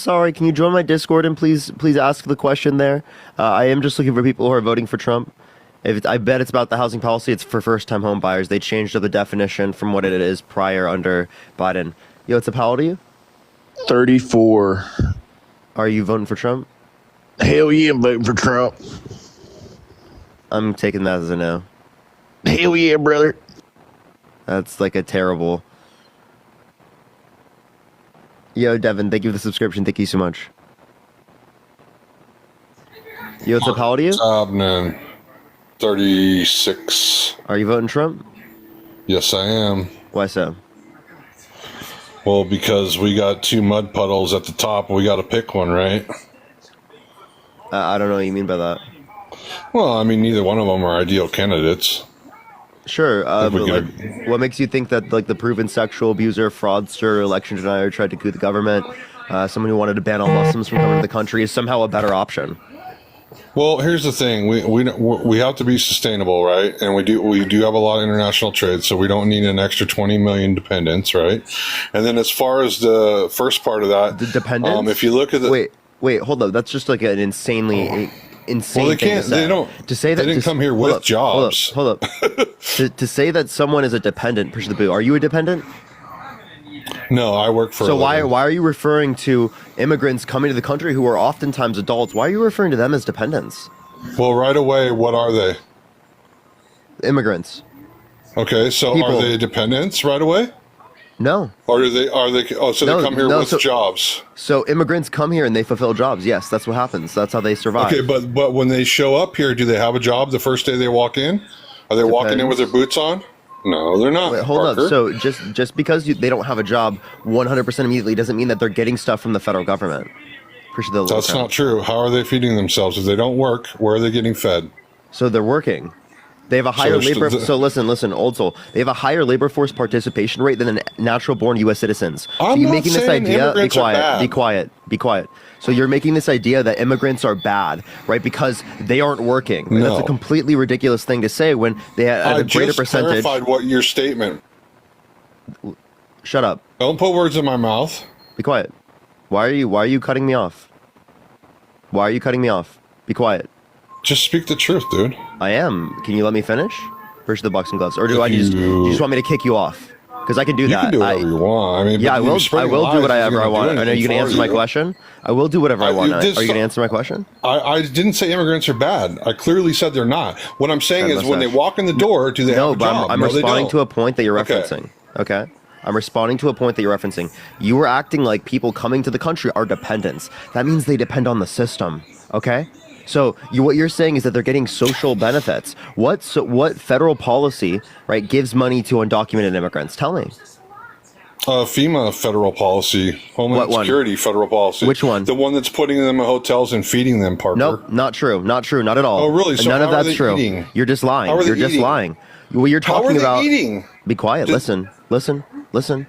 sorry. Can you join my Discord and please ask the question there? I am just looking for people who are voting for Trump. I bet it's about the housing policy. It's for first-time home buyers. They changed up the definition from what it is prior under Biden. Yo, what's up? How old are you? 34. Are you voting for Trump? Hell yeah, I'm voting for Trump. I'm taking that as a no. Hell yeah, brother. That's like a terrible... Yo, Devin, thank you for the subscription. Thank you so much. Yo, what's up? How old are you? Man. 36. Are you voting Trump? Yes, I am. Why so? Well, because we got two mud puddles at the top. We got to pick one, right? I don't know what you mean by that. Well, I mean, neither one of them are ideal candidates. Sure, but could- like, what makes you think that like the proven sexual abuser, fraudster, election denier tried to coup the government, someone who wanted to ban all Muslims from coming to the country is somehow a better option? Well, here's the thing: we have to be sustainable, right? And we do have a lot of international trade, so we don't need an extra 20 million dependents, right? And then as far as the first part of that, The dependents. if you look at the Wait, hold up. That's just like an insane well, they thing can't. to say. They don't. To say that they didn't come here with jobs. Hold up. to say that someone is a dependent, push the boo. Are you a dependent? No, I work for. So why are you referring to immigrants coming to the country who are oftentimes adults? Why are you referring to them as dependents? Well, right away, what are they? Immigrants. Okay, so People. are they dependents right away? No. Or are they? Oh, so No, they come here no, with so- jobs. So immigrants come here and they fulfill jobs. Yes, that's what happens. That's how they survive. Okay, but when they show up here, do they have a job the first day they walk in? Are they walking in with their boots on? No, they're not. Wait, hold Parker. up. So just because they don't have a job 100% immediately doesn't mean that they're getting stuff from the federal government. Appreciate the That's not true. How are they feeding themselves? If they don't work, where are they getting fed? So they're working. They have a higher labor. So listen, old soul. They have a higher labor force participation rate than natural-born U.S. citizens. So I'm you're not making this saying idea. Be immigrants are quiet. bad. Be quiet. Be quiet. So you're making this idea that immigrants are bad, right? Because they aren't working. Right? No. That's a completely ridiculous thing to say when they have I a greater just percentage. clarified what your statement. Shut up. Don't put words in my mouth. Be quiet. Why are you cutting me off? Why are you cutting me off? Be quiet. Just speak the truth, dude. I am. Can you let me finish? Versus the boxing gloves, or do If do you you- just want me to kick you off? Because I can do You that. can do whatever you want. I mean, Yeah, but I you will. I spreading will do lies whatever isn't I gonna want. do I know anything you can for answer my you. question. I will do whatever I want. you Are did you gonna so- answer my question? I didn't say immigrants are bad. I clearly said they're not. What I'm saying is when they walk in the door, do they No, have a but job? I'm No, they responding don't. to a point that you're Okay. referencing. Okay. I'm responding to a point that you're referencing. You were acting like people coming to the country are dependents. That means they depend on the system. Okay. So what you're saying is that they're getting social benefits. What federal policy, right, gives money to undocumented immigrants? Tell me. FEMA federal policy, Homeland What one? Security federal policy. Which one? The one that's putting them in hotels and feeding them, Parker. Nope, not true. Not true. Not at all. Oh, really? So None of how are that's they true. eating? You're just lying. How are they You're just eating? lying. What you're How talking are they about. eating? Be quiet. Did- Listen.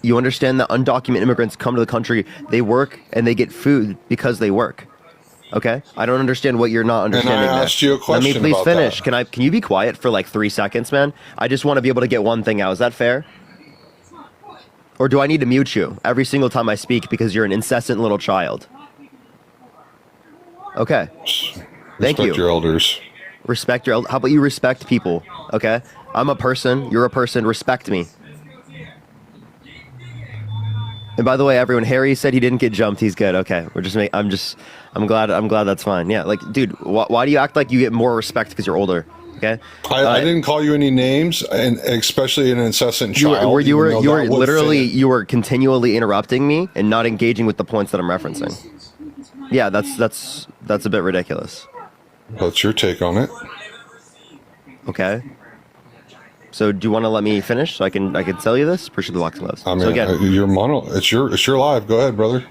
You understand that undocumented immigrants come to the country, they work, and they get food because they work. Okay? I don't understand what you're not understanding there. asked you a Let question me please about finish. that. Can you be quiet for like 3 seconds, man? I just want to be able to get one thing out. Is that fair? Or do I need to mute you every single time I speak because you're an incessant little child? Okay. Thank Respect you. your elders. Respect your. How about you respect people? Okay, I'm a person. You're a person. Respect me. And by the way, everyone, Harry said he didn't get jumped. He's good. Okay, I'm glad that's fine. Yeah, like, dude, why do you act like you get more respect because you're older? Okay. I didn't call you any names, and especially an incessant You child. were even though that would literally fit. you were continually interrupting me and not engaging with the points that I'm referencing. Yeah, that's a bit ridiculous. What's your take on it? Okay. So do you want to let me finish so I can tell you this? Appreciate the boxing gloves. I mean, so again, your mono. It's your live. Go ahead, brother.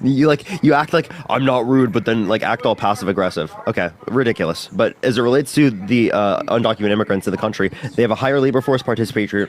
You act like I'm not rude, but then like act all passive aggressive. Okay, ridiculous. But as it relates to the undocumented immigrants in the country, they have a higher labor force participation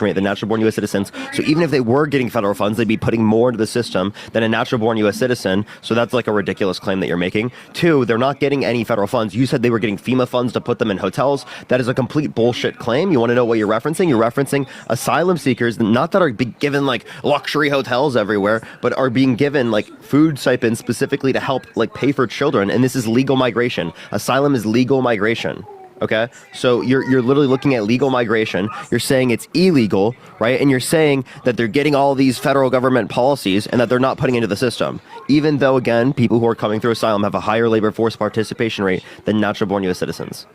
rate than natural-born U.S. citizens. So even if they were getting federal funds, they'd be putting more into the system than a natural-born U.S. citizen. So that's like a ridiculous claim that you're making. Two, they're not getting any federal funds. You said they were getting FEMA funds to put them in hotels. That is a complete bullshit claim. You want to know what you're referencing? You're referencing asylum seekers, not that are given like luxury hotels everywhere, but are being given like food stipends specifically to help like pay for children. And this is legal migration. Asylum is legal migration. Okay, so you're literally looking at legal migration. You're saying it's illegal, right? And you're saying that they're getting all these federal government policies and that they're not putting into the system, even though, again, people who are coming through asylum have a higher labor force participation rate than natural-born U.S. citizens.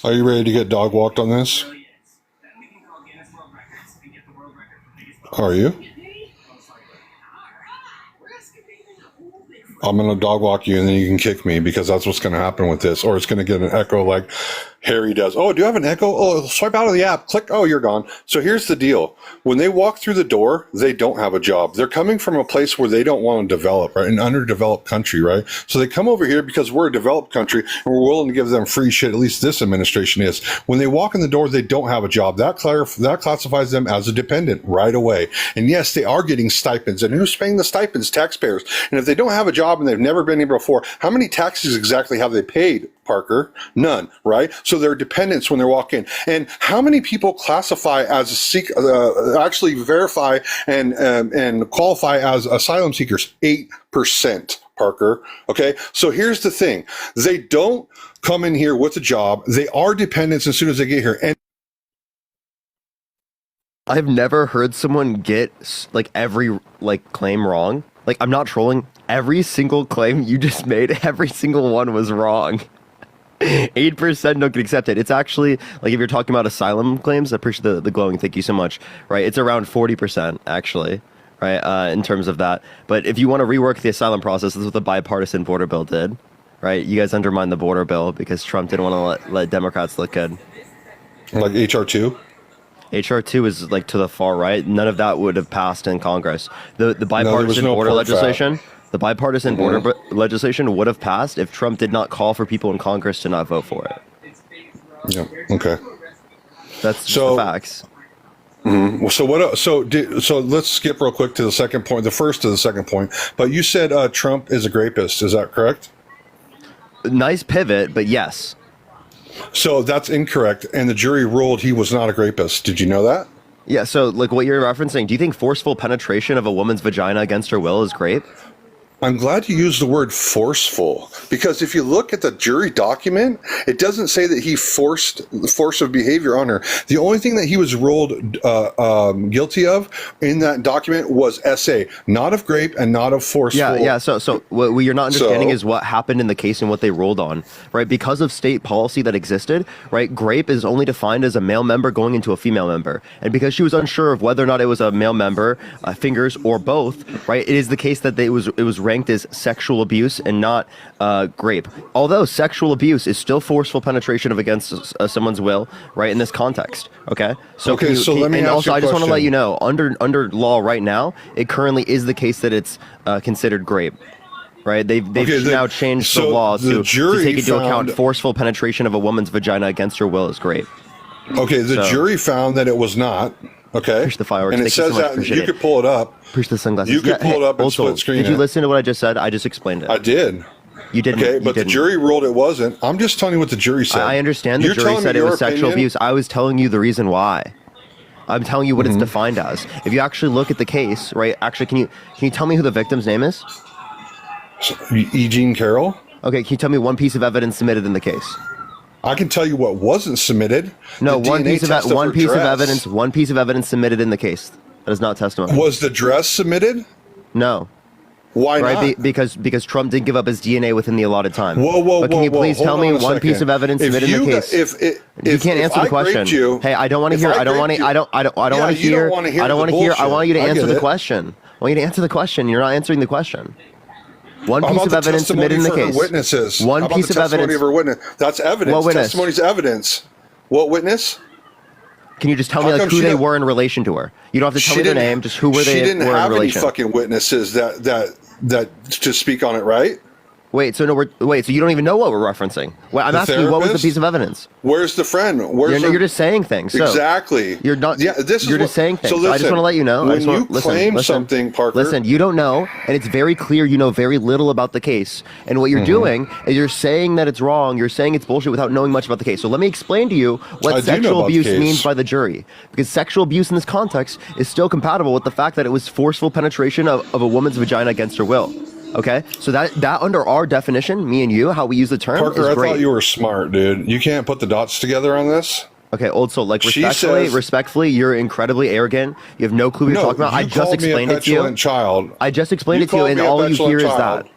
Are you ready to get dog walked on this? Are you? I'm going to dog walk you and then you can kick me because that's what's going to happen with this. Or it's going to get an echo like Harry does. Oh, do you have an echo? Oh, swipe out of the app. Click. Oh, you're gone. So here's the deal. When they walk through the door, they don't have a job. They're coming from a place where they don't want to develop, right? An underdeveloped country, right? So they come over here because we're a developed country and we're willing to give them free shit. At least this administration is. When they walk in the door, they don't have a job. That classifies them as a dependent right away. And yes, they are getting stipends. And who's paying the stipends? Taxpayers. And if they don't have a job and they've never been here before, how many taxes exactly have they paid, Parker? None, right? So they're dependents when they're walking. And how many people classify as actually verify and qualify as asylum seekers? 8%, Parker. Okay, so here's the thing. They don't come in here with a job. They are dependents as soon as they get here. And I've never heard someone get like every like claim wrong. Like, I'm not trolling. Every single claim you just made, every single one was wrong. 8% don't get accepted. It's actually, like, if you're talking about asylum claims, I appreciate the glowing, thank you so much, right? It's around 40%, actually, right, in terms of that. But if you want to rework the asylum process, this is what the bipartisan border bill did, right? You guys undermined the border bill because Trump didn't want to let Democrats look good. like HR2? HR2 is, like, to the far right. None of that would have passed in Congress. The bipartisan border legislation... The bipartisan border legislation would have passed if Trump did not call for people in Congress to not vote for it. Yeah. Okay. That's just the facts. Mm-hmm. So what? So let's skip real quick to the second point, the first to the second point. But you said Trump is a rapist. Is that correct? Nice pivot, but yes. So that's incorrect, and the jury ruled he was not a rapist. Did you know that? Yeah. So, like, what you're referencing, do you think forceful penetration of a woman's vagina against her will is rape? I'm glad you used the word forceful, because if you look at the jury document, it doesn't say that he forced the force of behavior on her. The only thing that he was ruled guilty of in that document was SA, not of rape and not of forceful. Yeah. So what you're not understanding is what happened in the case and what they ruled on, right? Because of state policy that existed, right? Grape is only defined as a male member going into a female member, and because she was unsure of whether or not it was a male member, fingers or both, right? It is the case that it was ranked as sexual abuse and not grape. Although sexual abuse is still forceful penetration of against someone's will, right? In this context, okay. So okay. So let me and ask also you a I just want to question. let you know under law right now, it currently is the case that it's considered grape. Right, they've now changed the law to take into account forceful penetration of a woman's vagina against her will as grape. Okay, the jury found that it was not. Okay, push the fireworks. And it says that you could pull it up. Push the sunglasses. You could pull it up and split screen. Did you listen to what I just said? I just explained it. I did. You didn't. Okay, but the jury ruled it wasn't. I'm just telling you what the jury said. I understand the jury said it was sexual abuse. I was telling you the reason why. I'm telling you what it's defined as. If you actually look at the case, right? Actually, can you tell me who the victim's name is? Eugene Carroll. Okay, can you tell me one piece of evidence submitted in the case? I can tell you what wasn't submitted. No, one piece of evidence submitted in the case. That is not testimony. Was the dress submitted? No. Why not? Because Trump didn't give up his DNA within the allotted time. Whoa! But can you please tell me one piece of evidence submitted in the case? You can't answer the question. Hey, I don't want to hear. I don't want to hear. I don't want to hear. I don't want to hear. I want you to answer the question. I want you to answer the question. You're not answering the question. One piece of evidence submitted in the case. Witnesses. One piece of evidence. Of her witness. That's evidence. What witness? Testimony's evidence. What witness? Can you just tell me How like come who she they don't- were in relation to her? You don't have to tell She me their didn't- name. Just who were She they didn't were in have any relation? fucking witnesses that to speak on it, right? Wait, so so you don't even know what we're referencing. Well, I'm The asking you, what was the therapist? piece of evidence? Where's the friend? You're just saying things. So exactly. You're not. Yeah, this is You're what- just saying things. So So I just listen, want to let you know. when you claim something, Parker. Listen, you don't know, and it's very clear you know very little about the case. And what Mm-hmm. you're doing is you're saying that it's wrong. You're saying it's bullshit without knowing much about the case. So let me explain to you I what do know sexual about the abuse case. means by the jury. Because sexual abuse in this context is still compatible with the fact that it was forceful penetration of a woman's vagina against her will. Okay, so that under our definition, me and you, how we use the term Parker, is I great. thought you were smart, dude. You can't put the dots together on this. Okay, old soul, like She respectfully, says- you're incredibly arrogant. You have no clue what you're talking about. I you just called me a explained it to you. petulant child. I just explained You it to you, called and me a all you petulant hear is child. that.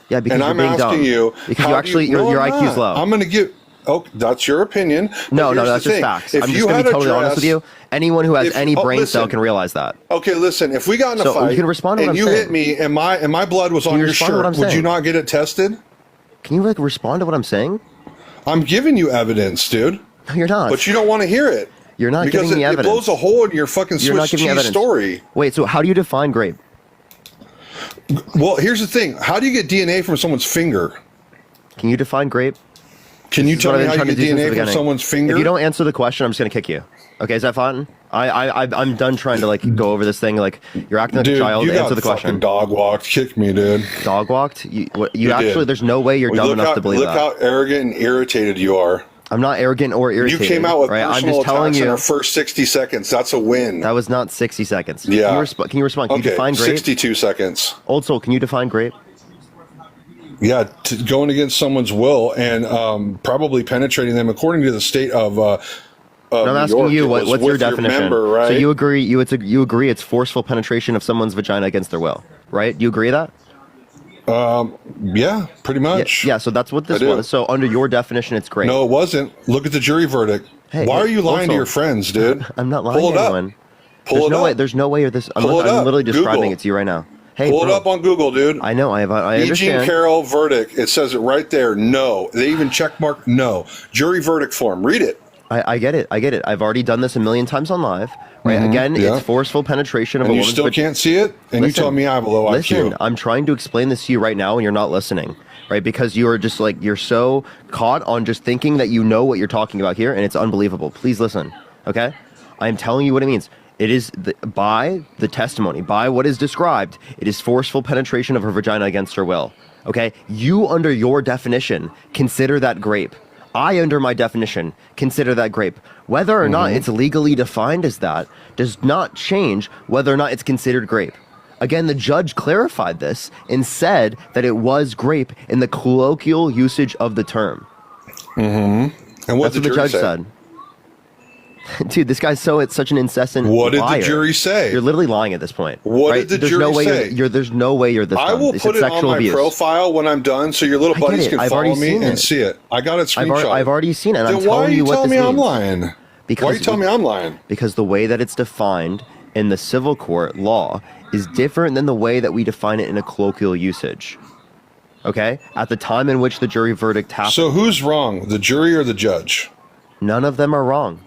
Yeah, because And you're I'm being asking dumb. you, Because how you do actually, No, your I'm IQ is not. low. I'm going to give. Oh, that's your opinion. But No, here's that's the just thing. facts. If I'm you just going to had be totally honest with addressed- you. Anyone who has any brain cell listen. can realize that. Okay, listen. If we got in a So, fight you can respond to what and I'm you saying. hit me and my blood was on you your respond to what shirt, I'm would you saying? not get it tested? Can you like respond to what I'm saying? I'm giving you evidence, dude. No, you're not. But you don't want to hear it. You're not because giving me it evidence. blows a hole in your fucking You're not Swiss giving me cheese evidence. story. Wait, so how do you define grape? Well, here's the thing. How do you get DNA from someone's finger? Can you define grape? Can you This is what tell me I've how been you trying to get do since the DNA from beginning. someone's finger? If you don't answer the question, I'm just gonna kick you. Okay, is that fine? I'm done trying to like go over this thing. Like you're acting like Dude, a child. you Answer got the fucking question. dog walked. Kick me, dude. Dog walked. You You actually. did. There's no way you're dumb Look enough how, to believe look that. how arrogant and irritated you are. I'm not arrogant or You irritated. came out with right? I'm personal just telling attacks in you. our first 60 seconds. That's a win. That was not 60 seconds. Yeah. Can you respond? Can you okay, define grape? 62 seconds. Old soul. Can you define grape? Yeah, going against someone's will and probably penetrating them according to the state of. I'm New asking York, you it what's was your with definition. member, right? So you agree? You agree it's forceful penetration of someone's vagina against their will, right? Do you agree that? Yeah, pretty much. Yeah. So that's what this I do. was. So under your definition, it's grape. No, it wasn't. Look at the jury verdict. Hey, Why hey, are you lying to also- your friends, dude? I'm not lying Pull it to up. anyone. Pull There's it no up. way. There's no way. This. I'm Pull it I'm up. literally describing Google. it to you right now. Hey, Pull it bro, up on Google, dude. I know. I E. Jean understand. Carroll verdict. It says it right there. No. They even check mark no. Jury verdict form. Read it. I get it. I get it. I've already done this a million times on live. Right. Again, yeah. it's forceful penetration of And a you woman's still can't see it? And you Listen, tell me I have a low Listen, IQ. I'm trying to explain this to you right now, and you're not listening, right? Because you are just like you're so caught on just thinking that you know what you're talking about here, and it's unbelievable. Please listen, okay? I am telling you what it means. It is by the testimony, by what is described. It is forceful penetration of her vagina against her will. Okay, you under your definition consider that grape. I, under my definition, consider that grape. Whether or not it's legally defined as that does not change whether or not it's considered grape. Again, the judge clarified this and said that it was grape in the colloquial usage of the term. And what That's did what the judge said. Dude, this guy's it's such an incessant What did liar. the jury say? You're literally lying at this point. What right? did the There's no jury way say? There's no way you're this I dumb. will They put said it on sexual my abuse. profile when I'm done so your little I get buddies it. can I've follow already me seen and it. see it. I got it screenshot. I've already seen it. And Then I'm why telling are you you what telling this me I'm means. lying? Why are Because you telling me I'm lying? Because the way that it's defined in the civil court law is different than the way that we define it in a colloquial usage. Okay? At the time in which the jury verdict happened, So who's wrong, the jury or the judge? none of them are wrong.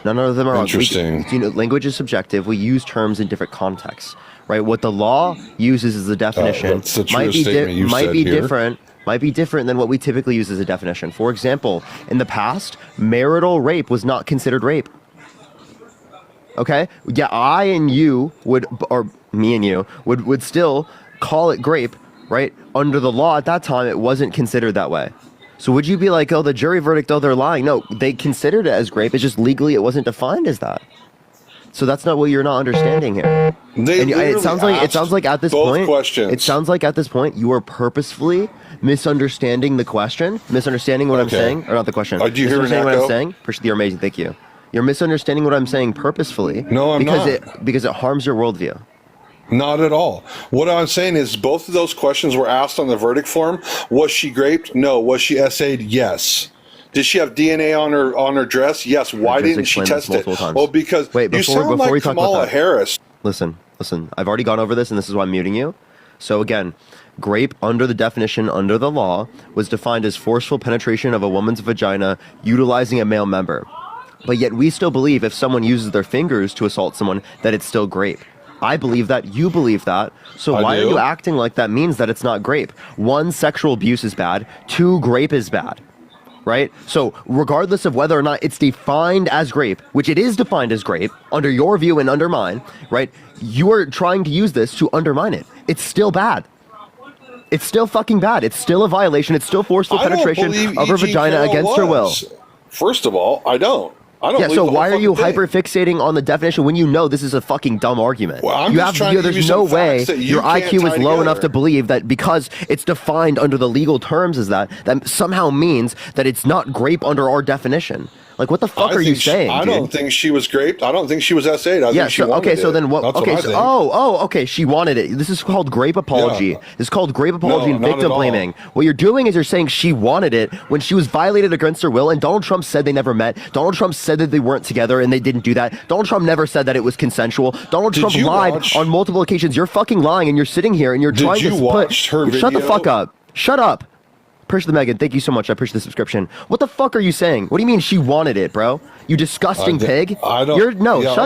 None of them are Interesting. wrong. Language is subjective. We use terms in different contexts, right? What the law uses as a definition that's the might truest be statement you've might said be here. different. Might be different than what we typically use as a definition. For example, in the past, marital rape was not considered rape. Okay? Yeah, I and you would, or me and you would still call it grape, right? Under the law at that time, it wasn't considered that way. So would you be like, oh, the jury verdict, oh, they're lying? No, they considered it as grape. It's just legally it wasn't defined as that. So that's not what you're not understanding here. They And literally it sounds like at this both point, questions. it sounds like at this point you are purposefully misunderstanding the question, misunderstanding what I'm Okay. saying, or not the question. Do you hear an misunderstanding what I'm echo? saying? Appreciate you're amazing. Thank you. You're misunderstanding what I'm saying purposefully. No, I'm because not. because it harms your worldview. Not at all. What I'm saying is both of those questions were asked on the verdict form. Was she raped? No. Was she essayed? Yes. Did she have DNA on her dress? Yes. Why just didn't she explained this test it? multiple times. Well, because Wait, you before sound we like talk about Kamala that. Harris. Listen. I've already gone over this, and this is why I'm muting you. So again, grape under the definition under the law was defined as forceful penetration of a woman's vagina utilizing a male member. But yet we still believe if someone uses their fingers to assault someone, that it's still grape. I believe that. You believe that. So why are you acting like that means that it's not grape? 1, sexual abuse is bad. 2, grape is bad. Right? So regardless of whether or not it's defined as grape, which it is defined as grape, under your view and under mine, right? You are trying to use this to undermine it. It's still bad. It's still fucking bad. It's still a violation. It's still forceful penetration of her vagina against her will. First of all, I don't. Yeah, so why are you hyper-fixating on the definition when you know this is a fucking dumb argument? Well, there's no way your IQ is low enough to believe that because it's defined under the legal terms as that somehow means that it's not grape under our definition. Like, what the fuck are you saying, I don't think she was graped. I don't think she was S8. I think she wanted it. So then what? That's okay, what okay, she wanted it. This is called grape apology. Yeah. This is called grape apology and not victim at all. blaming. What you're doing is you're saying she wanted it when she was violated against her will, and Donald Trump said they never met. Donald Trump said that they weren't together and they didn't do that. Donald Trump never said that it was consensual. Donald Trump lied on multiple occasions. You're fucking lying, and you're sitting here and you're trying to put. Shut the fuck up. Shut up. Appreciate the Megan. Thank you so much. I appreciate the subscription. What the fuck are you saying? What do you mean she wanted it, bro? You disgusting pig. I don't.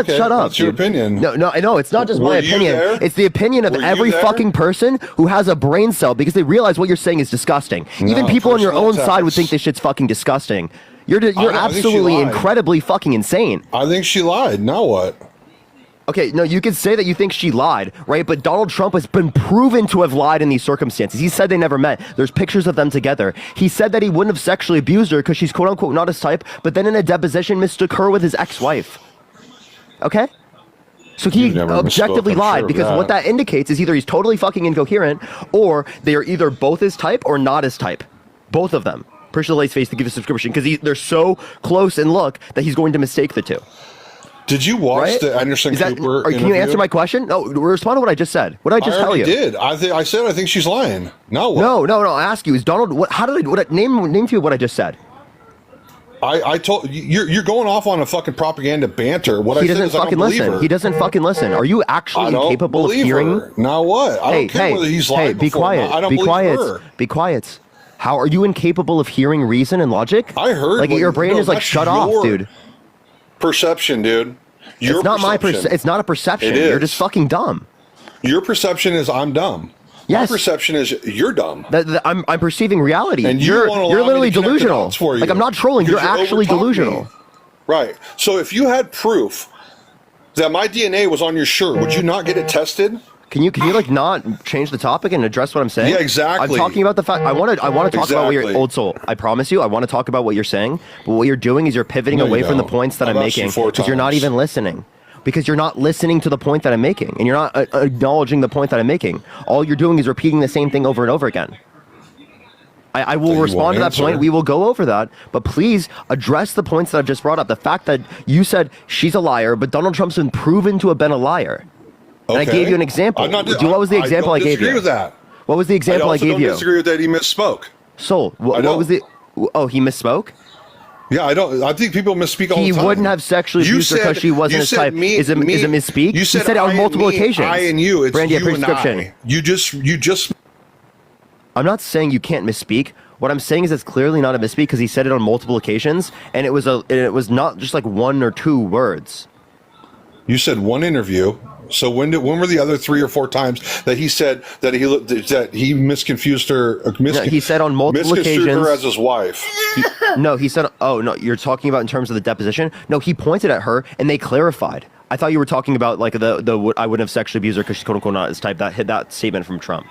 Shut up. That's your opinion. No. It's not just my opinion. It's the opinion of every fucking person who has a brain cell because they realize what you're saying is disgusting. Even people on your own side would think this shit's fucking disgusting. You're absolutely incredibly fucking insane. I think she lied. Now what? Okay, no, you could say that you think she lied, right? But Donald Trump has been proven to have lied in these circumstances. He said they never met. There's pictures of them together. He said that he wouldn't have sexually abused her because she's quote unquote not his type, but then in a deposition mistook her with his ex-wife. Okay? So he objectively lied because what that indicates is either he's totally fucking incoherent or they are either both his type or not his type. Both of them. Appreciate the lace face to give a subscription because they're so close in look that he's going to mistake the two. Did you watch the Anderson Cooper interview? Can you answer my question? No, respond to what I just said. What did I just tell you? I did. I said I think she's lying. Now what? No. I ask you, is Donald? Name to you what I just said. I told you're going off on a fucking propaganda banter. What he doesn't fucking listen. He doesn't fucking listen. Are you actually incapable of hearing? Now what? I don't care whether he's lying. Be quiet. I don't believe her. Be quiet. How are you incapable of hearing reason and logic? I heard. Like your brain is like shut off, dude. Perception, dude. It's not my perception. It's not a perception. You're just fucking dumb. Your perception is I'm dumb. Yes. My perception is you're dumb. I'm perceiving reality. And you're literally delusional. Like I'm not trolling. You're actually delusional. Right. So if you had proof that my DNA was on your shirt, would you not get it tested? Can you like not change the topic and address what I'm saying? Yeah, exactly. I'm talking about the fact I want to talk about what you're old soul. I promise you, I want to talk about what you're saying. But what you're doing is you're pivoting away from the points that I'm making because you're not even listening. Because you're not listening to the point that I'm making, and you're not acknowledging the point that I'm making. All you're doing is repeating the same thing over and over again. I will respond to that point. We will go over that. But please address the points that I've just brought up. The fact that you said she's a liar, but Donald Trump's been proven to have been a liar. And I gave you an example. What was the example I gave you? I disagree with that. What was the example I gave you? I disagree with that. He misspoke. Soul. What was the? Oh, he misspoke. Yeah, I don't. I think people misspeak all the time. He wouldn't have sexually abused her because she wasn't his type. Is it misspeak? You said it on multiple occasions. I and you. It's Brandy, you and I. You just. I'm not saying you can't misspeak. What I'm saying is it's clearly not a misspeak because he said it on multiple occasions, and it was not just like one or two words. You said one interview. So when were the other 3 or 4 times that he said that he misconfused her? He said on multiple occasions her as his wife. No, he said. Oh no, you're talking about in terms of the deposition. No, he pointed at her and they clarified. I thought you were talking about like the I wouldn't have sexually abused her because she's quote unquote not his type. That hit that statement from Trump.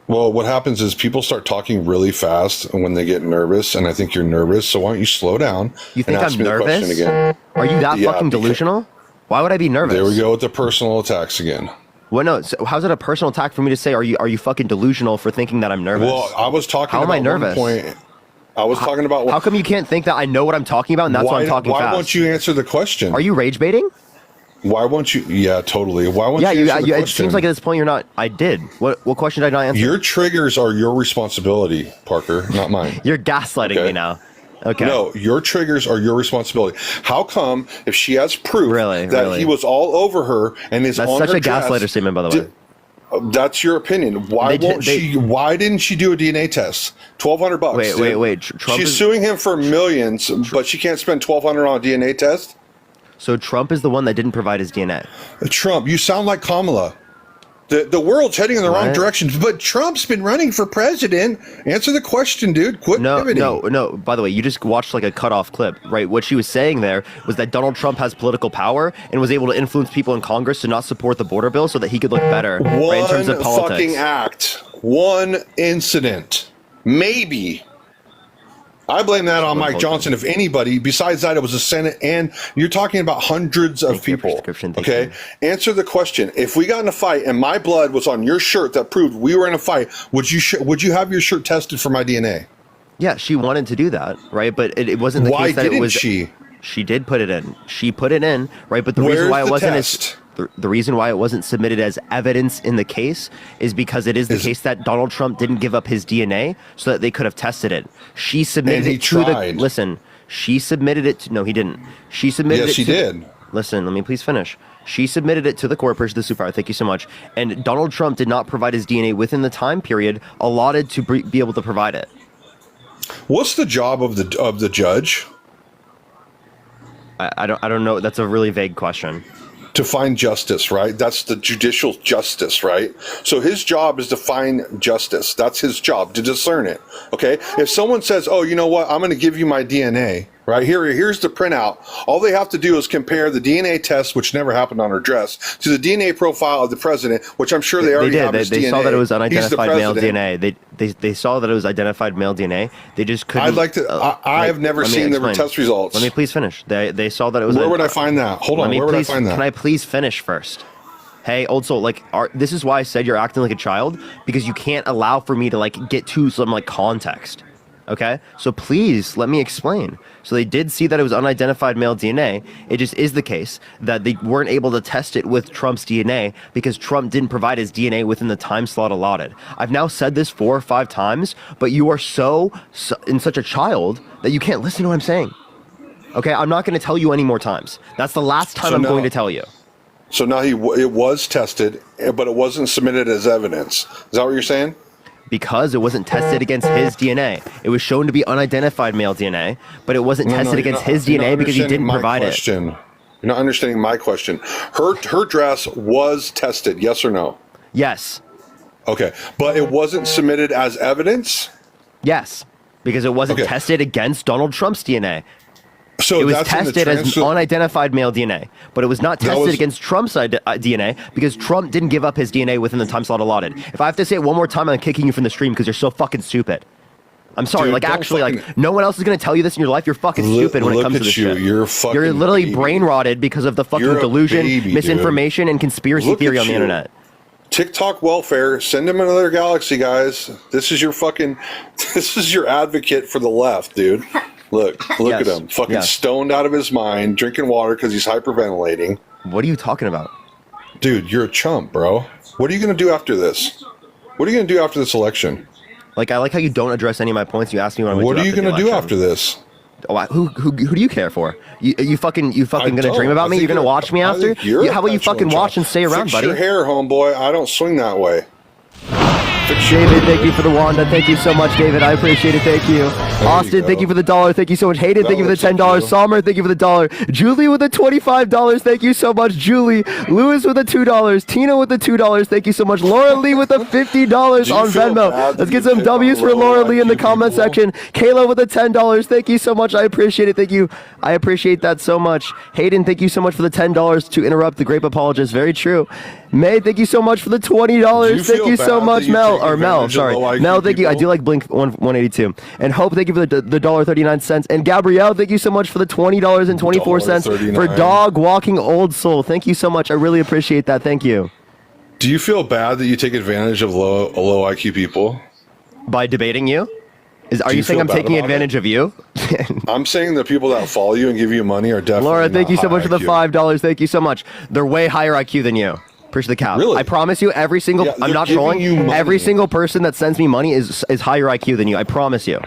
Well, what happens is people start talking really fast when they get nervous, and I think you're nervous. So why don't you slow down? You think I'm nervous? Are you that fucking delusional? Why would I be nervous? There we go with the personal attacks again. Well, no. So how's it a personal attack for me to say? Are you fucking delusional for thinking that I'm nervous? Well, I was talking. How am I nervous? I was talking about. How come you can't think that I know what I'm talking about and that's why I'm talking fast? Why won't you answer the question? Are you rage baiting? Why won't you? Yeah, totally. Why won't you answer the question? It seems like at this point you're not. I did. What question did I not answer? Your triggers are your responsibility, Parker, not mine. You're gaslighting me now. Okay. No, your triggers are your responsibility. How come if she has proof that he was all over her and is that's on such her a gaslighter statement, by the way. That's your opinion. Why Why didn't she do a DNA test? $1,200. Wait. Trump She's suing him for millions, but she can't spend $1,200 on a DNA test. So Trump is the one that didn't provide his DNA. Trump, you sound like Kamala. The world's heading in the wrong direction, but Trump's been running for president. Answer the question, dude. Quit pivoting. No. By the way, you just watched like a cutoff clip, right? What she was saying there was that Donald Trump has political power and was able to influence people in Congress to not support the border bill so that he could look better, right, in terms of politics. One fucking act. One incident. Maybe. I blame that on Mike Johnson. If anybody, besides that, it was the Senate, and you're talking about hundreds of people. Okay, answer the question. If we got in a fight and my blood was on your shirt that proved we were in a fight, would you have your shirt tested for my DNA? Yeah, she wanted to do that, right? But it wasn't the case that it was. She did put it in. She put it in, right? But the reason why it wasn't the reason why it wasn't submitted as evidence in the case is because it is the case that Donald Trump didn't give up his DNA so that they could have tested it. She submitted it to the listen. She submitted it to, no, he didn't. She submitted it. Yes, she did. Listen, let me please finish. She submitted it to the court person, the Sufar. Thank you so much. And Donald Trump did not provide his DNA within the time period allotted to be able to provide it. What's the job of the judge? I don't know. That's a really vague question. To find justice, right? That's the judicial justice, right? So his job is to find justice. That's his job, to discern it. Okay? If someone says, oh, you know what? I'm going to give you my DNA, right? Here's the printout. All they have to do is compare the DNA test, which never happened on her dress, to the DNA profile of the president, which I'm sure they already have his DNA. They saw that it was unidentified male DNA. They saw that it was identified male DNA. They just couldn't. I'd like to. I have never seen the test results. Let me please finish. They saw that it was. Where would I find that? Hold on. Where would I find that? Can I please finish first? Hey, old soul, this is why I said you're acting like a child, because you can't allow for me to get to some context. Okay, so please let me explain. So they did see that it was unidentified male DNA. It just is the case that they weren't able to test it with Trump's DNA because Trump didn't provide his DNA within the time slot allotted. I've now said this 4 or 5 times, but you are so in such a child that you can't listen to what I'm saying. Okay, I'm not going to tell you any more times. That's the last time I'm going to tell you. So now it was tested, but it wasn't submitted as evidence. Is that what you're saying? Because it wasn't tested against his DNA. It was shown to be unidentified male DNA, but it wasn't tested against his DNA because he didn't provide it. You're not understanding my question. Her dress was tested, yes or no? Yes. Okay, but it wasn't submitted as evidence? Yes, because it wasn't tested against Donald Trump's DNA. So it was tested as unidentified male DNA, but it was not tested against Trump's DNA because Trump didn't give up his DNA within the time slot allotted. If I have to say it one more time, I'm kicking you from the stream because you're so fucking stupid. I'm sorry. Dude, no one else is going to tell you this in your life. You're fucking stupid when it comes to this shit. You're literally brain rotted because of the fucking delusion, misinformation, and conspiracy theory on the internet. TikTok welfare, send him another galaxy, guys. This is your advocate for the left, dude. Look at him. Fucking stoned out of his mind, drinking water because he's hyperventilating. What are you talking about? Dude, you're a chump, bro. What are you going to do after this? What are you going to do after this election? I like how you don't address any of my points. You asked me what are you going to do after this? Oh, who do you care for? You fucking gonna dream about me? You're gonna watch me after? How about you fucking watch and stay around, buddy? Fix your hair, homeboy. I don't swing that way. David, thank you for the Wanda. Thank you so much, David. I appreciate it. Thank you. Austin, thank you for the $1. Thank you so much. Hayden, thank you for the $10. Sommer, thank you for the $1. Julie with the $25. Thank you so much, Julie. Lewis with the $2. Tina with the $2. Thank you so much. Laura Lee with the $50 on Venmo. Let's get some W's for Laura Lee in the comment section. Kayla with the $10. Thank you so much. I appreciate it. Thank you. I appreciate that so much. Hayden, thank you so much for the $10 to interrupt the grape apologist. Very true. May, thank you so much for the $20. Thank you so much, Mel. Mel, thank you. I do like Blink 182. And Hope, thank you for the $1.39. And Gabrielle, thank you so much for the $20.24 for Dog Walking Old Soul. Thank you so much. I really appreciate that. Thank you. Do you feel bad that you take advantage of low IQ people? By debating you? Are you saying I'm taking advantage of you? I'm saying the people that follow you and give you money are definitely Laura, thank you so much for the $5. Thank you so much. They're way higher IQ than you. Appreciate the cap. Really? I promise you, every single I'm not trolling. Every single person that sends me money is higher IQ than you. I promise you.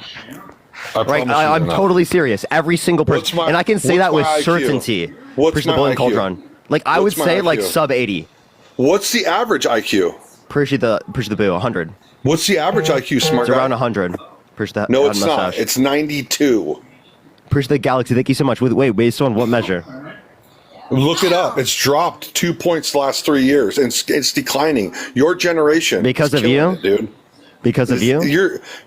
I'm totally serious. Every single person, and I can say that with certainty. What's my IQ? Cauldron. I would say sub 80. What's the average IQ? Appreciate the boo. 100. What's the average IQ, smart It's guy? around 100. Appreciate that. No, Had it's a not. mustache. It's 92. Appreciate the galaxy. Thank you so much. Wait, based on what measure? Look it up. It's dropped 2 points the last 3 years, and it's declining. Your generation, Because is of you? killing it, dude. Because of you?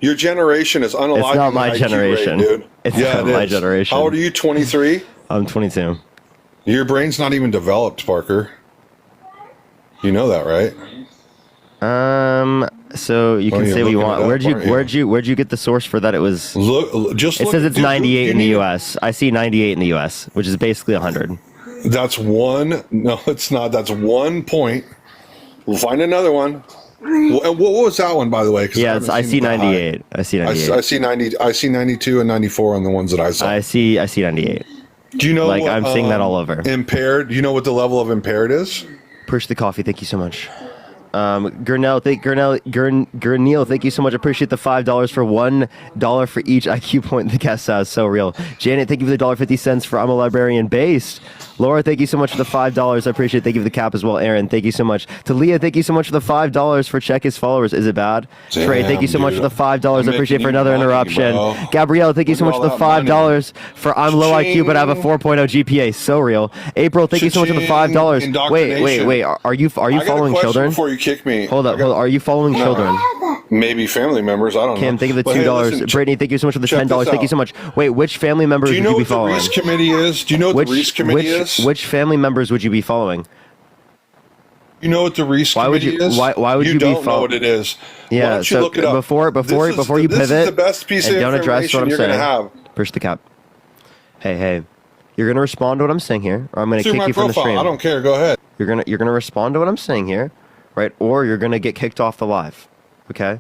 Your generation is unaliving. It's not my the IQ generation. rate, dude. It's yeah, not it my is. generation. How old are you? 23. I'm 22. Your brain's not even developed, Parker. You know that, right? So you can you're say what you looking want. it up, aren't you? Where'd you get the source for that? It was. Look, just It look, says it's dude, 98 in the need- U.S. I see 98 in the U.S., which is basically 100. That's one. No, it's not. That's 1 point. We'll find another one. What was that one, by the way? 'Cause Yeah, haven't I seen see it that high. 98. I see 98. I see 90. I see 92 and 94 on the ones that I saw. I see 98. Do you know? Like, what, I'm seeing that all over. Impaired. Do you know what the level of impaired is? Push the coffee. Thank you so much. Gurnell, Gurneel, thank you so much. I appreciate the $5 for $1 for each IQ point the guest has. So real. Janet, thank you for the $1.50 for I'm a Librarian Based. Laura, thank you so much for the $5. I appreciate it. Thank you for the cap as well. Aaron, thank you so much. Talia, thank you so much for the $5 for check his followers. Is it bad? Damn, Trey, thank you so much for dude. the $5. I appreciate it for making another money, interruption. bro. Gabrielle, thank you so Look much at for the all that $5 for I'm low IQ but I have a Cha-ching. 4.0 GPA. So real. April, thank you so much for the $5. Wait. Are you I got a following question children? before you kick me. Hold up. Are you following children? Maybe family members. I don't know. Kim, thank you for the But hey, $2. listen, Brittany, thank you so much for the check $10. this Thank you out. so much. Wait, which family members Do you would know you be what the following? Reese Committee is? Do you know what the Reese Committee is? Which family members would you be following? You know what the Reese Why would Committee you- is? why would you be don't know follow- what it is? Why Yeah, don't you so look it up? before This you is pivot the best piece and of don't address what information I'm you're saying, gonna have. push the cap. Hey, you're gonna respond to what I'm saying here, or I'm gonna Through kick my you from the profile. stream. I don't care. Go ahead. You're gonna respond to what I'm saying here, right? Or you're gonna get kicked off the live. Okay?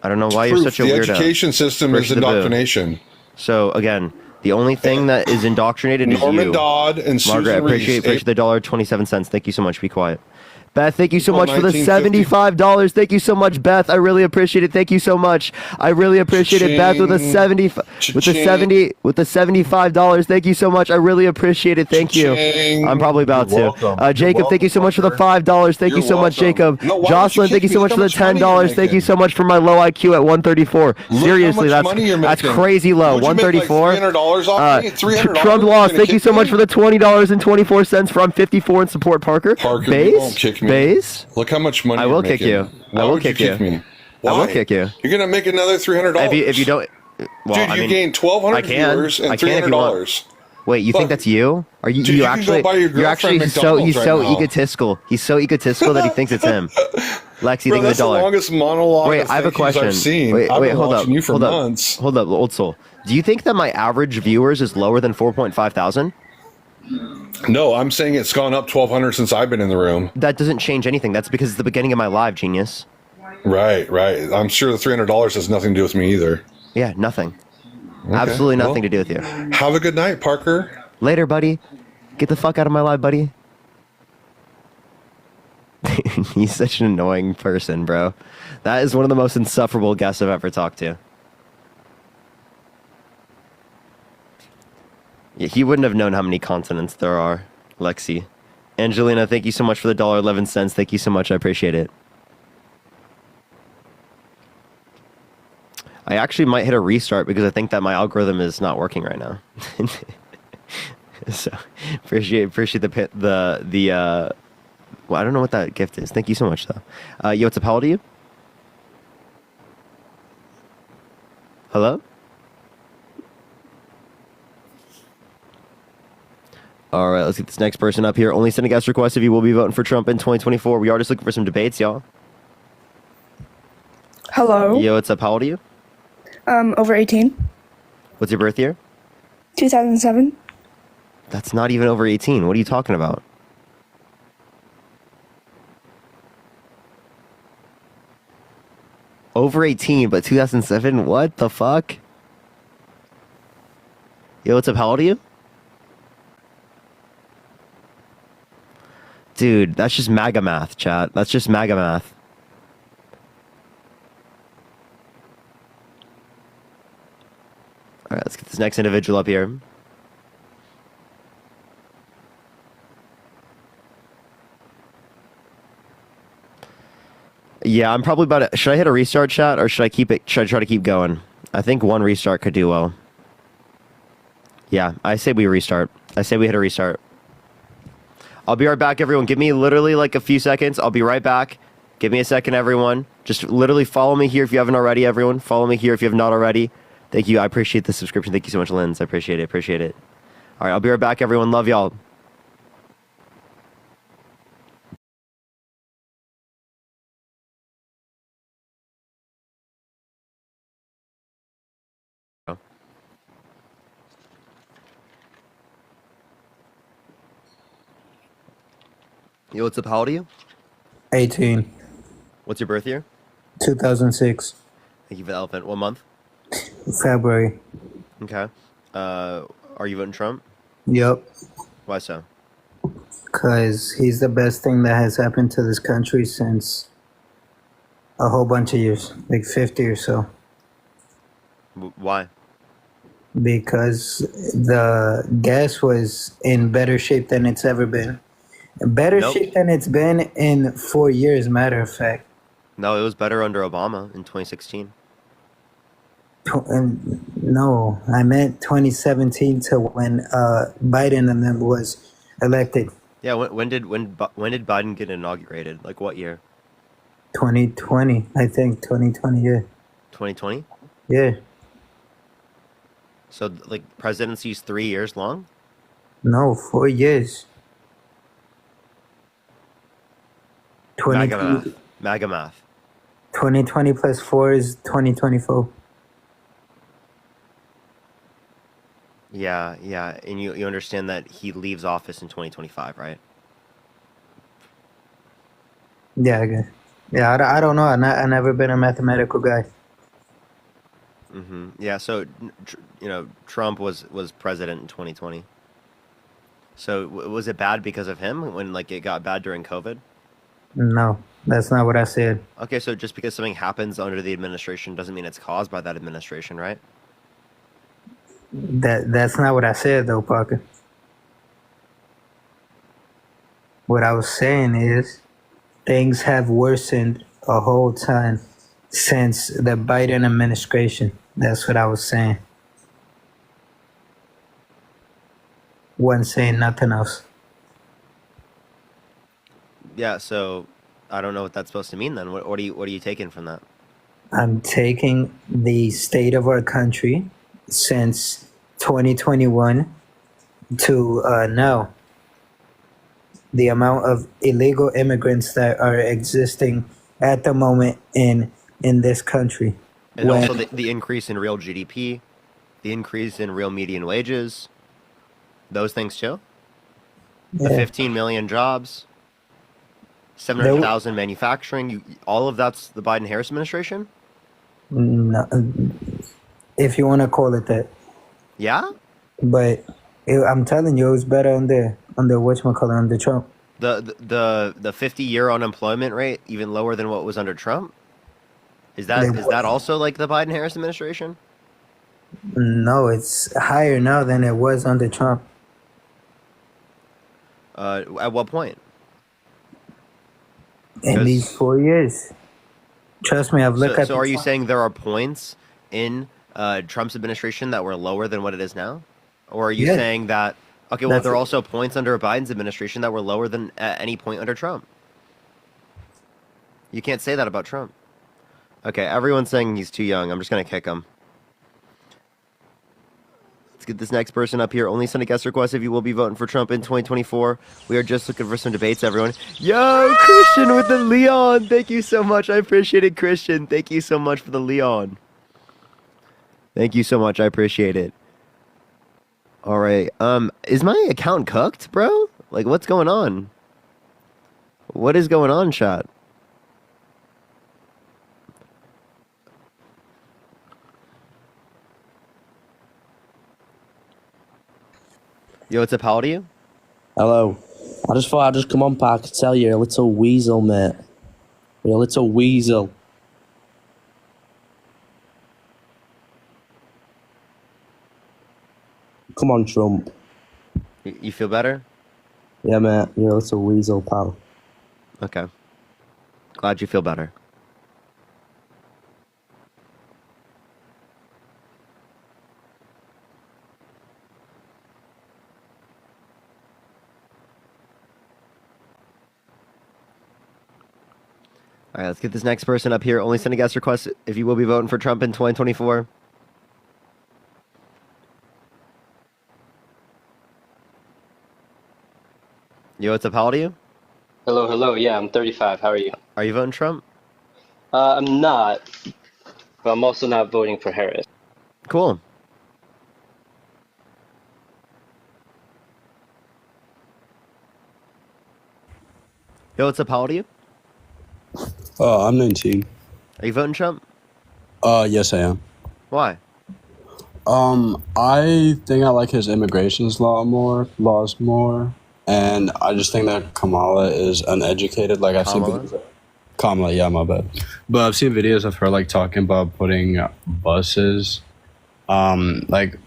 I don't know why you're Proof. such a the weirdo. education system Push is the boo. indoctrination. So again, the only thing that is indoctrinated is Norman you. Dodd and Margaret, Susan appreciate Reese. the $1.27. Thank you so much. Be quiet. Beth, thank you so April much for the 1950. $75. Thank you so much, Beth. I really appreciate it. Thank you so much. I really appreciate it, Beth, with a $75. Thank you so much. I really appreciate it. Thank you. Cha-ching. I'm probably about You're to. welcome. You're Jacob, thank you so welcome, much for the Parker. $5. Thank you You're so much, welcome. Jacob. No, why would you Jocelyn, thank kick you so me? much Look for how the much money $10. you're Thank you making. so much for my low IQ at 134. Look Seriously, how much money you're that's making. crazy low. Would you make, like, 134. $300 off me? $300? Trump You're lost. gonna Thank you kick so much me? for the $20.24 from 54 and support Parker. Parker, Base? you won't kick me. Base? Look how much money I you're will kick making. you. Why I will would kick you you. kick me? I will Why? kick you. You're gonna make another $300. If you don't, well, Dude, I you mean, gained 1,200 I can. viewers and I can if you want. $300. Wait, you Look, think that's you? Are you? dude, you you can actually? go buy your You're actually girlfriend so. He's McDonald's so right now. egotistical. He's so egotistical that he thinks it's him. Lexi, Bro, think of the that's the dollar. longest monologue Wait, of I have a thank yous question. I've seen. Wait, I've been hold up. watching you for hold months. up. Hold up, old soul. Do you think that my average viewers is lower than 4.5 thousand? No, I'm saying it's gone up 1,200 since I've been in the room. That doesn't change anything. That's because it's the beginning of my live, genius. Right. I'm sure the $300 has nothing to do with me either. Yeah, nothing. Absolutely nothing to do with you. Have a good night, Parker. Later, buddy. Get the fuck out of my live, buddy. He's such an annoying person, bro. That is one of the most insufferable guests I've ever talked to. Yeah, he wouldn't have known how many continents there are, Lexi. Angelina, thank you so much for the $1.11. Thank you so much. I appreciate it. I actually might hit a restart because I think that my algorithm is not working right now. So appreciate the well, I don't know what that gift is. Thank you so much though. Yo, what's up? How old are you? Hello? All right, let's get this next person up here. Only send a guest request if you will be voting for Trump in 2024. We are just looking for some debates, y'all. Hello. Yo, what's up? How old are you? Over 18. What's your birth year? 2007. That's not even over 18. What are you talking about? Over 18, but 2007? What the fuck? Yo, what's up? How old are you? Dude, that's just MAGA math, chat. That's just MAGA math. All right, let's get this next individual up here. Yeah, I'm probably about to. Should I hit a restart, chat, or should I keep it? Should I try to keep going? I think one restart could do well. Yeah, I say we restart. I say we hit a restart. I'll be right back, everyone. Give me literally like a few seconds. I'll be right back. Give me a second, everyone. Just literally follow me here if you haven't already, everyone. Follow me here if you have not already. Thank you. I appreciate the subscription. Thank you so much, Linz. I appreciate it. Appreciate it. All right, I'll be right back, everyone. Love y'all. Yo, what's up? How old are you? 18, What's your birth year? 2006, Thank you for the elephant. What month? February. Okay. Are you voting Trump? Yup, Why so? because he's the best thing that has happened to this country since a whole bunch of years, like 50 or so. Why? Because the gas was in better shape than it's ever been. Better Nope. shape than it's been in 4 years, matter of fact. No, it was better under Obama in 2016. No, I meant 2017 to when Biden and them was elected. Yeah, when did Biden get inaugurated? Like what year? 2020, I think 2020. Yeah, 2020? yeah. So like presidency's 3 years long? No, 4 years. MAGA 2020, math. MAGA math. 2020 plus 4 is 2024. Yeah, yeah, and you understand that he leaves office in 2025, right? Yeah, I guess. Yeah, I don't know. I never been a mathematical guy. Yeah, so Trump was president in 2020. So was it bad because of him when like it got bad during COVID? No, that's not what I said. Okay, so just because something happens under the administration doesn't mean it's caused by that administration, right? That's not what I said though, Parker. What I was saying is things have worsened a whole ton since the Biden administration. That's what I was saying. Wasn't saying nothing else. Yeah, so I don't know what that's supposed to mean then. What are you taking from that? I'm taking the state of our country since 2021 to now. The amount of illegal immigrants that are existing at the moment in this country. And When- also the increase in real GDP, the increase in real median wages, those things too. The Yeah. 15 million jobs, 700,000 manufacturing. All of that's the Biden-Harris administration? No, if you want to call it that. Yeah? But I'm telling you, it was better under whatchamacallit, under Trump. The 50-year unemployment rate even lower than what was under Trump? Is that also like the Biden-Harris administration? No, it's higher now than it was under Trump. At what point? In 'Cause- these 4 years. Trust me, I've looked at So are you saying there are points in Trump's administration that were lower than what it is now? Or are you Yeah. saying that, okay, well, That's there are it. also points under Biden's administration that were lower than at any point under Trump? You can't say that about Trump. Okay, everyone's saying he's too young. I'm just going to kick him. Let's get this next person up here. Only send a guest request if you will be voting for Trump in 2024. We are just looking for some debates, everyone. Yo, Christian with the Leon. Thank you so much. I appreciate it, Christian. Thank you so much for the Leon. Thank you so much. I appreciate it. All right. Is my account cooked, bro? Like, what's going on? What is going on, chat? Yo, what's up? How old are you? Hello. I just thought I'd just come on, Park, and tell you you're a little weasel, mate. You're a little weasel. Come on, Trump. You feel better? Yeah, mate. You're a little weasel, pal. Okay. Glad you feel better. All right, let's get this next person up here. Only send a guest request if you will be voting for Trump in 2024. Yo, what's up? How old are you? Hello, hello. Yeah, I'm 35. How are you? Are you voting Trump? I'm not, but I'm also not voting for Harris. Cool. Yo, what's up? How old are you? I'm 19. Are you voting Trump? Yes, I am. Why? I think I like his laws more, and I just think that Kamala is uneducated. Like I've Kamala? seen Kamala, yeah, my bad. But I've seen videos of her like talking about putting buses, like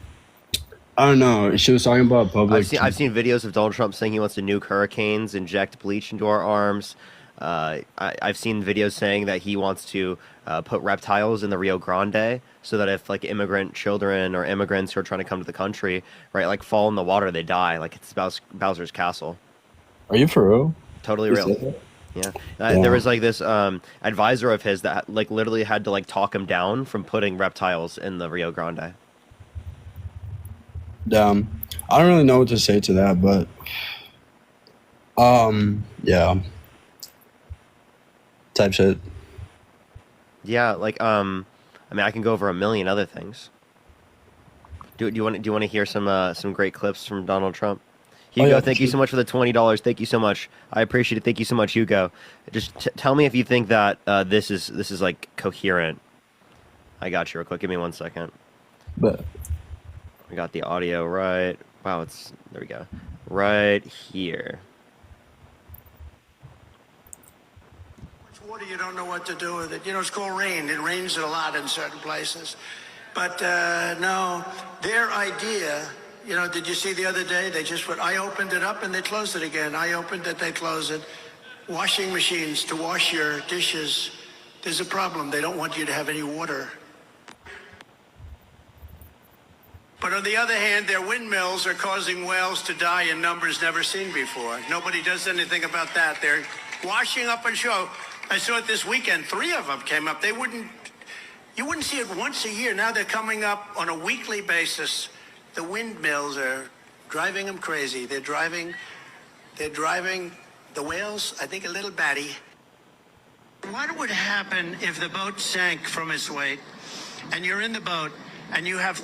I don't know. She was talking about public. I've seen videos of Donald Trump saying he wants to nuke hurricanes, inject bleach into our arms. I've seen videos saying that he wants to put reptiles in the Rio Grande so that if like immigrant children or immigrants who are trying to come to the country, right, like fall in the water, they die. Like it's Bowser's Castle. Are you for real? Totally You real. said that? Yeah. Yeah. There was like this advisor of his that like literally had to like talk him down from putting reptiles in the Rio Grande. I don't really know what to say to that, but yeah, type shit. Yeah, like I mean, I can go over a million other things. Do you want to hear some great clips from Donald Trump? Hugo, yeah, thank you sure. so much for the $20. Thank you so much. I appreciate it. Thank you so much, Hugo. Just tell me if you think that this is like coherent. I got you real quick. Give me 1 second. But We got the audio right. Wow, there we go. Right here. Water, you don't know what to do with it. You know, it's called rain. It rains a lot in certain places. But no, their idea, you know, did you see the other day? I opened it up and they closed it again. I opened it, they closed it. Washing machines to wash your dishes. There's a problem. They don't want you to have any water. But on the other hand, their windmills are causing whales to die in numbers never seen before. Nobody does anything about that. They're washing up on shore. I saw it this weekend. 3 of them came up. You wouldn't see it once a year. Now they're coming up on a weekly basis. The windmills are driving them crazy. They're driving the whales, I think, a little batty. What would happen if the boat sank from its weight and you're in the boat and you have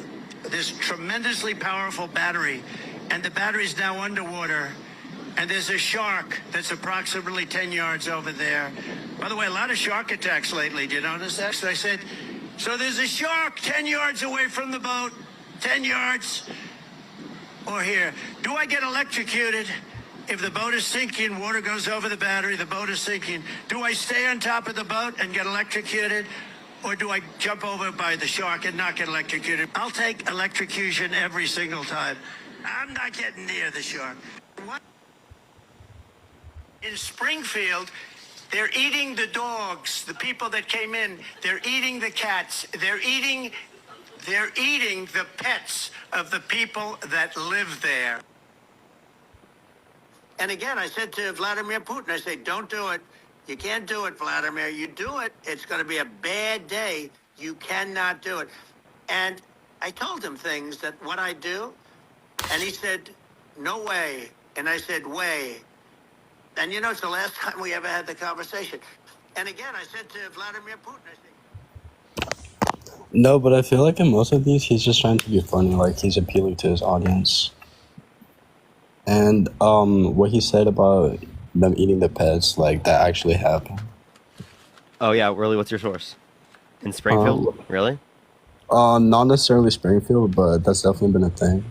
this tremendously powerful battery and the battery's now underwater and there's a shark that's approximately 10 yards over there? By the way, a lot of shark attacks lately. Do you notice that? So I said, so there's a shark 10 yards away from the boat, 10 yards, or here. Do I get electrocuted? If the boat is sinking, water goes over the battery, the boat is sinking. Do I stay on top of the boat and get electrocuted? Or do I jump over by the shark and not get electrocuted? I'll take electrocution every single time. I'm not getting near the shark. What? In Springfield, they're eating the dogs, the people that came in. They're eating the cats. They're eating the pets of the people that live there. And again, I said to Vladimir Putin, I said, don't do it. You can't do it, Vladimir. You do it, it's going to be a bad day. You cannot do it. And I told him things that what I do, and he said, no way. And I said, way. And you know, it's the last time we ever had the conversation. And again, I said to Vladimir Putin, I said, no, but I feel like in most of these, he's just trying to be funny, like he's appealing to his audience. And what he said about them eating the pets, like that actually happened. Oh yeah, really? What's your source? In Springfield? Really? Not necessarily Springfield, but that's definitely been a thing.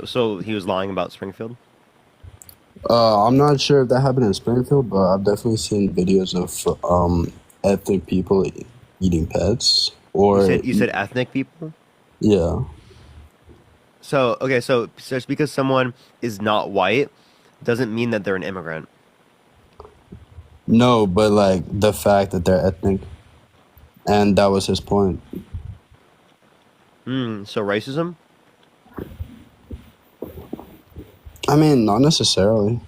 So he was lying about Springfield? I'm not sure if that happened in Springfield, but I've definitely seen videos of ethnic people eating pets. Or You said ethnic people? yeah. So okay, so just because someone is not white doesn't mean that they're an immigrant. No, but like the fact that they're ethnic, and that was his point. So racism? I mean, not necessarily.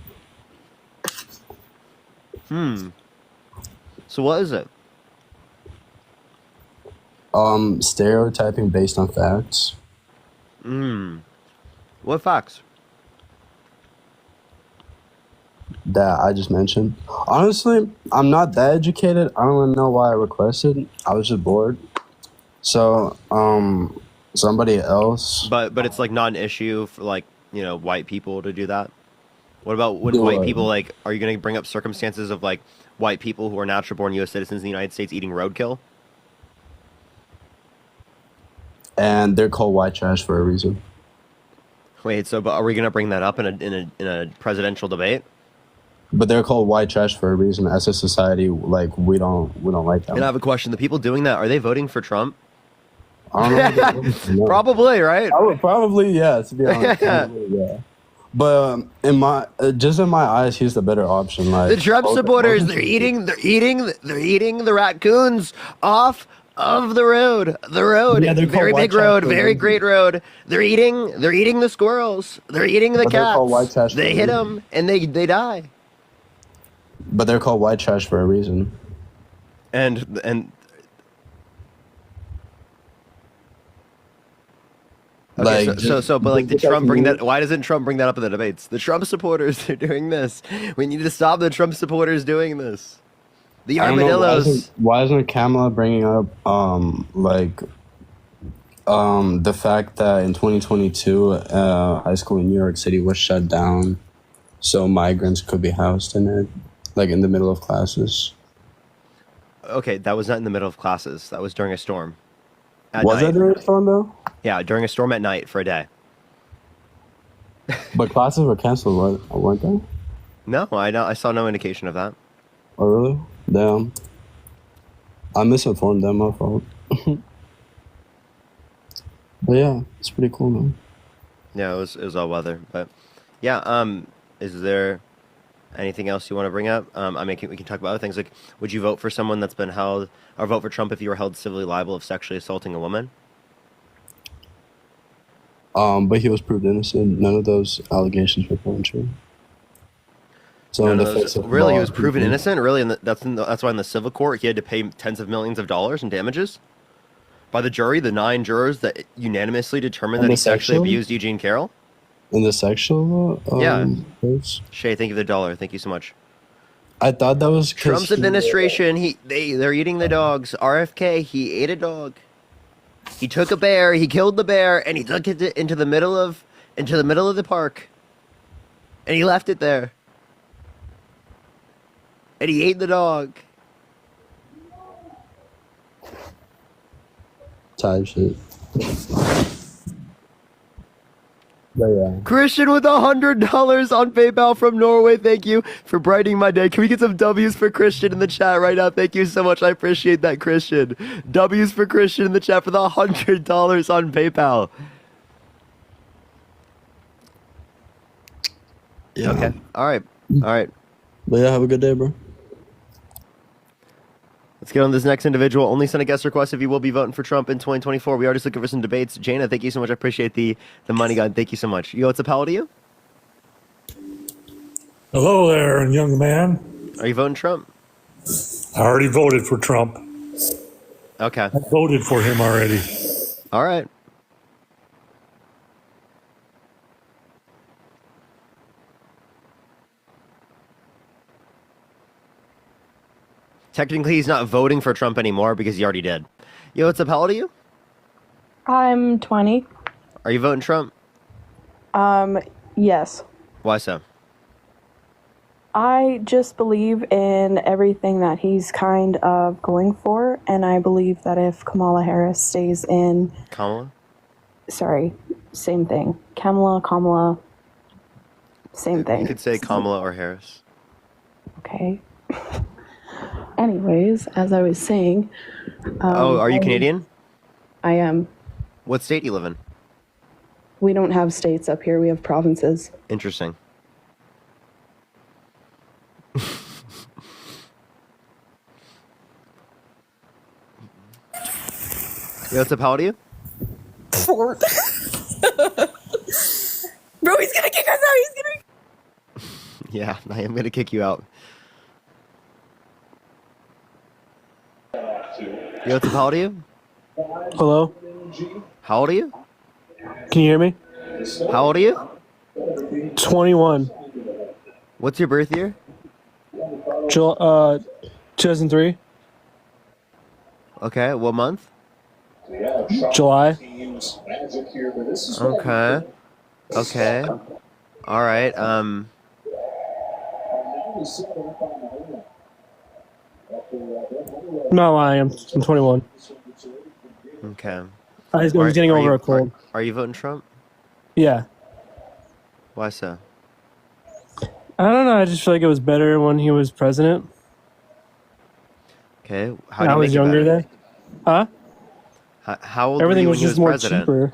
So what is it? Stereotyping based on facts. What facts? That I just mentioned. Honestly, I'm not that educated. I don't even know why I requested. I was just bored. So, somebody else. But it's like not an issue for like, white people to do that. What about when Do white what? people like are you going to bring up circumstances of like white people who are natural born US citizens in the United States eating roadkill? And they're called white trash for a reason. Wait, so but are we going to bring that up in a presidential debate? But they're called white trash for a reason. As a society, like we don't like them. And I have a question. The people doing that, are they voting for Trump? I don't know. What they're doing. Probably, right? I would probably, yeah. To be honest, probably, yeah. But in my eyes, he's the better option. Like The Trump both- supporters, both- they're eating the raccoons off of the road. The road, Yeah, they're called very white big trash road, for a very reason. great road. They're eating the squirrels. They're eating the But they're called white cats. trash for They a hit reason. them and they die. But they're called white trash for a reason. And okay, Like, but like, did just Trump bring like that? Why doesn't Trump bring that up in the debates? The Trump supporters are doing this. We need to stop the Trump supporters doing this. The I don't know, armadillos. why isn't Kamala bringing up the fact that in 2022 high school in New York City was shut down so migrants could be housed in it, like in the middle of classes? Okay, that was not in the middle of classes. That was during a storm. At Was night. that during a storm though? Yeah, during a storm at night for a day. But classes were canceled, weren't they? No, I saw no indication of that. Oh really? Damn. I misinformed them, my fault. But yeah, it's pretty cool, man. Yeah, it was all weather, but yeah. Is there anything else you want to bring up? I mean, we can talk about other things. Like, would you vote for someone that's been held, or vote for Trump if you were held civilly liable of sexually assaulting a woman? But he was proved innocent. None of those allegations were proven true. So in the face of Really, he law, was proven mhm. innocent. Really, and that's why in the civil court he had to pay tens of millions of dollars in damages by the jury, the 9 jurors that unanimously determined And that he the sexually sexual? abused Eugene Carroll. In the sexual Yeah. case? Shay, thank you for the $1. Thank you so much. I thought that was 'cause Trump's he- administration, they're eating the dogs. RFK, he ate a dog. He took a bear, he killed the bear, and he took it into the middle of the park. And he left it there. And he ate the dog. type shit. But yeah. Christian with $100 on PayPal from Norway. Thank you for brightening my day. Can we get some W's for Christian in the chat right now? Thank you so much. I appreciate that, Christian. W's for Christian in the chat for the $100 on PayPal. Yeah. Okay. All right. All right. But yeah, have a good day, bro. Let's get on this next individual. Only send a guest request if you will be voting for Trump in 2024. We are just looking for some debates. Jana, thank you so much. I appreciate the money, God. Thank you so much. Yo, what's up, how to you? Hello there, young man. Are you voting Trump? I already voted for Trump. Okay. I voted for him already. All right. Technically, he's not voting for Trump anymore because he already did. Yo, what's up? How old are you? I'm 20. Are you voting Trump? Yes. Why so? I just believe in everything that he's kind of going for, and I believe that if Kamala Harris stays in... Kamala? Sorry, same thing. Kamala, same thing. You could say Kamala or Harris. Okay. Anyways, as I was saying... Oh, are you Canadian? I am. What state do you live in? We don't have states up here, we have provinces. Interesting. Yo, what's up? How old are you? 4. Bro, he's gonna kick us out. He's gonna. Yeah, I am gonna kick you out. Yo, what's up? How old are you? Hello? How old are you? Can you hear me? How old are you? 21. What's your birth year? 2003. Okay, what month? July. Okay. Okay. All right. I'm not lying. I'm 21. Okay. I was getting over a cold. Are you voting Trump? Yeah. Why so? I don't know. I just feel like it was better when he was president. Okay. How do you I was make it younger better? then. Huh? How old Everything were was you when just he was more president? cheaper.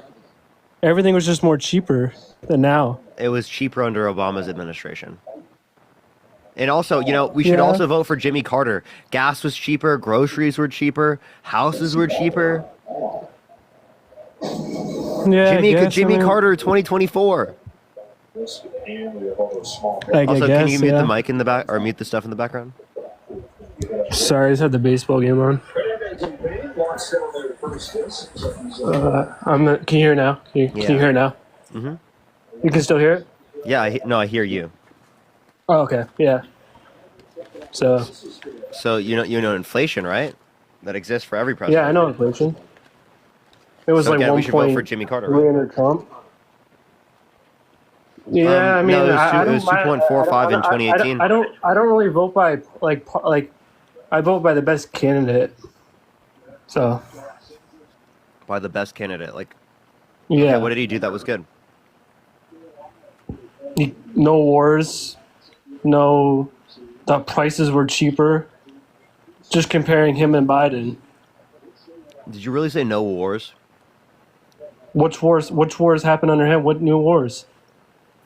Everything was just more cheaper than now. It was cheaper under Obama's administration. And also, we should Yeah. also vote for Jimmy Carter. Gas was cheaper, groceries were cheaper, houses were cheaper. Yeah. Jimmy Carter 2024. Also, can you mute the mic in the back or mute the stuff in the background? Sorry, I just had the baseball game on. Can you hear now? Can you hear now? Mm-hmm. You can still hear it? Yeah, I hear you. Oh, okay. Yeah. So inflation, right? That exists for every president. yeah, I know inflation. It was So like again, we should vote for 1.3 Jimmy Carter, right? under Trump. Yeah, I mean, no, I it was don't mind- 2.45 in 2018. I don't really vote by like I vote by the best candidate. So By the best candidate, like yeah, what did he do that was good? no wars, no, the prices were cheaper. Just comparing him and Biden. Did you really say no wars? Which wars happened under him? What new wars?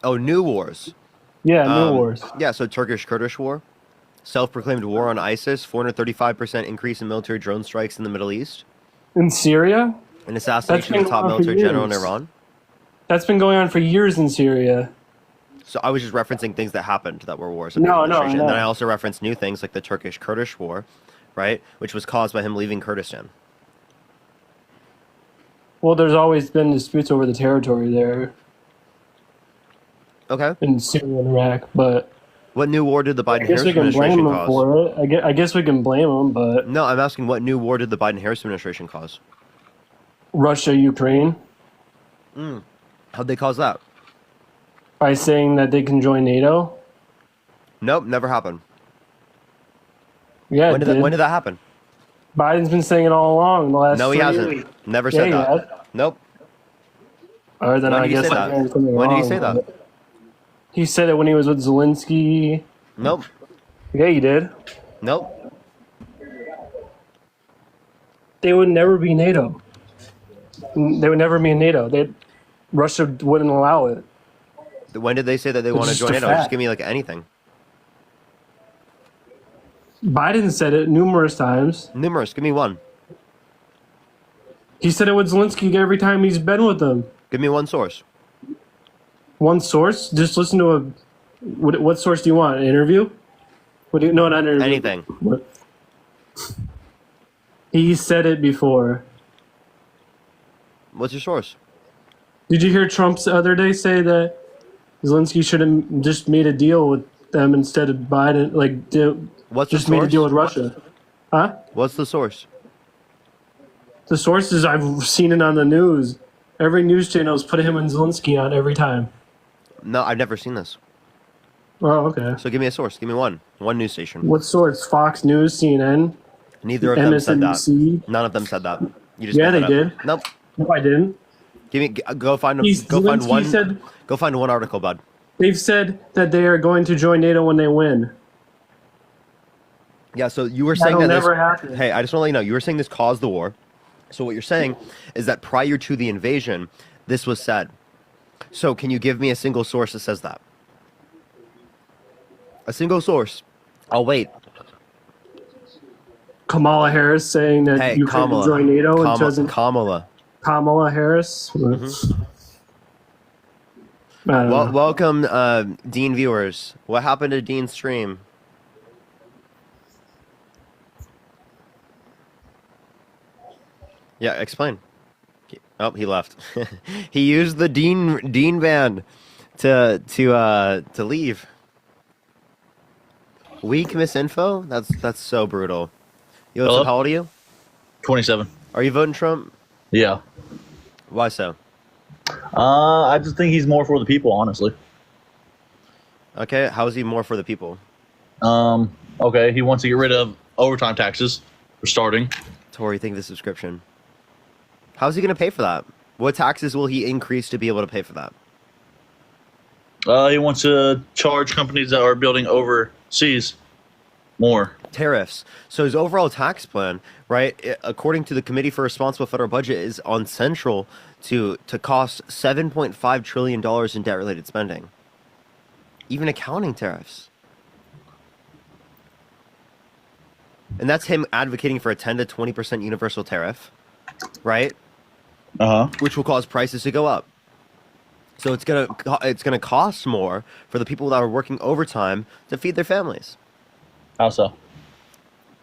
Oh, new wars. Yeah, new wars. Yeah, so Turkish-Kurdish war, self-proclaimed war on ISIS, 435% increase in military drone strikes in the Middle East, In Syria? an assassination of the top going on for military general in years. Iran. That's been going on for years in Syria. So I was just referencing things that happened that were wars. of No, the no, administration. And then no. I also referenced new things like the Turkish-Kurdish war, right, which was caused by him leaving Kurdistan. Well, there's always been disputes over the territory there Okay. in Syria and Iraq, but What new war did the I guess Biden-Harris we can blame administration them cause? for it. I guess we can blame them, but No, I'm asking what new war did the Biden-Harris administration cause? Russia, Ukraine, How'd they cause that? by saying that they can join NATO. Nope, never happened. Yeah, When did that happen? Biden's been saying it all along the last No, he 3 hasn't. years. Never Yeah, said he that. has. Nope. Or then When I did he guess say I'm that? hearing something When did he wrong, say that? but he said it when he was with Zelensky. Nope. Yeah, he did. Nope. They would never be NATO. They would never be in NATO. Russia wouldn't allow it. When did they say that they It's want to just join a NATO? fact. Just give me like anything. Biden said it numerous times. Numerous. Give me one. He said it with Zelensky every time he's been with them. Give me one source. One source? Just listen to a. What source do you want? An interview? No, not an interview. Anything. What? He said it before. What's your source? Did you hear Trump the other day say that Zelensky should have just made a deal with them instead of Biden? What's the just made a source? deal with Russia. Huh? What's the source? The sources, I've seen it on the news. Every news channel is putting him and Zelensky on every time. No, I've never seen this. Oh, okay. So give me a source. Give me one. One news station. What source? Fox News, CNN, Neither of them said that. MSNBC? None of them said that. You just Yeah, made they that up. did. Nope. No, I didn't. Give me. Go find. Zelensky one. said Go find one article, bud. they've said that they are going to join NATO when they win. Yeah. So you were saying That'll that never happen. Hey, I just want to let you know. You were saying this caused the war. So what you're saying is that prior to the invasion, this was said. So can you give me a single source that says that? A single source. I'll wait. Kamala Harris saying that Hey, you can Kamala. join NATO and doesn't. Kamala. Kamala Harris. Mm-hmm. I don't know. Welcome, Dean viewers. What happened to Dean's stream? Yeah, explain. Oh, he left. He used the Dean ban to leave. Weak misinfo? That's so brutal. Yo, what's up? How old are you? 27. Are you voting Trump? Yeah. Why so? I just think he's more for the people, honestly. Okay, how is he more for the people? Okay, he wants to get rid of overtime taxes for starting. Tori, think of the subscription. How's he going to pay for that? What taxes will he increase to be able to pay for that? He wants to charge companies that are building overseas more. Tariffs. So his overall tax plan, right, according to the Committee for Responsible Federal Budget, is on central to cost $7.5 trillion in debt-related spending. Even accounting tariffs. And that's him advocating for a 10 to 20% universal tariff, right? Which will cause prices to go up. So it's gonna cost more for the people that are working overtime to feed their families. How so?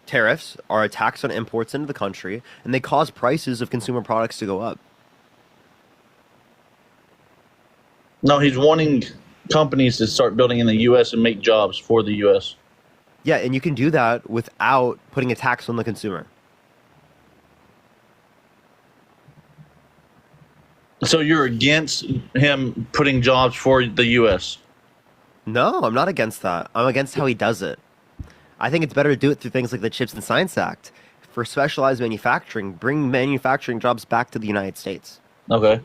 Tariffs are a tax on imports into the country, and they cause prices of consumer products to go up. No, he's wanting companies to start building in the U.S. and make jobs for the U.S. Yeah, and you can do that without putting a tax on the consumer. So you're against him putting jobs for the U.S.? No, I'm not against that. I'm against how he does it. I think it's better to do it through things like the Chips and Science Act. For specialized manufacturing, bring manufacturing jobs back to the United States. Okay.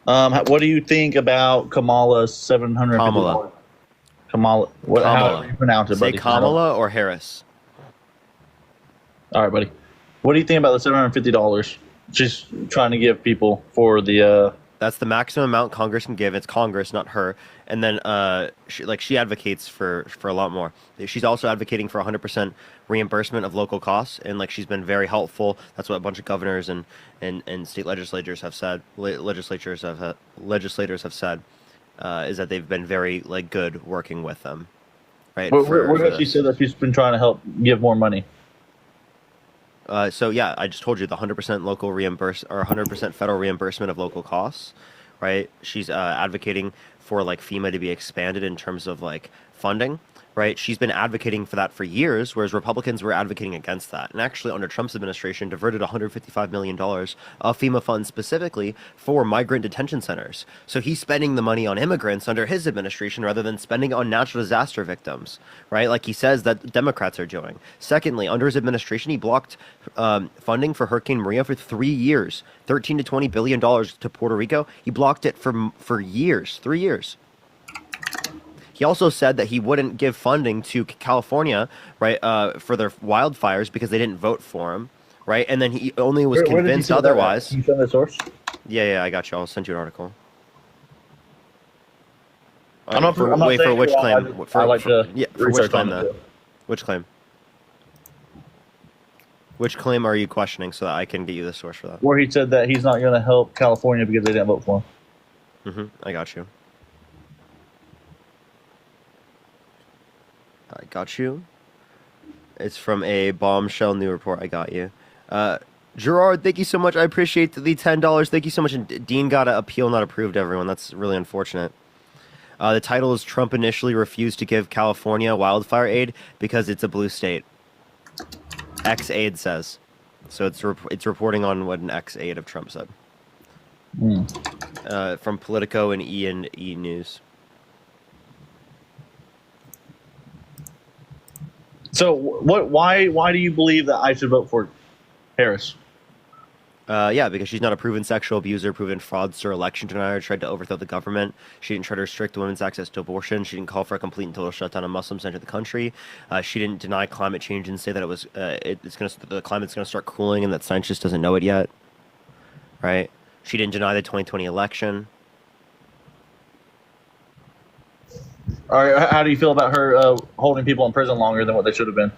What do you think about Kamala's $750? Kamala. Kamala. How do you pronounce it, buddy? Say Kamala or Harris. All right, buddy. What do you think about the $750? She's trying to give people for the. That's the maximum amount Congress can give. It's Congress, not her. And then she advocates for a lot more. She's also advocating for 100% reimbursement of local costs, and she's been very helpful. That's what a bunch of governors and state legislators have said. Legislators have said is that they've been very good working with them. Right. Where has she said that she's been trying to help give more money? So yeah, I just told you the 100% local reimburse or 100% federal reimbursement of local costs, right? She's advocating for FEMA to be expanded in terms of funding, right? She's been advocating for that for years, whereas Republicans were advocating against that. And actually, under Trump's administration, diverted $155 million of FEMA funds specifically for migrant detention centers. So he's spending the money on immigrants under his administration rather than spending on natural disaster victims, right? Like he says that Democrats are doing. Secondly, under his administration, he blocked funding for Hurricane Maria for 3 years, $13 to $20 billion to Puerto Rico. He blocked it for years, 3 years. He also said that he wouldn't give funding to California, right, for their wildfires because they didn't vote for him, right? And then he only was convinced otherwise. Can you send the source? Yeah, I got you. I'll send you an article. I'm not for which claim? For which claim, though? Which claim? Which claim are you questioning so that I can get you the source for that? Where he said that he's not going to help California because they didn't vote for him. I got you. I got you. It's from a bombshell new report. I got you. Gerard, thank you so much. I appreciate the $10. Thank you so much. And Dean got an appeal not approved, everyone. That's really unfortunate. The title is Trump initially refused to give California wildfire aid because it's a blue state. X-Aid says. So it's reporting on what an X-Aid of Trump said. From Politico and E News. So why do you believe that I should vote for Harris? Yeah, because she's not a proven sexual abuser, proven fraudster, election denier, tried to overthrow the government. She didn't try to restrict women's access to abortion. She didn't call for a complete and total shutdown of Muslims enter the country. She didn't deny climate change and say that the climate's going to start cooling and that science just doesn't know it yet. Right? She didn't deny the 2020 election. All right, how do you feel about her holding people in prison longer than what they should have been?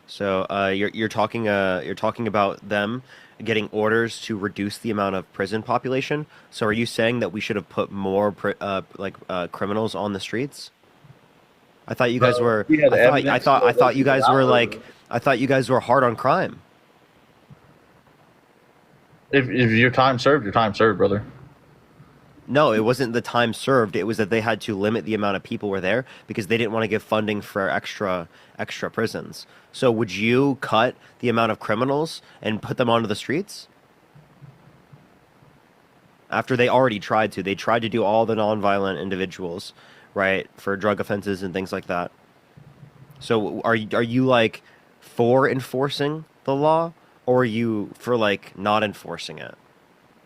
So you're talking about them getting orders to reduce the amount of prison population. So are you saying that we should have put more criminals on the streets? I thought you guys were. I thought you guys were hard on crime. If your time served, your time served, brother. No, it wasn't the time served. It was that they had to limit the amount of people were there because they didn't want to give funding for extra prisons. So would you cut the amount of criminals and put them onto the streets? After they already tried to. They tried to do all the nonviolent individuals, right, for drug offenses and things like that. So are you like for enforcing the law, or are you for like not enforcing it?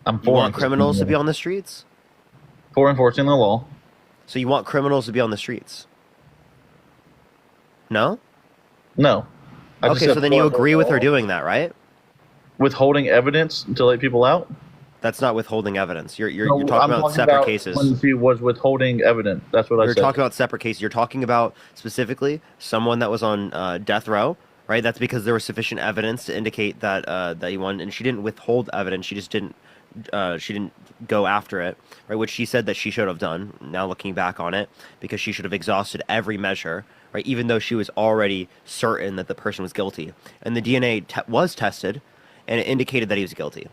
I'm You for want criminals to be on the streets? For enforcing the law. So you want criminals to be on the streets? No? No. I just Okay, said so then for you agree with her enforcing the law. doing that, right? Withholding evidence to let people out? That's not withholding evidence. You're No, talking I'm about separate about cases. when she was withholding evidence. That's what I You're said. talking about separate cases. You're talking about specifically someone that was on death row, right? That's because there was sufficient evidence to indicate that that he won, and she didn't withhold evidence. She just didn't. She didn't go after it, right? Which she said that she should have done. Now looking back on it, because she should have exhausted every measure, right? Even though she was already certain that the person was guilty, and the DNA was tested, and it indicated that he was guilty.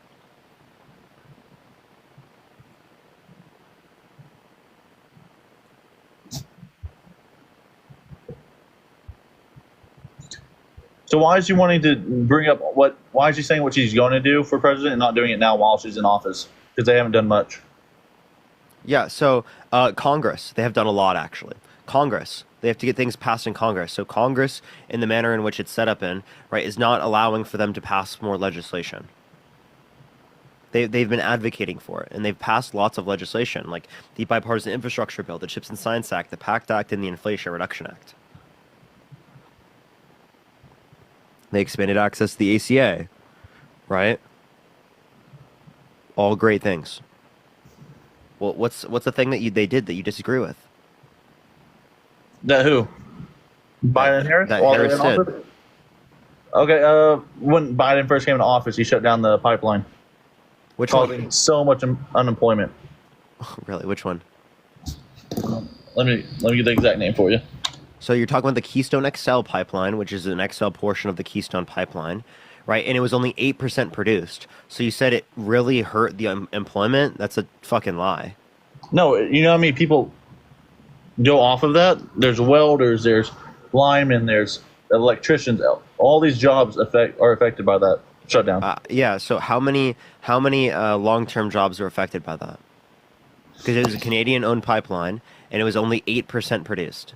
So why is she wanting to bring up what? Why is she saying what she's going to do for president and not doing it now while she's in office? Because they haven't done much. Yeah, so Congress, they have done a lot actually. Congress, they have to get things passed in Congress. So Congress, in the manner in which it's set up in, right, is not allowing for them to pass more legislation. They've been advocating for it, and they've passed lots of legislation, like the Bipartisan Infrastructure Bill, the CHIPS and Science Act, the PACT Act, and the Inflation Reduction Act. They expanded access to the ACA, right? All great things. Well, what's the thing that they did that you disagree with? That who? Biden and Harris? That While Harris they're in did. office? Okay, when Biden first came into office, he shut down the pipeline. Which causing one? so much unemployment. Really? Which one? Let me get the exact name for you. So you're talking about the Keystone XL pipeline, which is an XL portion of the Keystone pipeline, right? And it was only 8% produced. So you said it really hurt the employment? That's a fucking lie. No, you know how many people go off of that? There's welders, there's linemen, there's electricians. All these jobs are affected by that shutdown. Yeah. So how many long-term jobs are affected by that? Because it was a Canadian-owned pipeline, and it was only 8% produced.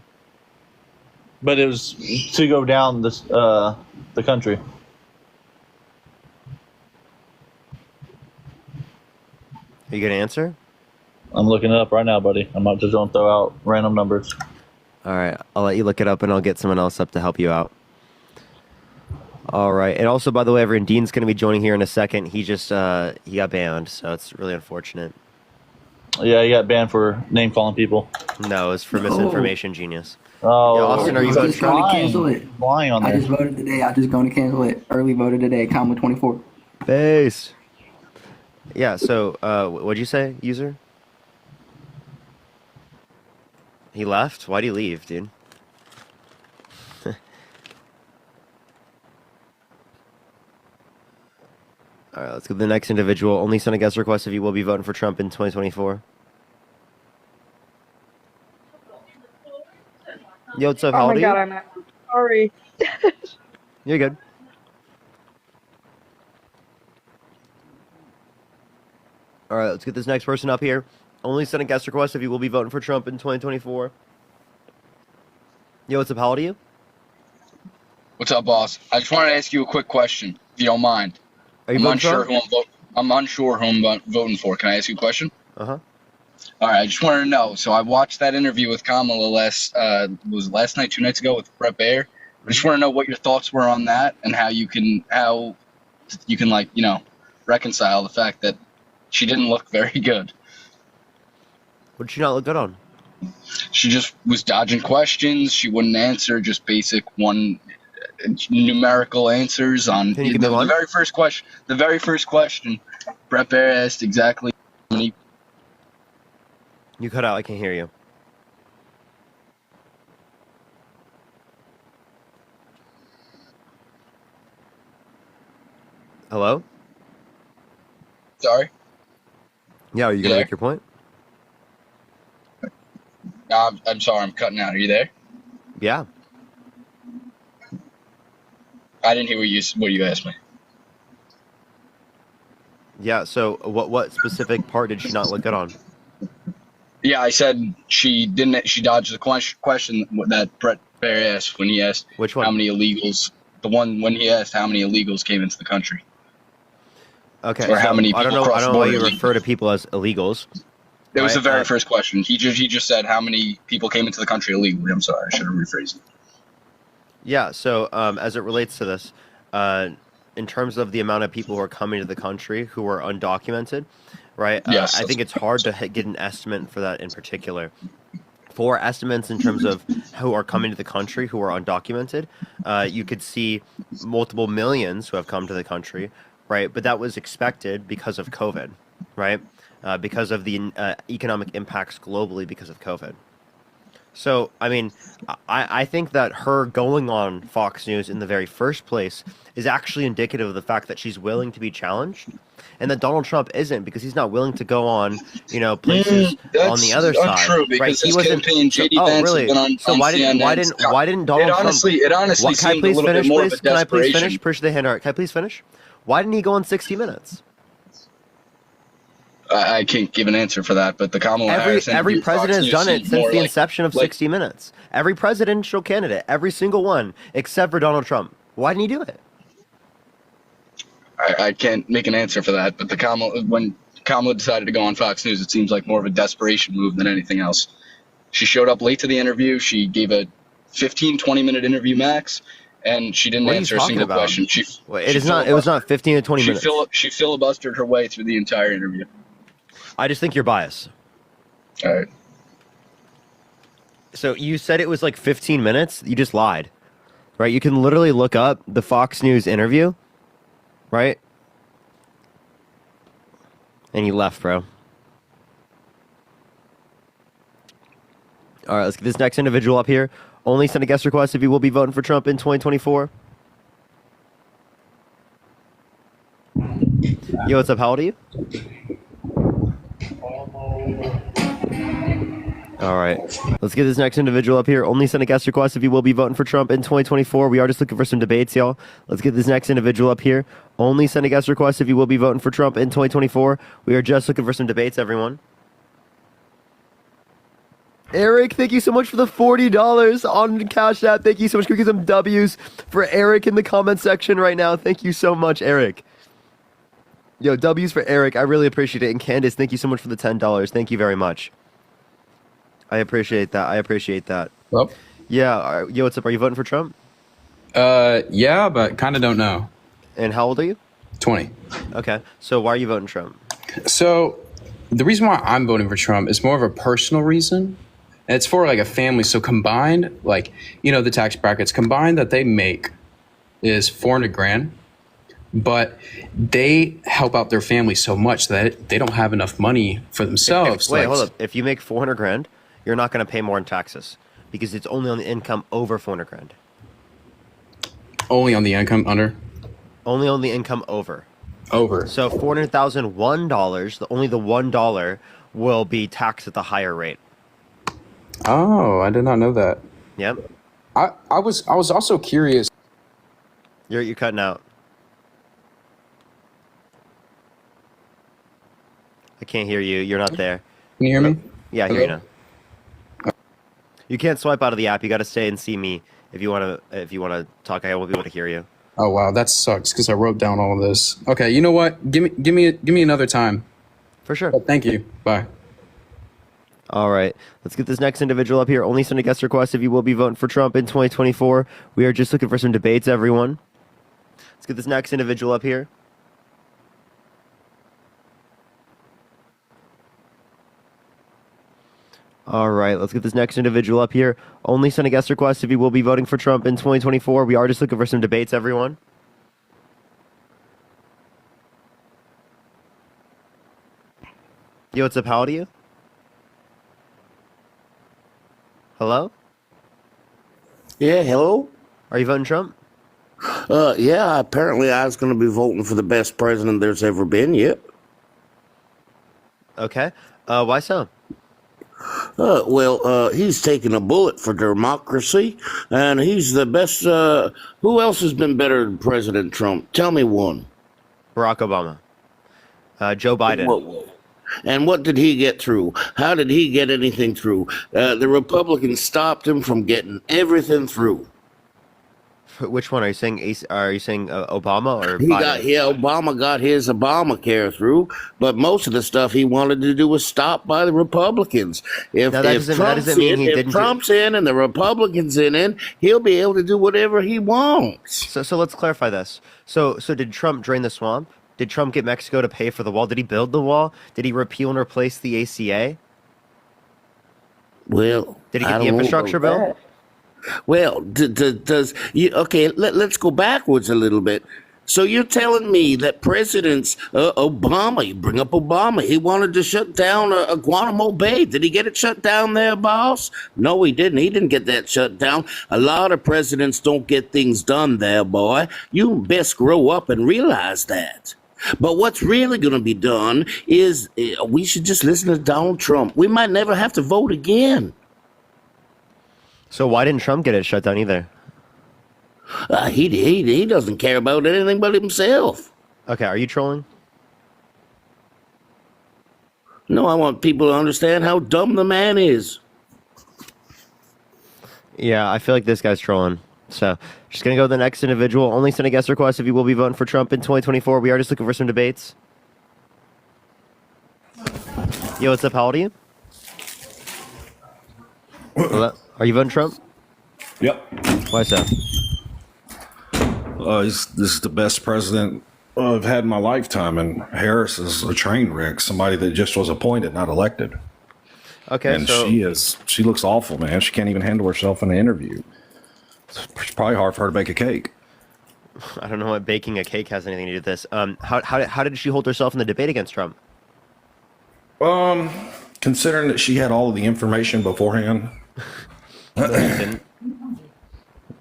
But it was to go down this the country. Are you gonna answer? I'm looking it up right now, buddy. I'm not just going to throw out random numbers. All right, I'll let you look it up, and I'll get someone else up to help you out. All right, and also, by the way, everyone, Dean's going to be joining here in a second. He just he got banned, so it's really unfortunate. Yeah, he got banned for name calling people. No, it's for misinformation, genius. Oh, yeah, Austin, are you voting for going to cancel it? Lying on I there. just voted today. I just going to cancel it. Early voted today. Comma 24. Base. Yeah. So, what'd you say, user? He left? Why'd he leave, dude? All right, let's go to the next individual. Only send a guest request if you will be voting for Trump in 2024. Yo, what's up, Oh my Howdy? god, I'm sorry. You're good. All right, let's get this next person up here. Only send a guest request if you will be voting for Trump in 2024. Yo, what's up, how old are you? What's up, boss? I just wanted to ask you a quick question, if you don't mind. Are you I'm voting unsure Trump? I'm unsure who I'm voting for. Can I ask you a question? Uh-huh. All right, I just wanted to know. So I watched that interview with Kamala last night, 2 nights ago with Brett Baer. I just want to know what your thoughts were on that and how you can like, you know, reconcile the fact that she didn't look very good. What did she not look good on? She just was dodging questions. She wouldn't answer just basic numerical answers on Can you give me one? the very first question. The very first question, Brett Baer asked exactly how many. You cut out, I can't hear you. Hello? Sorry. Yeah, are you gonna there? make your point? I'm sorry, I'm cutting out. Are you there? Yeah. I didn't hear what you asked me. Yeah. So what specific part did she not look good on? Yeah, I said she didn't. She dodged the question that Brett Baer asked when he asked Which one? how many illegals. The one when he asked how many illegals came into the country. Okay. Or how so many I don't people know. I crossed don't the know why border you refer to people as illegals. It was right? the very first question. He just said how many people came into the country illegally. I'm sorry, I should have rephrased it. Yeah. So as it relates to this, in terms of the amount of people who are coming to the country who are undocumented, right? Yes, I think it's hard to get an estimate for that in particular. For estimates in terms of who are coming to the country who are undocumented, you could see multiple millions who have come to the country, right? But that was expected because of COVID, right? Because of the economic impacts globally because of COVID. So, I mean, I think that her going on Fox News in the very first place is actually indicative of the fact that she's willing to be challenged, and that Donald Trump isn't, because he's not willing to go on, places on the other side. That's untrue, because right? his campaign, JD Vance, has been on CNN. Why didn't Donald Trump? It honestly Can I seemed a please little finish, bit more please? of a Can I please desperation. finish? Appreciate the hand art. Can I please finish? Why didn't he go on 60 Minutes? I can't give an answer for that, but the Kamala Harris Every interview, president Fox has News done it seemed since more the like- inception of like- 60 Minutes. Every presidential candidate, every single one, except for Donald Trump. Why didn't he do it? I can't make an answer for that, but when Kamala decided to go on Fox News, it seems like more of a desperation move than anything else. She showed up late to the interview. She gave a 15, 20-minute interview max, and she didn't What are you answer a talking single about? question. It was not 15 to 20 minutes. She filibustered her way through the entire interview. I just think you're biased. All right. So you said it was like 15 minutes. You just lied, right? You can literally look up the Fox News interview, right? And you left, bro. All right, let's get this next individual up here. Only send a guest request if you will be voting for Trump in 2024. Yo, what's up? How old are you? All right, let's get this next individual up here. Only send a guest request if you will be voting for Trump in 2024. We are just looking for some debates, y'all. Let's get this next individual up here. Only send a guest request if you will be voting for Trump in 2024. We are just looking for some debates, everyone. Eric, thank you so much for the $40 on Cash App. Thank you so much. Can we get some W's for Eric in the comment section right now? Thank you so much, Eric. Yo, W's for Eric. I really appreciate it. And Candace, thank you so much for the $10. Thank you very much. I appreciate that. Well, Yeah. Yo, what's up? Are you voting for Trump? yeah, but kind of don't know. And how old are you? 20. Okay. So why are you voting Trump? So the reason why I'm voting for Trump is more of a personal reason. And it's for like a family. So combined, like, the tax brackets combined that they make is 400 grand. But they help out their family so much that they don't have enough money for themselves. Wait, hold up. If you make 400 grand, you're not going to pay more in taxes because it's only on the income over 400 grand. Only on the income under? Only on the income over. Over. So $400,000, $1, only the $1 will be taxed at the higher rate. Oh, I did not know that. Yep. I was also curious. You're cutting out. I can't hear you. You're not there. Can you hear me? Yeah, I hear you now. You can't swipe out of the app. You got to stay and see me if you want to talk. I won't be able to hear you. Oh wow, that sucks because I wrote down all of this. Okay, you know what? Give me another time. For sure. But thank you. Bye. All right, let's get this next individual up here. Only send a guest request if you will be voting for Trump in 2024. We are just looking for some debates, everyone. Let's get this next individual up here. All right, let's get this next individual up here. Only send a guest request if you will be voting for Trump in 2024. We are just looking for some debates, everyone. Yo, what's up? How old are you? Hello? Yeah, hello? Are you voting Trump? Yeah, apparently I was going to be voting for the best president there's ever been yet. Okay. Why so? He's taking a bullet for democracy, and he's the best. Who else has been better than President Trump? Tell me one. Barack Obama. Joe Biden. And what did he get through? How did he get anything through? The Republicans stopped him from getting everything through. Which one are you saying? Are you saying Obama or Biden? Obama got his Obamacare through, but most of the stuff he wanted to do was stopped by the Republicans. If Trump's in and the Republicans in, he'll be able to do whatever he wants. So let's clarify this. So did Trump drain the swamp? Did Trump get Mexico to pay for the wall? Did he build the wall? Did he repeal and replace the ACA? Well, did he get the infrastructure bill? Well, let's go backwards a little bit. So you're telling me that President Obama, you bring up Obama, he wanted to shut down Guantanamo Bay. Did he get it shut down there, boss? No, he didn't. He didn't get that shut down. A lot of presidents don't get things done there, boy. You best grow up and realize that. But what's really going to be done is we should just listen to Donald Trump. We might never have to vote again. So why didn't Trump get it shut down either? He doesn't care about anything but himself. Okay, are you trolling? No, I want people to understand how dumb the man is. Yeah, I feel like this guy's trolling. So, just going to go to the next individual. Only send a guest request if you will be voting for Trump in 2024. We are just looking for some debates. Yo, what's up? How old are you? Hello? Are you voting Trump? Yep. Why so? This is the best president I've had in my lifetime, and Harris is a train wreck, somebody that just was appointed, not elected. Okay, and so she looks awful, man. She can't even handle herself in an interview. It's probably hard for her to bake a cake. I don't know what baking a cake has anything to do with this. How did she hold herself in the debate against Trump? Considering that she had all of the information beforehand. Yeah,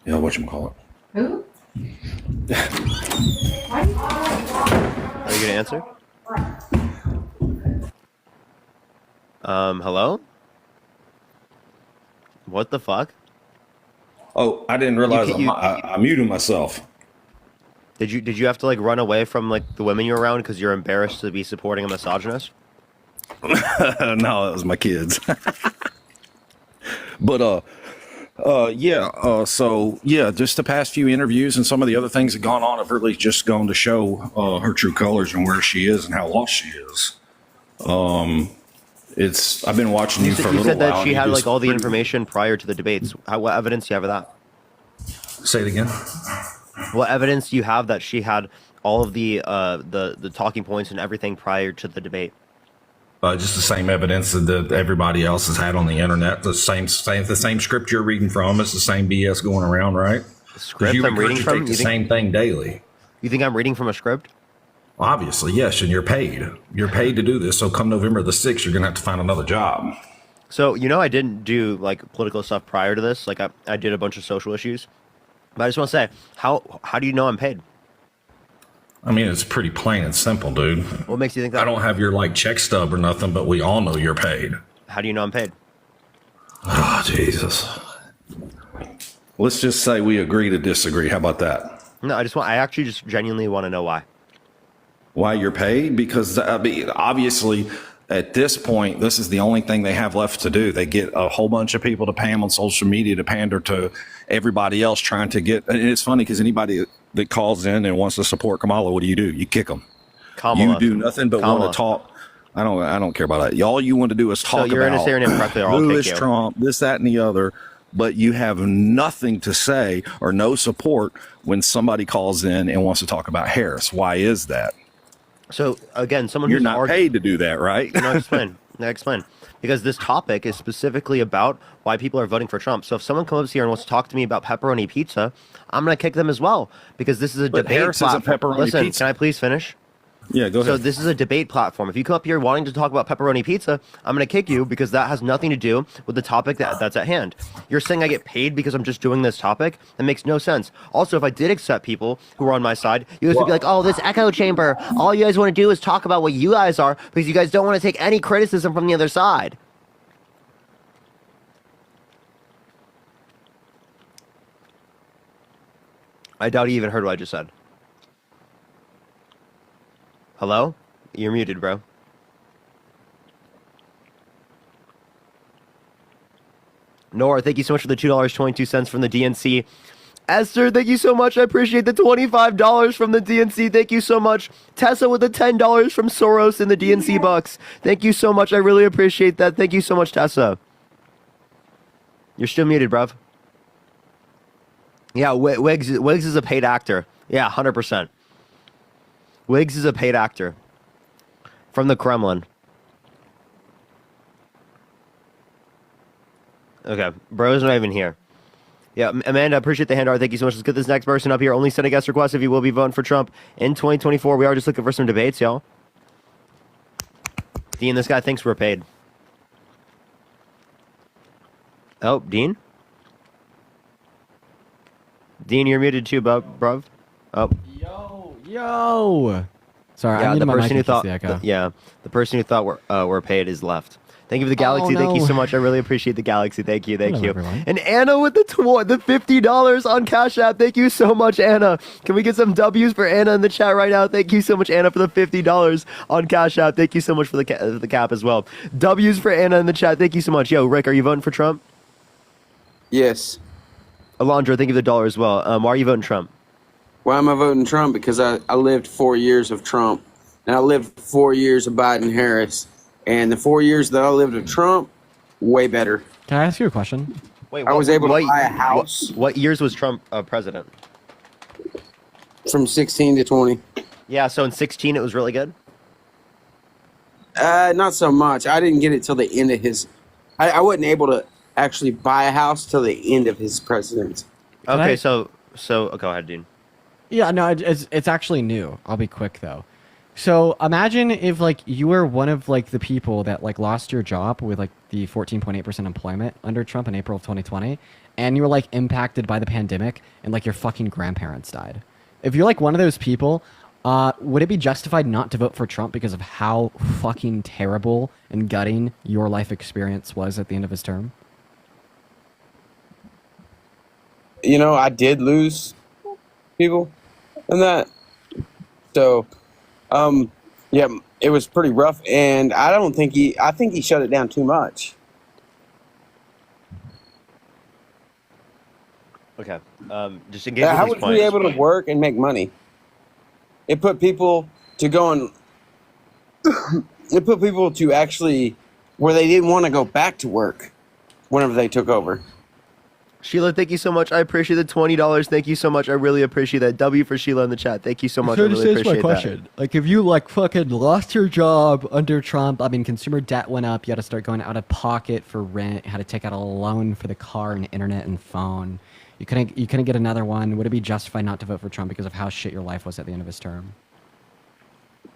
whatchamacallit. Who? Are you gonna answer? Hello? What the fuck? Oh, I didn't realize I muted myself. Did you have to like run away from like the women you're around because you're embarrassed to be supporting a misogynist? No, that was my kids. But so just the past few interviews and some of the other things that gone on have really just gone to show her true colors and where she is and how lost she is. I've been watching you for a little while. You said that she had like all the information prior to the debates. What evidence do you have of that? Say it again. What evidence do you have that she had all of the talking points and everything prior to the debate? Just the same evidence that everybody else has had on the internet. The same script you're reading from. It's the same BS going around, right? The script I'm reading from? The same thing daily. You think I'm reading from a script? Obviously, yes, and you're paid. You're paid to do this. So come November the 6th, you're going to have to find another job. So, I didn't do like political stuff prior to this. Like I did a bunch of social issues. But I just want to say, how do you know I'm paid? I mean, it's pretty plain and simple, dude. What makes you think that? I don't have your like check stub or nothing, but we all know you're paid. How do you know I'm paid? Oh, Jesus. Let's just say we agree to disagree. How about that? No, I actually just genuinely want to know why. Why you're paid? Because obviously at this point, this is the only thing they have left to do. They get a whole bunch of people to pay them on social media to pander to everybody else trying to get. And it's funny because anybody that calls in and wants to support Kamala, what do? You kick them. Kamala. You do nothing but want to talk. I don't care about that. All you want to do is talk you're about who is Trump, this, that, and the other. But you have nothing to say or no support when somebody calls in and wants to talk about Harris. Why is that? So again, you're not paid to do that, right? No, explain. Because this topic is specifically about why people are voting for Trump. So if someone comes here and wants to talk to me about pepperoni pizza, I'm going to kick them as well because this is a debate Harris isn't pepperoni Listen, pizza. can I please finish? Yeah, go So ahead. this is a debate platform. If you come up here wanting to talk about pepperoni pizza, I'm going to kick you because that has nothing to do with the topic that's at hand. You're saying I get paid because I'm just doing this topic? That makes no sense. Also, if I did accept people who were on my side, you guys would be like, oh, this echo chamber. All you guys want to do is talk about what you guys are because you guys don't want to take any criticism from the other side. I doubt you even heard what I just said. Hello? You're muted, bro. Nora, thank you so much for the $2.22 from the DNC. Esther, thank you so much. I appreciate the $25 from the DNC. Thank you so much. Tessa with the $10 from Soros in the DNC bucks. Thank you so much. I really appreciate that. Thank you so much, Tessa. You're still muted, bruv. Yeah, Wiggs is a paid actor. Yeah, 100%. Wiggs is a paid actor from the Kremlin. Okay, bro's not even here. Yeah, Amanda, appreciate the hand art. Thank you so much. Let's get this next person up here. Only send a guest request if you will be voting for Trump in 2024. We are just looking for some debates, y'all. Dean, this guy thinks we're paid. Oh, Dean? Dean, you're muted too, bruv. Oh. Yo. Sorry, Yeah, I the muted my mic person who in case thought the echo. the person who thought we're paid is left. Thank you for the galaxy. Thank you no. so much. I really appreciate the galaxy. Thank you. Hello, you. everyone. And Anna with the $50 on Cash App. Thank you so much, Anna. Can we get some W's for Anna in the chat right now? Thank you so much, Anna, for the $50 on Cash App. Thank you so much for the cap as well. W's for Anna in the chat. Thank you so much. Yo, Rick, are you voting for Trump? Yes. Alondra, thank you for the dollar as well. Why are you voting Trump? Why am I voting Trump? Because I lived 4 years of Trump, and I lived 4 years of Biden-Harris. And the 4 years that I lived of Trump, way better. Can I ask you a question? Wait, I was able to buy a house. What years was Trump president? From 16 to 20. Yeah, so in 16 it was really good? Not so much. I didn't get it till the end of his... I wasn't able to actually buy a house till the end of his presidency. Okay, so go ahead, Dean. Yeah, no, it's actually new. I'll be quick though. So imagine if like you were one of like the people that like lost your job with like the 14.8% employment under Trump in April of 2020, and you were like impacted by the pandemic and like your fucking grandparents died. If you're like one of those people, would it be justified not to vote for Trump because of how fucking terrible and gutting your life experience was at the end of his term? You know, I did lose people in that. So, yeah, it was pretty rough, and I think he shut it down too much. Okay. Just engage with How these would points. we be able to work and make money? It put people to go and it put people to actually where they didn't want to go back to work whenever they took over. Sheila, thank you so much. I appreciate the $20. Thank you so much. I really appreciate that. W for Sheila in the chat. Thank you so much. I really appreciate that. Like, if you like fucking lost your job under Trump, I mean, consumer debt went up. You had to start going out of pocket for rent. You had to take out a loan for the car and internet and phone. You couldn't get another one. Would it be justified not to vote for Trump because of how shit your life was at the end of his term?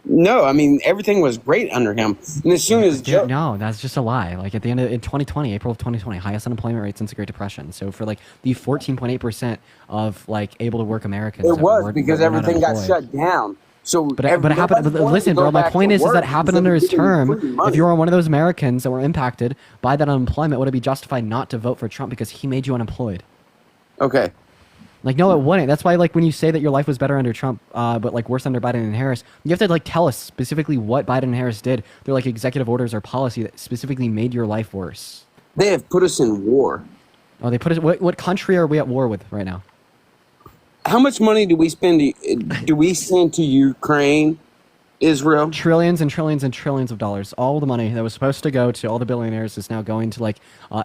No, I mean everything was great under him. And as soon as Dude, no, that's just a lie. Like at the end of in 2020, April of 2020, highest unemployment rate since the Great Depression. So for like the 14.8% of like able to work Americans, it that was because were not everything got unemployed. shut down. So, But it happened. But listen, bro. My point is that happened under his term. If you were one of those Americans that were impacted by that unemployment, would it be justified not to vote for Trump because he made you unemployed? Okay. Like, no, it wouldn't. That's why, like, when you say that your life was better under Trump, but, like, worse under Biden and Harris, you have to, like, tell us specifically what Biden and Harris did. They're, like, executive orders or policy that specifically made your life worse. They have put us in war. Oh, they put us... What country are we at war with right now? How much money do we spend? Do we send to Ukraine, Israel? Trillions and trillions and trillions of dollars. All the money that was supposed to go to all the billionaires is now going to, like,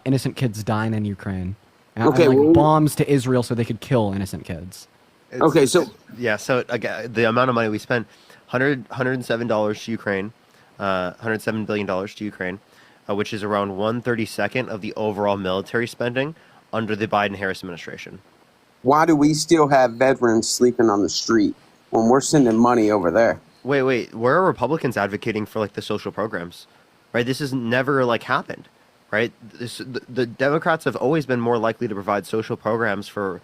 innocent kids dying in Ukraine. Okay, and, like, well, bombs to Israel so they could kill innocent kids. So again, the amount of money we spent, $107 to Ukraine, $107 billion to Ukraine, which is around 1/32 of the overall military spending under the Biden-Harris administration. Why do we still have veterans sleeping on the street when we're sending money over there? Wait. Where are Republicans advocating for like the social programs? Right? This has never like happened. Right? The Democrats have always been more likely to provide social programs for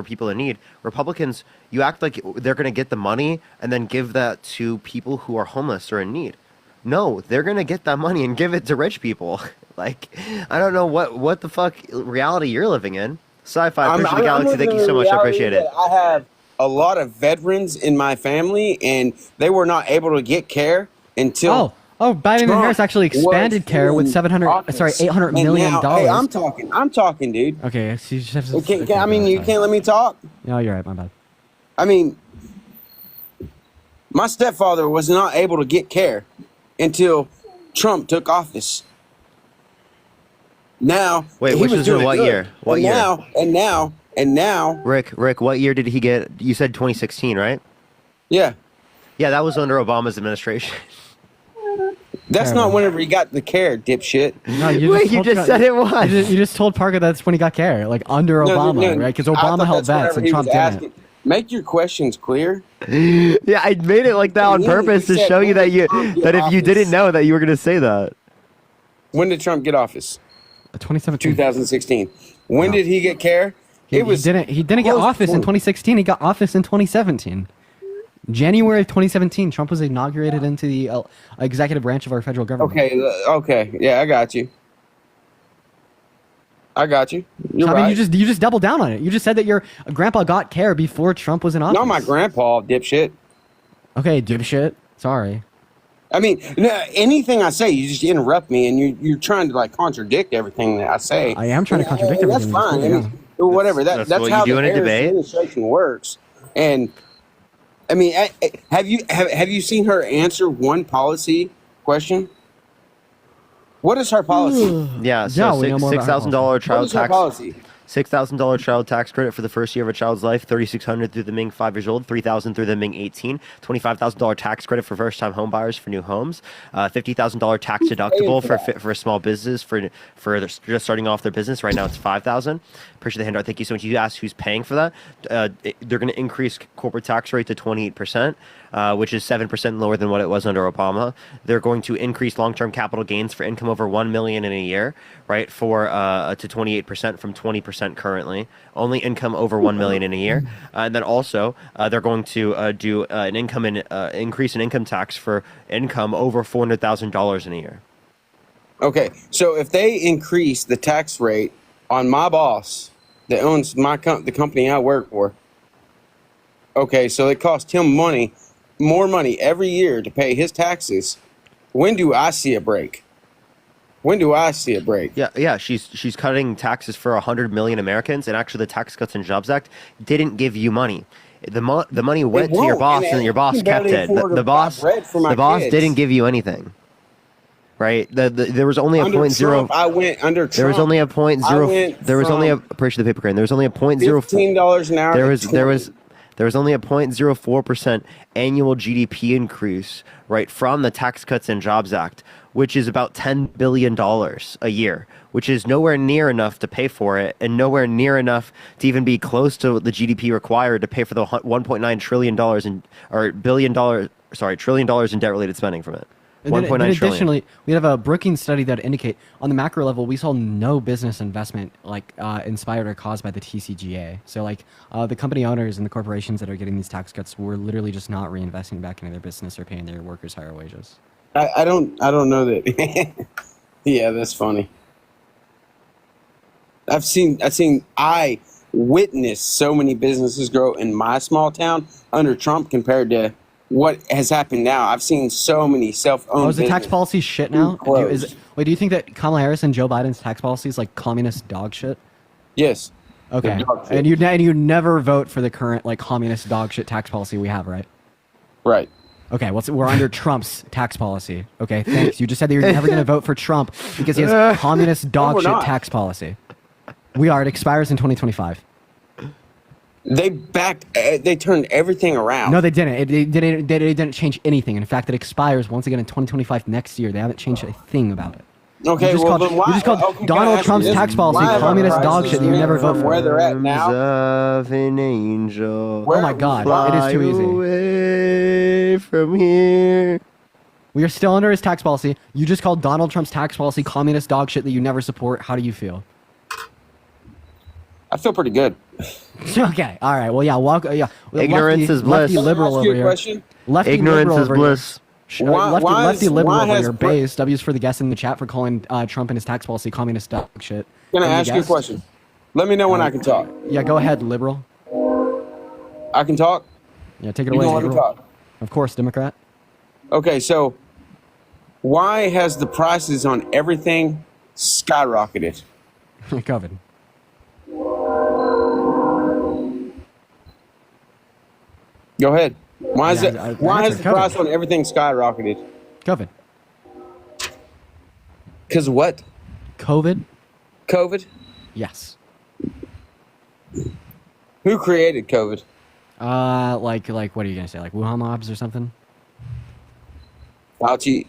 people in need. Republicans, you act like they're going to get the money and then give that to people who are homeless or in need. No, they're going to get that money and give it to rich people. Like, I don't know what the fuck reality you're living in. Sci-fi, appreciate the galaxy. Thank you so much. I appreciate it. I have a lot of veterans in my family, and they were not able to get care until. Biden and Harris actually expanded care with $800 million. Hey, I'm talking, dude. Okay, so you just have to. You can't let me talk. No, you're right. My bad. I mean, my stepfather was not able to get care until Trump took office. Now, wait, which was in what year? What year? And now. Rick, what year did he get? You said 2016, right? Yeah. Yeah, that was under Obama's administration. That's not whenever he got the care, dipshit. No, you just said it was. You just told Parker that's when he got care, like under Obama, right? Because Obama held vets and Trump didn't. Make your questions clear. Yeah, I made it like that on purpose to show you that if you didn't know that you were going to say that. When did Trump get office? 2017. 2016. When did he get care? He didn't get office in 2016. He got office in 2017. January of 2017, Trump was inaugurated into the executive branch of our federal government. Okay. Yeah, I got you. You're right. You just doubled down on it. You just said that your grandpa got care before Trump was in office. Not my grandpa, dipshit. Okay, dipshit. Sorry. I mean, anything I say, you just interrupt me, and you're trying to like contradict everything that I say. I am trying to contradict everything. That's fine. I mean, whatever. That's what how you do the in a debate. Administration works. And I mean, have you seen her answer one policy question? What is her policy? Yeah, so $6,000 child tax. Policy? $6,000 child tax credit for the first year of a child's life, $3,600 through them being 5 years old, $3,000 through them being 18, $25,000 tax credit for first-time home buyers for new homes, $50,000 tax deductible for a small business for just starting off their business. Right now it's $5,000. Appreciate the handout. Thank you so much. You asked who's paying for that. They're going to increase corporate tax rate to 28%, which is 7% lower than what it was under Obama. They're going to increase long-term capital gains for income over $1 million in a year, right, to 28% from 20% currently. Only income over $1 million in a year. And then also they're going to do an increase in income tax for income over $400,000 in a year. Okay, so if they increase the tax rate on my boss that owns the company I work for, okay, so it costs him more money every year to pay his taxes. When do I see a break? Yeah. She's cutting taxes for 100 million Americans, and actually, the Tax Cuts and Jobs Act didn't give you money. The money went to your boss, and your boss kept it. The boss didn't give you anything. Right? There was only a under 0.0. Trump, I went under Trump. There was only a 0.0. There was only a appreciate the paper crane. There was only a 0.0. $15 an hour. There was only a 0.04% annual GDP increase, right, from the Tax Cuts and Jobs Act, which is about $10 billion a year, which is nowhere near enough to pay for it, and nowhere near enough to even be close to the GDP required to pay for the $1.9 trillion trillion in debt-related spending from it. And then additionally, we have a Brookings study that indicate on the macro level, we saw no business investment inspired or caused by the TCJA. So the company owners and the corporations that are getting these tax cuts were literally just not reinvesting back into their business or paying their workers higher wages. I don't know that. Yeah, that's funny. I witnessed so many businesses grow in my small town under Trump compared to what has happened now. I've seen so many self-owned. Is the tax policy shit now? Do you think that Kamala Harris and Joe Biden's tax policy is like communist dog shit? Yes. Okay. And you never vote for the current communist dog shit tax policy we have, right? Right. Okay. We're under Trump's tax policy. Okay. Thanks. You just said that you're never going to vote for Trump because he has communist dog shit tax policy. We are. It expires in 2025. They turned everything around. No, they didn't. They didn't change anything. In fact, it expires once again in 2025 next year. They haven't changed a thing about it. Okay, you just well, called, then why? you just called Okay, can I Donald ask you Trump's this? tax policy Why have communist dog prices shit that you never vote from for. where they're at now? Of an angel. Oh my God, it is too easy. Away from here. We are still under his tax policy. You just called Donald Trump's tax policy communist dog shit that you never support. How do you feel? I feel pretty good. Okay, all right. Well, yeah, yeah. Ignorance is bliss. Lefty liberal Can I ask you over a here. question? Lefty Ignorance liberal is over bliss. Here. Why- lefty, why lefty is- liberal why over has here. Bre- Base. W's for the guest in the chat for calling Trump and his tax policy communist dog shit. Can I Any ask you a guess? question? Let me know when I can talk. Yeah, go ahead, liberal. I can talk? Yeah, take it You away, can let me liberal. talk. Of course, Democrat. Okay, so why has the prices on everything skyrocketed? COVID. Go ahead. Why is Yeah, it? I Why has answered the COVID. price on everything skyrocketed? COVID. Because what? COVID? COVID? Yes. Who created COVID? Like, what are you gonna say? Like Wuhan mobs or something? Fauci.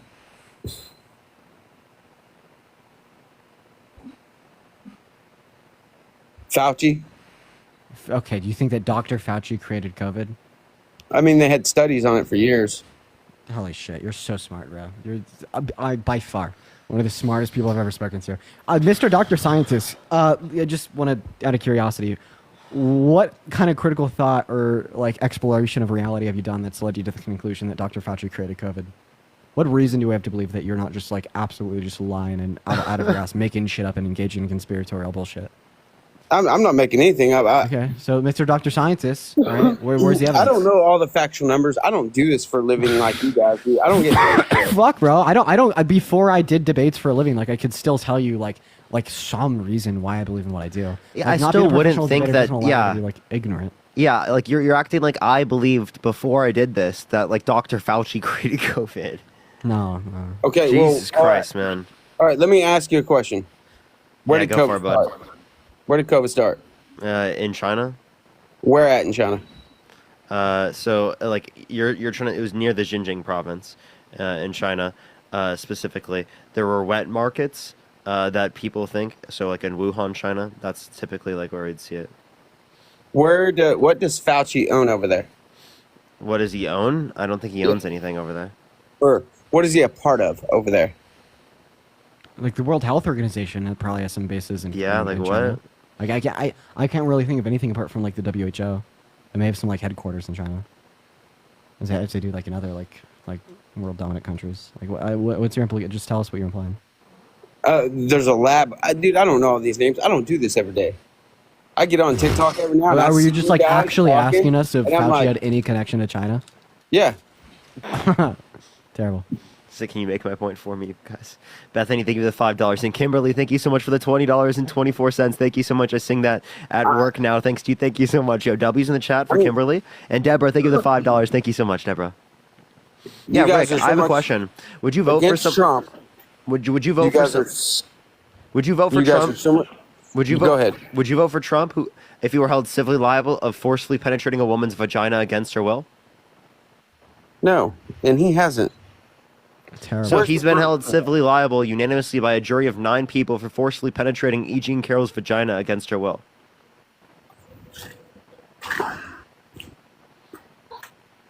Fauci. Okay, do you think that Dr. Fauci created COVID? I mean, they had studies on it for years. Holy shit, you're so smart, bro. You're by far one of the smartest people I've ever spoken to. Mr. Dr. Scientist, I just want to, out of curiosity, what kind of critical thought or like exploration of reality have you done that's led you to the conclusion that Dr. Fauci created COVID? What reason do we have to believe that you're not just like absolutely just lying and out of your ass, making shit up and engaging in conspiratorial bullshit? I'm not making anything up. Okay, so Mr. Dr. Scientist, right? Where's the evidence? I don't know all the factual numbers. I don't do this for a living like you guys do. I don't get paid for it. Fuck, bro. I don't. Before I did debates for a living, like I could still tell you like some reason why I believe in what I do. Yeah, Like, I not being still a wouldn't professional think debater that. doesn't allow you Yeah, to be, like ignorant. yeah. Like you're acting like I believed before I did this that like Dr. Fauci created COVID. No. Okay, Jesus well, Christ, man. All right, let me ask you a question. Where Yeah, did go COVID for it, bud. start? Where did COVID start? In China. Where at in China? So like you're trying to. It was near the Xinjiang province, in China, specifically. There were wet markets that people think. So like in Wuhan, China, that's typically like where we'd see it. What does Fauci own over there? What does he own? I don't think he owns anything over there. Or what is he a part of over there? Like the World Health Organization probably has some bases in Yeah, like in what? China. Like I can't really think of anything apart from like the WHO. They may have some like headquarters in China, as they do like in other like world dominant countries. Like what's your implication? Just tell us what you're implying. There's a lab. Dude, I don't know all these names. I don't do this every day. I get on TikTok every now and then. Were you just like guys actually talking, asking us if and I'm Fauci like, had any connection to China? Yeah. Terrible. So can you make my point for me, guys? Bethany, thank you for the $5. And Kimberly, thank you so much for the $20.24. Thank you so much. I sing that at work now. Thanks to you. Thank you so much. Yo, W's in the chat for Kimberly. And Deborah, thank you for the $5. Thank you so much, Deborah. Yeah, guys Rick, are so I have a much question. Would you vote for against some? Trump? Would you vote for some? Would you vote for You guys Trump? are so much. Would you Go vote? ahead. Would you vote for Trump, who, if you were held civilly liable of forcefully penetrating a woman's vagina against her will? No, and he hasn't. Terrible. So he's been held civilly liable unanimously by a jury of 9 people for forcefully penetrating E. Jean Carroll's vagina against her will.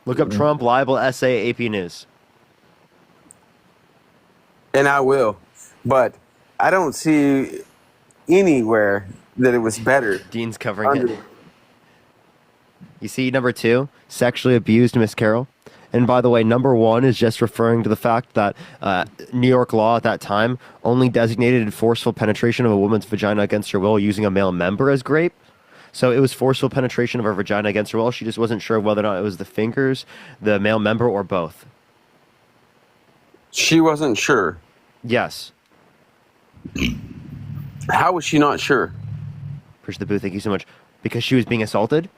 Look up Trump liable essay AP News. And I will, but I don't see anywhere that it was better. Dean's covering it. You see, number 2, sexually abused Miss Carroll. And by the way, number 1 is just referring to the fact that New York law at that time only designated forceful penetration of a woman's vagina against her will using a male member as grape. So it was forceful penetration of her vagina against her will. She just wasn't sure whether or not it was the fingers, the male member, or both. She wasn't sure. Yes. How was she not sure? Push the booth, thank you so much. Because she was being assaulted?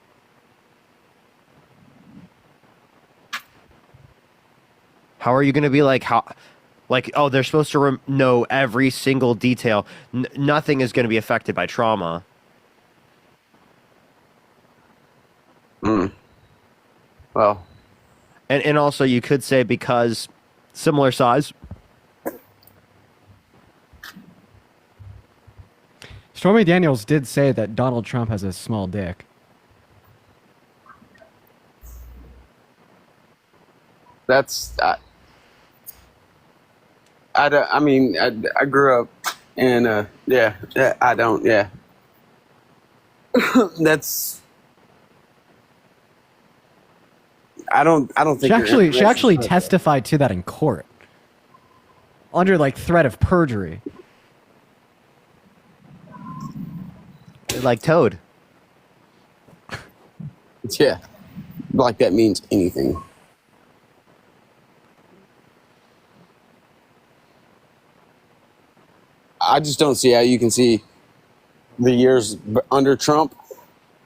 How are you going to be like, oh, they're supposed to know every single detail. Nothing is going to be affected by trauma. Well. And also you could say because similar size. Stormy Daniels did say that Donald Trump has a small dick. That's I don't. I mean, I grew up, and yeah, I don't. Yeah, that's. I don't think She actually testified to that in court under like threat of perjury. Like Toad. Yeah, like that means anything. I just don't see how you can see the years under Trump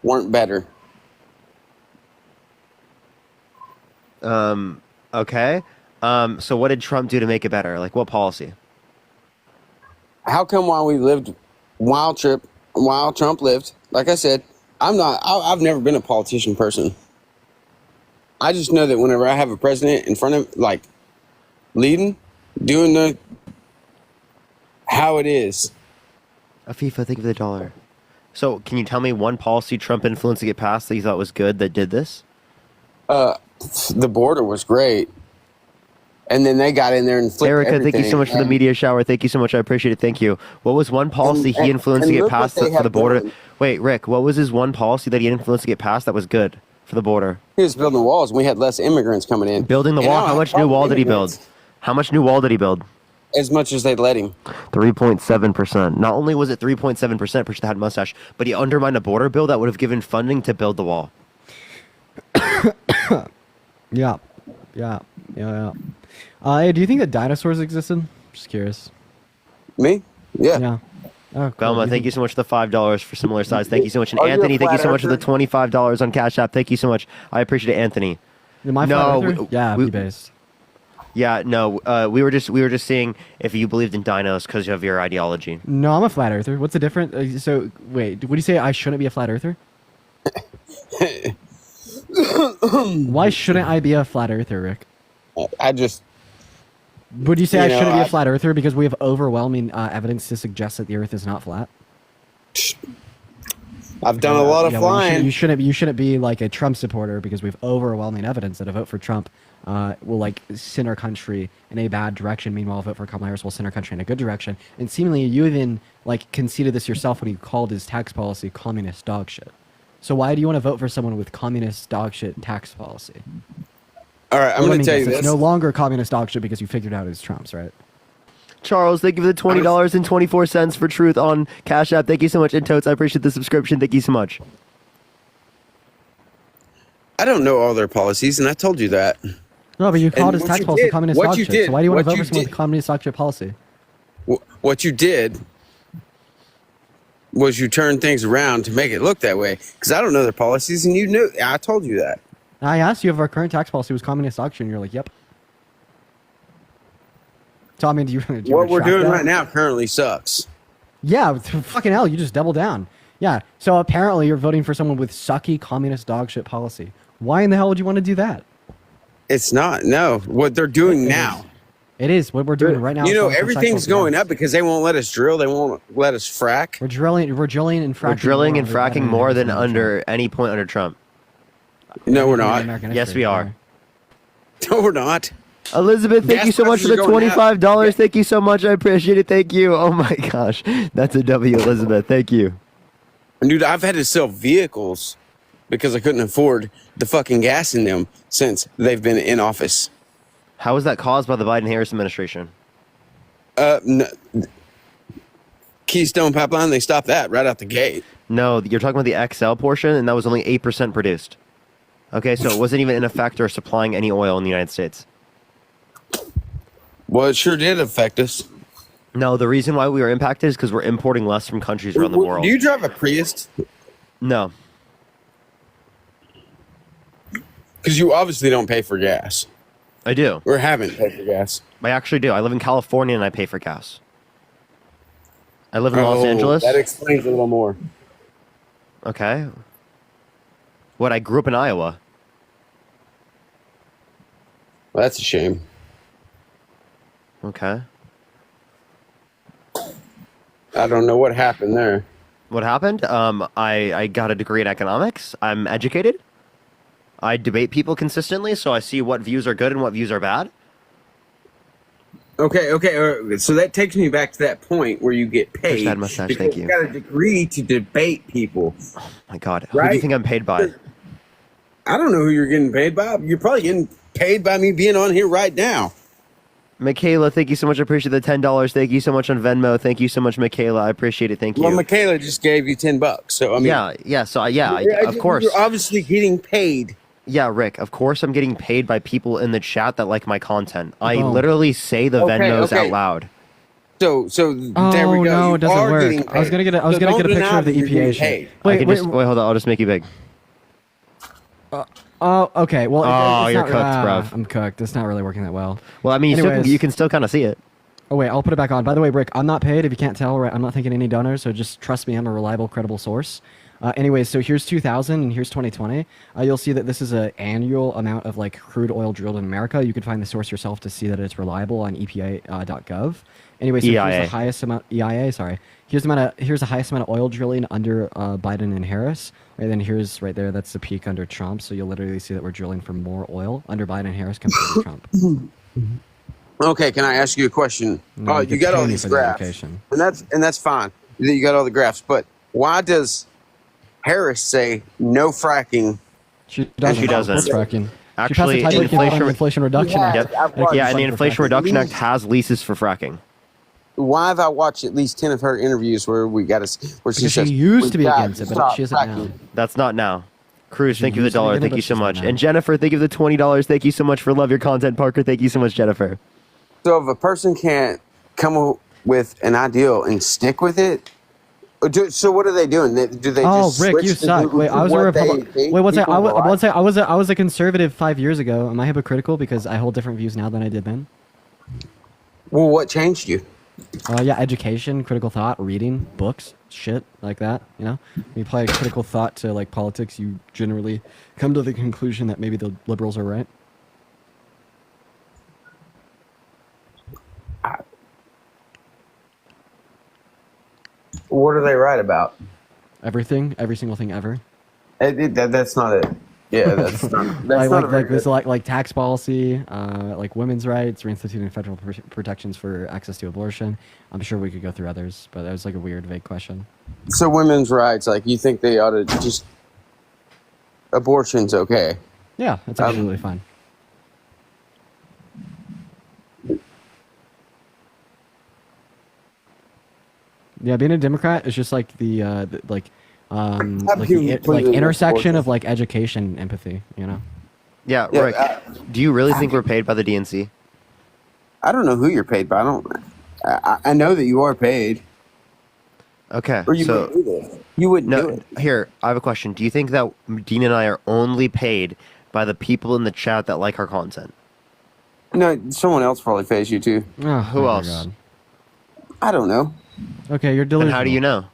weren't better. Okay. So what did Trump do to make it better? Like what policy? How come while Trump lived, like I said, I've never been a politician person. I just know that whenever I have a president in front of, like, leading, doing how it is. FIFA, think of the dollar. So can you tell me one policy Trump influenced to get passed that you thought was good that did this? The border was great. And then they got in there and flipped Erica, everything. thank you so much for the media shower. Thank you so much. I appreciate it. Thank you. What was one policy he influenced to get passed for the border? Wait, Rick, what was his one policy that he influenced to get passed that was good for the border? He was building walls, and we had less immigrants coming in. Building the wall? How much new wall did he build? How much new wall did he build? As much as they'd let him. 3.7%. Not only was it 3.7% for that mustache, but he undermined a border bill that would have given funding to build the wall. Yeah. Hey, do you think that dinosaurs existed? Just curious. Me? Yeah. Yeah. Oh, cool. Velma, thank you so much for the $5 for similar size. Thank you so much. And Are you a Anthony, thank you flat so much for the earther? $25 on Cash App. Thank you so much. I appreciate it, Anthony. Am I flat earther? Yeah, based. Yeah, no, we were just seeing if you believed in dinos because of your ideology. No, I'm a flat earther. What's the difference? So, wait, would you say I shouldn't be a flat earther? Why shouldn't I be a flat earther, Rick? Would you say I shouldn't be a flat earther because we have overwhelming evidence to suggest that the Earth is not flat? I've done a lot of flying. You shouldn't be like a Trump supporter because we have overwhelming evidence that a vote for Trump will like send our country in a bad direction. Meanwhile, a vote for Kamala Harris will send our country in a good direction. And seemingly, you even like conceded this yourself when you called his tax policy communist dog shit. So why do you want to vote for someone with communist dog shit tax policy? All right, I'm going to tell you this. It's no longer communist dog shit because you figured out it's Trump's, right? Charles, thank you for the $20.24 for truth on Cash App. Thank you so much. And Totes, I appreciate the subscription. Thank you so much. I don't know all their policies, and I told you that. No, but you called his tax policy communist dog shit. So why do you want to vote for someone with communist dog shit policy? What you did was you turned things around to make it look that way. Because I don't know their policies, and you knew. I told you that. I asked you if our current tax policy was communist dog shit, and you're like, yep. So, I mean, do you what we're doing right now currently sucks. Yeah, fucking hell, you just double down. Yeah, so apparently you're voting for someone with sucky communist dog shit policy. Why in the hell would you want to do that? It's not. No, what they're doing now. It is what we're doing right now. You know, everything's going up because they won't let us drill. They won't let us frack. We're drilling and fracking. We're drilling and fracking more than under any point under Trump. No, we're not. Yes, we are. No, we're not. Elizabeth, thank you so much for the $25. Thank you so much. I appreciate it. Thank you. Oh my gosh. That's a W, Elizabeth. Thank you. Dude, I've had to sell vehicles because I couldn't afford the fucking gas in them since they've been in office. How was that caused by the Biden-Harris administration? Keystone Pipeline, they stopped that right out the gate. No, you're talking about the XL portion, and that was only 8% produced. Okay, so it wasn't even in effect or supplying any oil in the United States. Well, it sure did affect us. No, the reason why we were impacted is because we're importing less from countries around the world. Do you drive a Prius? No. Because you obviously don't pay for gas. I do. Or haven't paid for gas. I actually do. I live in California and I pay for gas. I live in Los Angeles. That explains a little more. Okay. What, I grew up in Iowa. Well, that's a shame. Okay. I don't know what happened there. What happened? I got a degree in economics. I'm educated. I debate people consistently, so I see what views are good and what views are bad. Okay, so that takes me back to that point where you get Push paid. that mustache, because thank you. You got a degree to debate people. My God, who do Right? you think I'm paid by? I don't know who you're getting paid by. You're probably getting paid by me being on here right now. Michaela, thank you so much. I appreciate the $10. Thank you so much on Venmo. Thank you so much, Michaela. I appreciate it. Thank you. Well, Michaela just gave you $10, so I mean, of course. You're obviously getting paid. Yeah, Rick, of course I'm getting paid by people in the chat that like my content. I Boom. literally say the Venmos out loud. So Oh there we go. no, You it doesn't are work. getting I was gonna paid. get a So don't picture deny of the that you're EPA getting shit. paid. Wait, hold on. I'll just make you big. Oh, okay. Well, Oh, it's you're not, cooked, bruv. I'm cooked. It's not really working that well. Well, I mean, Anyways. you can still kind of see it. Oh wait, I'll put it back on. By the way, Rick, I'm not paid. If you can't tell, right, I'm not taking any donors, so just trust me. I'm a reliable, credible source. Anyways, so here's 2000 and here's 2020. You'll see that this is an annual amount of like crude oil drilled in America. You can find the source yourself to see that it's reliable on EPA.gov. Anyway, so here's the highest amount EIA. Sorry, here's the highest amount of oil drilling under Biden and Harris. And then here's right there. That's the peak under Trump. So you'll literally see that we're drilling for more oil under Biden and Harris compared to Trump. Okay, can I ask you a question? No, You got all these for the graphs, education. and that's fine. You got all the graphs, but why does Harris say no fracking? She doesn't. She doesn't. What's fracking? Actually, she passed the Inflation Reduction Act. Yeah, and the Inflation Reduction Act has leases for fracking. Why have I watched at least 10 of her interviews where where she Because says she used to be "We've got against it, but stop she isn't now. fracking." That's not now. Cruz, thank you for the used to be dollar. against it, Thank but you so she's not much. now. And Jennifer, thank you for the $20. Thank you so much for love your content, Parker. Thank you so much, Jennifer. So if a person can't come with an ideal and stick with it, so what are they doing? Do they Oh, just Rick, switch you to suck. Wait, I was a what they Republican. think Wait, one second. people like? I was a conservative 5 years ago. Am I hypocritical because I hold different views now than I did then? Well, what changed you? Yeah, education, critical thought, reading, books, shit like that. You know, when you apply critical thought to like politics, you generally come to the conclusion that maybe the liberals are right. What are they right about? Everything, every single thing ever. That's not it. Yeah, that's not. That's not a very good- like tax policy, like women's rights, reinstituting federal protections for access to abortion. I'm sure we could go through others, but that was like a weird, vague question. So women's rights, like you think they ought to just abortion's okay? Yeah, that's absolutely fine. Yeah, being a Democrat is just like the intersection of like education, empathy. You know. Yeah, Rick. Do you really think we're paid by the DNC? I don't know who you're paid by. I know that you are paid. Okay, Or you so wouldn't do it. You wouldn't do it. Here, I have a question. Do you think that Dean and I are only paid by the people in the chat that like our content? No, someone else probably pays you too. Oh, Who my else? God. I don't know. Okay, you're Then delusional. how do you know?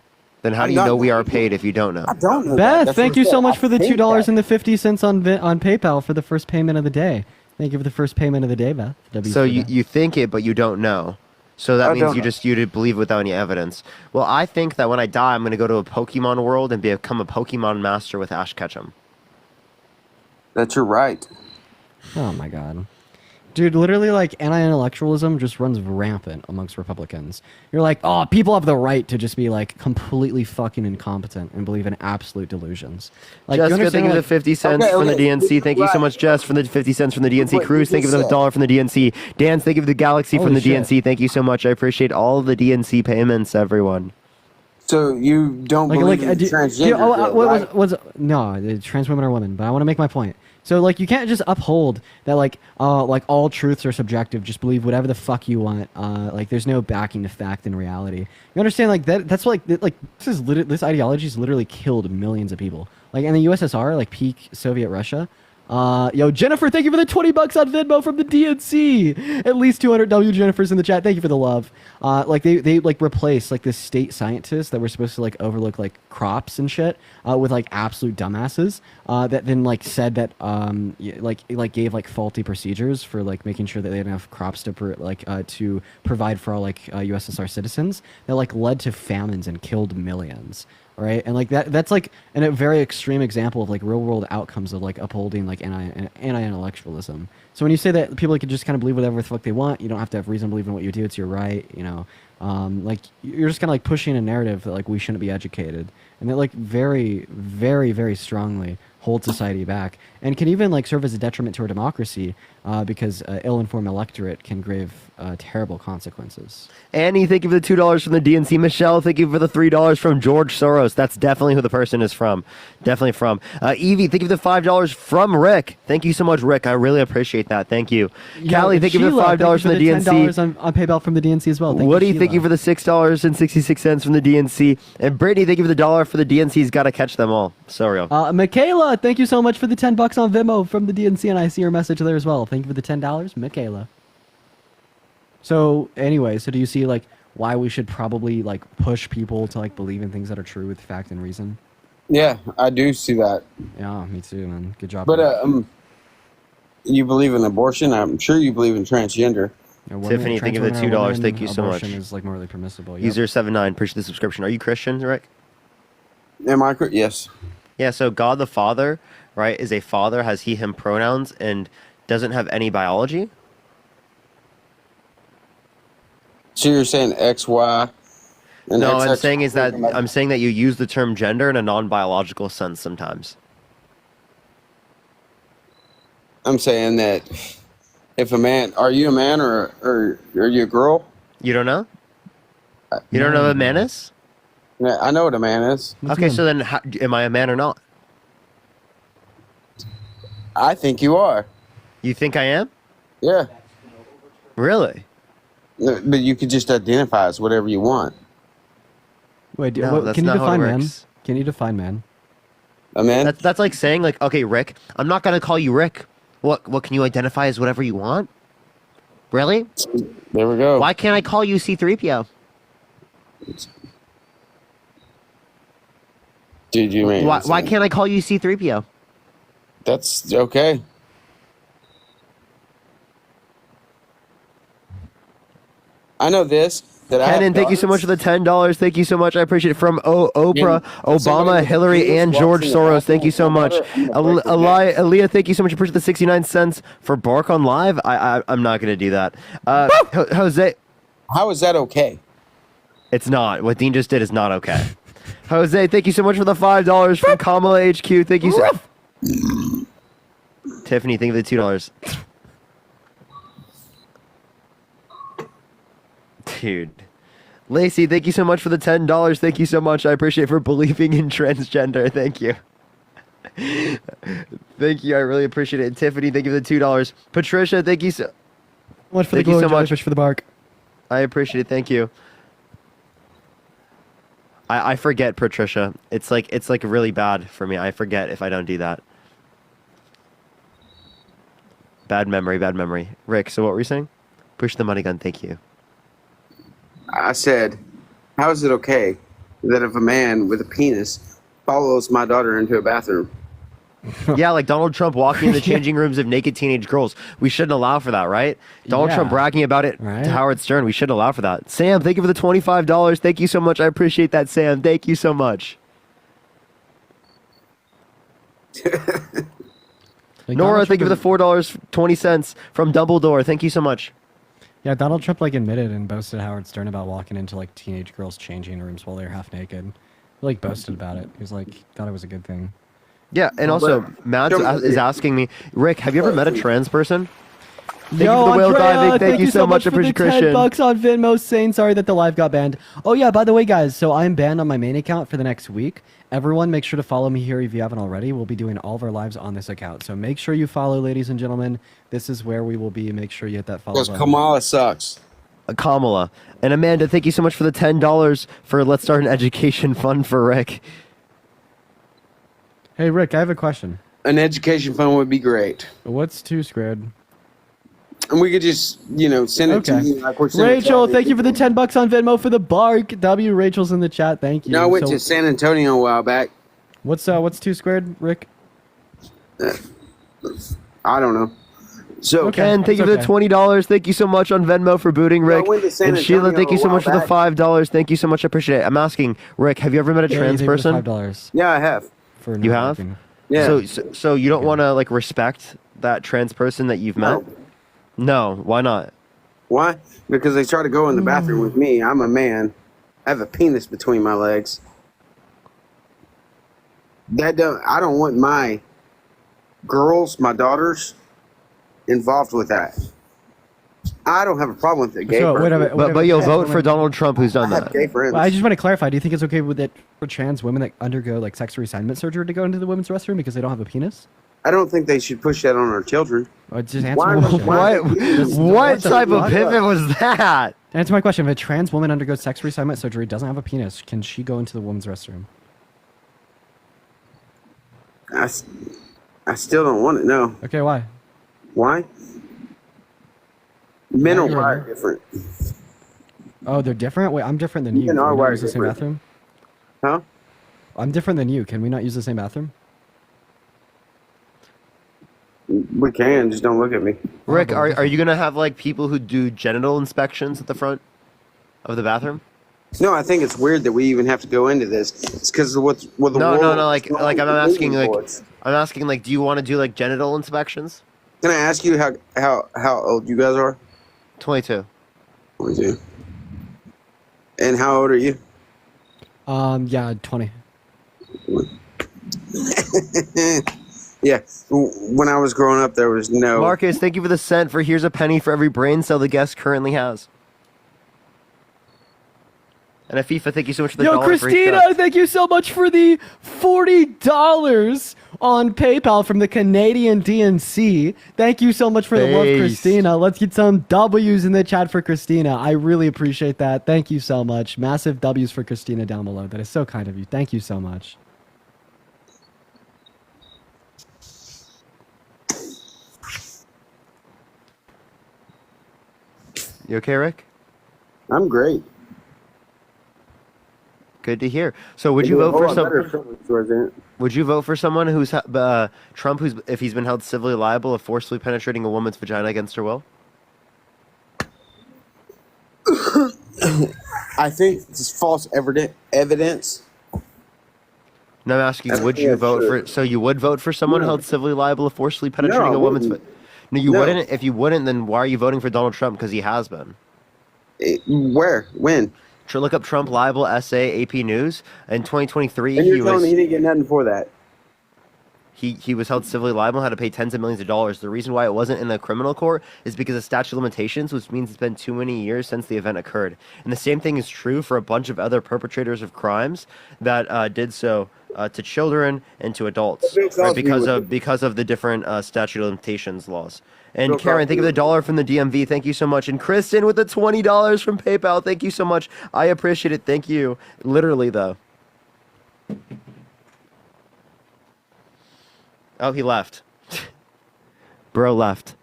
Then how do you know we are paid if you don't know? I don't know. Beth, thank you so much for the $2.50 on PayPal for the first payment of the day. Thank you for the first payment of the day, Beth. So you think it, but you don't know. So that means you believe without any evidence. Well, I think that when I die, I'm going to go to a Pokemon world and become a Pokemon master with Ash Ketchum. That's your right. Oh my God. Dude, literally, like, anti-intellectualism just runs rampant amongst Republicans. You're like, oh, people have the right to just be, like, completely fucking incompetent and believe in absolute delusions. Like, Jessica, thank you for the 50 cents from the DNC. Thank you so much, Jess, for the 50 cents from the DNC. Cruz, thank you for the $1 from the DNC. Dan, thank you for the Galaxy from the DNC. Thank you so much. I appreciate all of the DNC payments, everyone. So you don't believe in transgender? No, trans women are women, but I want to make my point. So, like, you can't just uphold that, like all truths are subjective. Just believe whatever the fuck you want. Like, there's no backing to fact and reality. You understand? Like that's like this ideology has literally killed millions of people. Like in the USSR, like peak Soviet Russia. Yo, Jennifer, thank you for the $20 on Venmo from the DNC. At least 200 W Jennifers in the chat. Thank you for the love. Like they like replaced like this state scientists that were supposed to like overlook like crops and shit with like absolute dumbasses that then like said that gave like faulty procedures for like making sure that they had enough crops to provide for all like USSR citizens that like led to famines and killed millions. right? And like that's like a very extreme example of like real world outcomes of like upholding like anti-intellectualism. So when you say that people can just kind of believe whatever the fuck they want, you don't have to have reason to believe in what you do. It's your right, you know. Like you're just kind of like pushing a narrative that like we shouldn't be educated, and that like very, very, very strongly hold society back, and can even like serve as a detriment to our democracy, because ill-informed electorate can grave terrible consequences. Annie, thank you for the $2 from the DNC. Michelle, thank you for the $3 from George Soros. That's definitely who the person is from. Definitely from. Evie, thank you for the $5 from Rick. Thank you so much, Rick. I really appreciate that. Thank you. Callie, thank you for the $5 from the DNC. $10 on PayPal from the DNC as well. Woody, thank you for the $6.66 from the DNC. And Brittany, thank you for the $1 for the DNC's. Got to catch them all. So real. Michaela, thank you so much for the $10 on Venmo from the DNC, and I see your message there as well. Thank you for the $10, Michaela. So anyway, so do you see like why we should probably like push people to like believe in things that are true with fact and reason? Yeah, I do see that. Yeah, me too, man. Good job. But you believe in abortion? I'm sure you believe in transgender. Tiffany, thank you for the $2. Thank you so much. Abortion is like morally permissible. Yep. User 79, appreciate the subscription. Are you Christian, Rick? Am I? Yes. Yeah. So God the Father, right, is a father, has he, him pronouns, and doesn't have any biology. So you're saying X, Y, and no, XX? I'm saying that you use the term gender in a non-biological sense sometimes. I'm saying that if a man, are you a man or are you a girl? You don't know? You don't know what a man is? Yeah, I know what a man is. Okay, so then am I a man or not? I think you are. You think I am? Yeah. Really? But you could just identify as whatever you want. Wait, No, that's can you not how it define man? works. Can you define man? A man? That's like saying like, okay, Rick, I'm not gonna call you Rick. What can you identify as whatever you want? Really? There we go. Why can't I call you C-3PO? Did you mean? Why can't I call you C-3PO? That's okay. I know this. Kenan, thank you so much for the $10. Thank you so much. I appreciate it. From Oprah, Obama, Hillary, and George Soros. Thank you so much. Aaliyah, thank you so much. I appreciate the 69 cents for Bark on Live. I'm not going to do that. Jose. How is that okay? It's not. What Dean just did is not okay. Jose, thank you so much for the $5 from Kamala HQ. Thank you so Tiffany, thank you for the $2. Dude. Lacey, thank you so much for the $10. Thank you so much. I appreciate it for believing in transgender. Thank you. Thank you. I really appreciate it. And Tiffany, thank you for the $2. Patricia, thank you so much for thank the you so glory, much Josh, for the bark. I appreciate it. Thank you. I forget, Patricia. It's like really bad for me. I forget if I don't do that. Bad memory, bad memory. Rick, so what were you saying? Push the money gun. Thank you. I said, how is it okay that if a man with a penis follows my daughter into a bathroom? Yeah, like Donald Trump walking in the changing rooms of naked teenage girls. We shouldn't allow for that, right? Donald Trump bragging about it to Howard Stern. We shouldn't allow for that. Sam, thank you for the $25. Thank you so much. I appreciate that, Sam. Thank you so much. Nora, thank you for the $4.20 from Dumbledore. Thank you so much. Yeah, Donald Trump like admitted and boasted Howard Stern about walking into like teenage girls' changing rooms while they're half naked. He like boasted about it. He was like, thought it was a good thing. Yeah, and also Matt is asking me, Rick, have you ever met a trans person? Thank Yo, you for the whale Andrea, diving. Thank you so much. I for the appreciate Christian. $10 on Venmo saying sorry that the live got banned. Oh yeah, by the way, guys, so I'm banned on my main account for the next week. Everyone, make sure to follow me here if you haven't already. We'll be doing all of our lives on this account. So make sure you follow, ladies and gentlemen. This is where we will be. Make sure you hit that follow Because button. Kamala sucks. Kamala. And Amanda, thank you so much for the $10 for Let's Start an Education Fund for Rick. Hey, Rick, I have a question. An education fund would be great. What's 2 squared? And we could just, send it to you like we're sending Rachel, it thank you for the $10 on Venmo for the bark. W. Rachel's in the chat. Thank you. No, I went to San Antonio a while back. What's 2 squared, Rick? I don't know. So Ken, thank you for the $20. Thank you so much on Venmo for booting Rick. went to San And Sheila, Antonio thank you a so while much for the back. $5. Thank you so much. I appreciate it. I'm asking Rick, have you ever met a trans person? $5 Yeah, I have. for You have? networking. Yeah. So you don't want to like respect that trans person that you've met? No. Why not? Why? Because they try to go in the bathroom with me. I'm a man. I have a penis between my legs. I don't want my girls, my daughters, involved with that. I don't have a problem with it. Gay So, wait a person. minute, But you'll vote for Donald Trump who's done I have that. gay friends. Well, I just want to clarify. Do you think it's okay with it for trans women that undergo like sex reassignment surgery to go into the women's restroom because they don't have a penis? I don't think they should push that on our children. Just answer Why- my question. What the type of fuck? pivot was that? Answer my question. If a trans woman undergoes sex reassignment surgery, doesn't have a penis, can she go into the women's restroom? I still don't want it. No. Okay, why? Why? Men are you're wired right. different. Oh, they're different? Wait, I'm different than you. Men Can are we not wired use the same different. bathroom? Huh? I'm different than you. Can we not use the same bathroom? We can, just don't look at me. Rick, are you gonna have like people who do genital inspections at the front of the bathroom? No, I think it's weird that we even have to go into this. It's because of what the world. No. Like I'm asking moving like towards. do you want to do like genital inspections? Can I ask you how old you guys are? 22. 22. And how old are you? Yeah, 20. Yeah. When I was growing up, there was no. Marcus, thank you for the cent for here's a penny for every brain cell the guest currently has. And a FIFA, thank you so much for the Yo, dollar for each Christina, sub. thank you so much for the $40 on PayPal from the Canadian DNC. Thank you so much for the love, Based. Christina. Let's get some W's in the chat for Christina. I really appreciate that. Thank you so much. Massive W's for Christina down below. That is so kind of you. Thank you so much. You okay, Rick? I'm great. Good to hear. So would you vote for some? Would you vote for someone who's Trump, who's if he's been held civilly liable of forcibly penetrating a woman's vagina against her will? I think it's false evidence. No, I'm asking, would you vote for? So you would vote for someone held civilly liable of forcibly penetrating I a woman's? wouldn't. No, you No. wouldn't. If you wouldn't, then why are you voting for Donald Trump? Because he has been. Where? When? Look up Trump liable essay AP News in 2023. And you're He telling was me he didn't get nothing for that? he was held civilly liable and had to pay tens of millions of dollars. The reason why it wasn't in a criminal court is because of statute of limitations, which means it's been too many years since the event occurred. And the same thing is true for a bunch of other perpetrators of crimes that did so to children and to adults, right? because of the different statute of limitations laws. And Bill Karen, think of the dollar from the DMV. Thank you so much. And Kristen with the $20 from PayPal. Thank you so much. I appreciate it. Thank you. Literally, though. Oh, he left. Bro left.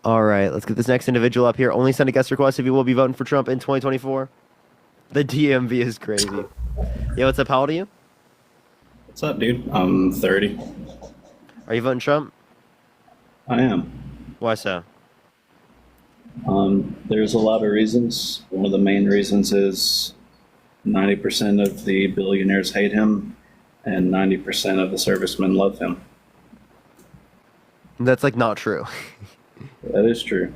All right, let's get this next individual up here. Only send a guest request if you will be voting for Trump in 2024. The DMV is crazy. Yo, what's up? How old are you? What's up, dude? I'm 30. Are you voting Trump? I am. Why so? There's a lot of reasons. One of the main reasons is 90% of the billionaires hate him, and 90% of the servicemen love him. That's like not true. That is true.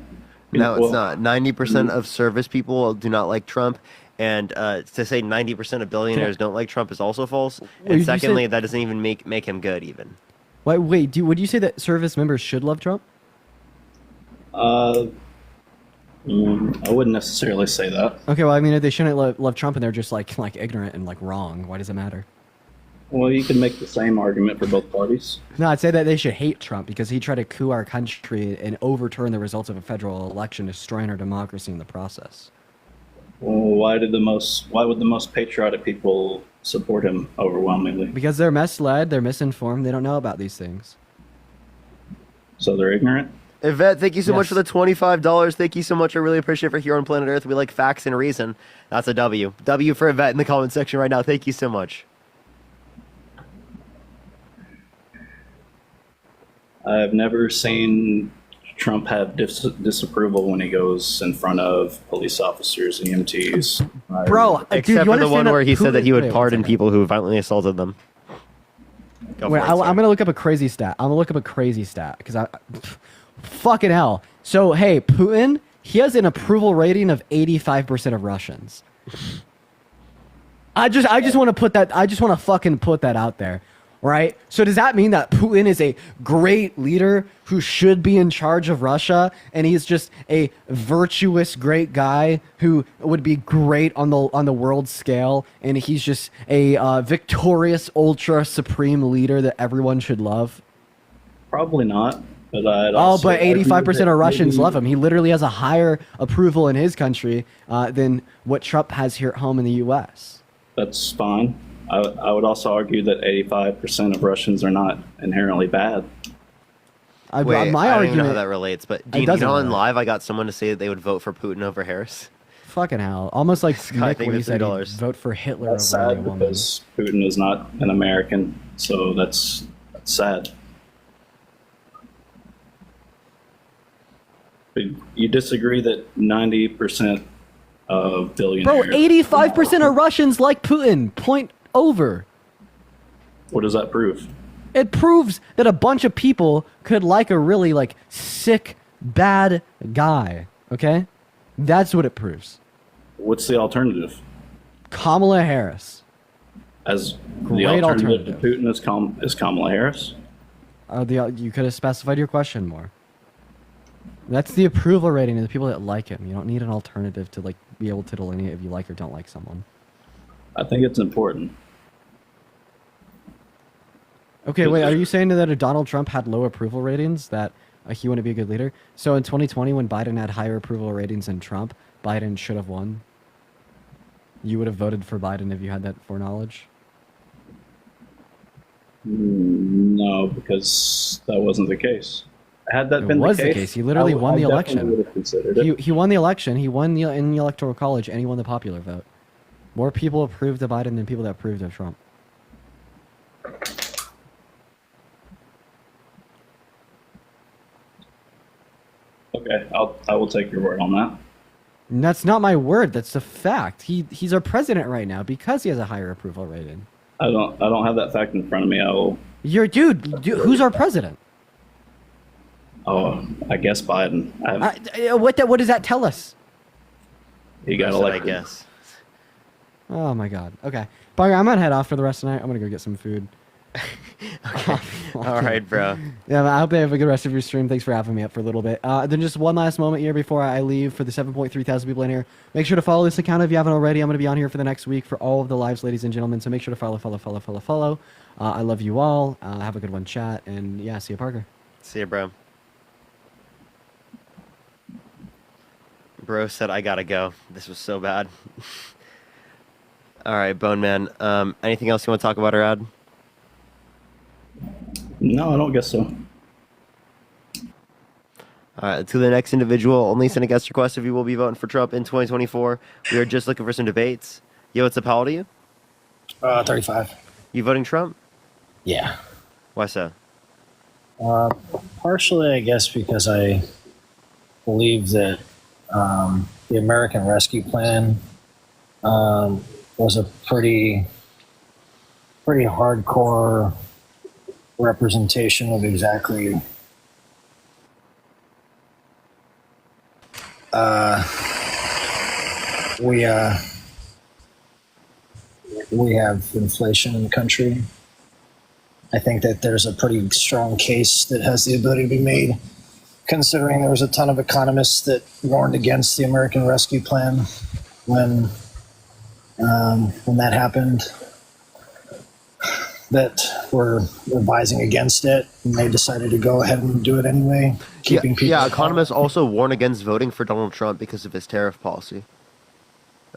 No, Well, it's not. 90% of service people do not like Trump. And to say 90% of billionaires don't like Trump is also false. And you secondly, said- that doesn't even make him good even. Wait, would you say that service members should love Trump? I wouldn't necessarily say that. Okay, well, I mean, if they shouldn't love Trump and they're just like ignorant and like wrong, why does it matter? Well, you can make the same argument for both parties. No, I'd say that they should hate Trump because he tried to coup our country and overturn the results of a federal election, destroying our democracy in the process. Well, why would the most patriotic people support him overwhelmingly? Because they're misled, they're misinformed, they don't know about these things. So they're ignorant? Yvette, thank you so much Yes. for the $25. Thank you so much. I really appreciate it for here on planet Earth. We like facts and reason. That's a W. W for Yvette in the comment section right now. Thank you so much. I've never seen Trump have disapproval when he goes in front of police officers and EMTs. Bro, dude, Except you for the understand one that where he said that he Putin- would wait, one pardon second. people who violently assaulted them. Go Wait, for it, sir. I'm gonna look up a crazy stat. Because fucking hell. So hey, Putin, he has an approval rating of 85% of Russians. I just want to put that. I just want to fucking put that out there, right? So does that mean that Putin is a great leader who should be in charge of Russia, and he's just a virtuous, great guy who would be great on the world scale, and he's just a victorious, ultra supreme leader that everyone should love? Probably not. But I'd Oh, also but argue 85% that of Russians maybe- love him. He literally has a higher approval in his country than what Trump has here at home in the U.S. That's fine. I would also argue that 85% of Russians are not inherently bad. Wait, my I don't even know how argument- that relates, but It do you doesn't know in relate. live I got someone to say that they would vote for Putin over Harris? Fucking hell. Almost like Scott, Nick thank when you he for said he'd $3. vote for Hitler That's over a sad woman. because Putin is not an American, so that's sad. But you disagree that 90% of billionaires... Bro, 85% of Russians like Putin. Point over. What does that prove? It proves that a bunch of people could like a really like sick, bad guy. Okay? That's what it proves. What's the alternative? Kamala Harris. As the Great alternative to Putin is Kamala Harris? You could have specified your question more. That's the approval rating of the people that like him. You don't need an alternative to like be able to delineate if you like or don't like someone. I think it's important. Okay, wait, are you saying that if Donald Trump had low approval ratings, that he wouldn't be a good leader? So in 2020, when Biden had higher approval ratings than Trump, Biden should have won? You would have voted for Biden if you had that foreknowledge? No, because that wasn't the case. Had that been was the the case, case. He literally won the I definitely election. would have considered it. He won the election. He won in the electoral college, and he won the popular vote. More people approved of Biden than people that approved of Trump. Okay, I will take your word on that. And that's not my word. That's a fact. He's our president right now because he has a higher approval rating. I don't have that fact in front of me. Dude, who's our president? I guess Biden. What does that tell us? He got I elected. guess. Oh my god. Okay. Bugger, I'm gonna head off for the rest of the night. I'm gonna go get some food. All right, bro. Yeah, I hope they have a good rest of your stream. Thanks for having me up for a little bit. Then just one last moment here before I leave for the 7.3 thousand people in here. Make sure to follow this account if you haven't already. I'm going to be on here for the next week for all of the lives, ladies and gentlemen. So make sure to follow. I love you all. Have a good one, chat. And yeah, see you, Parker. See you, bro. Bro said I gotta go. This was so bad. All right, Bone Man. Anything else you want to talk about or add? No, I don't guess so. All right, to the next individual, only send a guest request if you will be voting for Trump in 2024. We are just looking for some debates. Yo, what's up? How old are you? 35. You voting Trump? Yeah. Why so? Partially, I guess, because I believe that the American Rescue Plan was a pretty hardcore representation of exactly we have inflation in the country. I think that there's a pretty strong case that has the ability to be made, considering there was a ton of economists that warned against the American Rescue Plan when that happened, that were advising against it, and they decided to go ahead and do it anyway, keeping people. Yeah, economists also warn against voting for Donald Trump because of his tariff policy.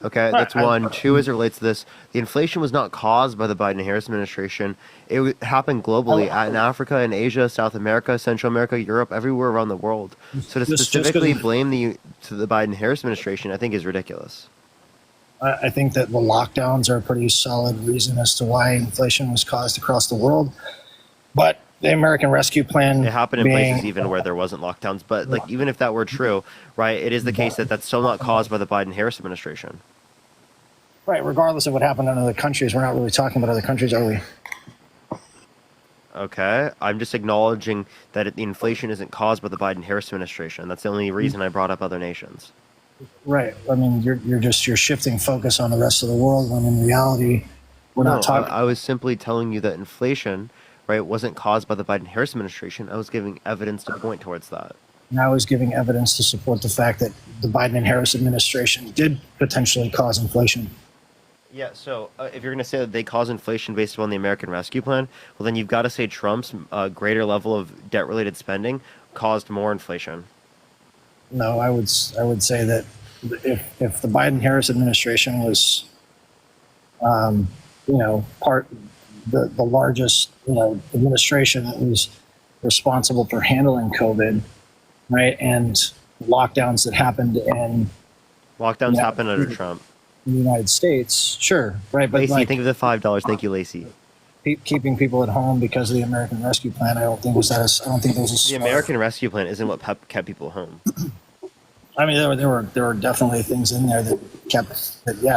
Okay, that's one. Two, as it relates to this, the inflation was not caused by the Biden-Harris administration. It happened globally in Africa, in Asia, South America, Central America, Europe, everywhere around the world. So to specifically blame the Biden-Harris administration, I think is ridiculous. I think that the lockdowns are a pretty solid reason as to why inflation was caused across the world. But the American Rescue Plan. It happened in being, places even where there wasn't lockdowns. But like, even if that were true, right, it is the case that that's still not caused by the Biden-Harris administration. Right, regardless of what happened in other countries, we're not really talking about other countries, are we? Okay, I'm just acknowledging that the inflation isn't caused by the Biden-Harris administration. That's the only reason I brought up other nations. Right. I mean, you're shifting focus on the rest of the world when in reality, we're No, not talking. I was simply telling you that inflation, right, wasn't caused by the Biden-Harris administration. I was giving evidence to point towards that. And I was giving evidence to support the fact that the Biden and Harris administration did potentially cause inflation. Yeah, so if you're going to say that they cause inflation based upon the American Rescue Plan, well, then you've got to say Trump's greater level of debt-related spending caused more inflation. No, I would say that if the Biden-Harris administration was, the largest, administration that was responsible for handling COVID, right, and lockdowns that happened in happened under Trump in the United States, sure, right, but Lacey, think of the $5. Thank you, Lacey. Keeping people at home because of the American Rescue Plan, I don't think was The American Rescue Plan isn't what kept people home. I mean, there were definitely things in there that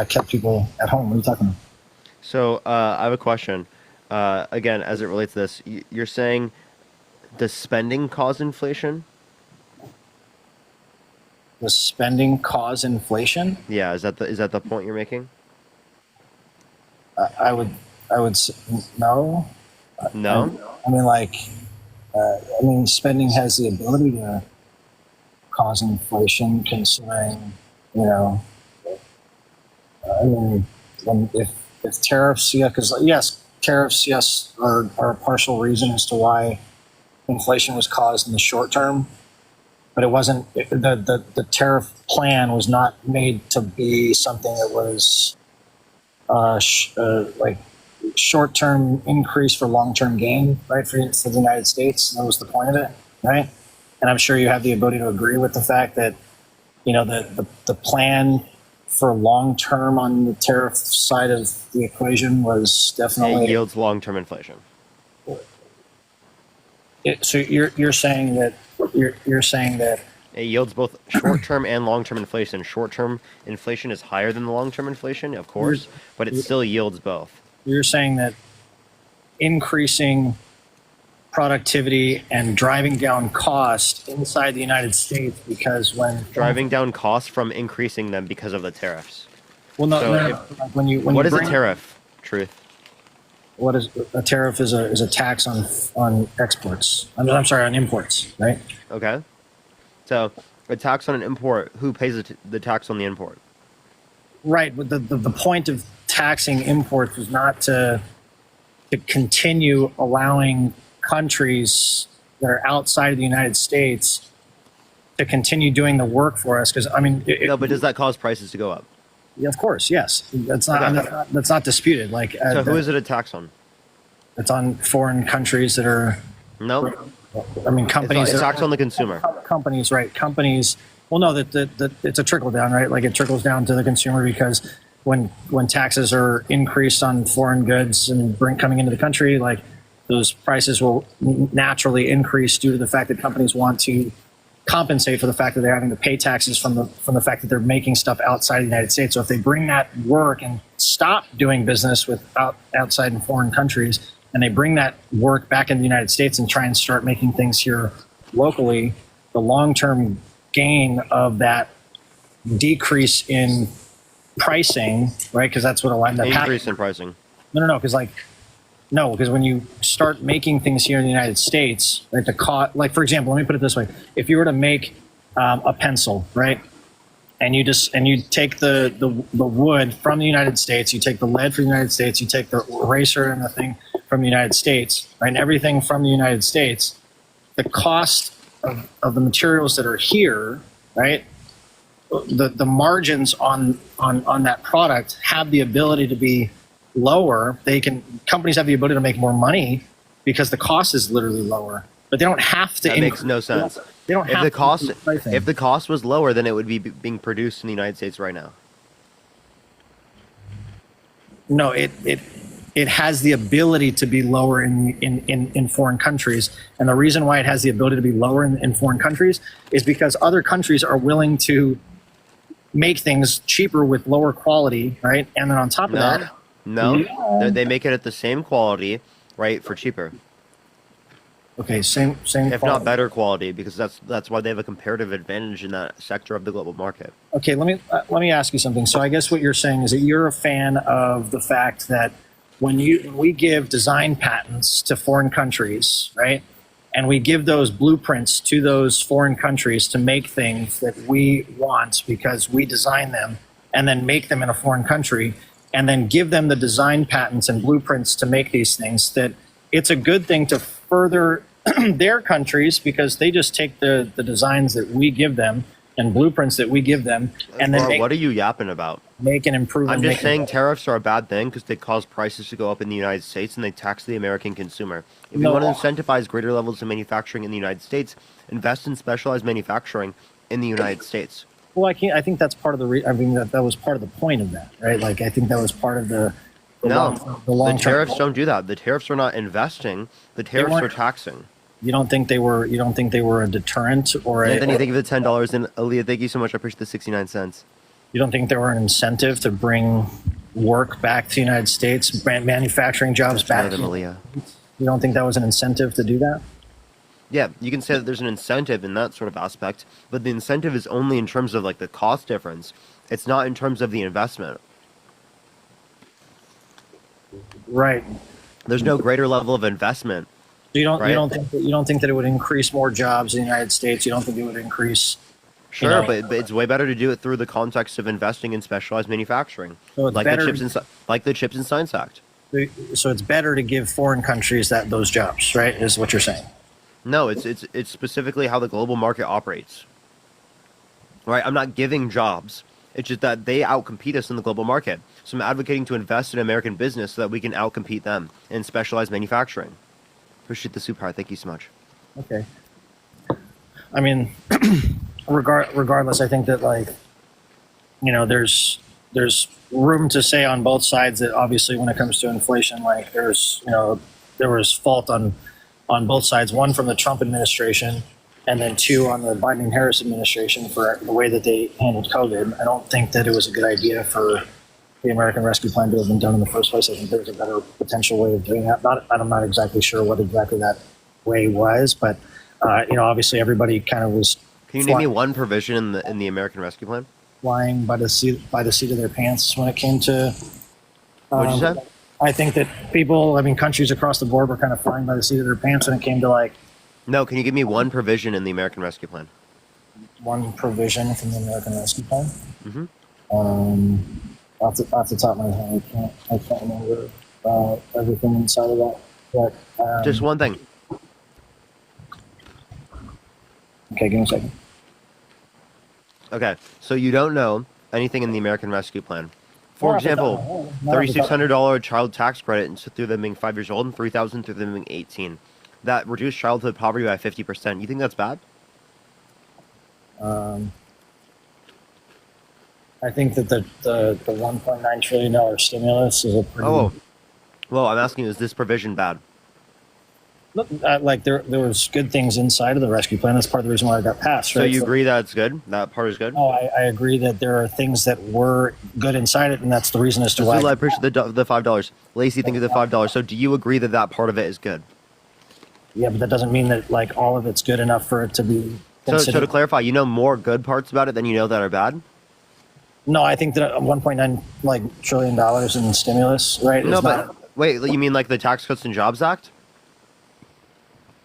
kept people at home. What are you talking about? So I have a question. Again, as it relates to this, you're saying, does spending cause inflation? Does spending cause inflation? Yeah, is that the point you're making? I would say no. No. I mean, spending has the ability to cause inflation, considering, if tariffs, because yes, tariffs, yes, are a partial reason as to why inflation was caused in the short term, but it wasn't. The tariff plan was not made to be something that was like short-term increase for long-term gain, right? For the United States, that was the point of it, right? And I'm sure you have the ability to agree with the fact that, the plan for long-term on the tariff side of the equation was definitely It yields long-term inflation. So you're saying that it yields both short-term and long-term inflation. Short-term inflation is higher than the long-term inflation, of course, but it still yields both. You're saying that increasing productivity and driving down cost inside the United States, because driving down costs from increasing them because of the tariffs. Well, no. What is a tariff? Truth. What is a tariff? Is a tax on exports. I'm sorry, on imports, right? Okay. So a tax on an import. Who pays the tax on the import? Right, but the point of taxing imports was not to continue allowing countries that are outside of the United States to continue doing the work for us. Because no, but does that cause prices to go up? Yeah, of course, yes. That's not disputed. Like, so who is it a tax on? It's on foreign countries that are. No. Companies. It's a tax on the consumer. Companies, right? Companies. Well, no, that it's a trickle down, right? Like it trickles down to the consumer, because when taxes are increased on foreign goods and coming into the country, like those prices will naturally increase due to the fact that companies want to compensate for the fact that they're having to pay taxes from the fact that they're making stuff outside the United States. So if they bring that work and stop doing business with outside and foreign countries, and they bring that work back in the United States and try and start making things here locally, the long-term gain of that decrease in pricing, right? Because that's what will end up happening. Increase in pricing. No, because when you start making things here in the United States, like the cost, like for example, let me put it this way: if you were to make a pencil, right, and you take the wood from the United States, you take the lead from the United States, you take the eraser and the thing from the United States, right, and everything from the United States, the cost of the materials that are here, right, the margins on that product have the ability to be lower. Companies have the ability to make more money because the cost is literally lower, but they don't have to. That makes no sense. They don't have if the cost was lower, then it would be being produced in the United States right now. No, it has the ability to be lower in foreign countries. And the reason why it has the ability to be lower in foreign countries is because other countries are willing to make things cheaper with lower quality, right? And then on top of that, They make it at the same quality, right, for cheaper. Okay, same if not better quality, because that's why they have a comparative advantage in that sector of the global market. Okay, let me ask you something. So I guess what you're saying is that you're a fan of the fact that when we give design patents to foreign countries, right, and we give those blueprints to those foreign countries to make things that we want because we design them, and then make them in a foreign country, and then give them the design patents and blueprints to make these things, that it's a good thing to further their countries because they just take the designs that we give them and blueprints that we give them, and then what are you yapping about? Make an improvement. I'm just saying tariffs are a bad thing because they cause prices to go up in the United States and they tax the American consumer. If you want to incentivize greater levels of manufacturing in the United States, invest in specialized manufacturing in the United States. Well, I think that's part of the. I mean, that was part of the point of that, right? Like, I think that was part of the long tariffs don't do that. The tariffs are not investing. The tariffs are taxing. You don't think they were? You don't think they were a deterrent or? Anthony, thank you for the $10, and Aaliyah, thank you so much. I appreciate the 69 cents. You don't think they were an incentive to bring work back to the United States, manufacturing jobs back? You don't think that was an incentive to do that? Yeah, you can say that there's an incentive in that sort of aspect, but the incentive is only in terms of like the cost difference. It's not in terms of the investment. Right. There's no greater level of investment. You don't think that it would increase more jobs in the United States? You don't think it would increase? Sure, but it's way better to do it through the context of investing in specialized manufacturing, so it's like the Chips and Science Act. So it's better to give foreign countries those jobs, right? Is what you're saying? No, it's specifically how the global market operates. Right? I'm not giving jobs. It's just that they outcompete us in the global market. So I'm advocating to invest in American business so that we can outcompete them in specialized manufacturing. Appreciate the super. Thank you so much. Okay. I mean, regardless, I think that there's room to say on both sides that obviously when it comes to inflation, there was fault on both sides. One from the Trump administration, and then two on the Biden and Harris administration for the way that they handled COVID. I don't think that it was a good idea for the American Rescue Plan to have been done in the first place. I think there's a better potential way of doing that. I'm not exactly sure what exactly that way was, but obviously everybody kind of was. Can you name me one provision in the American Rescue Plan? Flying by the seat of their pants when it came to. What'd you say? I think that countries across the board were kind of flying by the seat of their pants when it came to No, can you give me one provision in the American Rescue Plan? One provision from the American Rescue Plan? Mm-hmm. Off the top of my head, I can't remember everything inside of that. But just one thing. Okay, give me a second. Okay, so you don't know anything in the American Rescue Plan. For example, $3,600 child tax credit through them being 5 years old and $3,000 through them being 18. That reduced childhood poverty by 50%. You think that's bad? I think that the $1.9 trillion stimulus is a pretty. Oh, well, I'm asking you, is this provision bad? Look, there was good things inside of the rescue plan. That's part of the reason why it got passed. So right? you agree that it's good? That part is good? Oh, I agree that there are things that were good inside it, and that's the reason as to why. I appreciate the $5. Lacey, thank you for the $5. So do you agree that that part of it is good? Yeah, but that doesn't mean that all of it's good enough for it to be. So to clarify, you know more good parts about it than you know that are bad? No, I think that $1.9 trillion in stimulus, right? No, but wait, you mean like the Tax Cuts and Jobs Act?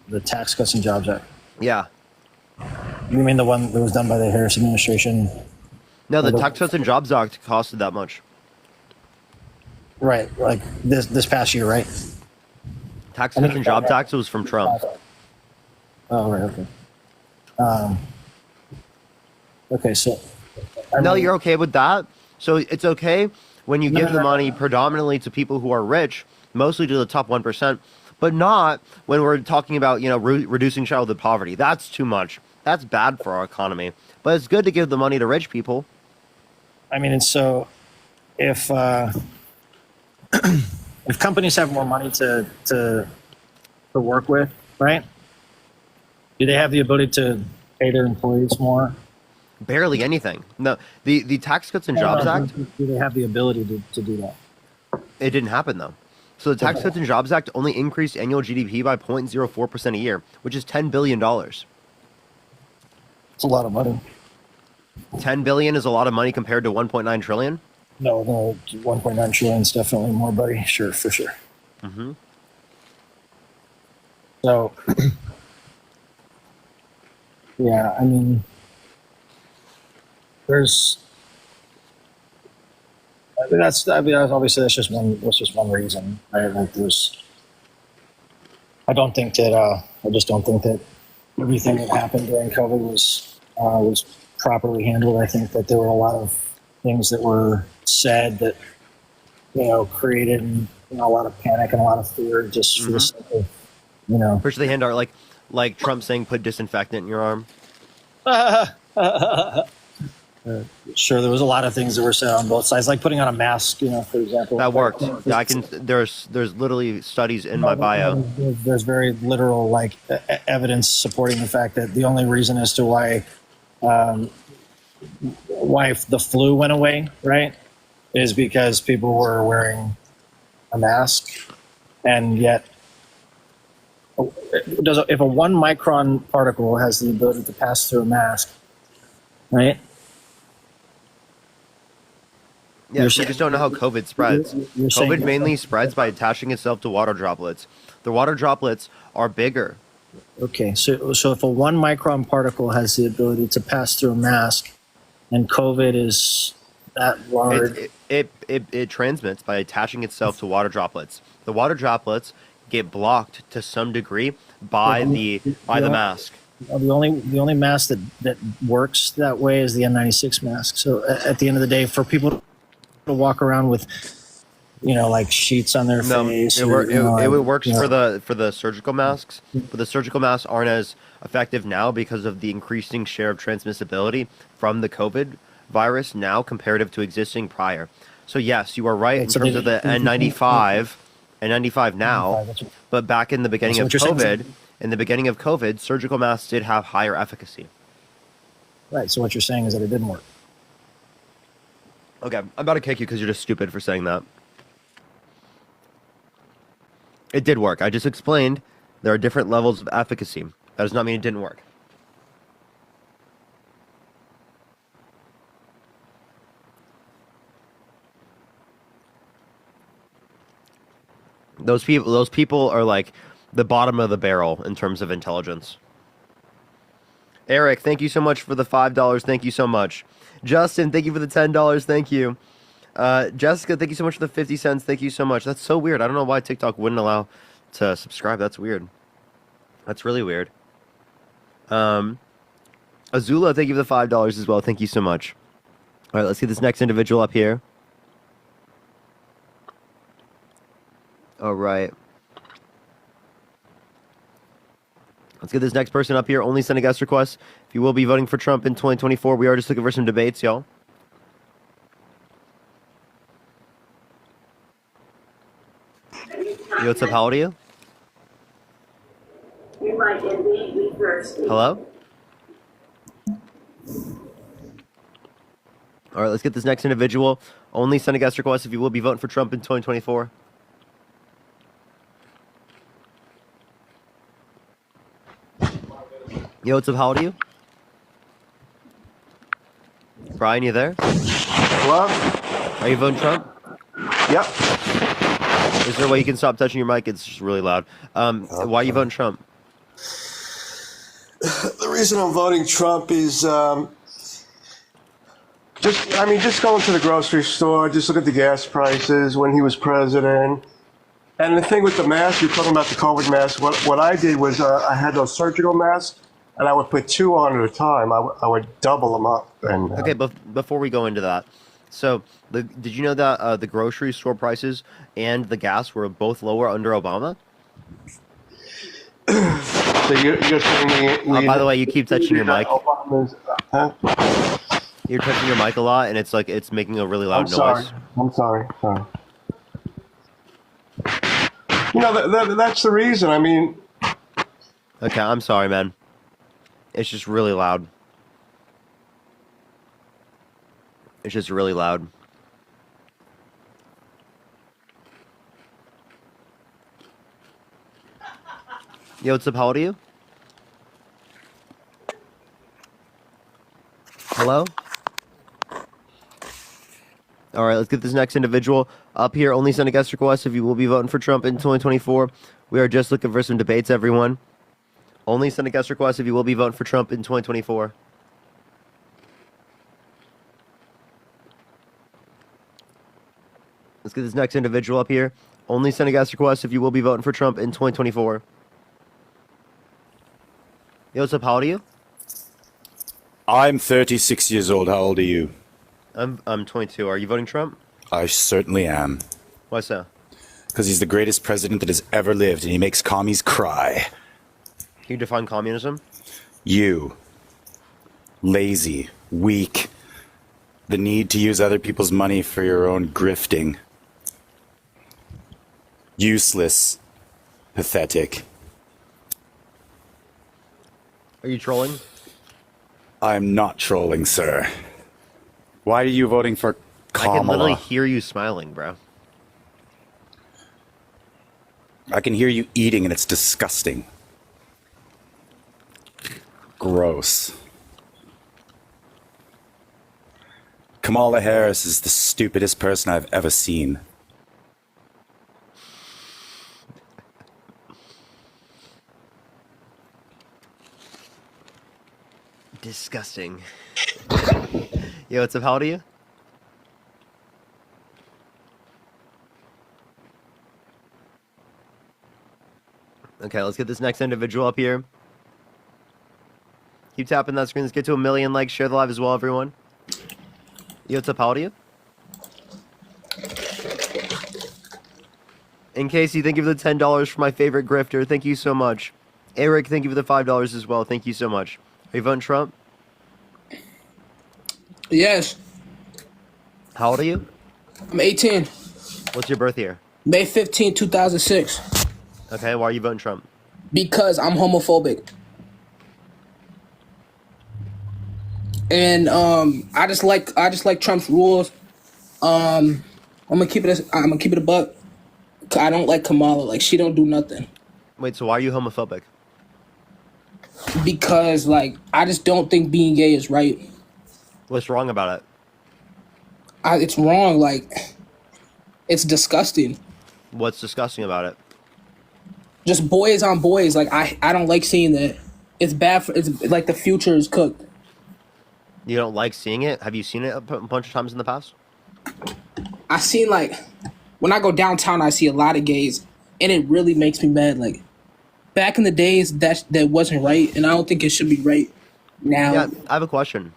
The Tax Cuts and Jobs Act. Yeah. You mean the one that was done by the Harris administration? No, the Tax Cuts and Jobs Act costed that much. Right, like this past year, right? Tax Cuts and Jobs Act was from Trump. Oh, right, okay. Okay, so. No, you're okay with that? So it's okay when you give the money predominantly to people who are rich, mostly to the top 1%, but not when we're talking about, reducing childhood poverty. That's too much. That's bad for our economy. But it's good to give the money to rich people. I mean, and so if if companies have more money to work with, right? Do they have the ability to pay their employees more? Barely anything. No, the Tax Cuts and Jobs Act, Do they have the ability to do that? it didn't happen though. So the Tax Cuts and Jobs Act only increased annual GDP by 0.04% a year, which is $10 billion. It's a lot of money. 10 billion is a lot of money compared to 1.9 trillion. No, 1.9 trillion is definitely more, buddy. Sure, for sure. Mm-hmm. So, yeah, I mean, obviously that's just one reason. Right? Like I just don't think that everything that happened during COVID was properly handled. I think that there were a lot of things that were said that created a lot of panic and a lot of fear just for the sake of Push the hand art like Trump saying put disinfectant in your arm. Sure, there was a lot of things that were said on both sides, like putting on a mask, for example. That worked. Yeah, there's literally studies in my bio. There's very literal evidence supporting the fact that the only reason as to why the flu went away, right, is because people were wearing a mask, and yet if a 1 micron particle has the ability to pass through a mask, right? Yeah, you just don't know how COVID spreads. COVID mainly spreads by attaching itself to water droplets. The water droplets are bigger. Okay, so if a 1 micron particle has the ability to pass through a mask, and COVID is that large, it transmits by attaching itself to water droplets. The water droplets get blocked to some degree by the mask. The only mask that works that way is the N96 mask. So at the end of the day, for people to walk around with sheets on their face, it works for the surgical masks, but the surgical masks aren't as effective now because of the increasing share of transmissibility from the COVID virus now comparative to existing prior. So yes, you are right in terms of the N95 now, but back in the beginning of COVID, surgical masks did have higher efficacy. Right. So what you're saying is that it didn't work. Okay, I'm about to kick you because you're just stupid for saying that. It did work. I just explained there are different levels of efficacy. That does not mean it didn't work. Those people are like the bottom of the barrel in terms of intelligence. Eric, thank you so much for the $5. Thank you so much. Justin, thank you for the $10. Thank you. Jessica, thank you so much for the 50 cents. Thank you so much. That's so weird. I don't know why TikTok wouldn't allow to subscribe. That's weird. That's really weird. Azula, thank you for the $5 as well. Thank you so much. All right, let's see this next individual up here. All right. Let's get this next person up here. Only send a guest request. If you will be voting for Trump in 2024, we are just looking for some debates, y'all. Yo, what's up? How old are you? Hello? All right, let's get this next individual. Only send a guest request if you will be voting for Trump in 2024. Yo, what's up? How old are you? Brian, you there? Hello? Are you voting Trump? Yep. Is there a way you can stop touching your mic? It's just really loud. Why are you voting Trump? The reason I'm voting Trump is just going to the grocery store, just look at the gas prices when he was president. And the thing with the mask, you're talking about the COVID mask. What I did was I had those surgical masks, and I would put 2 on at a time. I would double them up. And okay, but before we go into that, so did you know that the grocery store prices and the gas were both lower under Obama? So you're saying by the way, you keep touching your mic. Huh? You're touching your mic a lot, and it's making a really loud noise. I'm sorry. You know, that's the reason. I mean, Okay, I'm sorry, man. It's just really loud. It's just really loud. Yo, what's up? How old are you? Hello? All right, let's get this next individual up here. Only send a guest request if you will be voting for Trump in 2024. We are just looking for some debates, everyone. Only send a guest request if you will be voting for Trump in 2024. Let's get this next individual up here. Only send a guest request if you will be voting for Trump in 2024. Yo, what's up? How old are you? I'm 36 years old. How old are you? I'm 22. Are you voting Trump? I certainly am. Why so? Because he's the greatest president that has ever lived, and he makes commies cry. Can you define communism? You. Lazy. Weak. The need to use other people's money for your own grifting. Useless. Pathetic. Are you trolling? I'm not trolling, sir. Why are you voting for Kamala? I can literally hear you smiling, bro. I can hear you eating, and it's disgusting. Gross. Kamala Harris is the stupidest person I've ever seen. Disgusting. Yo, what's up? How old are you? Okay, let's get this next individual up here. Keep tapping that screen. Let's get to 1 million likes. Share the live as well, everyone. Yo, what's up? How old are you? In case you thank you for the $10 for my favorite grifter. Thank you so much. Eric, thank you for the $5 as well. Thank you so much. Are you voting Trump? Yes. How old are you? I'm 18. What's your birth year? May 15, 2006. Okay, why are you voting Trump? Because I'm homophobic. And I just like Trump's rules. I'm gonna keep it a buck. I don't like Kamala. Like, she don't do nothing. Wait, so why are you homophobic? Because, like, I just don't think being gay is right. What's wrong about it? It's wrong. Like, it's disgusting. What's disgusting about it? Just boys on boys. Like, I don't like seeing that. It's bad for. It's like the future is cooked. You don't like seeing it? Have you seen it a bunch of times in the past? I seen, like, when I go downtown, I see a lot of gays, and it really makes me mad. Like, back in the days, that wasn't right, and I don't think it should be right now. Yeah, I have a question.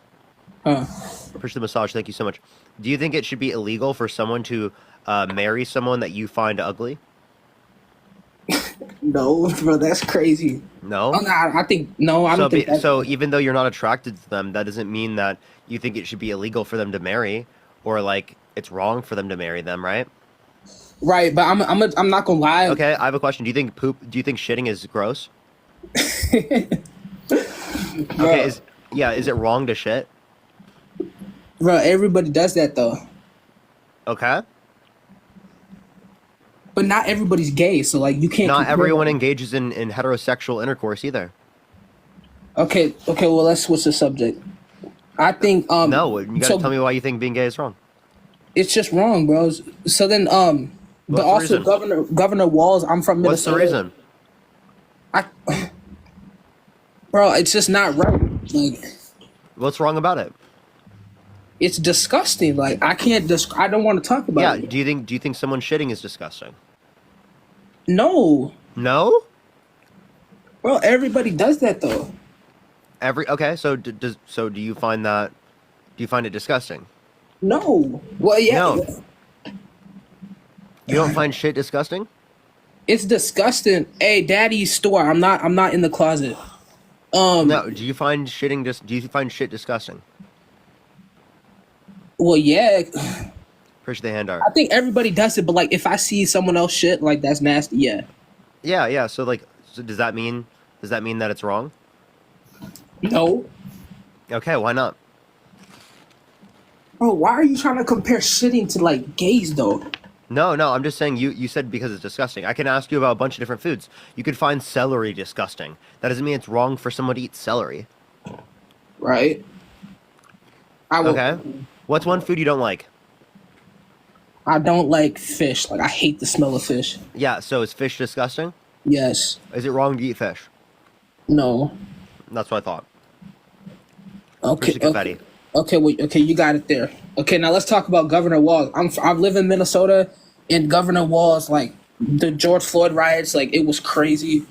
Appreciate the massage. Thank you so much. Do you think it should be illegal for someone to marry someone that you find ugly? No, bro, that's crazy. No? Oh, no, I think no. I don't think that's so even though you're not attracted to them, that doesn't mean that you think it should be illegal for them to marry, or like it's wrong for them to marry them, right? Right, but I'm not gonna lie. Okay, I have a question. Do you think shitting is gross? Okay, is it wrong to shit? Bro, everybody does that though. Okay. But not everybody's gay, so like you can't. Not compare everyone them. engages in heterosexual intercourse either. Okay, well, let's switch the subject. I think no, you gotta tell me why you think being gay is wrong. It's just wrong, bro. So then but What's the also reason? Governor Walz, I'm from Minnesota. What's the reason? Bro, it's just not right. Like, what's wrong about it? It's disgusting. Like, I don't want to talk about it. Do you think someone shitting is disgusting? No. No? Bro, everybody does that though. Okay, so do you find it disgusting? No. Well, yeah. No. You don't find shit disgusting? It's disgusting. Hey, Daddy's store. I'm not in the closet. No. Do you find shit disgusting? Well, yeah. Appreciate Appreciate the hand art. I think everybody does it, but like if I see someone else shit, like that's nasty. Yeah. Yeah. So like, does that mean that it's wrong? No. Okay, why not? Bro, why are you trying to compare shitting to like gays though? No, I'm just saying you said because it's disgusting. I can ask you about a bunch of different foods. You could find celery disgusting. That doesn't mean it's wrong for someone to eat celery. Right. Okay. What's one food you don't like? I don't like fish. Like I hate the smell of fish. Yeah, so is fish disgusting? Yes. Is it wrong to eat fish? No. That's what I thought. Okay. Okay, wait. Okay, you got it there. Okay, now let's talk about Governor Walz. I live in Minnesota, and Governor Walz, like the George Floyd riots, like it was crazy.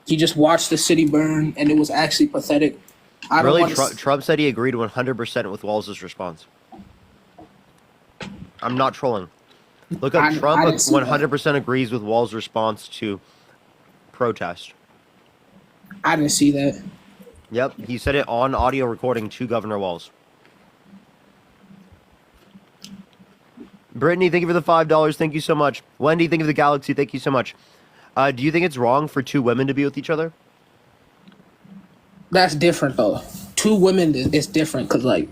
He just watched the city burn, and it was actually pathetic. Trump said he agreed 100% with Walz's response. I'm not trolling. Look up Trump 100% agrees with Walz's response to protest. I didn't see that. Yep, he said it on audio recording to Governor Walz. Brittany, thank you for the $5. Thank you so much. Wendy, thank you for the Galaxy. Thank you so much. Do you think it's wrong for two women to be with each other? That's different, though. Two women is different, because, like,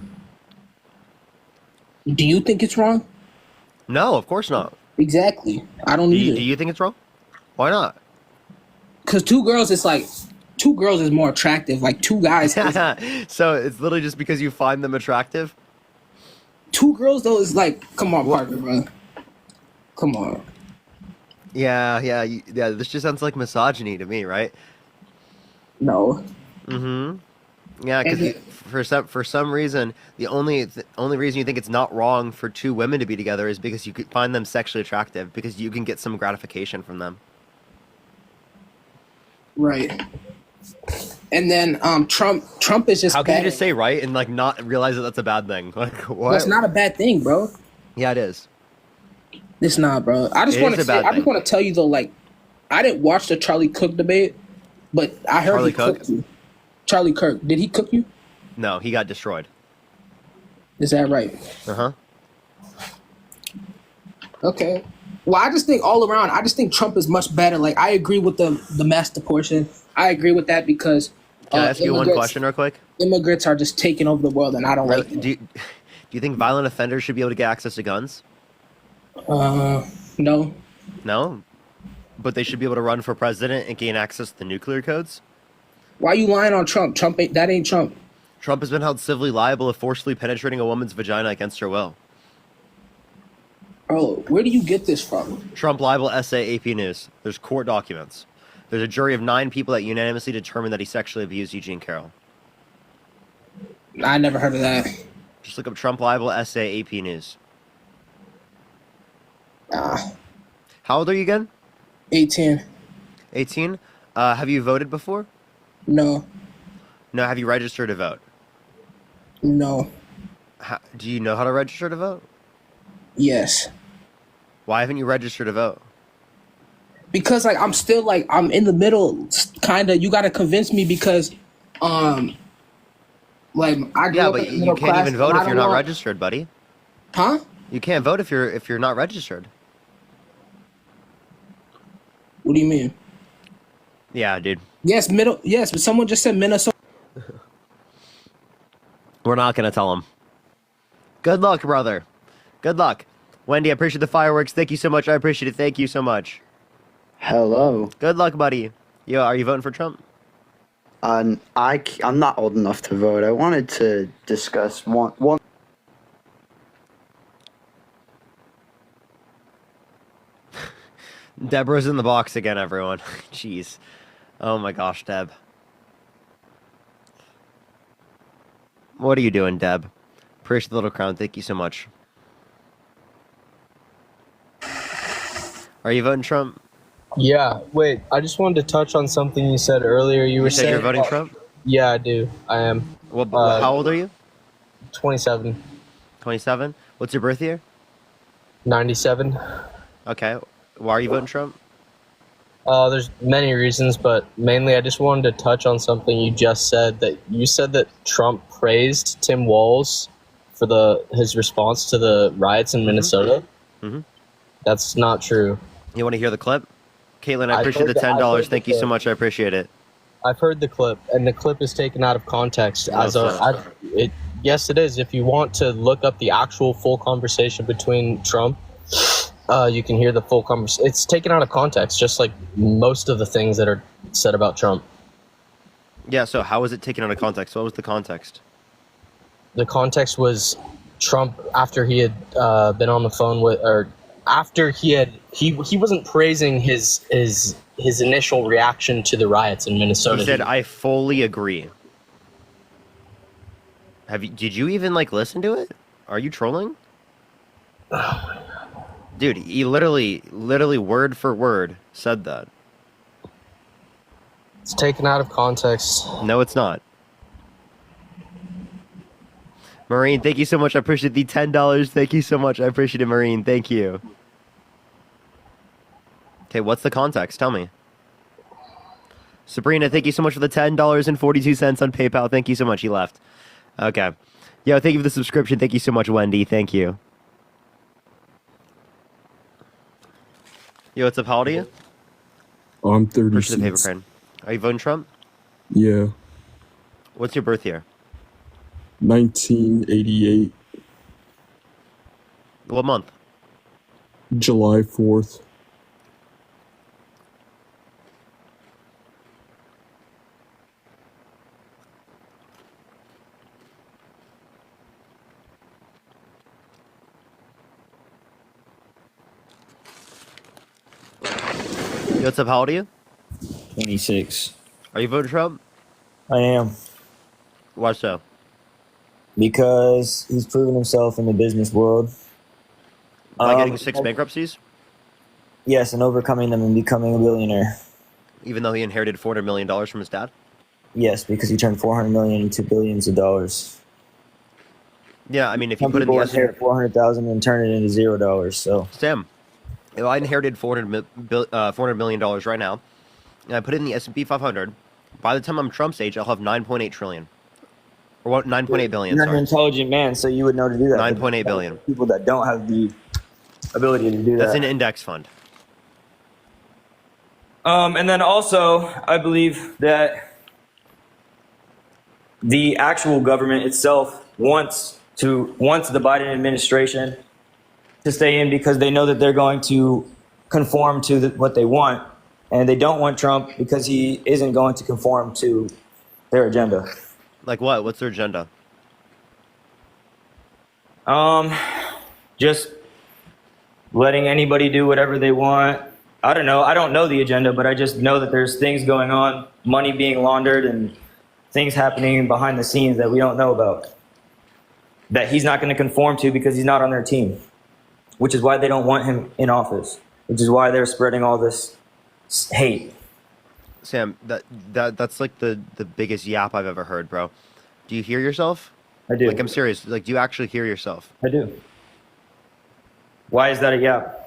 do you think it's wrong? No, of course not. Exactly. I don't either. Do you think it's wrong? Why not? Because two girls is more attractive. Like, two guys. So it's literally just because you find them attractive? Two girls, though, is like, come on, Parker, bro. Come on. Yeah. This just sounds like misogyny to me, right? No. Yeah, because for some reason, the only reason you think it's not wrong for two women to be together is because you could find them sexually attractive, because you can get some gratification from them. Right. And then Trump is just. How can you just say right and like not realize that that's a bad thing? Like what? Well, it's not a bad thing, bro. Yeah, it is. It's not, bro. I just want to tell you though, like, I didn't watch the Charlie Cook debate, but I heard he cooked you. Charlie Kirk, did he cook you? No, he got destroyed. Is that right? Okay. Well, I just think all around, I just think Trump is much better. Like, I agree with the master portion. I agree with that because. Can I ask you one question real quick? Immigrants are just taking over the world, and I don't like it. Do you think violent offenders should be able to get access to guns? No. No? But they should be able to run for president and gain access to the nuclear codes? Why are you lying on Trump? That ain't Trump. Trump has been held civilly liable of forcibly penetrating a woman's vagina against her will. Oh, where do you get this from? Trump libel essay, AP News. There's court documents. There's a jury of 9 people that unanimously determined that he sexually abused Eugene Carroll. I never heard of that. Just look up Trump libel essay, AP News. How old are you again? 18. 18? Have you voted before? No. No, have you registered to vote? No. Do you know how to register to vote? Yes. Why haven't you registered to vote? Because like I'm still like I'm in the middle, kind of. You got to convince me because, like I grew up but in you can't even vote if you're not registered, buddy. Huh? You can't vote if you're not registered. What do you mean? Yeah, dude. Yes, Yes, but someone just said Minnesota. We're not gonna tell him. Good luck, brother. Good luck. Wendy, I appreciate the fireworks. Thank you so much. I appreciate it. Thank you so much. Hello. Good luck, buddy. Yo, are you voting for Trump? I'm not old enough to vote. I wanted to discuss one. Deborah's in the box again, everyone. Jeez. Oh my gosh, Deb. What are you doing, Deb? Appreciate the little crown. Thank you so much. Are you voting Trump? Yeah. Wait, I just wanted to touch on something you said earlier. You were saying you're voting Trump? Yeah, I do. I am. How old are you? 27. 27? What's your birth year? 97. Okay. Why are you voting Trump? There's many reasons, but mainly I just wanted to touch on something you just said. That you said that Trump praised Tim Walz for his response to the riots in Minnesota. Mm-hmm. That's not true. You want to hear the clip? Caitlin, I I've appreciate heard the the- I've $10. heard the Thank you so clip. much. I appreciate it. I've heard the clip, and the clip is taken out of context. No, it's not. Yes, it is. If you want to look up the actual full conversation between Trump, you can hear the full conversation. It's taken out of context, just like most of the things that are said about Trump. Yeah, so how was it taken out of context? What was the context? The context was Trump after he had been on the phone with, or after he wasn't praising his initial reaction to the riots in Minnesota. He said, "I fully agree." Did you even listen to it? Are you trolling? Dude, he literally word for word said that. It's taken out of context. No, it's not. Marine, thank you so much. I appreciate the $10. Thank you so much. I appreciate it, Marine. Thank you. Okay, what's the context? Tell me. Sabrina, thank you so much for the $10.42 on PayPal. Thank you so much. He left. Okay. Yo, thank you for the subscription. Thank you so much, Wendy. Thank you. Yo, what's up? How old are you? I'm Push the 36. paper crane. Are you voting Trump? Yeah, What's your birth year? 1988, What month? July 4th. Yo, what's up? How old are you? 26. Are you voting Trump? I am. Why so? Because he's proven himself in the business world. By getting 6 bankruptcies? Yes, and overcoming them and becoming a billionaire. Even though he inherited $400 million from his dad? Yes, because he turned 400 million into billions of dollars. Yeah, I mean, if you Some put in the people S&P... inherit 400,000 and turn it into $0. So Sam, if I inherited $400 million right now, and I put it in the S&P 500, by the time I'm Trump's age, I'll have 9.8 trillion. Or what? 9.8 billion, you're an sorry. intelligent man, so you would know to do that. 9.8 billion. People that don't have the ability to do That's that. an index fund. And then also, I believe that the actual government itself wants the Biden administration to stay in because they know that they're going to conform to what they want, and they don't want Trump because he isn't going to conform to their agenda. Like what? What's their agenda? Just letting anybody do whatever they want. I don't know. I don't know the agenda, but I just know that there's things going on, money being laundered and things happening behind the scenes that we don't know about, that he's not going to conform to because he's not on their team, which is why they don't want him in office, which is why they're spreading all this hate. Sam, that's like the biggest yap I've ever heard, bro. Do you hear yourself? I do. Like, I'm serious. Like, do you actually hear yourself? I do. Why is that a yap?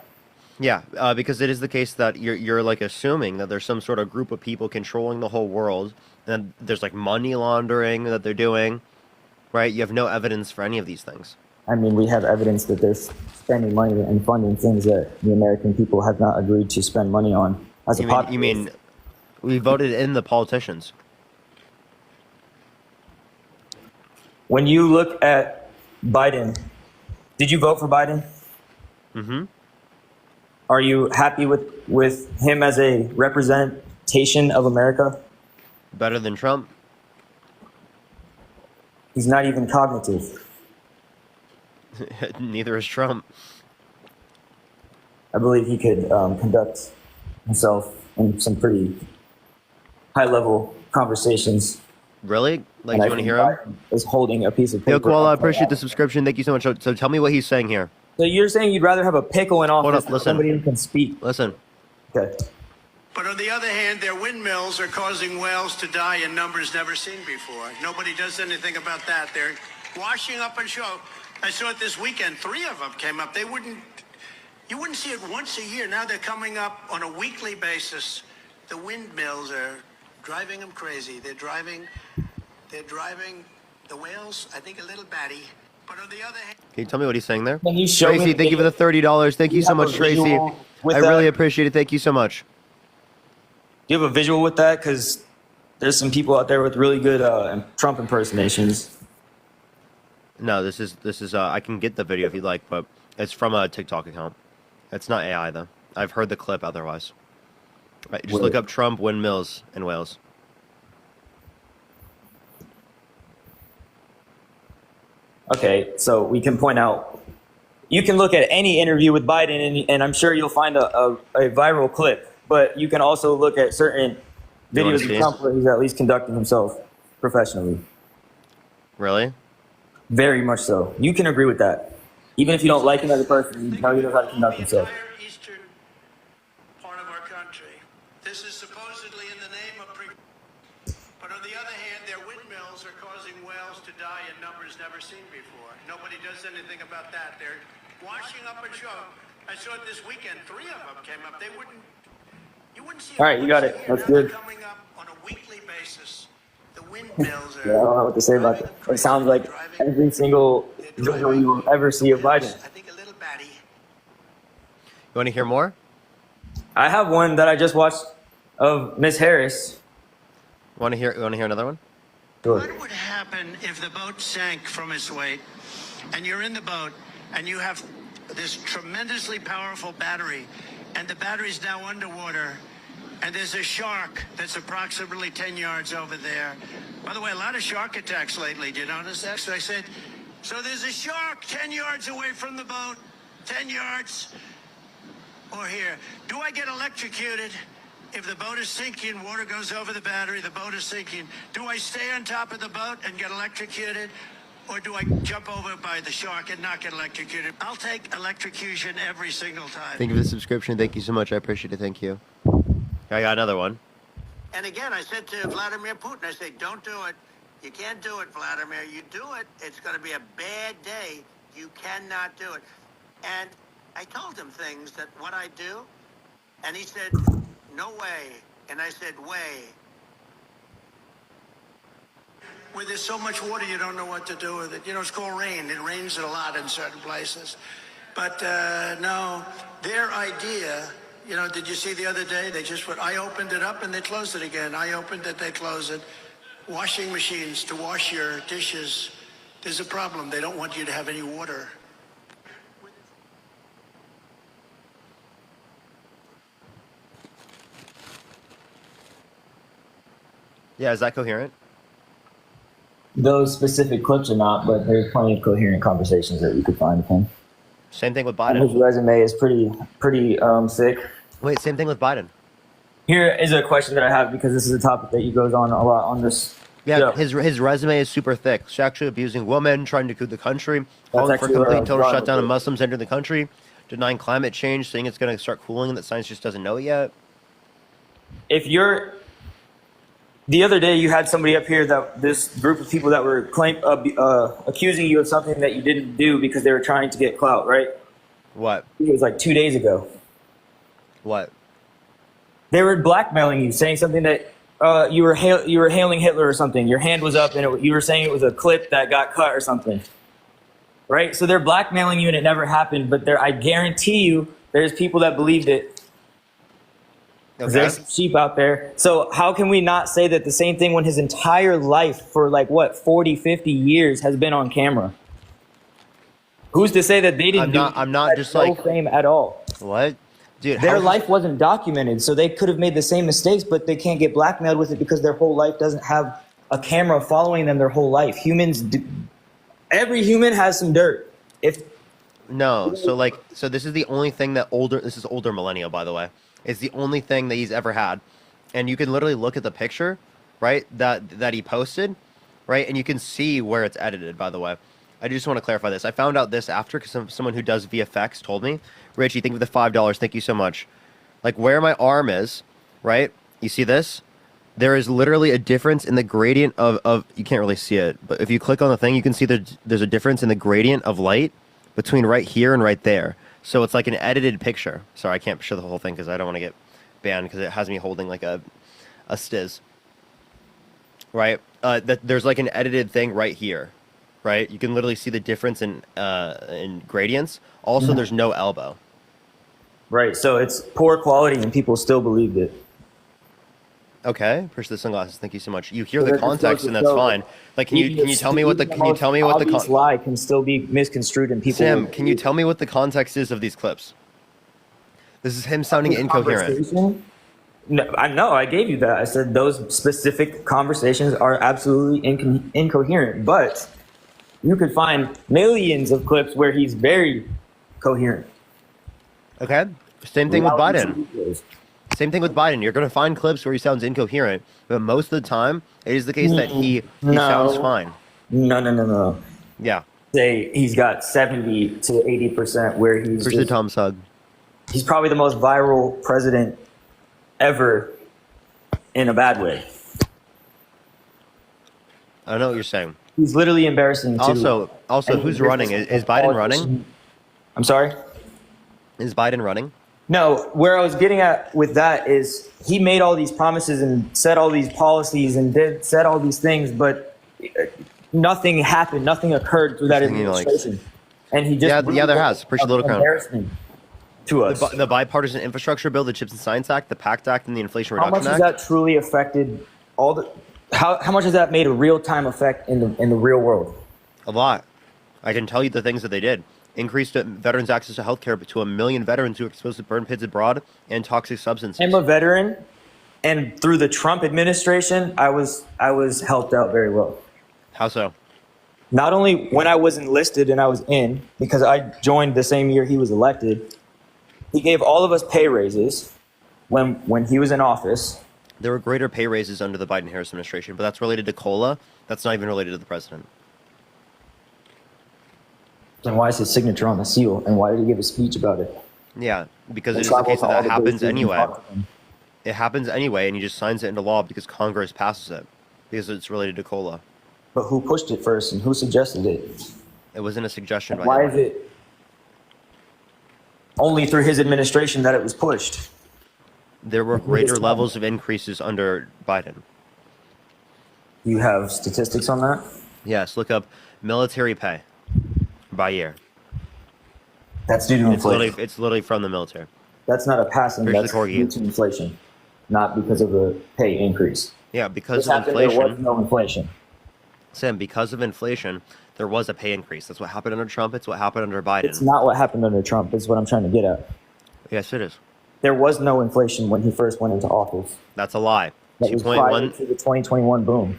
Yeah, because it is the case that you're like assuming that there's some sort of group of people controlling the whole world, and there's like money laundering that they're doing, right? You have no evidence for any of these things. I mean, we have evidence that they're spending money and funding things that the American people have not agreed to spend money on as a populace. You mean we voted in the politicians? When you look at Biden, did you vote for Biden? Mm-hmm. Are you happy with him as a representation of America? Better than Trump? He's not even cognitive. Neither is Trump. I believe he could conduct himself in some pretty high-level conversations. Really? Like, And do I you want to think hear him? Biden is holding a piece of paper. Yo, Koala, I appreciate the subscription. Thank you so much. So tell me what he's saying here. So you're saying you'd rather have a pickle in office Hold up, than listen. somebody who can speak? Listen. Okay. But on the other hand, their windmills are causing whales to die in numbers never seen before. Nobody does anything about that. They're washing up and show. I saw it this weekend. 3 of them came up. You wouldn't see it once a year. Now they're coming up on a weekly basis. The windmills are driving them crazy. They're driving the whales, I think, a little batty. Can you tell me what he's saying there? Can you show me Tracy, the thank you for the $30. Thank you so have a much, Tracy. visual with I that? really appreciate it. Thank you so much. Do you have a visual with that? Because there's some people out there with really good Trump impersonations. No, this is I can get the video if you'd like, but it's from a TikTok account. It's not AI though. I've heard the clip otherwise. Right, just look up Trump windmills in Wales. Okay, so we can point out, you can look at any interview with Biden and I'm sure you'll find a viral clip, but you can also look at certain videos of Trump where he's at least conducting himself professionally. Really? Very much so. You can agree with that. Even if you don't like him as a person, you know he knows how to conduct himself. This is supposedly in the name of but on the other hand, their windmills are causing whales to die in numbers never seen before. Nobody does anything about that. They're washing up a show. I saw it this weekend. 3 of them came up. You wouldn't see. All right, you got it. That's good. Coming up on a weekly basis. The windmills are. Yeah, I don't know what to say about that. It sounds like every single visual you will ever see of Biden. You want to hear more? I have one that I just watched of Miss Harris. Want to hear another one? What would happen if the boat sank from its weight and you're in the boat and you have this tremendously powerful battery and the battery's now underwater and there's a shark that's approximately 10 yards over there? By the way, a lot of shark attacks lately. Do you notice that? So I said, so there's a shark 10 yards away from the boat, 10 yards, or here. Do I get electrocuted? If the boat is sinking, water goes over the battery, the boat is sinking. Do I stay on top of the boat and get electrocuted? Or do I jump over by the shark and not get electrocuted? I'll take electrocution every single time. Thank you for the subscription. Thank you so much. I appreciate it. Thank you. I got another one. And again, I said to Vladimir Putin, I said, don't do it. You can't do it, Vladimir. You do it, it's going to be a bad day. You cannot do it. And I told him things that what I do, and he said, no way. And I said, way. Where there's so much water, you don't know what to do with it. You know, it's called rain. It rains a lot in certain places. But no, their idea, you know, did you see the other day? They just I opened it up and they closed it again. I opened it, they closed it. Washing machines to wash your dishes. There's a problem. They don't want you to have any water. Yeah, is that coherent? Those specific clips are not, but there's plenty of coherent conversations that you could find with him. Same thing with And Biden. his resume is pretty sick. Wait, same thing with Biden. Here is a question that I have because this is a topic that he goes on a lot on this. Yeah, show. his resume is super thick. Sexually abusing women, trying to coup the country, calling for actually complete what total I was shutdown of with. Muslims entering the country, denying climate change, saying it's going to start cooling and that science just doesn't know it yet. If you're the other day, you had somebody up here that this group of people that were accusing you of something that you didn't do because they were trying to get clout, right? What? It was like 2 days ago. What? They were blackmailing you, saying something that you were hailing Hitler or something. Your hand was up, and you were saying it was a clip that got cut or something, right? So they're blackmailing you, and it never happened. But I guarantee you, there's people that believed it. Okay. There's some sheep out there. So how can we not say that the same thing when his entire life for 40, 50 years has been on camera? Who's to say that they didn't I'm not just no like fame at all? What? Dude, their how- life wasn't documented, so they could have made the same mistakes, but they can't get blackmailed with it because their whole life doesn't have a camera following them their whole life. Every human has some dirt. No, so this is the only thing that this is older millennial, by the way. It's the only thing that he's ever had. And you can literally look at the picture, right, that he posted, right, and you can see where it's edited, by the way. I just want to clarify this. I found out this after because someone who does VFX told me. Richie, thank you for the $5. Thank you so much. Like where my arm is, right, you see this? There is literally a difference in the gradient of you can't really see it, but if you click on the thing, you can see there's a difference in the gradient of light between right here and right there. So it's like an edited picture. Sorry, I can't show the whole thing because I don't want to get banned because it has me holding like a stiz. Right? There's like an edited thing right here. right? You can literally see the difference in gradients. Also, there's no elbow. Right. So it's poor quality, and people still believed it. Okay, push the sunglasses. Thank you so much. You hear So the that just goes context, to and that's show fine. Like, can you tell me what the obvious lie can still be misconstrued, and people. Sam, can you tell me what the context is of these clips? This is him sounding incoherent. No, I gave you that. I said those specific conversations are absolutely incoherent, but you could find millions of clips where he's very coherent. Okay, same thing with Biden. Same thing with Biden. You're going to find clips where he sounds incoherent, but most of the time, it is the case that he sounds fine. No. Yeah. Say he's got 70 to 80% where he's Push the Tom's hug. He's probably the most viral president ever in a bad way. I know what you're saying. He's literally embarrassing too. Also, who's running? Is Biden running? I'm sorry? Is Biden running? No, where I was getting at with that is he made all these promises and said all these policies and said all these things, but nothing happened. Nothing occurred through that administration. And he just there has. Push the little crown. Embarrassment to us. The bipartisan infrastructure bill, the Chips and Science Act, the PACT Act, and the Inflation How Reduction much Act. has that truly affected all the? How much has that made a real time effect in the real world? A lot. I can tell you the things that they did. Increased veterans' access to health care to 1 million veterans who are exposed to burn pits abroad and toxic substances. I'm a veteran, and through the Trump administration, I was helped out very well. How so? Not only when I was enlisted and I was in, because I joined the same year he was elected, he gave all of us pay raises when he was in office. There were greater pay raises under the Biden-Harris administration, but that's related to COLA. That's not even related to the president. And why is his signature on the seal? And why did he give a speech about it? Yeah, because it is the case that happens anyway. It happens anyway, and he just signs it into law because Congress passes it, because it's related to COLA. But who pushed it first, and who suggested it? It wasn't a suggestion. By why is it only through his administration that it was pushed? There were greater levels of increases under Biden. You have statistics on that? Yes, look up military pay by year. That's due to inflation. It's literally from the military. That's not a passing. Here's That's the corgi. due to inflation, not because of a pay increase. Yeah, because This of happened, inflation. There was no inflation. Sam, because of inflation, there was a pay increase. That's what happened under Trump. It's what happened under Biden. It's not what happened under Trump. Is what I'm trying to get at. Yes, it is. There was no inflation when he first went into office. That's a lie. That was prior to the 2021 boom.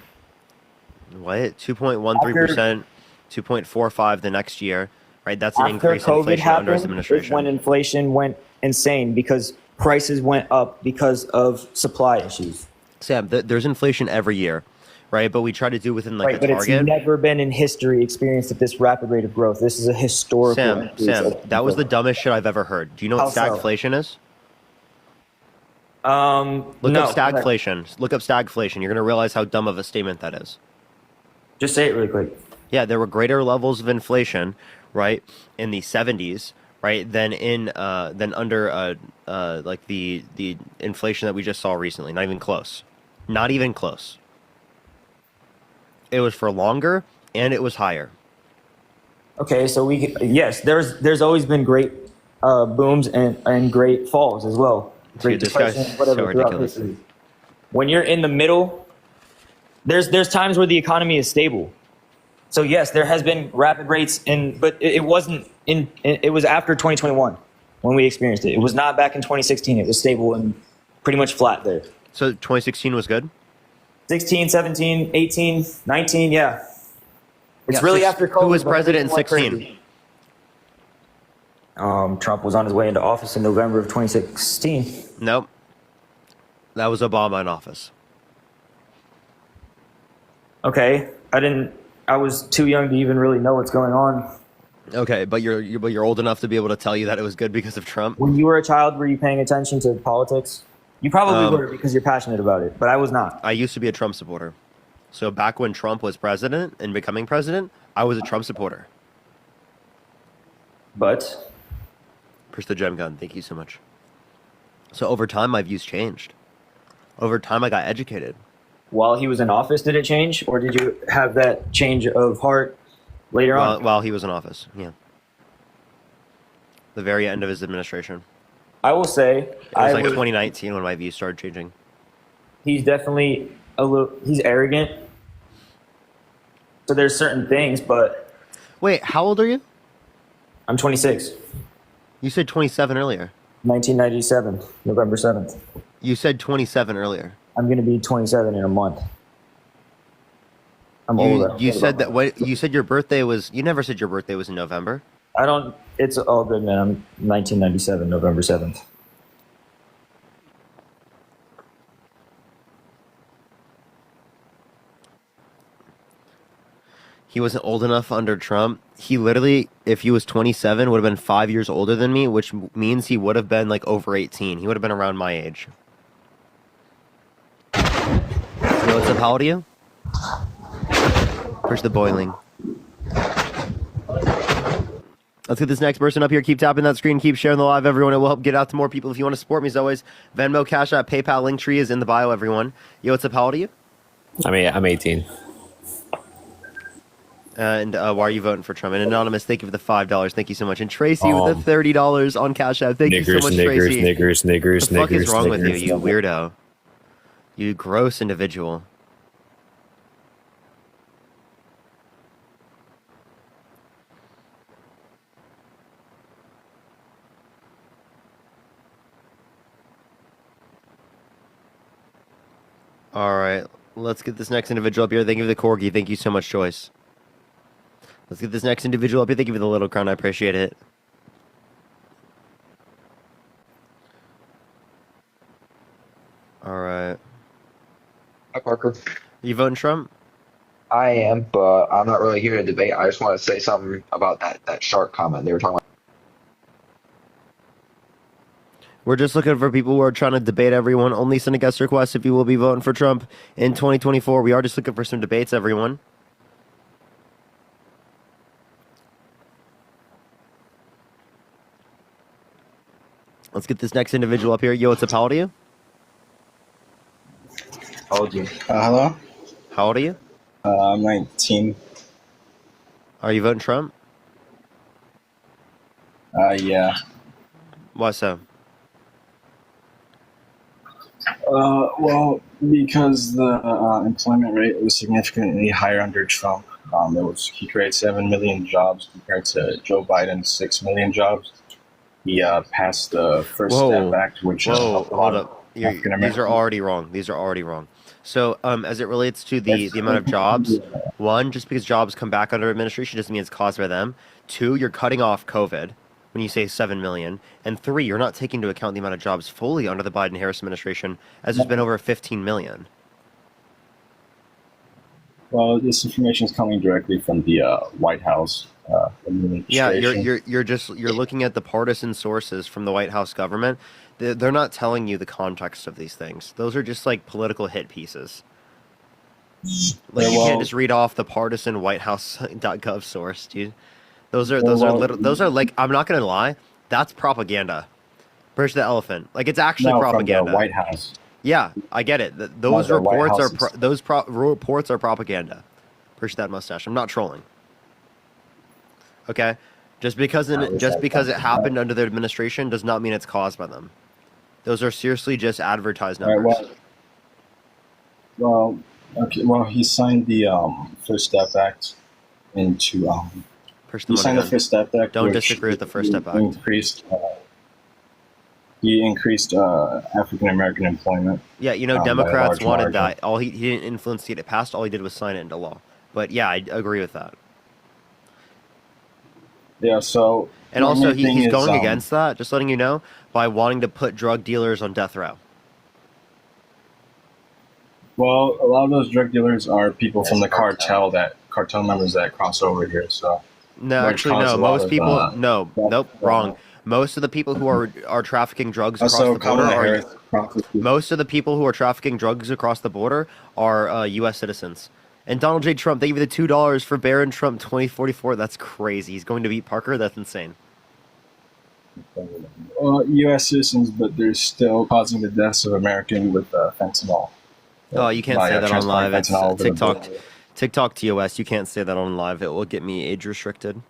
What? 2.13%, 2.45 the next year, right? That's an increase in COVID inflation under his happened, administration. is when inflation went insane because prices went up because of supply issues. Sam, there's inflation every year, right? But we try to do within like Right, a but target. it's never been in history experienced at this rapid rate of growth. This is a historical Sam, increase of that was the people. dumbest shit I've ever heard. Do you know what How so? stagflation is? Look Look up stagflation. Look up stagflation. You're going to realize how dumb of a statement that is. Just say it really quick. Yeah, there were greater levels of inflation, right, in the 70s, right, than under like the inflation that we just saw recently. Not even close. Not even close. It was for longer, and it was higher. Okay, so yes, there's always been great booms and great falls as well. Great Dude, this guy's depression, whatever. so throughout ridiculous. history. When you're in the middle, there's times where the economy is stable. So yes, there has been rapid rates but it wasn't it was after 2021 when we experienced it. It was not back in 2016. It was stable and pretty much flat there. So 2016 was good? 16, 17, 18, 19, yeah. It's really after COVID. Who was when president in everything went 16? crazy. Trump was on his way into office in November of 2016. Nope. That was Obama in office. Okay, I was too young to even really know what's going on. Okay, but you're old enough to be able to tell you that it was good because of Trump. When you were a child, were you paying attention to politics? You probably were because you're passionate about it, but I was not. I used to be a Trump supporter. So back when Trump was president and becoming president, I was a Trump supporter. But? Push the gem gun. Thank you so much. So over time, my views changed. Over time, I got educated. While he was in office, did it change? Or did you have that change of heart later on. While he was in office, yeah. The very end of his administration. I will say, It was like 2019 when my views started changing. He's definitely he's arrogant. So there's certain things, but. Wait, how old are you? I'm 26. You said 27 earlier. 1997, November 7th. You said 27 earlier. I'm going to be 27 in a month. I'm older. You said that. What you said your birthday was? You never said your birthday was in November. I don't. It's all good, man. I'm 1997, November 7th. He wasn't old enough under Trump. He literally, if he was 27, would have been 5 years older than me, which means he would have been like over 18. He would have been around my age. Yo, what's up? How old are you? Push the boiling. Let's get this next person up here. Keep tapping that screen. Keep sharing the live, everyone. It will help get out to more people. If you want to support me, as always, Venmo, Cash App, PayPal, Linktree is in the bio, everyone. Yo, what's up? How old are you? I'm 18. And why are you voting for Trump? And Anonymous, thank you for the $5. Thank you so much. And Tracy with the $30 on Cash App. Thank you so much, Tracy. Niggers. What the fuck is wrong with you, you weirdo? You gross individual. All right, let's get this next individual up here. Thank you for the corgi. Thank you so much, Joyce. Let's get this next individual up here. Thank you for the little crown. I appreciate it. All right. Hi, Parker. You voting Trump? I am, but I'm not really here to debate. I just want to say something about that shark comment they were talking about. We're just looking for people who are trying to debate everyone. Only send a guest request if you will be voting for Trump in 2024. We are just looking for some debates, everyone. Let's get this next individual up here. Yo, what's up? How old are you? How old are you? Hello? How old are you? I'm 19. Are you voting Trump? Yeah. Why so? Well, because the employment rate was significantly higher under Trump. He created 7 million jobs compared to Joe Biden's 6 million jobs. He passed the First Step Act, which helped a lot of African Americans. These are already wrong. So, as it relates to the amount of jobs, one, just because jobs come back under administration doesn't mean it's caused by them. Two, you're cutting off COVID when you say 7 million. And three, you're not taking into account the amount of jobs fully under the Biden-Harris administration, as there's been over 15 million. Well, this information is coming directly from the White House. Yeah, you're looking at the partisan sources from the White House government. They're not telling you the context of these things. Those are just like political hit pieces. Like you can't just read off the partisan White House.gov source, dude. Those are like, I'm not gonna lie, that's propaganda. Push the elephant. Like it's actually propaganda. From the White House. Yeah, I get it. Those reports are propaganda. Push that mustache. I'm not trolling. Okay, just because it happened under their administration does not mean it's caused by them. Those are seriously just advertised numbers. Well, he signed the First Step Act into Push the money. The First Step Act. Don't disagree with the First Step Act. He increased African American employment. Yeah, Democrats wanted that. He didn't influence to get it passed. All he did was sign it into law. But yeah, I agree with that. Yeah, so... And also, he's going against that, just letting you know, by wanting to put drug dealers on death row. Well, a lot of those drug dealers are people from the cartel members that cross over here, so... No, actually, no. Most people... Nope, wrong. Most of the people who are trafficking drugs across the border most of the people who are trafficking drugs across the border are U.S. citizens. And Donald J. Trump, thank you for the $2 for Barron Trump 2044. That's crazy. He's going to beat Parker? That's insane. U.S. citizens, but they're still causing the deaths of Americans with fentanyl. Oh, you can't say that on live. It's TikTok. TikTok TOS, you can't say that on live. It will get me age restricted.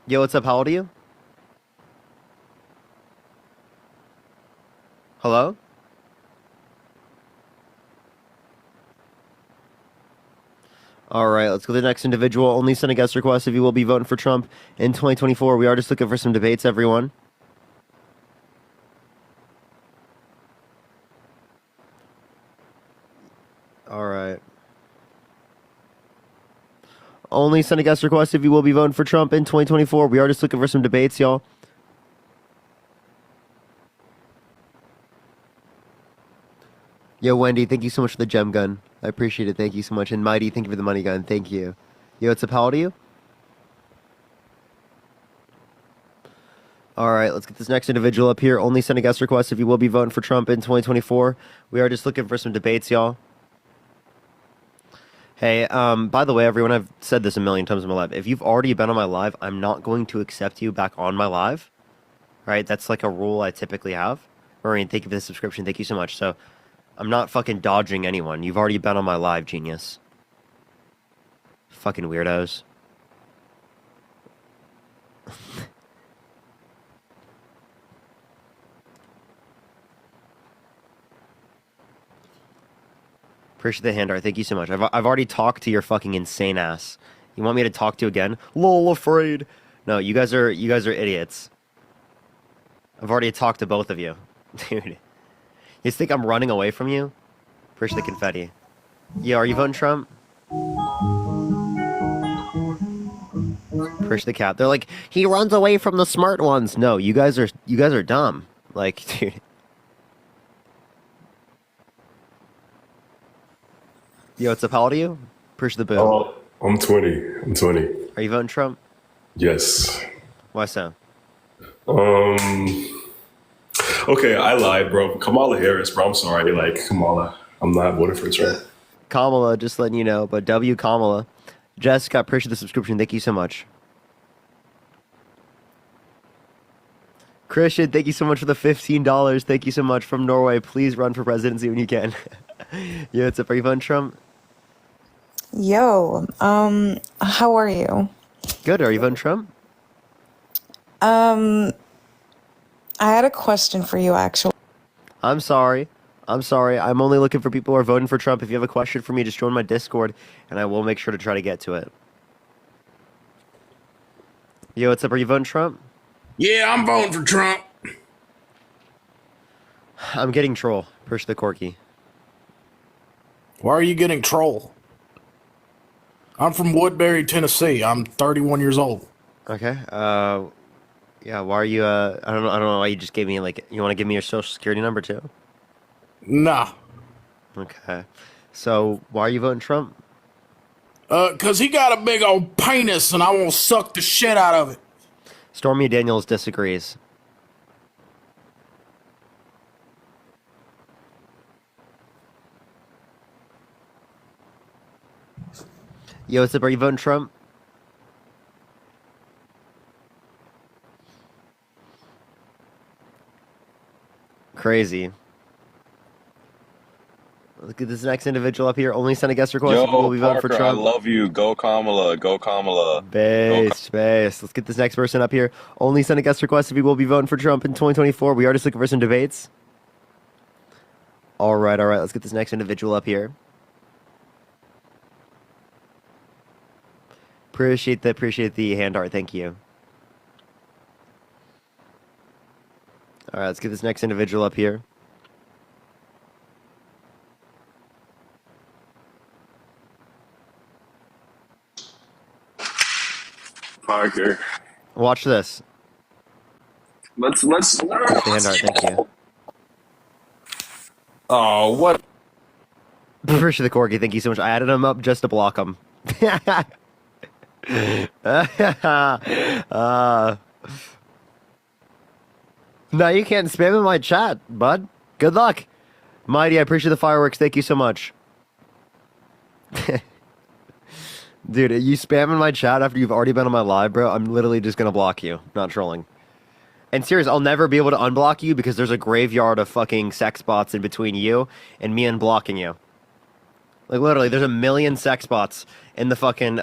Yo, what's up? How old are you? Hello? All right, let's go to the next individual. Only send a guest request if you will be voting for Trump in 2024. We are just looking for some debates, everyone. All right. Only send a guest request if you will be voting for Trump in 2024. We are just looking for some debates, y'all. Yo, Wendy, thank you so much for the gem gun. I appreciate it. Thank you so much. And Mighty, thank you for the money gun. Thank you. Yo, what's up? How old are you? All right, let's get this next individual up here. Only send a guest request if you will be voting for Trump in 2024. We are just looking for some debates, y'all. Hey, by the way, everyone, I've said this a million times in my live. If you've already been on my live, I'm not going to accept you back on my live. All right, that's like a rule I typically have. Marine, thank you for the subscription. Thank you so much. So, I'm not fucking dodging anyone. You've already been on my live, genius. Fucking weirdos. Appreciate the hand art. Thank you so much. I've already talked to your fucking insane ass. You want me to talk to you again? Lol, afraid. No, you guys are idiots. I've already talked to both of you. Dude. You think I'm running away from you? Appreciate the confetti. Yeah, are you voting Trump? Appreciate the cap. They're like, he runs away from the smart ones. No, you guys are dumb. Like, dude. Yo, what's up? How old are you? Appreciate the boom. Oh, I'm 20. I'm 20. Are you voting Trump? Yes. Why so? Okay, I lied, bro. Kamala Harris, bro. I'm sorry. Like, Kamala. I'm not voting for Trump. Kamala, just letting you know. But W Kamala. Jessica, appreciate the subscription. Thank you so much. Christian, thank you so much for the $15. Thank you so much from Norway. Please run for presidency when you can. Yeah, what's up? Are you voting Trump? Yo, how are you? Good. Are you voting Trump? I had a question for you, actually. I'm sorry. I'm only looking for people who are voting for Trump. If you have a question for me, just join my Discord, and I will make sure to try to get to it. Yo, what's up? Are you voting Trump? Yeah, I'm voting for Trump. I'm getting troll. Push the corky. Why are you getting troll? I'm from Woodbury, Tennessee. I'm 31 years old. Okay. Yeah. Why are you? I don't know why you just gave me like. You want to give me your social security number too? Nah. Okay. So why are you voting Trump? 'Cause he got a big old penis and I want to suck the shit out of it. Stormy Daniels disagrees. Yo, what's up? Are you voting Trump? Crazy. Look at this next individual up here. Only send a guest request. Yo, We'll be voting for Parker, Trump. I love you. Go Kamala. Go Kamala. Base. Let's get this next person up here. Only send a guest request if you will be voting for Trump in 2024. We are just looking for some debates. All right. Let's get this next individual up here. Appreciate the hand art. Thank you. All right. Let's get this next individual up here. Parker. Watch this. Let's. The hand art. Thank you. Oh, what? Appreciate the corgi. Thank you so much. I added him up just to block him. No, you can't spam in my chat, bud. Good luck. Mighty, I appreciate the fireworks. Thank you so much. Dude, you spam in my chat after you've already been on my live, bro. I'm literally just gonna block you. Not trolling. And serious, I'll never be able to unblock you because there's a graveyard of fucking sex bots in between you and me unblocking you. Like literally, there's a million sex bots in the fucking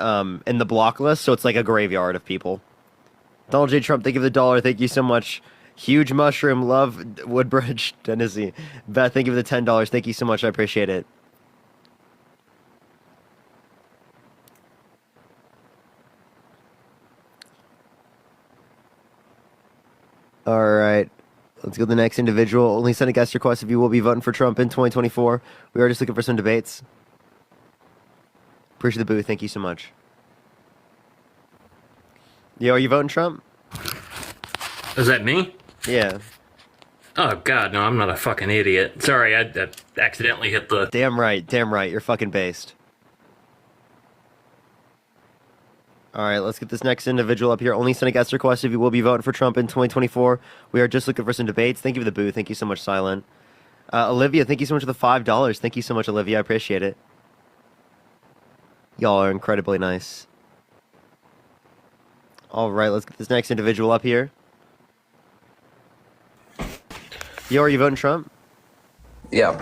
in the block list, so it's like a graveyard of people. Donald J. Trump, thank you for the $1. Thank you so much. Huge Mushroom, love Woodbridge, Tennessee. Beth, thank you for the $10. Thank you so much. I appreciate it. All right. Let's go to the next individual. Only send a guest request if you will be voting for Trump in 2024. We are just looking for some debates. Appreciate the booth. Thank you so much. Yo, are you voting Trump? Is that me? Yeah. Oh, God, no, I'm not a fucking idiot. Sorry, I accidentally hit the... Damn right. Damn right. You're fucking based. All right, let's get this next individual up here. Only send a guest request if you will be voting for Trump in 2024. We are just looking for some debates. Thank you for the booth. Thank you so much, Silent. Olivia, thank you so much for the $5. Thank you so much, Olivia. I appreciate it. Y'all are incredibly nice. All right, let's get this next individual up here. Yo, are you voting Trump? Yeah.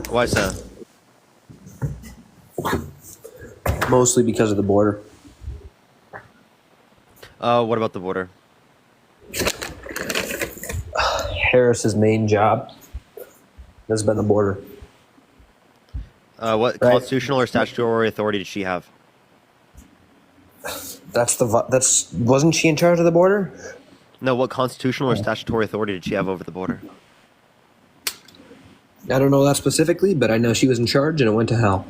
Why so? Mostly because of the border. What about the border? Harris's main job has been the border. What constitutional or statutory authority did she have? Wasn't she in charge of the border? No, what constitutional or statutory authority did she have over the border? I don't know that specifically, but I know she was in charge and it went to hell.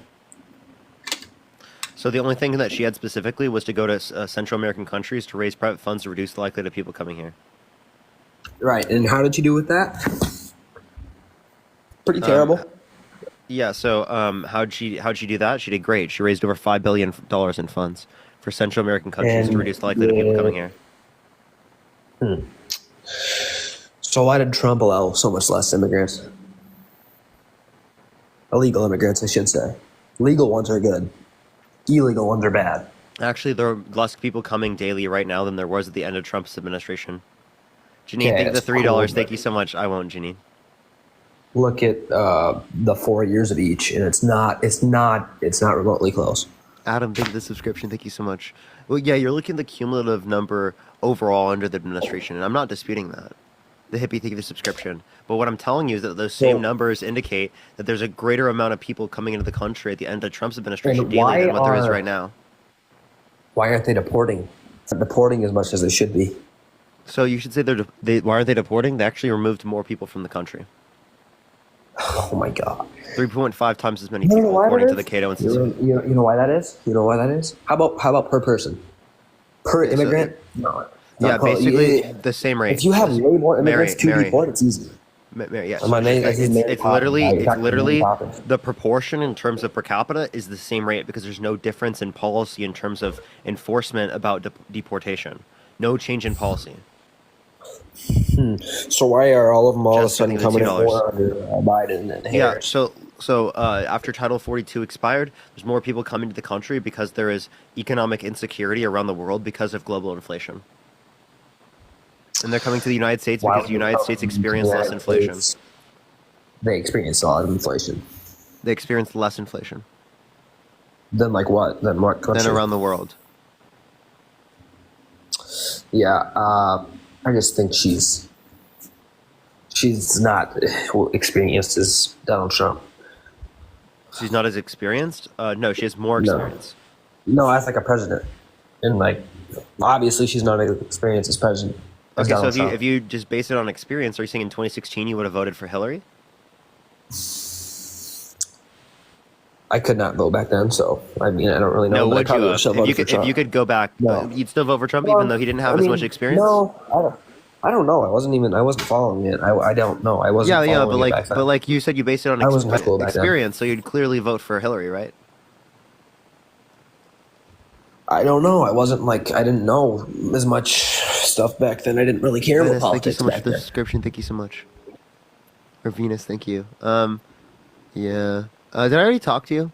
So the only thing that she had specifically was to go to Central American countries to raise private funds to reduce the likelihood of people coming here. Right, and how did she do with that? Pretty terrible. Yeah. So how'd she do that? She did great. She raised over $5 billion in funds for Central American countries to reduce the likelihood of people coming here. So why did Trump allow so much less immigrants? Illegal immigrants, I should say. Legal ones are good. Illegal ones are bad. Actually, there are less people coming daily right now than there was at the end of Trump's administration. Janine, Yeah, thank you it's for the $3. cool, Thank you so much. I won't, Janine. Look at the 4 years of each, and it's not remotely close. Adam, thank you for the subscription. Thank you so much. Well, yeah, you're looking at the cumulative number overall under the administration, and I'm not disputing that. The hippie, thank you for the subscription. But what I'm telling you is that those same numbers indicate that there's a greater amount of people coming into the country at the end of Trump's administration daily than what there is right now. Why aren't they deporting? They're deporting as much as they should be. So you should say why aren't they deporting? They actually removed more people from the country. Oh my God. 3.5 times as many people, according to the Cato Institute. You know why that is? You know why that is? How about per person? Per immigrant? No. Yeah, basically the same rate. If you have way more immigrants to deport, it's easy. Yes. It's literally the proportion in terms of per capita is the same rate because there's no difference in policy in terms of enforcement about deportation. No change in policy. So why are all of them all of a sudden coming in more under Biden and Harris? Yeah, so after Title 42 expired, there's more people coming to the country because there is economic insecurity around the world because of global inflation. And they're coming to the United States because the United States experienced less inflation. They experienced a lot of inflation. They experienced less inflation. Then like what? Then what country? Than around the world. Yeah, I just think she's not experienced as Donald Trump. She's not as experienced? No, she has more experience. No, as like a president. And like, obviously she's not as experienced as president. Okay, so if you just base it on experience, are you saying in 2016 you would have voted for Hillary? I could not vote back then, so I mean, I don't really know. No, would you have? If you could go back, you'd still vote for Trump even though he didn't have as much experience? No, I don't know. I wasn't following it. I don't know. I wasn't following it back then. But like you said, you based it on experience, so you'd clearly vote for Hillary, right? I don't know. I didn't know as much stuff back then. I didn't really care about politics. Thank you so much for the subscription. Thank you so much. Or Venus, thank you. Yeah. Did I already talk to you?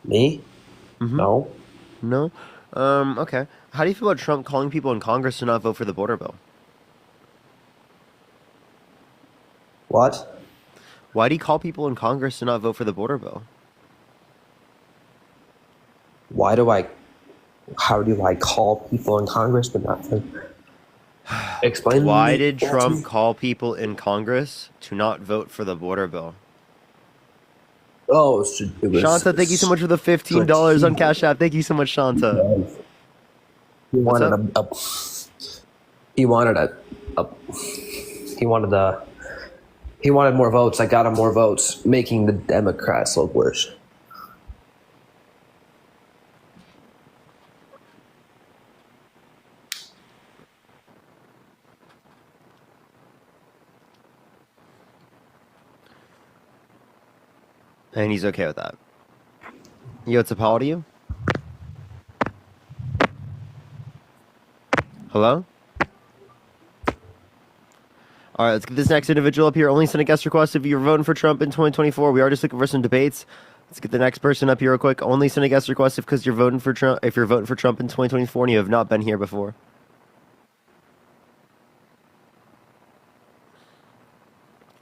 Me? Mm-hmm. No. No? Okay. How do you feel about Trump calling people in Congress to not vote for the border bill? What? Why do you call people in Congress to not vote for the border bill? How do I call people in Congress but not to explain? Why did Trump call people in Congress to not vote for the border bill? Oh, it was Shanta, thank you so much for the $15 on Cash App. Thank you so much, Shanta. He wanted he wanted more votes. I got him more votes, making the Democrats look worse. And he's okay with that. Yo, it's a Paul to you? Hello? All right, let's get this next individual up here. Only send a guest request if you're voting for Trump in 2024. We are just looking for some debates. Let's get the next person up here real quick. Only send a guest request because you're voting for Trump. If you're voting for Trump in 2024 and you have not been here before.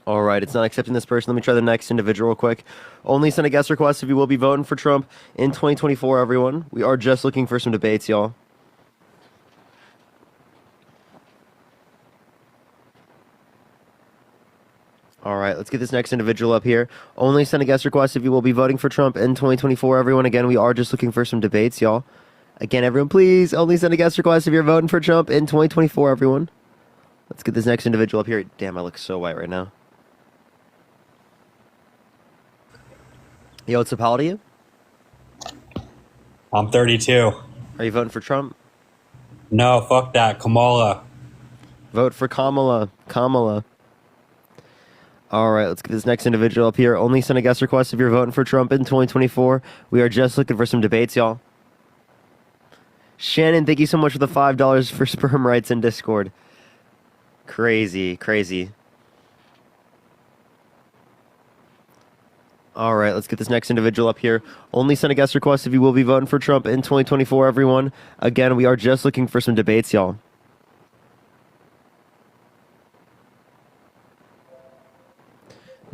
All right, it's not accepting this person. Let me try the next individual real quick. Only send a guest request if you will be voting for Trump in 2024, everyone. We are just looking for some debates, y'all. All right, let's get this next individual up here. Only send a guest request if you will be voting for Trump in 2024, everyone. Again, we are just looking for some debates, y'all. Again, everyone, please only send a guest request if you're voting for Trump in 2024, everyone. Let's get this next individual up here. Damn, I look so white right now. Yo, it's a Paul to you? I'm 32. Are you voting for Trump? No, fuck that. Kamala. Vote for Kamala. Kamala. All right, let's get this next individual up here. Only send a guest request if you're voting for Trump in 2024. We are just looking for some debates, y'all. Shannon, thank you so much for the $5 for sperm rights in Discord. Crazy, crazy. All right, let's get this next individual up here. Only send a guest request if you will be voting for Trump in 2024, everyone. Again, we are just looking for some debates, y'all.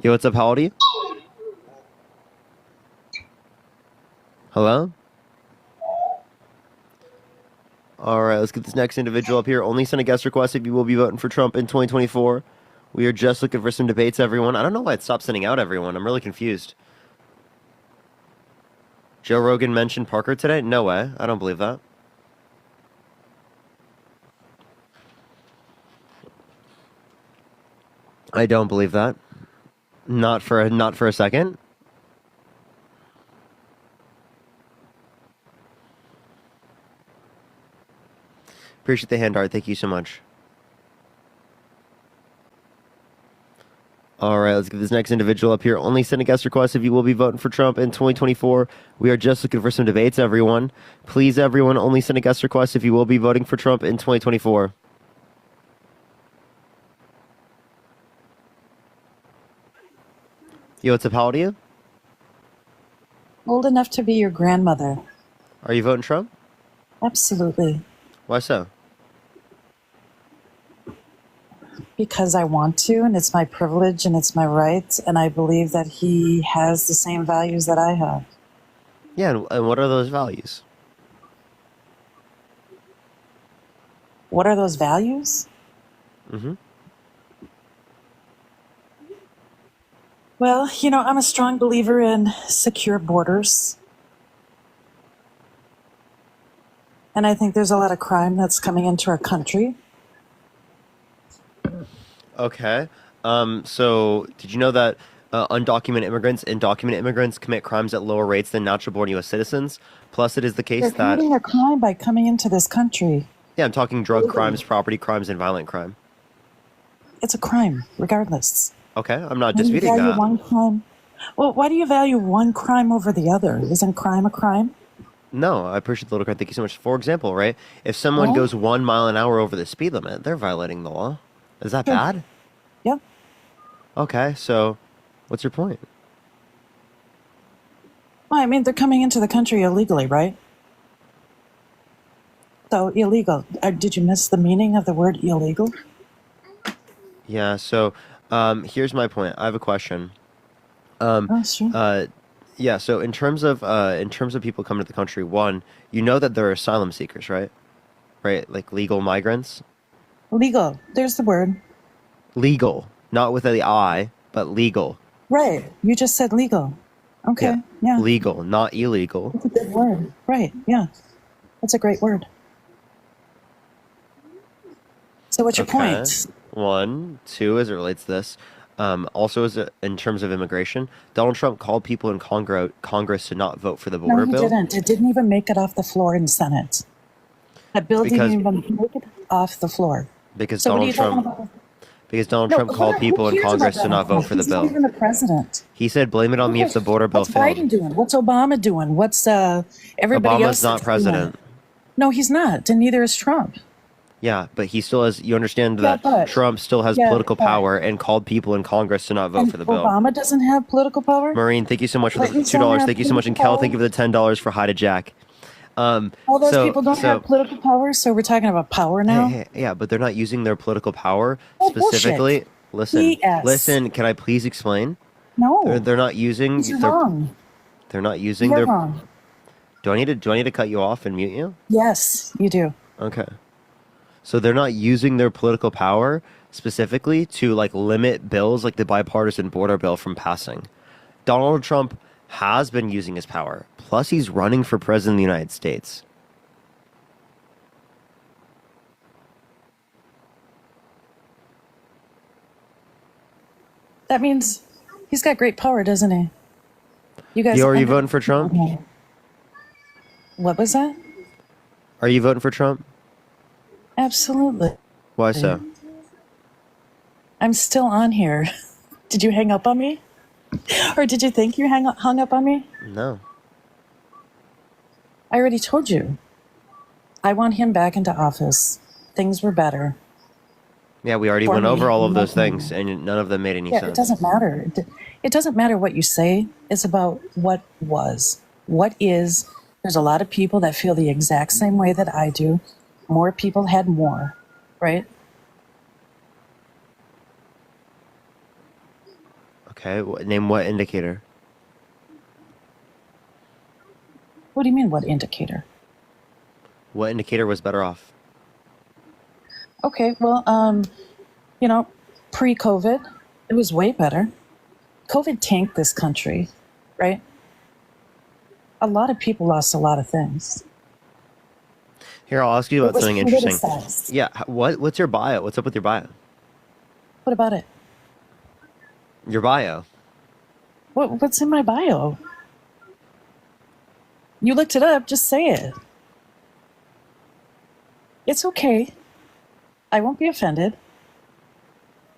Yo, what's up? How old are you? Hello? All right, let's get this next individual up here. Only send a guest request if you will be voting for Trump in 2024. We are just looking for some debates, everyone. I don't know why it stopped sending out everyone. I'm really confused. Joe Rogan mentioned Parker today? No way. I don't believe that. I don't believe that. Not for a second. Appreciate the hand art. Thank you so much. All right, let's get this next individual up here. Only send a guest request if you will be voting for Trump in 2024. We are just looking for some debates, everyone. Please, everyone, only send a guest request if you will be voting for Trump in 2024. Yo, what's up? How old are you? Old enough to be your grandmother. Are you voting Trump? Absolutely. Why so? Because I want to, and it's my privilege, and it's my right, and I believe that he has the same values that I have. Yeah, and what are those values? What are those values? Mm-hmm. Well, I'm a strong believer in secure borders. And I think there's a lot of crime that's coming into our country. Okay. So did you know that undocumented immigrants commit crimes at lower rates than natural-born U.S. citizens? Plus, it is the case They're that... committing a crime by coming into this country. Yeah, I'm talking drug crimes, property crimes, and violent crime. It's a crime, regardless. Okay, I'm not Why do you disputing value that. one crime? Well, why do you value one crime over the other? Isn't crime a crime? No, I appreciate the little card. Thank you so much. For example, right, if someone Yeah. goes 1 mile an hour over the speed limit, they're violating the law. Is that Sure. bad? Yeah. Okay, so what's your point? Well, I mean, they're coming into the country illegally, right? though? Illegal. Did you miss the meaning of the word illegal? Yeah. So, here's my point. I have a question. Sure. Yeah. So in terms of people coming to the country, one, you know that there are asylum seekers, right? Right, like legal migrants. Legal. There's the word. Legal, not with the I, but legal. Right. You just said legal. Okay. Yeah. Legal, not illegal. That's a good word. Right. Yeah. That's a great word. So what's your point? One, two, as it relates to this. Also, in terms of immigration, Donald Trump called people in Congress to not vote for the border No, he bill. didn't. It didn't even make it off the floor in the Senate. That bill didn't even make it off the floor. Because So what are Donald you talking Trump, about? because Donald No, Trump called who people in cares about Congress to Donald not vote Trump? for the He's not bill. even the president. He said, "Blame it on me if the border bill What's failed." Biden doing? What's Obama doing? What's everybody else? Obama's not that's doing? president. No, he's not, and neither is Trump. Yeah, but he still has. You understand Yeah, that but- Trump still has yeah, political but- power and called people in Congress to not vote And for the bill. Obama doesn't have political power. Marine, thank you so much for the Clinton $2. don't have Thank you so much, and political Kel, thank you for the $10 for Hi to Jack. All those people don't have political power, so we're talking about power now. Yeah, but they're not using their political power Oh, specifically. bullshit. BS. Listen. Can I please explain? No, They're not using. you're wrong. They're not using You're their. wrong. Do I need to cut you off and mute you? Yes, you do. Okay. So they're not using their political power specifically to like limit bills like the bipartisan border bill from passing. Donald Trump has been using his power. Plus, he's running for president of the United States. That means he's got great power, doesn't he? You guys. Are you voting for Trump? What was that? Are you voting for Trump? Absolutely. Why so? I'm still on here. Did you hang up on me? Or did you think you hung up on me? No. I already told you. I want him back into office. Things were better. Yeah, we already For went me, over all of those nothing. things, and none of them made any Yeah, sense. it doesn't matter. It doesn't matter what you say. It's about what was. What is. There's a lot of people that feel the exact same way that I do. More people had more, right? Okay, name what indicator? What do you mean, what indicator? What indicator was better off? Okay, well, pre-COVID, it was way better. COVID tanked this country, right? A lot of people lost a lot of things. Here, I'll ask you It about was something interesting. politicized. Yeah, what's your bio? What's up with your bio? What about it? Your bio. What's in my bio? You looked it up, just say it. It's okay. I won't be offended.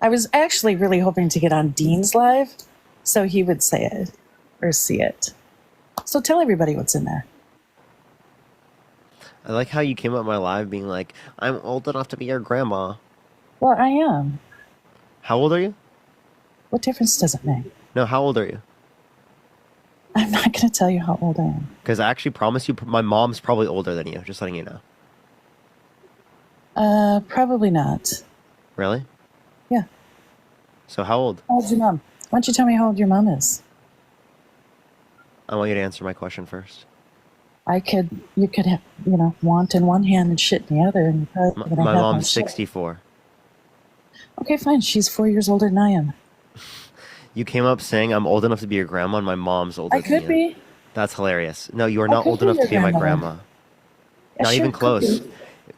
I was actually really hoping to get on Dean's Live so he would say it or see it. So tell everybody what's in there. I like how you came up my live being like, I'm old enough to be your grandma. Well, I am. How old are you? What difference does it make? No, how old are you? I'm not going to tell you how old I am. Because I actually promise you, my mom's probably older than you, just letting you know. Probably not. Really? Yeah. So how old? How old's your mom? Why don't you tell me how old your mom is? I want you to answer my question first. You could have, want in one hand and shit in the other. And you're probably gonna My have mom's shit. 64. Okay, fine. She's 4 years older than I am. You came up saying I'm old enough to be your grandma and my mom's older I than you. could be. That's hilarious. No, you are I not could old be enough your to be my grandmother. grandma. I Not sure even could close. be.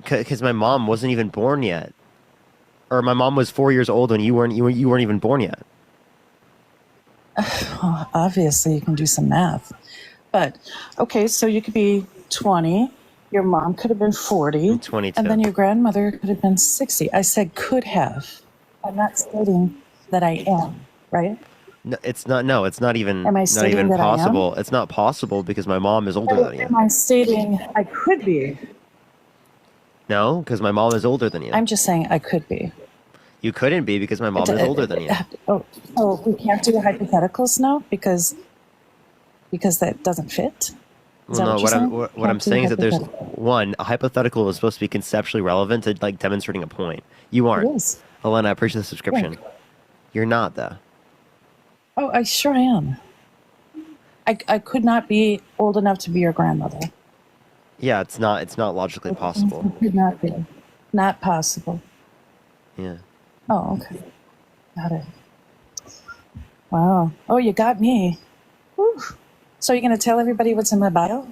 Because my mom wasn't even born yet. Or my mom was 4 years old when you weren't even born yet. Obviously, you can do some math. But, okay, so you could be 20. Your mom could have been 40. 22. And then your grandmother could have been 60. I said could have. I'm not stating that I am, right? No, it's not. No, it's not even. Am I not stating even that I am? possible. It's not possible because my mom is older than you. Am I stating I could be? No, because my mom is older than you. I'm just saying I could be. You couldn't be because my mom is older than you. Oh, we can't do hypotheticals now because that doesn't fit? Is Well, that no, what you're saying? what I'm Can't do saying is that there's hypotheticals. one, a hypothetical is supposed to be conceptually relevant to like demonstrating a point. You aren't. It is. Elena, I appreciate the subscription. Yeah. You're not though. Oh, I sure am. I could not be old enough to be your grandmother. Yeah, it's not logically possible. It could not be. Not possible. Yeah. Oh, okay. Got it. Wow. Oh, you got me. Whew. So you're going to tell everybody what's in my bio?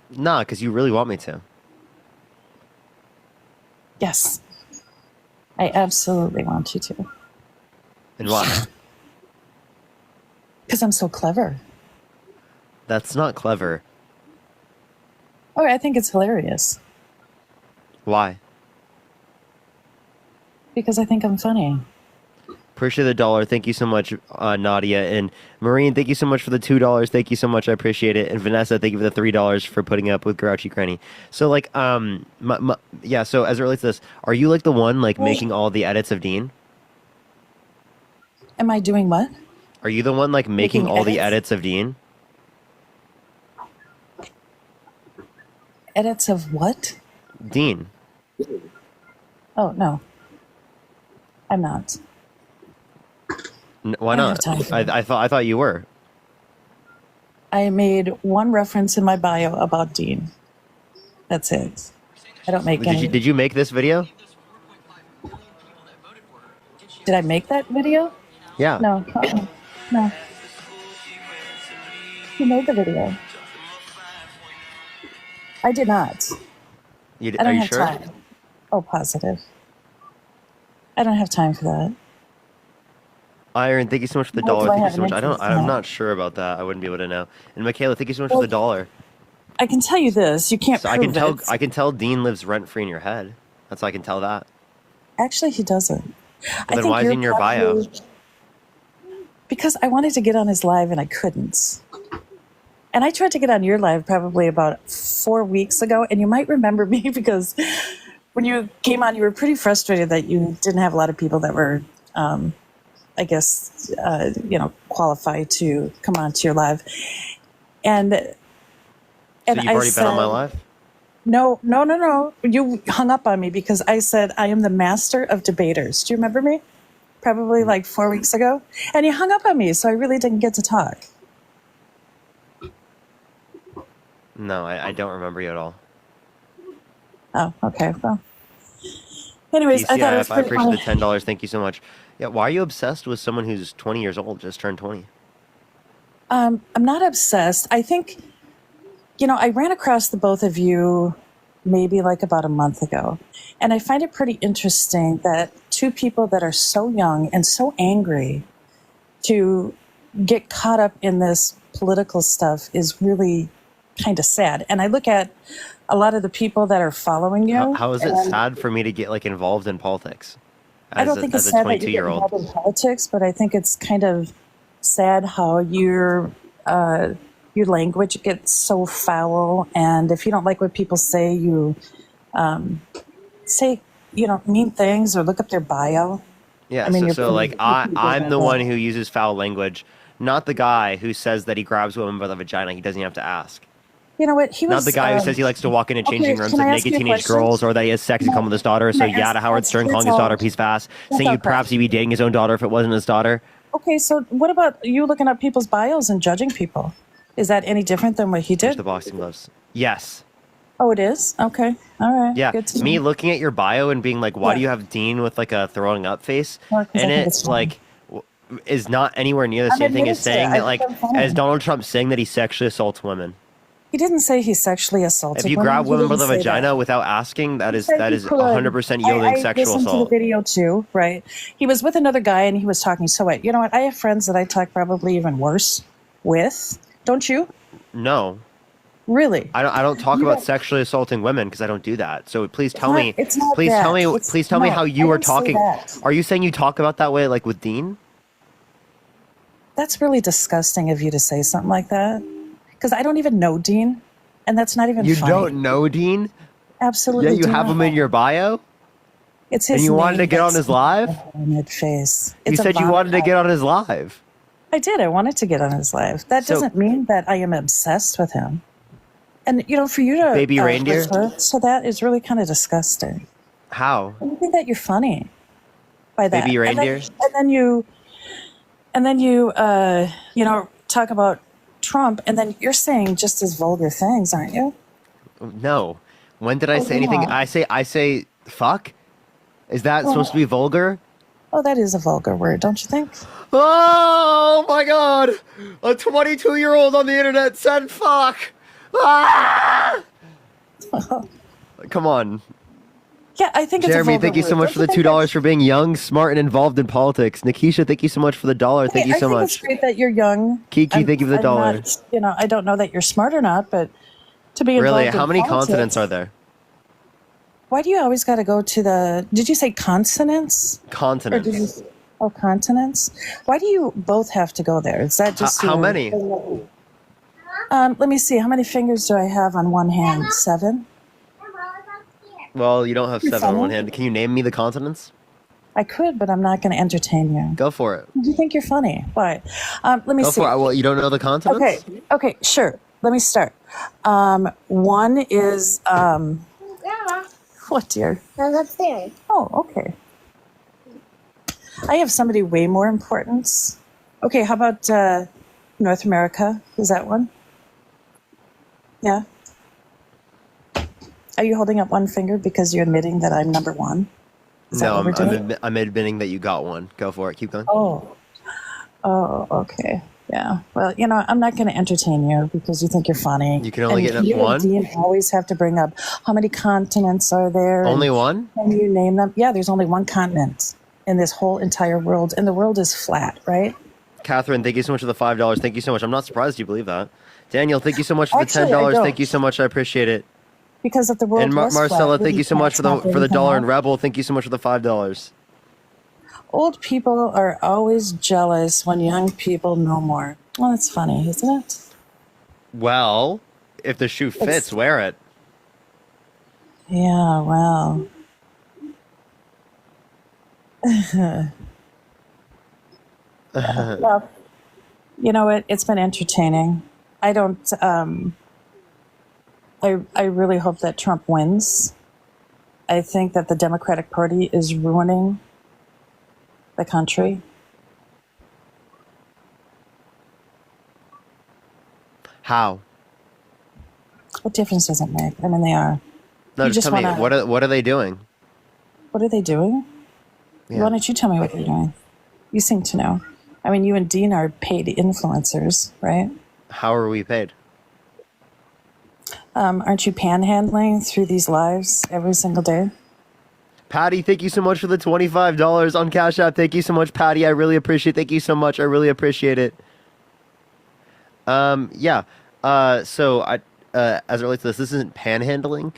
Nah, because you really want me to. Yes. I absolutely want you to. And why? Because I'm so clever. That's not clever. Oh, I think it's hilarious. Why? Because I think I'm funny. Appreciate the $1. Thank you so much, Nadia. And Marine, thank you so much for the $2. Thank you so much. I appreciate it. And Vanessa, thank you for the $3 for putting up with Grouchy Cranny. So, like, yeah, so as it relates to this, are you, like, the one, like, making all the edits of Dean? Am I doing what? Are you the one, like, making all the edits of Dean? Edits of what? Dean. Oh, no. I'm not. Why I don't not? have time for that. I thought you were. I made one reference in my bio about Dean. That's it. I don't make any. Did you make this video? Did I make that video? Yeah. No. No. Who made the video? I did not. I Are don't you have sure? time. Oh, positive. I don't have time for that. Iron, thank you so much for the Well, $1. do I Thank you have so much. an interest in I'm that? not sure about that. I wouldn't be able to know. And Michaela, thank you so much Well, for the $1. I can tell you this. You can't So prove it. I can tell Dean lives rent free in your head. That's how I can tell that. Actually, he doesn't. Well, then why is he in your bio? Because I wanted to get on his live and I couldn't. And I tried to get on your live probably about 4 weeks ago. And you might remember me because when you came on, you were pretty frustrated that you didn't have a lot of people that were, I guess, qualified to come on to your live. And So you've already been on my live? No. You hung up on me because I said I am the master of debaters. Do you remember me? Probably like 4 weeks ago. And you hung up on me, so I really didn't get to talk. No, I don't remember you at all. Oh, okay. Well, anyways, I thought it was DCIF, I pretty appreciate funny. the $10. Thank you so much. Yeah, why are you obsessed with someone who's 20 years old, just turned 20? I'm not obsessed. I think, I ran across the both of you maybe like about a month ago. And I find it pretty interesting that two people that are so young and so angry to get caught up in this political stuff is really kind of sad. And I look at a lot of the people that are following you. How is it and sad for me to get like involved in politics? I don't think it's as a sad that you get 22-year-old. involved in politics, but I think it's kind of sad how your language gets so foul, and if you don't like what people say, you say mean things or look up their bio. Yeah, I mean, you're so pretty- like you're pretty good I'm at the that. one who uses foul language, not the guy who says that he grabs women by the vagina. He doesn't even have to ask. You know what? He was Not the guy who says he likes to walk into changing rooms can with I ask naked you a teenage question? girls, or that he has sex and come with his daughter. So Can I yeah, ask- to Howard Stern calling his that's daughter all- a piece of ass, that's saying all you'd perhaps he'd be dating his own daughter if it wasn't his daughter. Okay, so what about you looking up people's bios and judging people? Is that any different than what he Push did? the boxing gloves. Yes. Oh, it is? Okay. All right. Yeah, Good to me know. looking at your bio and being like, why do you have Dean with like a throwing up face? Well, 'cause I And think it's it's funny. like is not anywhere near the I'm same thing as admitted to it. saying I that like think I'm funny. as Donald Trump saying that he sexually assaults women. He didn't say he sexually assaulted If you women. grab He women by didn't the say that. vagina without asking, that He is said that he is could. 100% yielding I sexual listened to assault. the video too, right? He was with another guy and he was talking. So what? You know what? I have friends that I talk probably even worse with. Don't you? No. Really? I don't talk You about don't- sexually assaulting women because I don't do that. So please tell not- me. it's not Please that. tell me. It's Please tell me not. how you I are didn't say talking. that. Are you saying you talk about that way, like with Dean? That's really disgusting of you to say something like that. Because I don't even know Dean, and that's not even You funny. don't know Dean? Absolutely. Yeah, you do have not him in know. your bio. It's his And you wanted to name get on that's his live? mid-face. You It's a said you wanted to vomit. get on his live. I did. I wanted to get on his live. That So- doesn't mean that I am obsessed with him. And for you to Baby reindeer? so that is really kind of disgusting. How? I think that you're funny by that. Baby reindeer? And then you talk about Trump, and then you're saying just as vulgar things, aren't you? No. When did I say anything? Yeah. I say fuck? Is that supposed to be vulgar? Oh, that is a vulgar word, don't you think? Oh my god! A 22-year-old on the internet said fuck! Ah! Come on. Yeah, I think it's a Jeremy, vulgar thank you so word. much for the Don't you think $2 for being young, smart, and involved in politics. Nikisha, thank you so much for the $1. Thank you so I think much. it's great that you're young. Kiki, thank you for the $1. I don't know that you're smart or not, but to be involved Really? in How many politics- consonants are there? Why do you always got to go to the? Did you say consonants? Continents. Or did you, consonants. Why do you both have to go there? Is that just How many? Let me see. How many fingers do I have on one hand? 7. Well, you don't have You're 7 on one funny. hand. Can you name me the consonants? I could, but I'm not going to entertain you. Go for it. Do you think you're funny? Why? Let me Go see. for it. Well, you don't know the consonants? Okay, sure. Let me start. One is what, dear? I'm upstairs. Oh, okay. I have somebody way more important. Okay, how about North America? Is that one? Yeah. Are you holding up one finger because you're admitting that I'm number one? Is that No, what we're doing? I'm admitting that you got one. Go for it. Keep going. Oh, okay. Yeah. Well, I'm not going to entertain you because you think you're funny. You can only And get you one? and Dean always have to bring up how many continents are there. Only and one? Can you name them? Yeah, there's only one continent in this whole entire world, and the world is flat, right? Catherine, thank you so much for the $5. Thank you so much. I'm not surprised you believe that. Daniel, thank you so much for Actually, the I $10. don't. Thank you so much. I appreciate it. Because if the world And was Marcella, flat, thank you so much for the anything $1. And else? Rebel, thank you so much for the $5. Old people are always jealous when young people know more. Well, that's funny, isn't it? Well, if the shoe fits, wear it. Yeah, well. Well, you know what? It's been entertaining. I don't. I really hope that Trump wins. I think that the Democratic Party is ruining the country. How? What difference does it make? I mean, they are. No, You just tell me, wanna- what are they doing? What are they doing? Yeah. Why don't you tell me what they're doing? You seem to know. I mean, you and Dean are paid influencers, right? How are we paid? Aren't you panhandling through these lives every single day? Patty, thank you so much for the $25 on Cash App. Thank you so much, Patty. I really appreciate it. Thank you so much. I really appreciate it. Yeah. So as it relates to this isn't panhandling,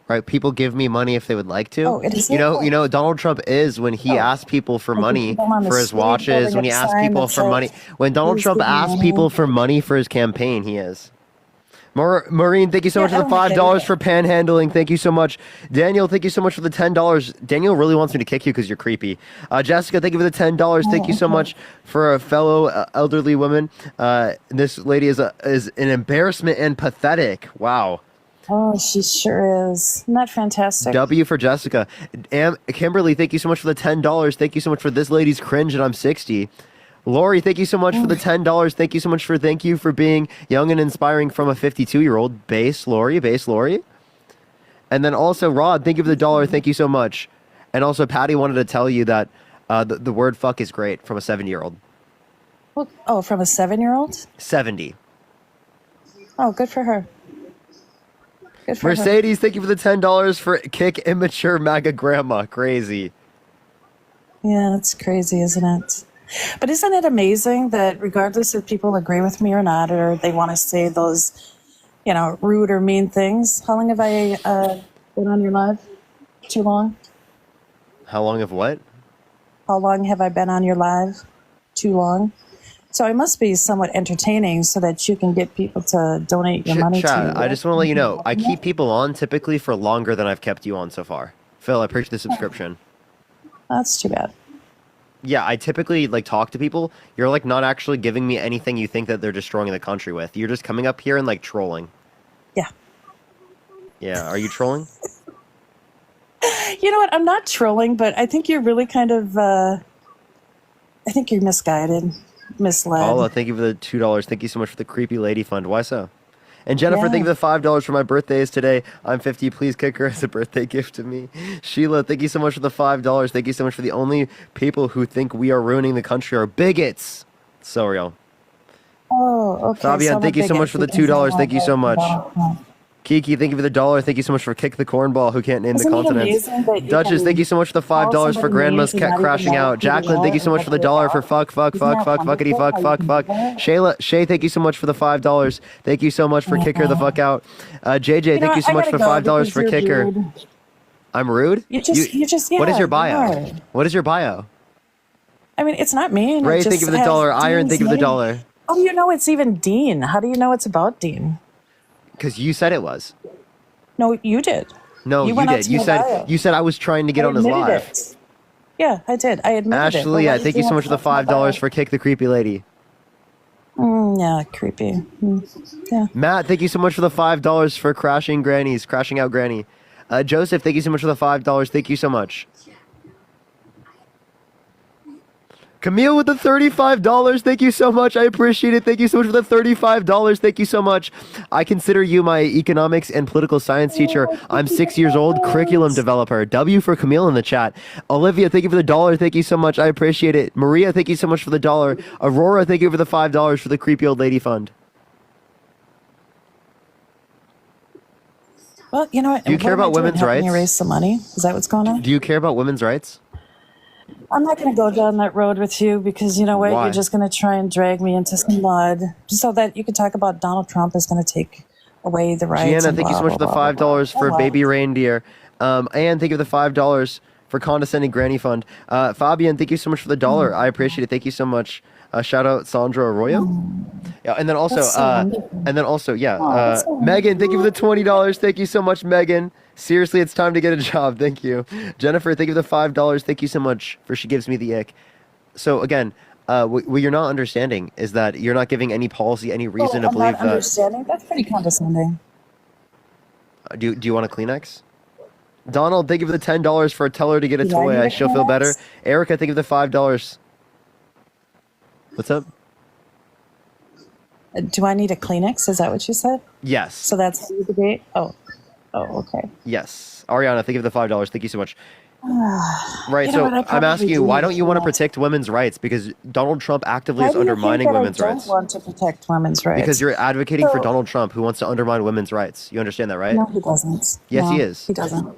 right? People give me money if they would like to. Oh, it is You not. know, Donald Trump is when he asks people for Like money people on the for his street watches, holding when he up asks sign people that for says, money. When Donald "Please Trump give me asks money." people for money for his campaign, he is. Maureen, thank you so Yeah, much for I the don't get $5 it. for panhandling. Thank you so much. Daniel, thank you so much for the $10. Daniel really wants me to kick you because you're creepy. Jessica, thank you for the $10. Thank you so much for a fellow elderly woman. This lady is an embarrassment and pathetic. Wow. Oh, she sure is. Isn't that fantastic? W for Jessica. Kimberly, thank you so much for the $10. Thank you so much for this lady's cringe and I'm 60. Lori, thank you so much for the $10. Thank you so much for being young and inspiring from a 52-year-old. Base Lori. And then also Rod, thank you for the $1. Thank you so much. And also Patty wanted to tell you that the word fuck is great from a 70-year-old. Oh, from a 7-year-old? 70. Oh, good for her. Good for her. Mercedes, thank you for the $10 for kick immature MAGA grandma. Crazy. Yeah, it's crazy, isn't it? But isn't it amazing that regardless if people agree with me or not, or they want to say those, rude or mean things, how long have I been on your live? Too long? How long of what? How long have I been on your live? Too long? So I must be somewhat entertaining so that you can get people to donate your money to Chad, you. I just want to let you know, I keep people on typically for longer than I've kept you on so far. Phil, I appreciate the subscription. That's too bad. Yeah, I typically talk to people. You're not actually giving me anything you think that they're destroying the country with. You're just coming up here and trolling. Yeah. Yeah. Are you trolling? You know what? I'm not trolling, but I think you're really kind of. I think you're misguided, misled. Paula, thank you for the $2. Thank you so much for the creepy lady fund. Why so? And Jennifer, thank you for the $5 for my birthday is today. I'm 50. Please kick her as a birthday gift to me. Sheila, thank you so much for the $5. Thank you so much for the only people who think we are ruining the country are bigots. So real. Oh, okay. Fabian, thank you so much for the $2. Thank you so much. Kiki, thank you for the $1. Thank you so much for Kick the Cornball, who can't name Isn't the it continents. amazing that you Duchess, can thank you so much for the $5 for somebody Grandma's names and cat not crashing even know out. who they Jacqueline, thank you so are much for and the what $1 they for fuck, Isn't that fuckity wonderful fuck, how you fuck, can fuck. do that? Shay, thank you so much for the $5. Thank you so much for Kicker the fuck out. JJ, You know thank you what? so I much gotta for go $5 because for you're Kicker. rude. I'm rude? You just, What is yeah, your you bio? are. What is your bio? I mean, it's not mean. Ray, It thank just you for the has $1. Iron, Dean's thank you for the name. $1. How do you know it's even Dean? How do you know it's about Dean? Because you said it was. No, you did. No, you went out did. to You my said bio. you said I was trying to get I on his admitted live. it. Yeah, I did. I admitted it. but Ashley, why yeah, did thank you so have much for the to my bio? $5 for Kick the Creepy Lady. Yeah, creepy. Yeah. Matt, thank you so much for the $5 for crashing out Granny. Joseph, thank you so much for the $5. Thank you so much. Camille with the $35. Thank you so much. I appreciate it. Thank you so much for the $35. Thank you so much. I consider you my economics and political science teacher. I'm 6 years old, curriculum developer. W for Camille in the chat. Olivia, thank you for the $1. Thank you so much. I appreciate it. Maria, thank you so much for the $1. Aurora, thank you for the $5 for the creepy old lady fund. Well, you know what? Do you care about women's Helping rights? you raise some money? Is that what's going on? Do you care about women's rights? I'm not going to go down that road with you because you know what? Why? You're just going to try and drag me into some mud so that you can talk about Donald Trump is going to take away the rights. Gianna, and thank you blah, so much for the blah, blah, blah, $5 blah. for Oh, wow. baby reindeer. And thank you for the $5 for condescending granny fund. Fabian, thank you so much for the $1. I appreciate it. Thank you so much. Shout out Sandra Arroyo. Yeah, and then also, That's so wonderful. Megan, thank you for the $20. Thank you so much, Megan. Seriously, it's time to get a job. Thank you. Jennifer, thank you for the $5. Thank you so much for she gives me the ick. So again, what you're not understanding is that you're not giving any policy any reason to I'm believe not that. understanding. That's pretty condescending. Do you want a Kleenex? Donald, thank you for the $10 for a teller to get a Do I toy. need I a shall feel better. Kleenex? Erica, thank you for the $5. What's up? Do I need a Kleenex? Is that what you said? Yes. So that's the debate? Oh, okay. Yes. Ariana, thank you for the $5. Thank you so much. Right, You know so what, I I'm probably asking you, do why need don't you want to Kleenex. protect women's rights? Because Donald Trump actively Why is do you think undermining that women's I don't rights. want to protect women's rights? Because you're advocating for So- Donald Trump, who wants to undermine women's rights. You understand that, right? No, he doesn't. Yes, No, he is. He doesn't.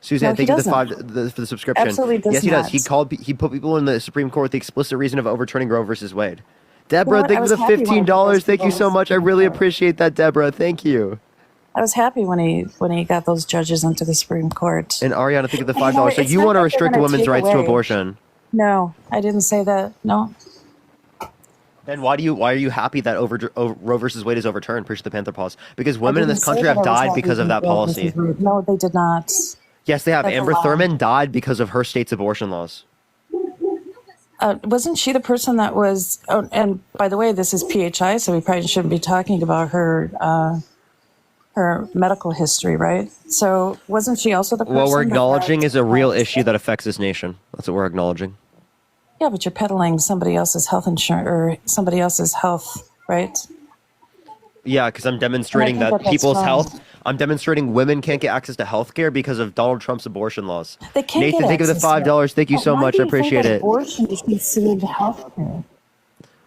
Suzanne, No, thank he you for doesn't. for the subscription. Absolutely does yes, he does. not. He put people in the Supreme Court with the explicit reason of overturning Roe versus Wade. Deborah, what? thank I you for was the happy when he $15. was Thank you so much. I really appreciate that, Deborah. Thank you. I was happy when he got those judges into the Supreme Court. And Ariana, thank you for the And you know $5. what? So It's you not want to that they're restrict gonna women's take rights to away- abortion? No, I didn't say that. No. Then why are you happy that Roe versus Wade is overturned? Preach the Panther pause. Because I women in didn't this say country that have I was died happy because of when that Roe policy. versus Wade- No, they did not. Yes, they have. That's a Amber lie. Thurman died because of her state's abortion laws. Wasn't she the person that was? Oh, and by the way, this is PHI, so we probably shouldn't be talking about her medical history, right? So wasn't she also the person? What we're that acknowledging got- is a real issue that affects this nation. That's what we're acknowledging. Yeah, but you're peddling somebody else's health insurance or somebody else's health, right? Yeah, because I'm demonstrating And I that think that that's people's wrong. health. I'm demonstrating women can't get access to health care because of Donald Trump's abortion laws. They can't Nathan, get thank you for the access to it. $5. Thank you But so why much. do I you think appreciate that it. Abortion is considered health care.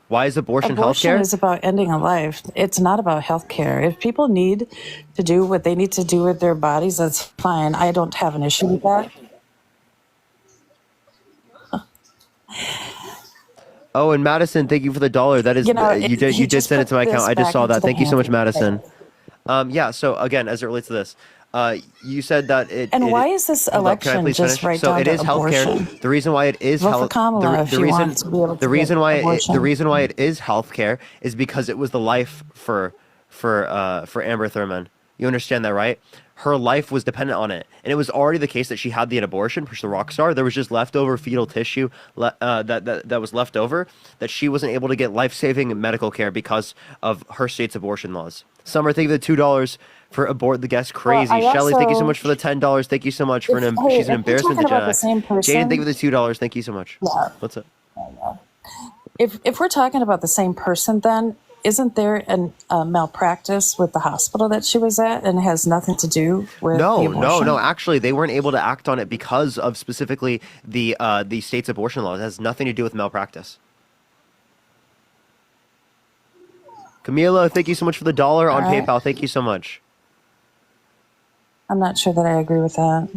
Why is abortion health Abortion care? is about ending a life. It's not about health care. If people need to do what they need to do with their bodies, that's fine. I don't have an issue with that. Oh, and Madison, thank you for the $1. That is, You know, you did he send just it to my put account. this I just back saw into that. the Thank you so much, hands of the Madison. Yeah. So again, as it relates to this, you said that it. And it- why is this hold up, can I election please just finish? right So down it to is healthcare. abortion? The reason why it is Vote for health. Kamala if The you reason. want to be able to The reason get why. abortion. The reason why it is healthcare is because it was the life for Amber Thurman. You understand that, right? Her life was dependent on it. And it was already the case that she had the abortion, she's a rock star. There was just leftover fetal tissue that was left over that she wasn't able to get life-saving medical care because of her state's abortion laws. Summer, thank you for the $2 for abort the guest. Crazy. Well, I Shelly, thank you so also- much for the $10. Thank you so much for If- an hey, she's an if we're embarrassment to talking about the Jedi. same person- Jaden, thank you for the $2. Thank you so much. Yeah. What's up? If we're talking about the same person, then isn't there a malpractice with the hospital that she was at and has nothing to do with the abortion? No. Actually, they weren't able to act on it because of specifically the state's abortion laws. It has nothing to do with malpractice. Camila, thank you so much for the $1 on All right. PayPal. Thank you so much. I'm not sure that I agree with that.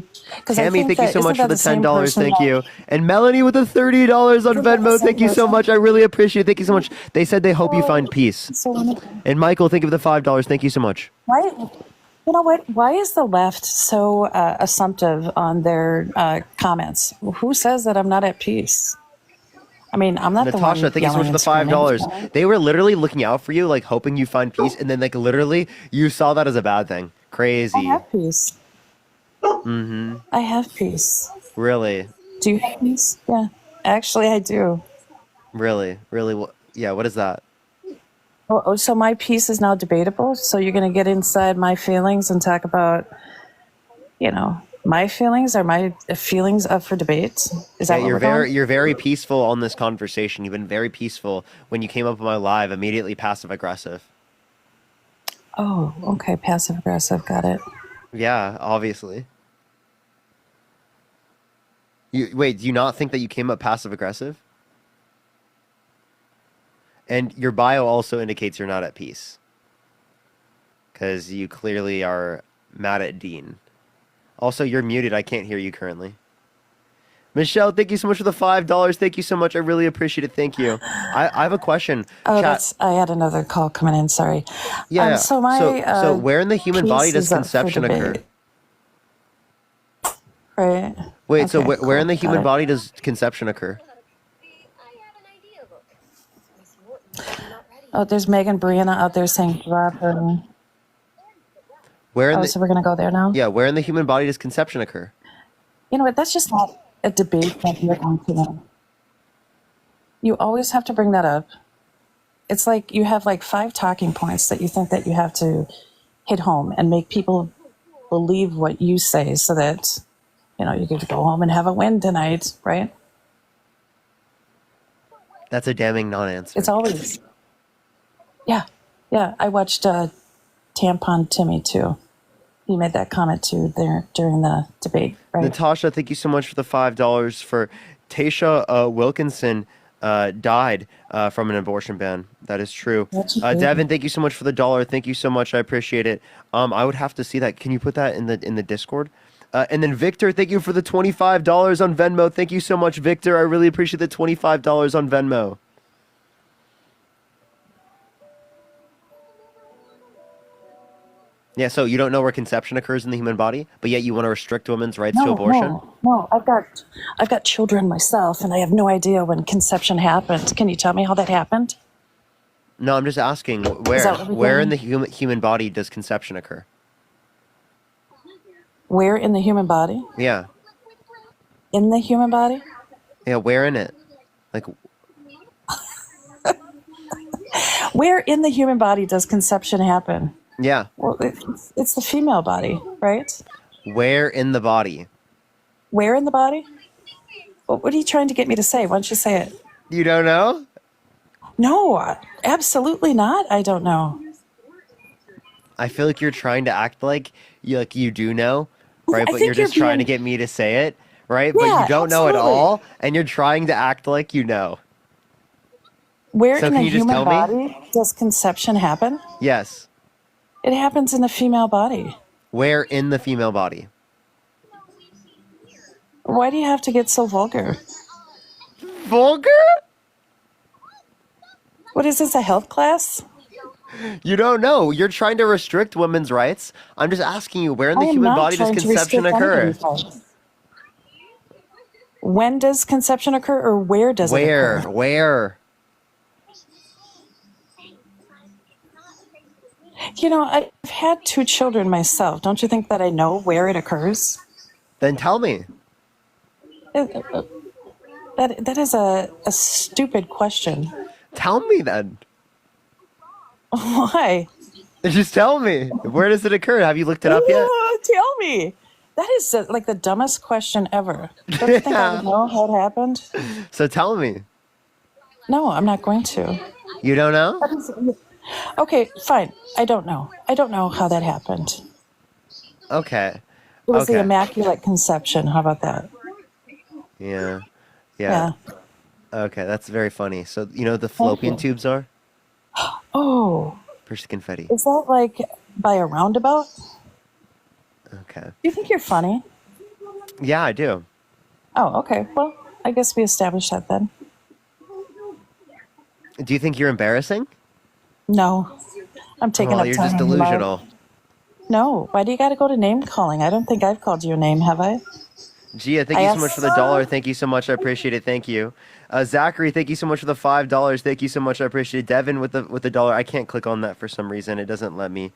'Cause I Tammy, think thank you that- so isn't much for that the same $10. person Thank that- you. And Melanie with the $30 on Isn't that the Venmo. same Thank you so person? much. I really appreciate it. Thank you so much. They said they hope you find peace. So wonderful. And Michael, thank you for the $5. Thank you so much. Why? You know what? Why is the left so assumptive on their comments? Who says that I'm not at peace? I mean, I'm not the one Natasha, thank you so much yelling for the and screaming. $5. They were literally looking out for you, like hoping you find peace, and then like literally you saw that as a bad thing. I Crazy. have peace. Mm-hmm. I have peace. Really, Do you have peace? Yeah, actually, I do. really. Yeah. What is that? Oh, so my peace is now debatable. So you're going to get inside my feelings and talk about, my feelings are my feelings up for debate. Is that Yeah, what we're doing? you're very peaceful on this conversation. You've been very peaceful when you came up on my live. Immediately passive aggressive. Oh, okay. Passive aggressive. Got it. Yeah, obviously. Wait, do you not think that you came up passive aggressive? And your bio also indicates you're not at peace. Because you clearly are mad at Dean. Also, you're muted. I can't hear you currently. Michelle, thank you so much for the $5. Thank you so much. I really appreciate it. Thank you. I have a question. Oh, Chat. I had another call coming in. Sorry. Yeah. So my so where in the human body peace does is up for conception occur? debate. Right. Wait, so Okay, where in the cool. human Got it. body does conception occur? Oh, there's Megan Brianna out there saying drop her. Where in Oh, the so we're gonna go there now. Yeah, where in the human body does conception occur? You know what? That's just not a debate that you're going to win. You always have to bring that up. It's like you have like 5 talking points that you think that you have to hit home and make people believe what you say so that, you get to go home and have a win tonight, right? That's a damning non-answer. It's always. Yeah. I watched Tampon Timmy too. He made that comment too there during the debate, right? Natasha, thank you so much for the $5 for Tasha Wilkinson died from an abortion ban. That is true. Devin, thank you so much for the $1. Thank you so much. I appreciate it. I would have to see that. Can you put that in the Discord? And then Victor, thank you for the $25 on Venmo. Thank you so much, Victor. I really appreciate the $25 on Venmo. Yeah, so you don't know where conception occurs in the human body, but yet you want to restrict women's rights to abortion? No. I've got children myself, and I have no idea when conception happened. Can you tell me how that happened? No, I'm just asking that what we're where in the doing? human body does conception occur? Where in the human body? Yeah. In the human body? Yeah, where in it? Like, Where in the human body does conception happen? yeah. Well, it's the female body, right? Where in the body? Where in the body? What are you trying to get me to say? Why don't you say it? You don't know? No, absolutely not. I don't know. I feel like you're trying to act like you do know, right? I But think you're just you're trying to being- get me to say it, right? But Yeah, you don't know at absolutely. all, and you're trying to act like you know. Where So in can the you just human tell me? body does conception happen? Yes. It happens in the female body. Where in the female body? Why do you have to get so vulgar? Vulgar? What is this, a health class? You don't know. You're trying to restrict women's rights. I'm just asking you, where in the I am human not body does trying to conception restrict occur? anybody's rights. When does conception occur, or where does it Where? occur? Where? I've had 2 children myself. Don't you think that I know where it occurs? Then tell me. That is a stupid question. Tell me then. Why? Just tell me. Where does it occur? Have you looked it up yet? Tell me. That is like the dumbest question ever. Don't you think I would know how it happened? So tell me. No, I'm not going to. You don't know? Okay, fine. I don't know. I don't know how that happened. Okay. It was the Immaculate Conception. How about that? Yeah. Okay, that's very funny. So, you know what the fallopian tubes are? Oh. Versus confetti. Is that like by a roundabout? Okay. Do you think you're funny? Yeah, I do. Oh, okay. Well, I guess we established that then. Do you think you're embarrassing? No. I'm taking up you're time. just delusional. No. Why do you got to go to name calling? I don't think I've called you a name, have I? Gia, thank you so much for the $1. Thank you so much. I appreciate it. Thank you. Zachary, thank you so much for the $5. Thank you so much. I appreciate it. Devin with the $1. I can't click on that for some reason. It doesn't let me.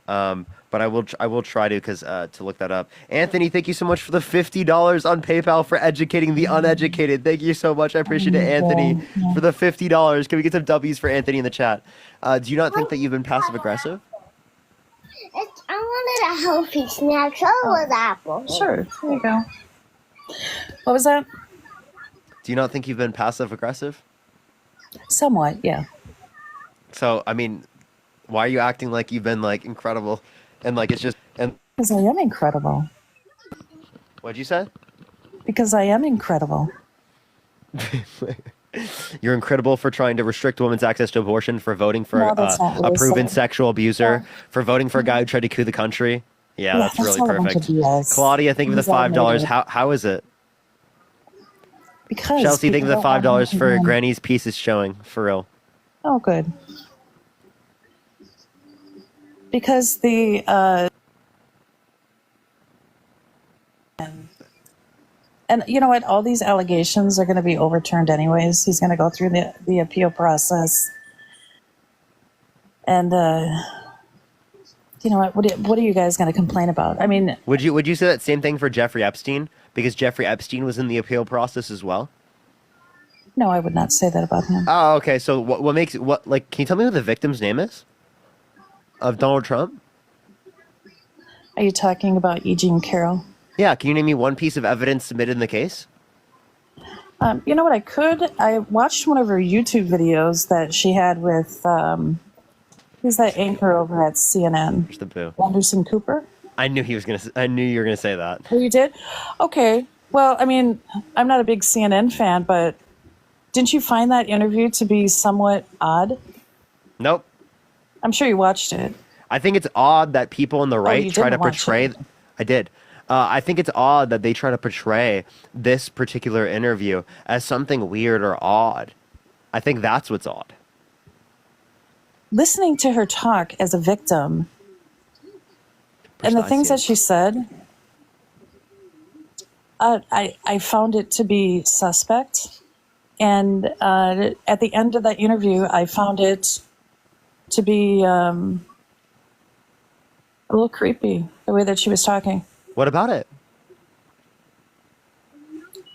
But I will try to to look that up. Anthony, thank you so much for the $50 on PayPal for educating the uneducated. Thank you so much. I appreciate it, Anthony, for the $50. Can we get some W's for Anthony in the chat? Do you not think that you've been passive aggressive? I wanted a healthy snack, so it was apple. Sure. There you go. What was that? Do you not think you've been passive aggressive? Somewhat, yeah. So, I mean, why are you acting like you've been like incredible and like it's just and Because I am incredible. What'd you say? Because I am incredible. You're incredible for trying to restrict women's access to abortion, for voting for No, that's not what a I proven said. sexual abuser, for voting for a guy who tried to coup the country. Yeah, that's really all a bunch of perfect. BS. Claudia, thank you for the Things are $5. negative. How is it? Because Chelsea, thank you for the people don't want $5 me for to win. Granny's piece is showing, for real. Oh, good. Because and you know what? All these allegations are going to be overturned anyways. He's going to go through the appeal process. And you know what are you guys going to complain about? I mean, Would you say that same thing for Jeffrey Epstein? Because Jeffrey Epstein was in the appeal process as well? no, I would not say that about him. Oh, okay. So what makes can you tell me who the victim's name is? Of Donald Trump? Are you talking about E. Jean Carroll? Yeah, can you name me one piece of evidence submitted in the case? You know what I could? I watched one of her YouTube videos that she had with, who's that anchor over at CNN? There's the boo. Anderson Cooper? I knew I knew you were gonna say that. Oh, you did? Okay. Well, I mean, I'm not a big CNN fan, but didn't you find that interview to be somewhat odd? Nope. I'm sure you watched it. I think it's odd that people on the right you try to didn't watch portray. it. I did. I think it's odd that they try to portray this particular interview as something weird or odd. I think that's what's odd. Listening to her talk as a victim and the things that she said, I found it to be suspect. And at the end of that interview, I found it to be a little creepy, the way that she was talking. What about it?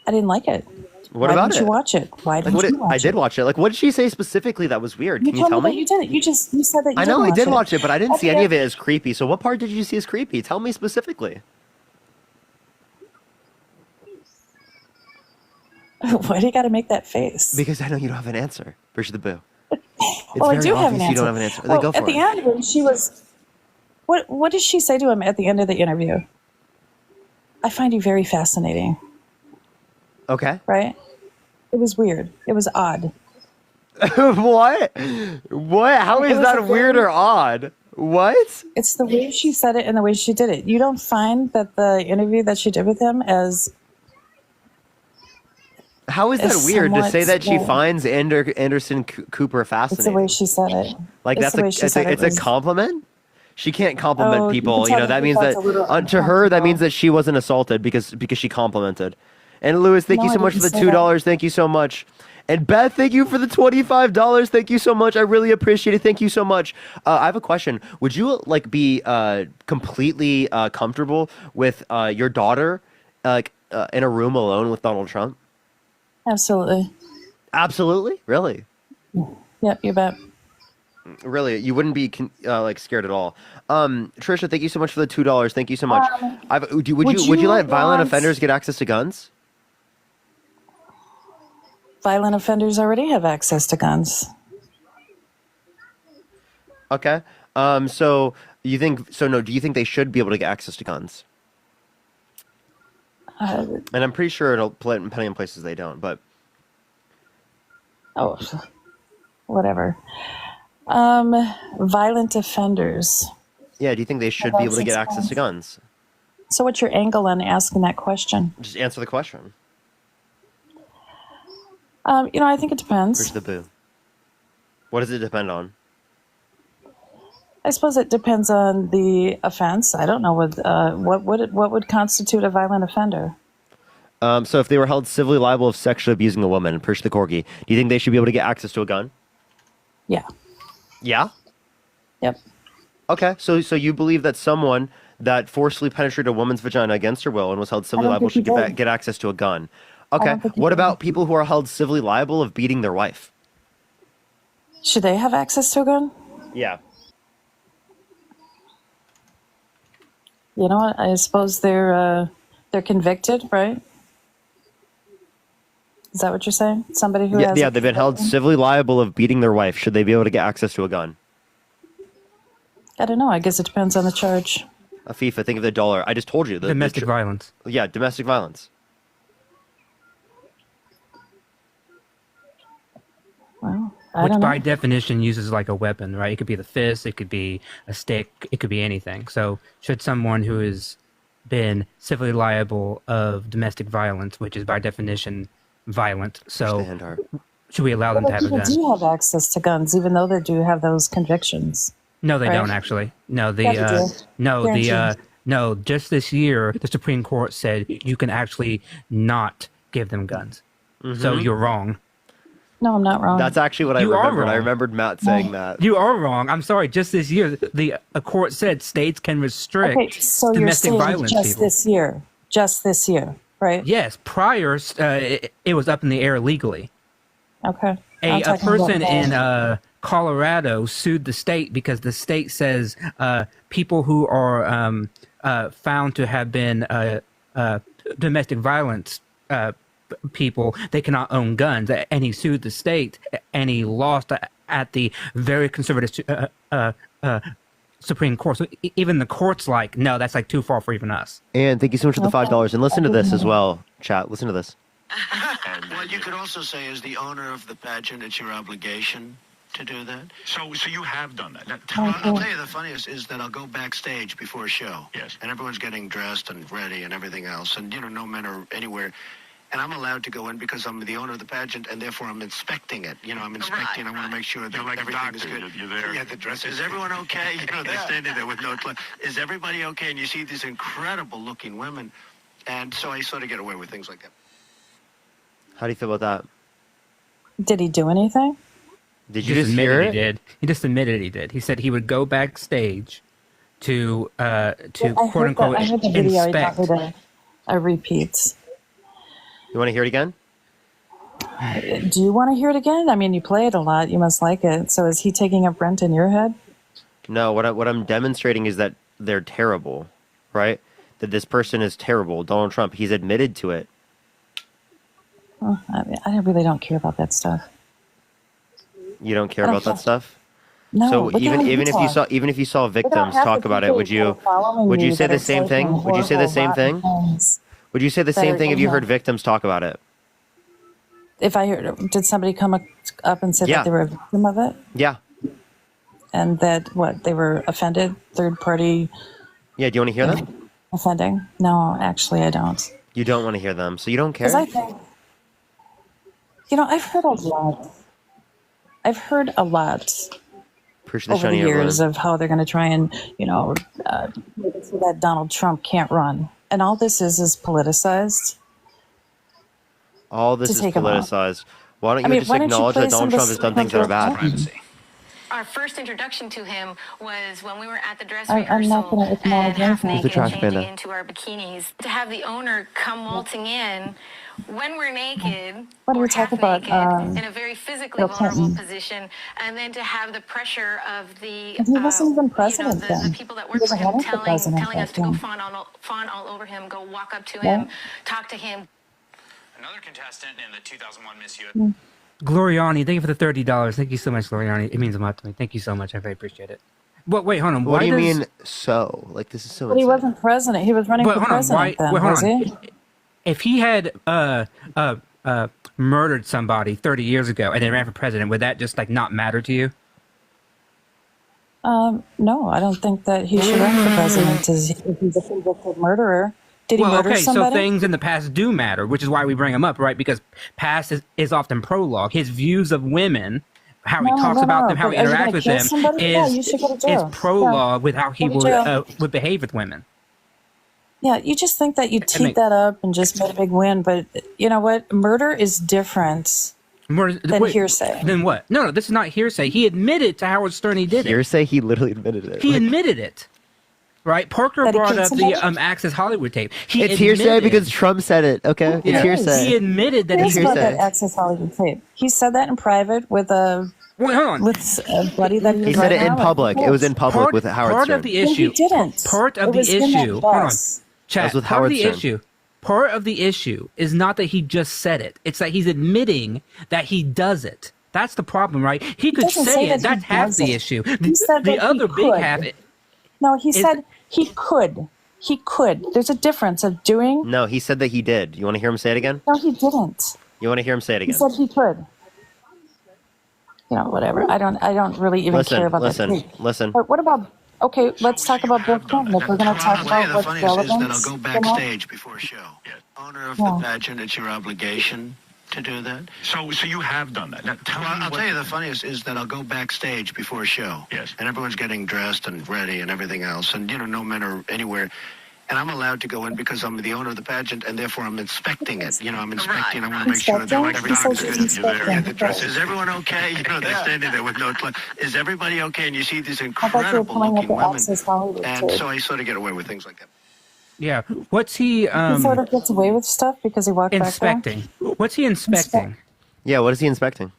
I didn't like it. What Why about didn't it? you watch it? Why Like, didn't what you watch I it? did watch it. Like, what did she say specifically that was weird? Can you told tell me me? that you did it. You said that you I know I did watch watch it, but I didn't At see the any of end- it as creepy. So what part did you see as creepy? Tell me specifically. Why do you got to make that face? Because I know you don't have an answer. Bridge the boo. It's Well, I very do have obvious an answer. you don't have an answer. Well, Then go for at the it. end, when she was, what did she say to him at the end of the interview? I find you very fascinating. Okay. Right? It was weird. It was odd. What? What? How It is was that a weird very- or odd? What? It's the way she said it and the way she did it. You don't find that the interview that she did with him as How is that It's weird to somewhat say that she small. finds Anderson Cooper it's the fascinating? way she said it. Like It's that's the a way she it's said a, it it's was- a compliment. She can't compliment Oh, you people. can You tell know that that he means felt that a little to her that uncomfortable. means that she wasn't assaulted because she complimented. And Lewis, thank No, you I so much for didn't the say that. $2. Thank you so much. And Beth, thank you for the $25. Thank you so much. I really appreciate it. Thank you so much. I have a question. Would you like be completely comfortable with your daughter in a room alone with Donald Trump? Absolutely. Absolutely? Really? Yep, you bet. Really? You wouldn't be scared at all. Trisha, thank you so much for the $2. Thank you so much. Would you let violent offenders get access to guns? Violent offenders already have access to guns. Okay. So you think so? No. Do you think they should be able to get access to guns? And I'm pretty sure it'll depending on places they don't. But Whatever. Violent offenders. yeah, do you think they should be able to get access to guns? So what's your angle on asking that question? Just answer the question. I think it depends. Where's the boo? What does it depend on? I suppose it depends on the offense. I don't know what would constitute a violent offender. So if they were held civilly liable of sexually abusing a woman, Persh the Corgi, do you think they should be able to get access to a gun? Yeah. Yeah? Yep. Okay, so you believe that someone that forcefully penetrated a woman's vagina against her will and was held civilly I don't liable think should he did. get access to a gun. I Okay, don't think he what did. about people who are held civilly liable of beating their wife? Should they have access to a gun? Yeah. You know what? I suppose they're convicted, right? Is that what you're saying? Somebody who has Yeah, they've been held civilly liable of beating their wife. Should they be able to get access to a gun? I don't know. I guess it depends on the charge. FIFA, think of the dollar. I just told you. Domestic violence. Yeah, domestic violence. Well, I Which don't by know. definition uses like a weapon, right? It could be the fist, it could be a stick, it could be anything. So should someone who has been civilly liable of domestic violence, which is by definition violent, so should we allow them to have a People gun? do have access to guns, even though they do have those convictions. No, they right? don't actually. No, Yeah, they do. no, just this year the Supreme Court said you can actually not give them guns. So Mhm. you're wrong. No, I'm not wrong. That's actually what I You are remembered. I wrong. remembered Matt saying that. You are wrong. I'm sorry. Just this year, a court said states can restrict Okay, so you're domestic saying violence. just people. this year, right? Yes, prior it was up in the air legally. Okay. A I'm talking about person that. in Colorado sued the state because the state says people who are found to have been domestic violence people, they cannot own guns. And he sued the state, and he lost at the very conservative Supreme Court. So even the court's like, no, that's like too far for even us. And thank you so much for the $5. And listen to this as well, chat. Listen to this. Well, you could also say, as the owner of the pageant, it's your obligation to do that. So you have done that. Well, I'll tell you the funniest is that I'll go backstage before a show. Yes. And everyone's getting dressed and ready and everything else. And, no men are anywhere. And I'm allowed to go in because I'm the owner of the pageant, and therefore I'm inspecting it. I'm inspecting. I want to make sure that You're like a everything doctor. is good. You're there. Yeah, the dress. Is everyone okay? They're standing there with no clothes. Is everybody okay? And you see these incredible-looking women. And so I sort of get away with things like that. How do you feel about that? Did he do anything? Did He you just admitted hear he it? did. He just admitted he did. He said he would go backstage to I quote heard unquote that. I heard the video. I inspect. don't heard a repeat. You want to hear it again? Do you want to hear it again? I mean, you play it a lot. You must like it. So is he taking up rent in your head? No, what I'm demonstrating is that they're terrible, right? That this person is terrible. Donald Trump, he's admitted to it. Oh, I really don't care about that stuff. You don't care about that stuff? No. So look at even how you if you saw talk. victims half talk the about it, people would who are following you you say that the are same thing? saying Would you say the horrible, same thing? rotten things Would you say the that same are thing if you in heard there. victims talk about it? If I heard, did somebody come up and say Yeah. that they were a victim of it? Yeah. And that they were offended, third party Yeah, do you want to hear them? offending? No, actually, I don't. You don't want to hear them, so you don't care? Because I think, I've heard a lot. I've heard a lot Appreciate the over the shiny years everyone. of how they're going to try and, make it so that Donald Trump can't run. And all this is politicized. All this to is take him off. politicized. Why don't I you mean, just why don't you acknowledge play that some Donald of Trump this has done things that are bad? privacy. Our first introduction to him was when we were at the dress I'm not rehearsal going to acknowledge and half anything. Who's the naked trash changing panda? into our bikinis. To have the owner come waltzing in when we're naked What do or we talk half about? naked in a very physically Bill vulnerable Clinton. position, and then to have the pressure of the And he wasn't even you know president the then. people that He work for wasn't him running for president telling us back to go then. fawn all over him, go walk up to Yeah. him, talk to him. Another contestant in the 2001 Miss US. Mm. Gloriani, thank you for the $30. Thank you so much, Gloriani. It means a lot to me. Thank you so much. I very appreciate it. But wait, hold on. What Why do you does- mean so? Like, this is so But he insane. wasn't president. He was running But for hold on, president then, wait, hold was on. he? If he had murdered somebody 30 years ago and then ran for president, would that just like not matter to you? No, I don't think that he should run for president if he's a convicted murderer. Did he murder okay, somebody? so things in the past do matter, which is why we bring him up, right? Because past is often prologue. His views of women, how he talks about them, how he But are you interacts gonna with kill them, somebody? Yeah, you should go to is jail. prologue with how he Go to jail. would behave with women. Yeah, you just think that you teed mean- that up and just made a big win, but you know what? Murder is different than hearsay. Then what? No, this is not hearsay. He admitted to Howard Stern he did it. Hearsay? He literally admitted it. He admitted it. Right? Parker That he brought killed up somebody? the Access Hollywood tape. It's hearsay because Trump said it, okay? Yeah. It's hearsay. He admitted that Here's he about hearsay. that Access Hollywood tape. He said that in private with a Wait, hold on. with a buddy that he was He said it riding in around with. public. It was in public with Howard Part Stern. of the No, he issue. didn't. Part of It the was in that issue. Hold on. bus. Chat. That was with Part Howard of the Stern. issue. Part of the issue is not that he just said it. It's that he's admitting that he does it. That's the problem, right? He could doesn't say say it. that he That's half does the it. issue. He said The that he other big could. half. No, he Is- said he could. He could. There's a difference of doing. No, he said that he did. You want to hear him say it again? No, he didn't. You want to hear him say it He again? said he could. You know, whatever. I don't really even care about that tape. Listen. But what about? Okay, let's talk about Bill Clinton. If we're going to talk I'll tell you about the what's funniest is that relevant. I'll go you know? backstage before a show. Owner of Yeah. the pageant, it's your obligation to do that. So you have done that. Now, tell Well, me I'll what- tell you the funniest is that I'll go backstage before a show. Yes. And everyone's getting dressed and ready and everything else. And, no men are anywhere. And I'm allowed to go in because I'm the owner of the pageant, and therefore I'm inspecting it. I'm inspecting. I want to make sure that Inspecting? He everything's says good. he's inspecting. Yeah, the dress. Is everyone okay? They're standing there with no clothes. Is everybody okay? And you see these I thought you were incredible pulling up looking the women. Access Hollywood And tape. so I sort of get away with things like that. Yeah. What's he He sort of gets away with stuff because he walked inspecting? What's he inspecting? Yeah, what is he inspecting?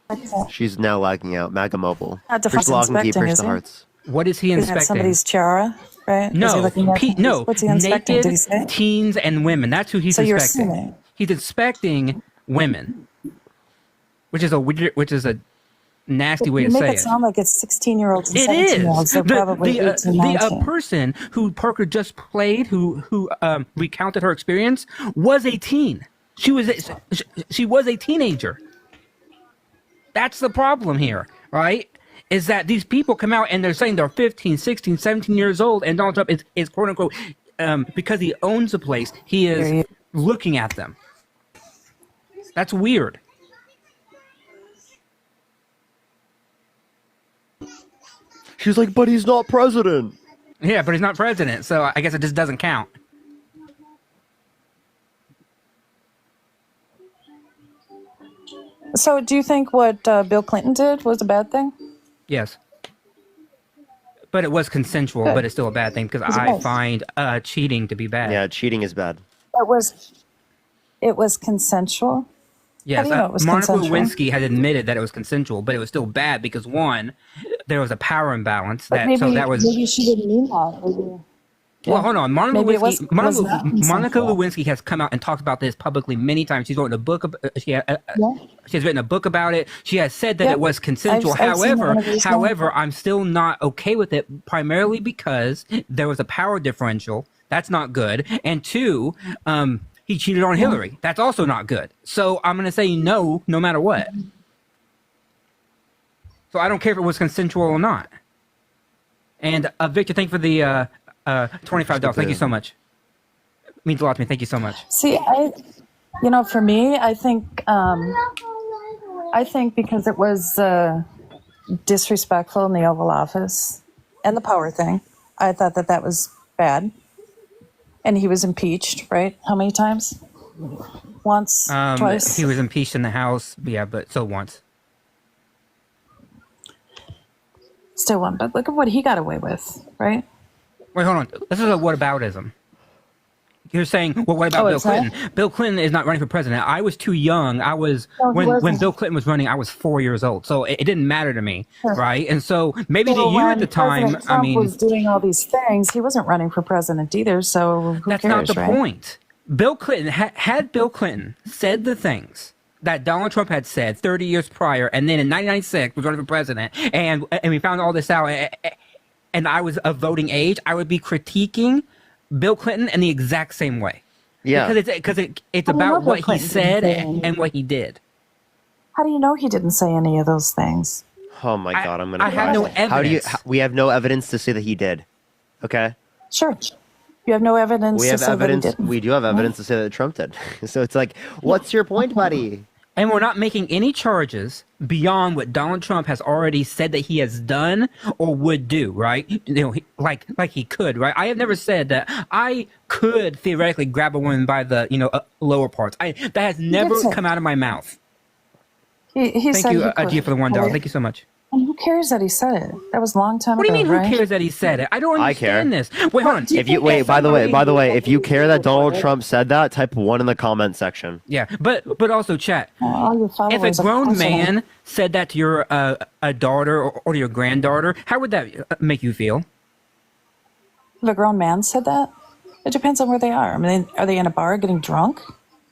back there. She's now lagging out. MAGA Mobile. Not the Chris first Logan inspecting, keepers is to he? hearts. What is he Is that inspecting? somebody's tiara, right? Is he No, looking at no. What's he inspecting? Naked Did he say? teens and women. That's who he's So you're inspecting. assuming. He's inspecting women, which is a nasty way You to make say it sound like it's 16-year-olds and It 17-year-olds. is. They're probably 18, 19. person who Parker just played, who recounted her experience, was 18. She was a teenager. That's the problem here, right? Is that these people come out and they're saying they're 15, 16, 17 years old, and Donald Trump is quote unquote, because he owns a place, he is looking at them. That's weird. She's like, but he's not president. Yeah, but he's not president, so I guess it just doesn't count. So do you think what Bill Clinton did was a bad thing? Yes. But it was consensual, Good. but it's still a bad thing because It I was. find cheating to be bad. Yeah, cheating is bad. It was consensual. Yes, How do you know it was Monica consensual? Lewinsky had admitted that it was consensual, but it was still bad because one, there was a power imbalance. But That maybe, so that was. maybe she didn't mean that. Maybe, Well, hold on. Monica Maybe it was- Lewinsky, it was not Monica consensual. Lewinsky has come out and talked about this publicly many times. She's written a book. She has written a book about it. She has said that Yeah. it was consensual. I've seen However, interviews now. I'm still not okay with it. Primarily because there was a power differential. That's not good. And two, he cheated on Hillary. That's also not good. So I'm going to say no matter what. So I don't care if it was consensual or not. And Victor, thank you for the $25. Thank you so much. It means a lot to me. Thank you so much. See, for me, I think because it was disrespectful in the Oval Office and the power thing, I thought that was bad. And he was impeached, right? How many times? Once, twice. He was impeached in the House. Yeah, but so once. Still one, but look at what he got away with, right? Wait, hold on. This is a whataboutism. You're saying, well, what about Bill Clinton? Bill Clinton is not running for president. I was too young. When Bill Clinton was running, I was 4 years old, so it didn't matter to me, right? And so maybe to you at the time, Trump was doing all these things. He wasn't running for president either, so who that's cares, not the right? point. Bill Clinton had Bill Clinton said the things that Donald Trump had said 30 years prior, and then in 1996 was running for president, and we found all this out, and I was of voting age, I would be critiquing Bill Clinton in the exact same way. Yeah. Because it's about what he said and what he did. How do you know he didn't say any of those things? Oh my God, I'm gonna. I have no evidence. How do you? We have no evidence to say that he did. Okay. Sure. You have no evidence. We have to say evidence. That he didn't. We do have evidence to say that Trump did. So it's like, what's your point, buddy? And we're not making any charges beyond what Donald Trump has already said that he has done or would do, right? Like he could, right? I have never said that I could theoretically grab a woman by the, lower parts. That has never come out of my mouth. He Thank said you, he could, Adia, for the $1. right? Thank you so much. And who cares that he said it? That was a long time What ago. do you mean? Right? Who cares that he said it? I don't understand this. Wait, hold on. If you wait, by the way, if you care that Donald Trump said that, type 1 in the comment section. Yeah, but also chat. All your If followers a are grown personal. man said that to your a daughter or your granddaughter, how would that make you feel? If a grown man said that, it depends on where they are. I mean, are they in a bar getting drunk?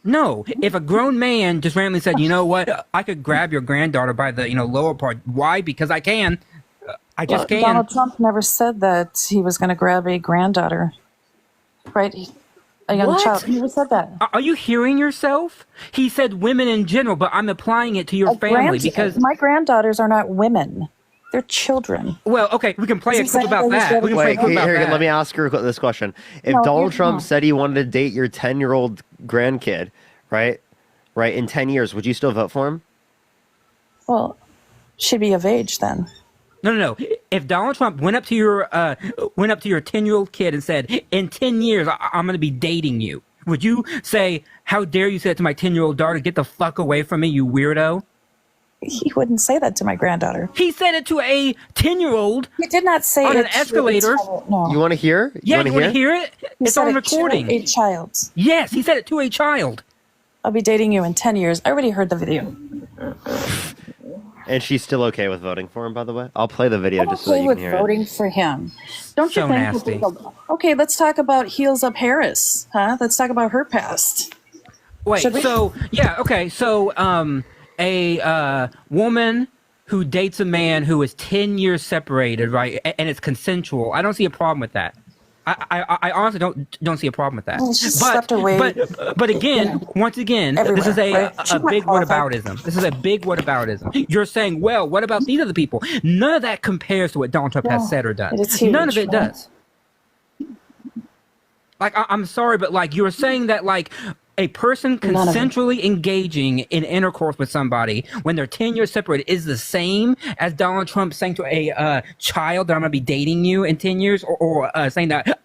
No, if a grown man just randomly said, you know what, I could grab your granddaughter by the lower part. Why? Because I can. I just can. Donald Trump never said that he was going to grab a granddaughter, right? A young child. He never said that. Are you hearing yourself? He said women in general, but I'm applying it to your family because my granddaughters are not women; they're children. Well, okay, we can play a clip about that. We can play a clip about that. Let me ask her this question: if No, Donald you- Trump no. said he wanted to date your 10-year-old grandkid, right, in 10 years, would you still vote for him? Well, she'd be of age then. No. If Donald Trump went up to your 10-year-old kid and said, "In 10 years, I'm going to be dating you," would you say, "How dare you say that to my 10-year-old daughter? Get the fuck away from me, you weirdo"? He wouldn't say that to my granddaughter. He said it to a 10-year-old. He did not say on it an escalator. No. You want to hear? Yeah, you want to hear it? He It's said on it to recording. a child. Yes, he said it to a child. I'll be dating you in 10 years. I already heard the video. And she's still okay with voting for him, by the way. I'll play the video I'm just so that okay you with can hear voting it. for him. Don't So you think? nasty. Okay, let's talk about Heels Up Harris, huh? Let's talk about her past. Wait, Should we? so a woman who dates a man who is 10 years separated, right, and it's consensual. I don't see a problem with that. I honestly don't see a problem with that. Well, she stepped away. But again, once again, this is Everywhere, right? a She's not big qualified. whataboutism. This is a big whataboutism. You're saying, well, what about these other people? None of that compares to what Donald Trump has said or done. it is huge, None of it right? does. Like, I'm sorry, but like you're saying that like a person None of it. consensually engaging in intercourse with somebody when they're 10 years separated is the same as Donald Trump saying to a child that I'm going to be dating you in 10 years or saying that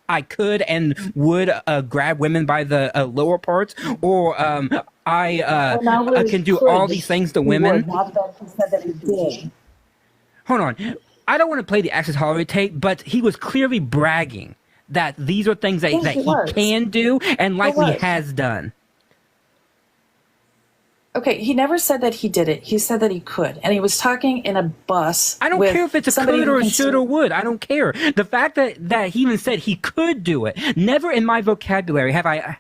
I could and would grab women by the lower parts or I can do all these things to women. Not that he said that he did. Hold on. I don't want to play the Access Hollywood tape, but he was clearly bragging that these are things that, Yes, that he he was. can do and likely was. has done. Okay, he never said that he did it. He said that he could, and he was talking in a bus. I don't with care if it's a somebody could who or a can should or would. I don't care. The fact that he even said he could do it. Never in my vocabulary have I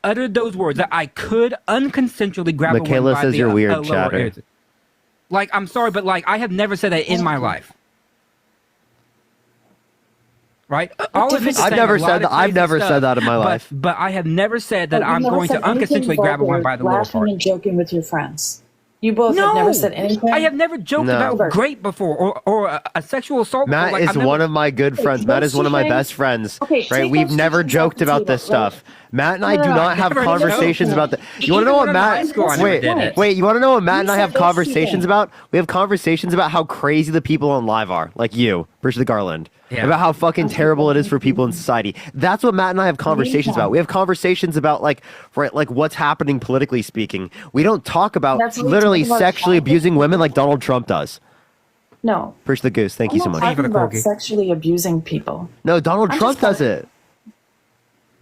uttered those words that I could unconsensually grab Michaela a woman by says the you're weird, lower chatter. areas. Like, I'm sorry, but like I have never said that in my life. Right? I've never said that. I've never said that in my life. But I have never said that But you I'm never going said to anything unconsensually grab a woman by the lower laughing part. and joking with your friends. You both No, have never said anything. I have never joked No. about grape before or a sexual assault. Matt before. Like, is one of my good friends. Matt is one of my best friends. Okay, Right? take We've those never two joked things off about the this table, right? stuff. Matt and I No, do no, not I have never conversations joked. about that. You Even want to know when what I'm in high Matt? school, I never did it. Wait. You want to know what Matt and I said have those two conversations things. about? We have conversations about how crazy the people on live are, like you, Percy the Garland, Yeah. about how fucking terrible it is for people in society. That's what Matt and I have conversations about. We have conversations about like what's happening politically speaking. We don't talk about That's what we literally talk about sexually abusing women like Donald Trump does. No. Percy the Goose, thank you so I'm much. not talking about sexually abusing people. No, Donald I'm Trump just does it.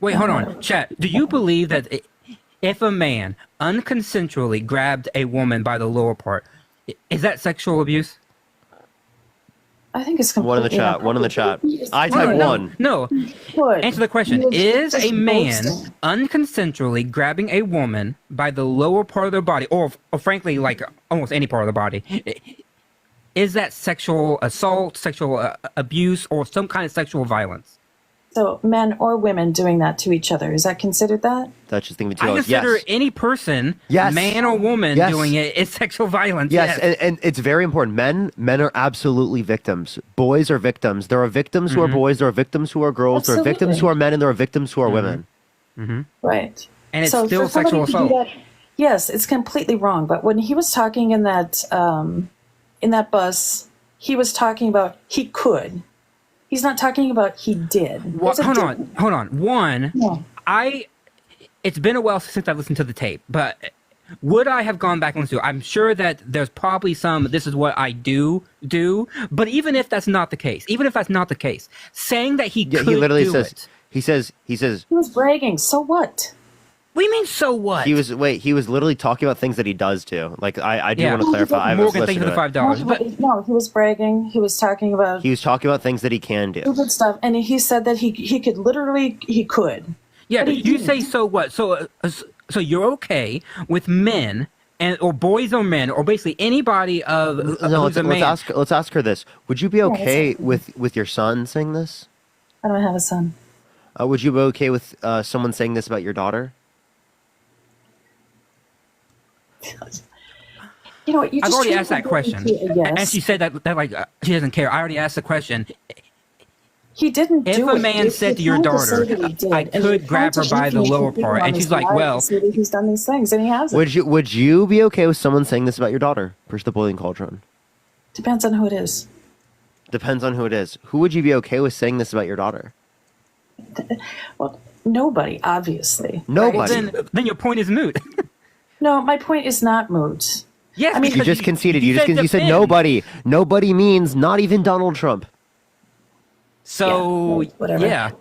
Wait, hold on, chat. Do you believe that if a man unconsensually grabbed a woman by the lower part, is that sexual abuse? I think it's One in the completely chat. One in the chat. inappropriate. I type No, one. No. Could. Answer the question. He was Is just a man boasting. unconsensually grabbing a woman by the lower part of their body, or frankly, like almost any part of the body, is that sexual assault, sexual abuse, or some kind of sexual violence? So men or women doing that to each other, is that considered that? That's just thinking I consider yes. any person, Yes. man or woman, Yes. doing it is sexual violence. Yes, and it's very important. Men are absolutely victims. Boys are victims. There are victims who are boys. There are victims who are girls. There are victims who are men, and there are victims who are women. Right. And it's So still for somebody sexual to do assault. that- yes, it's completely wrong. But when he was talking in that bus, he was talking about he could. He's not talking about he did. Well, There's a hold on. One, Yeah. it's been a while since I've listened to the tape, but would I have gone back and listened to it? I'm sure that there's probably some, this is what I do, but even if that's not the case, saying that he could He literally do says. it. He says. He was bragging. So what? What do you mean, so what? He was literally talking about things that he does too. Like I do Yeah. want to clarify. I haven't Morgan, listened thank you for to the it. $5. No, he was bragging. He was talking about He was talking about things that he can do. stupid stuff, and he said that he could literally he could. Yeah, But he you didn't. say so what? So you're okay with men or boys or men or basically anybody of No, who's a man? let's ask her this. Would you be Yeah, let's okay ask her. with your son saying this? I don't have a son. Would you be okay with someone saying this about your daughter? You know what? You I've just already changed asked that the question, to a yes. and she said that like she doesn't care. I already asked the question. He didn't If do a it. man said to your You're trying daughter, say that he did, I and you're could grab trying her to by the impute lower people part, on and his she's like, life well, and say that he's done these things, and he hasn't. Would you be okay with someone saying this about your daughter? Push the bullying cauldron. Depends on who it is. Depends on who it is. Who would you be okay with saying this about your daughter? Well, nobody, obviously. Nobody. then your point is moot. No, my point is not moot. Yes, I mean, You just conceded. You said nobody. Nobody means not even Donald Trump. So whatever. yeah.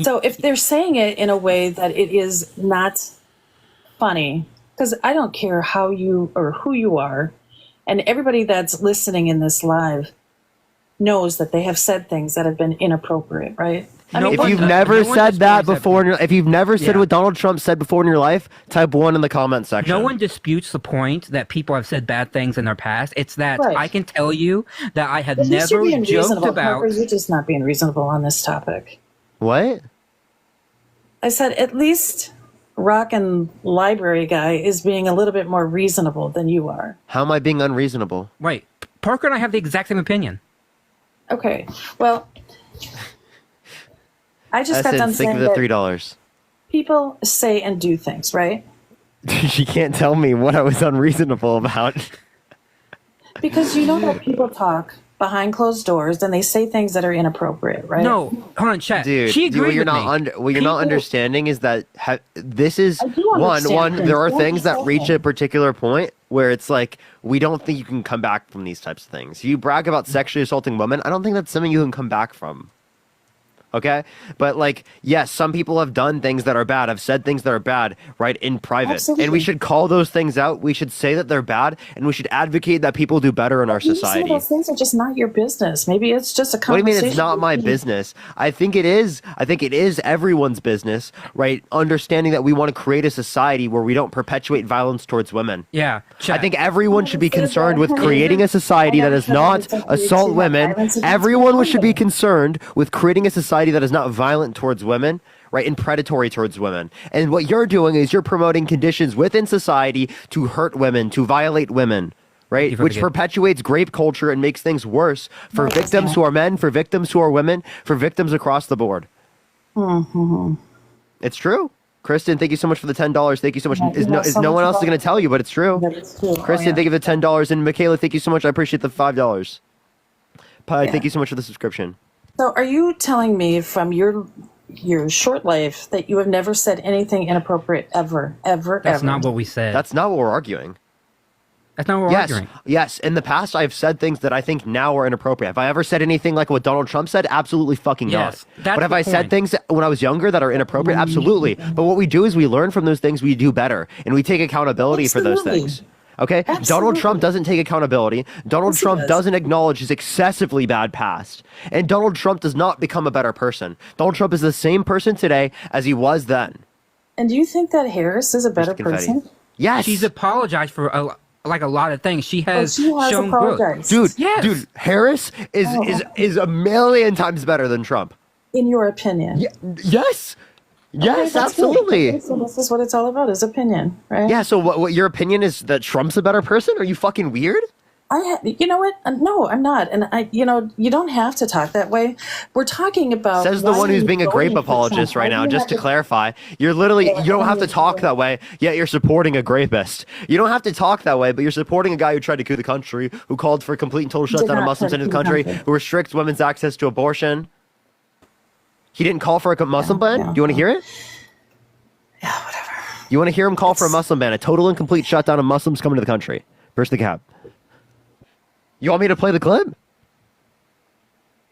So if they're saying it in a way that it is not funny, because I don't care how you or who you are, and everybody that's listening in this live knows that they have said things that have been inappropriate, right? I mean, If you've never said that before, if you've never said what Donald Trump said before in your life, type 1 in the comment section. No one disputes the point that people have said bad things in their past. It's that Right. I can tell you that I have at least you're never being joked reasonable. about. Parker, you're just not being reasonable on this topic. What? I said at least Rock and Library guy is being a little bit more reasonable than you are. How am I being unreasonable? Wait, Parker and I have the exact same opinion. Okay, well, I just got done Essence, thank saying you for the that $3. people say and do things, right? She can't tell me what I was unreasonable about. Because you know that people talk behind closed doors and they say things that are inappropriate, right? No, hold on, chat. Dude, She agreed what you're with not me. what you're not People- understanding is that this is I do one. understand things. There are Don't things be that so reach bad. a particular point where it's like we don't think you can come back from these types of things. You brag about sexually assaulting women. I don't think that's something you can come back from. Okay, but like, yes, some people have done things that are bad, have said things that are bad, right, in private, and Absolutely. we should call those things out. We should say that they're bad, and we should advocate that people do better in our Maybe some society. of those things are just not your business. Maybe it's just a What do you conversation. mean it's not my business? I think it is. I think it is everyone's business, right? Understanding that we want to create a society where we don't perpetuate violence towards women. Yeah, I think everyone should be concerned with creating a society that does not assault women. Everyone should be concerned with creating a society that is not violent towards women, right, and predatory towards women. And what you're doing is you're promoting conditions within society to hurt women, to violate women, right, which perpetuates grape culture and makes things worse for victims who are men, for victims who are women, for victims across the board. Mm-hmm. It's true. Kristen, thank you so much for the $10. Thank you so much. Yeah, Is you no, know is so no much one else about going to tell you, but it's true. That it's true. Kristen, Oh, yeah. thank you for the $10. And Michaela, thank you so much. I appreciate the $5. Pi, thank you so much for the subscription. So are you telling me from your short life that you have never said anything inappropriate ever? That's not what we said. That's not what we're arguing. That's not what we're arguing. Yes. In the past, I've said things that I think now are inappropriate. Have I ever said anything like what Donald Trump said? Absolutely fucking Yes, not. that's But have the I said point. things when I was younger that are inappropriate? Absolutely. But what we do is we learn from those things, we do better, and we take accountability for those Absolutely. things. Okay? Donald Absolutely. Trump doesn't take accountability. Donald Yes, he Trump does. doesn't acknowledge his excessively bad past. And Donald Trump does not become a better person. Donald Trump is the same person today as he was then. And do you think that Harris is a better confetti. person? Yes. She's apologized for a lot of things. She has, she has shown growth. apologized. Dude, Harris is a million times better than Trump. In your opinion? Yes. Okay, Yes, that's absolutely. good. Okay, so this is what it's all about, is opinion, right? Yeah, so what your opinion is that Trump's a better person? Are you fucking weird? You know what? No, I'm not. And you don't have to talk that way. We're talking about. Says the why one who's you being a voting grape for apologist Trump. right Why now, do you just to have clarify. You're literally, you don't have to talk that way, yet you're supporting a rapist. You don't have to talk that way, but you're supporting a guy who tried to coup the country, who called for a complete and total Did shutdown of not Muslims try in to his coup the country, country. who restricts women's access to abortion. He didn't call for a Muslim ban? Do you want to hear it? Yeah, whatever. You want to hear him call for a Muslim ban, a total and complete shutdown of Muslims coming to the country? Burst the cap. You want me to play the clip?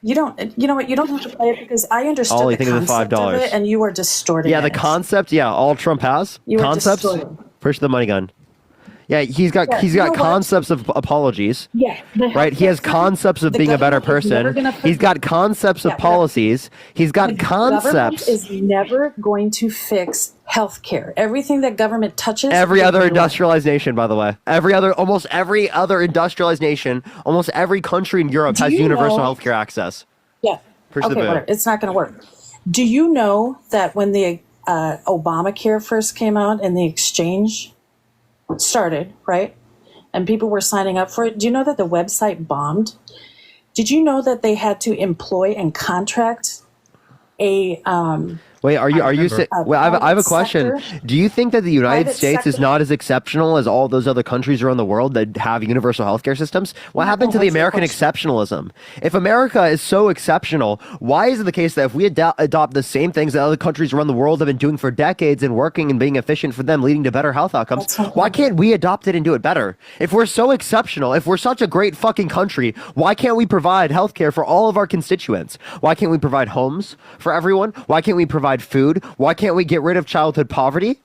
You don't. You know what? You don't have to play it because I understood Ollie, the think of the concept of $5. it, and you are distorting. Yeah, the it. concept, all Trump has. You are Concepts. distorting. Push the money gun. Yeah, he's got Yeah, you know what? concepts of apologies. Yeah, Right? He has concepts of the being a better government is never person. gonna put- He's got concepts of Yeah, whatever. policies. He's got Government concepts. is never going to fix healthcare. Everything that government touches. Every will other ruin. industrialized nation, by the way. Almost every other industrialized nation, almost every country in Europe Do has you universal know- healthcare access. Yeah. Push the Okay, button. whatever. It's not going to work. Do you know that when the Obamacare first came out and the exchange started, right? And people were signing up for it. Do you know that the website bombed? Did you know that they had to employ and contract a Wait, are you saying? Well, I have a private question. sector- Do you think that the United private States is sector- not as exceptional as all those other countries around the world that have universal healthcare systems? What happened to the What's your American exceptionalism? If America is so exceptional, why is it the case that if we adopt the same things that other countries around the world have been doing for decades and working and being efficient for them, leading to better health outcomes, why can't we adopt it and do it better? If we're so exceptional, if we're such a great fucking country, why can't we provide healthcare for all of our constituents? Why can't we provide homes for everyone? Why can't we provide food? Why can't we get rid of childhood poverty?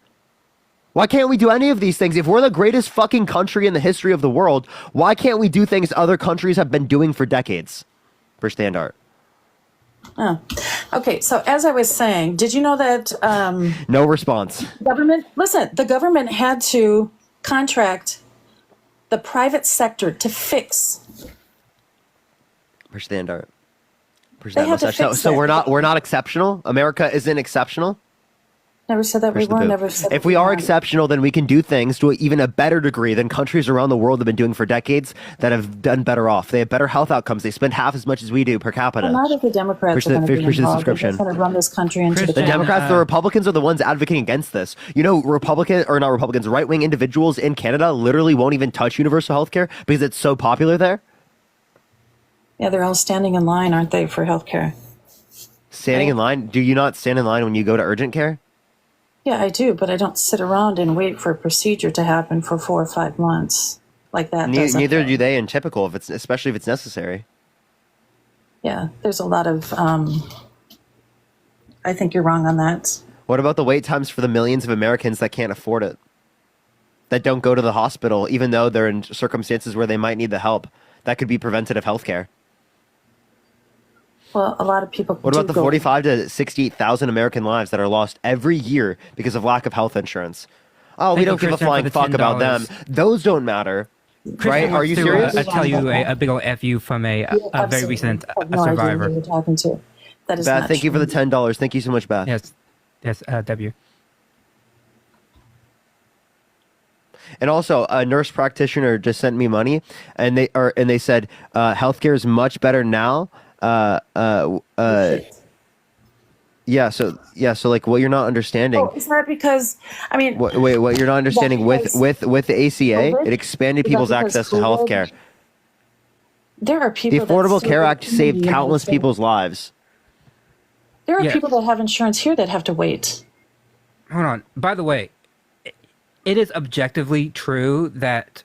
Why can't we do any of these things? If we're the greatest fucking country in the history of the world, why can't we do things other countries have been doing for decades? For Standard. Oh. Okay, so as I was saying, did you know that No response. the government had to contract the private sector to fix. For Standard. Push They that had to mustache. fix So that. we're not exceptional. America isn't exceptional. Never said that we Push the were. boot. Never said If that we are weren't. exceptional, then we can do things to even a better degree than countries around the world have been doing for decades that have done better off. They have better health outcomes. They spend half as much as we do per capita. Well, not if the Democrats Push are the- going to be push the involved. They're subscription. just going to run this country into the The ground. Democrats, the Republicans are the ones advocating against this. You know, right-wing individuals in Canada literally won't even touch universal health care because it's so popular there. Yeah, they're all standing in line, aren't they, for healthcare? Standing in line? Do you not stand in line when you go to urgent care? Yeah, I do, but I don't sit around and wait for a procedure to happen for 4 or 5 months like that. doesn't- Neither do they in typical, especially if it's necessary. Yeah, there's a lot of. I think you're wrong on that. What about the wait times for the millions of Americans that can't afford it? That don't go to the hospital, even though they're in circumstances where they might need the help. That could be preventative health care. Well, a lot of people. What do about the go- 45 to 68,000 American lives that are lost every year because of lack of health insurance? Oh, we Thank don't you, give a Christian, for flying the fuck about them. $10. Those don't matter. Right? Are you serious? I tell you a big old FU from a very absolutely. recent I have no idea survivor. who you're talking to. That is Beth, not thank you for true. the $10. Thank you so much, Beth. Yes, W. And also, a nurse practitioner just sent me money, and they said healthcare is much better now. So like what you're not understanding. Oh, is that because? I mean, What you're not understanding because with the ACA, COVID? it expanded Is that people's because access to COVID? healthcare. There are The people. Affordable that Care Act in the saved United countless States. people's lives. There are Yeah. people that have insurance here that have to wait. Hold on. By the way, it is objectively true that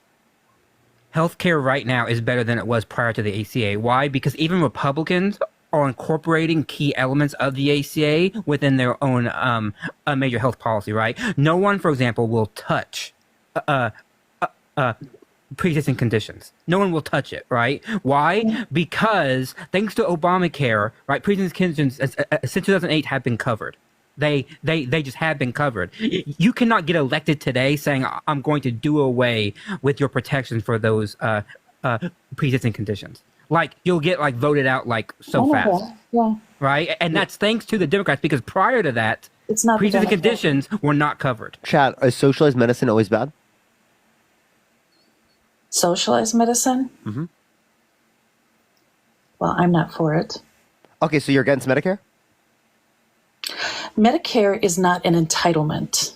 healthcare right now is better than it was prior to the ACA. Why? Because even Republicans are incorporating key elements of the ACA within their own major health policy, right? No one, for example, will touch pre-existing conditions. No one will touch it, right? Why? Because thanks to Obamacare, right, pre-existing conditions since 2008 have been covered. They just have been covered. You cannot get elected today saying I'm going to do away with your protections for those pre-existing conditions. Like you'll get like voted out like so fast, Yeah. right? And that's thanks to the Democrats because prior to that, It's not the pre-existing Democrats. conditions were not covered. Chat, is socialized medicine always bad? Socialized medicine? Mm-hmm. Well, I'm not for it. Okay, so you're against Medicare? Medicare is not an entitlement.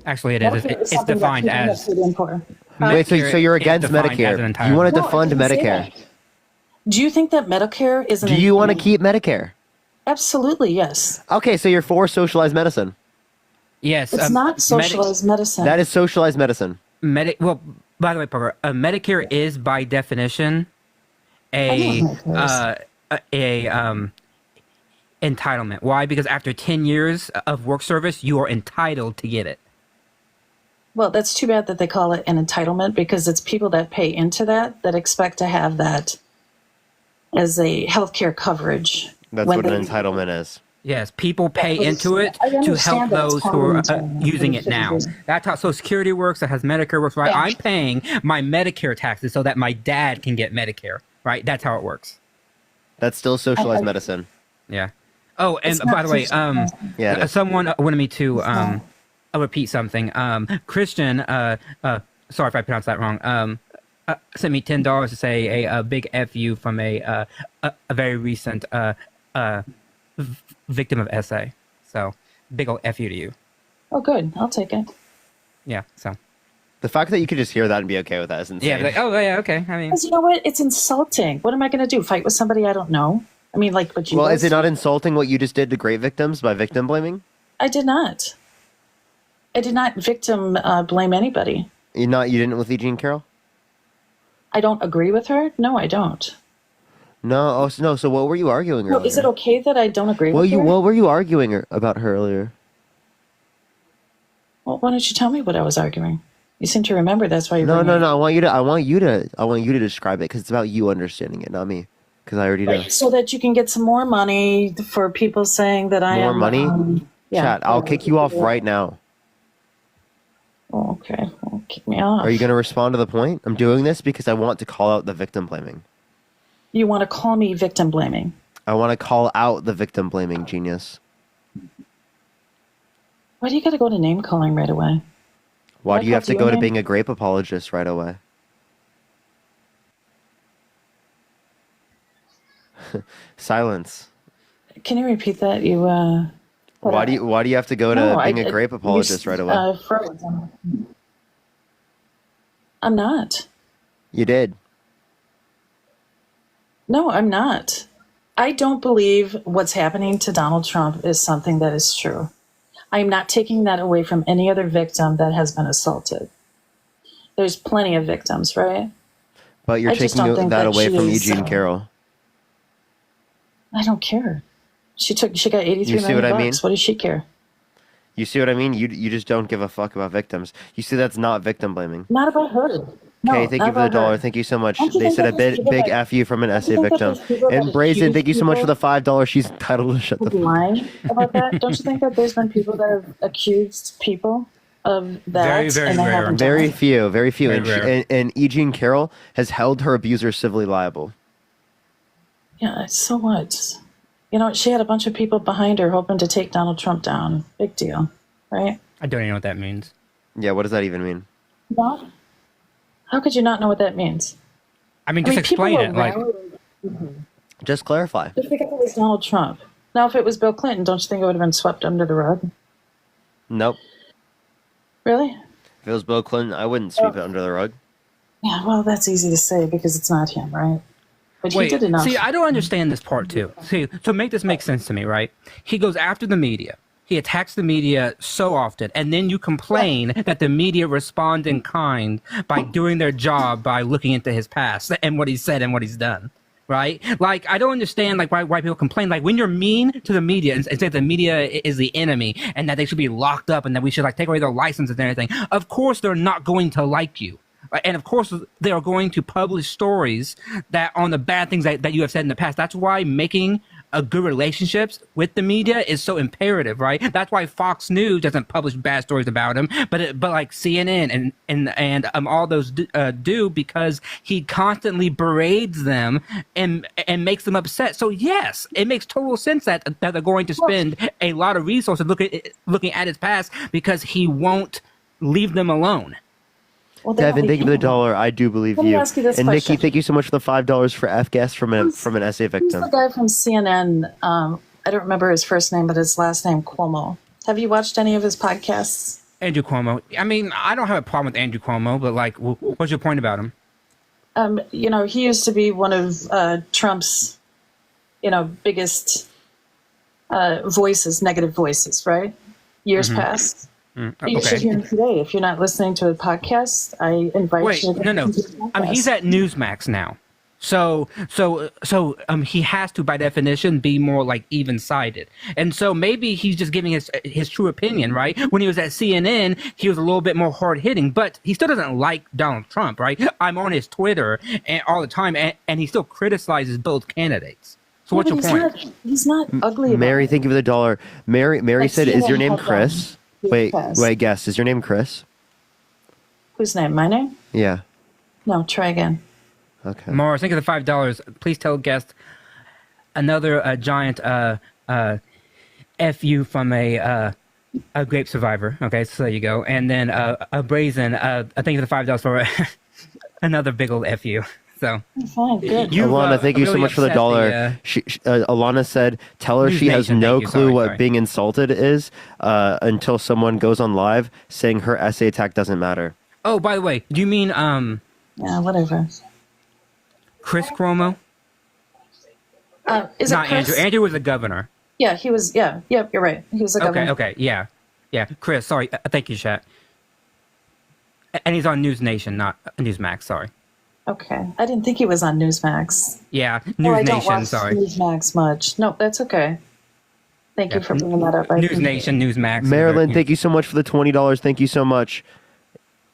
Actually, it is. Medicare It's something that defined people have as. paid in for. Wait, so you're is against defined as an Medicare? You want to No, I defund didn't say Medicare? that. Do you think that Medicare is an Do you want to keep Medicare? Absolutely, yes. Okay, so you're for socialized medicine. Yes, It's not socialized medicine. That is socialized medicine. Well, by the way, Parker, Medicare is by definition a entitlement. Why? Because after 10 years of work service, you are entitled to get it. Well, that's too bad that they call it an entitlement because it's people that pay into that expect to have that as a healthcare coverage. That's when what an they- entitlement is. Yes, people pay into it I to help understand that it's those who are called using it entitlement. now. That's how Social Security works. That has Medicare works, right? Yeah. I'm paying my Medicare taxes so that my dad can get Medicare, right? That's how it works. That's still socialized medicine. Yeah. Oh, and It's by not the way, socialized Yeah, it is. someone wanted me to repeat something. Christian, sorry if I pronounced that wrong. Sent me $10 to say a big F you from a very recent victim of SA. So big old F you to you. Oh, good. I'll take it. Yeah. So The fact that you could just hear that and be okay with that is insane. yeah. Like, oh yeah. Okay. I mean, Because you know what? It's insulting. What am I going to do? Fight with somebody I don't know? I mean, like what you Well, guys is it not insulting what you just did to great victims by victim blaming? I did not. I did not victim blame anybody. You didn't with Eugene Carroll? I don't agree with her. No, I don't. No. Oh, no. So what were you arguing Well, earlier? is it okay that I don't agree with her? What were you arguing about her earlier? Well, why don't you tell me what I was arguing? You seem to remember. That's why you're No. bringing it I want you to describe it because it's about you understanding it, not me. Because I already know. up. So that you can get some more money for people saying that I More am money? Chat, I'll kick you off right now. Oh, okay. Well, kick me off. Are you going to respond to the point? I'm doing this because I want to call out the victim blaming. You want to call me victim blaming? I want to call out the victim blaming genius. Why do you got to go to name calling right away? Why do you have to go to name? being a grape apologist right away? Silence. Can you repeat that? Why do you have to go to No, being a grape apologist right away? froze. I'm not. You did. No, I'm not. I don't believe what's happening to Donald Trump is something that is true. I'm not taking that away from any other victim that has been assaulted. There's plenty of victims, right? But you're I just taking don't think that that away she from is, Eugene Carroll. I don't care. She got 83 You see million what I bucks. mean? What does she care? You see what I mean? You just don't give a fuck about victims. You see that's not victim blaming. Not about her. No, Okay, thank not you for the about dollar. her. Thank you so much. Don't you They think said a that there's big people that- F you from an don't essay you think that victim. there's people that And Brazen, accuse thank you so much for people the $5. She's entitled to shut the of lying about that? Don't you think that there's been people that have accused people of that? Very, very and they rare. haven't done Very it? few. Very And, rare. and Eugene Carroll has held her abuser civilly liable. Yeah, so what? You know, she had a bunch of people behind her hoping to take Donald Trump down. Big deal, right? I don't even know what that means. Yeah, what does that even mean? Not? How could you not know what that means? I mean, just people explain were it. Like, rallying- Just clarify. Just because it was Donald Trump. Now, if it was Bill Clinton, don't you think it would have been swept under the rug? Nope. Really? If it was Bill Clinton, I wouldn't sweep it under the rug. Yeah, well, that's easy to say because it's not him, right? But he Wait, did enough. see, I don't understand this part too. See, to make this make sense to me, right? He goes after the media. He attacks the media so often, and then you complain that the media respond in kind by doing their job by looking into his past and what he said and what he's done, right? Like, I don't understand like why people complain. Like, when you're mean to the media and say the media is the enemy and that they should be locked up and that we should like take away their licenses and everything, of course they're not going to like you. And of course, they are going to publish stories that on the bad things that you have said in the past. That's why making a good relationships with the media is so imperative, right? That's why Fox News doesn't publish bad stories about him, but like CNN and all those do, because he constantly berates them and makes them upset. So yes, it makes total sense that they're going to spend a lot of resources looking at his past because he won't leave them alone. Well, Devin, thank you for the $1. I do believe Let me you. ask you this And question. Nikki, thank you so much for the $5 for F guest from an essay Who's victim. the guy from CNN? I don't remember his first name, but his last name Cuomo. Have you watched any of his podcasts? Andrew Cuomo. I mean, I don't have a problem with Andrew Cuomo, but like, what's your point about him? You know, he used to be one of Trump's, biggest voices, negative voices, right? Years past. You should hear him today. If you're not listening to a podcast, I invite you to no. He's at Newsmax now. So he has to, by definition, be more like even-sided. And so maybe he's just giving his true opinion, right? When he was at CNN, he was a little bit more hard-hitting, but he still doesn't like Donald Trump, right? I'm on his Twitter all the time, and he still criticizes both candidates. So what's your point? He's not ugly about Mary, it. thank you for the $1. Mary said, "Is your name Chris?" Wait, guess. Is your name Chris? Whose name? My name? Yeah. No, try again. Okay. Morris, think of the $5. Please tell guest another giant FU from a grape survivor. Okay, so there you go. And then a brazen, I think of the $5 for another big old FU. So fine, good. Alana, thank you so much for the $1. Alana said, "Tell her she has no clue what being insulted is until someone goes on live saying her essay attack doesn't matter." Oh, by the way, do you mean Yeah, whatever. Chris Cuomo? Is it Not Chris? Andrew. Andrew was the governor. Yeah, he was. Yeah, yep, you're right. He was a governor. Okay, yeah. Chris, sorry. Thank you, chat. And he's on News Nation, not Newsmax. Sorry. Okay, I didn't think he was on Newsmax. Yeah, No, News I don't Nation. watch Sorry. Newsmax much. No, that's okay. Thank you for bringing that up. News Nation, Newsmax. Marilyn, thank you so much for the $20. Thank you so much.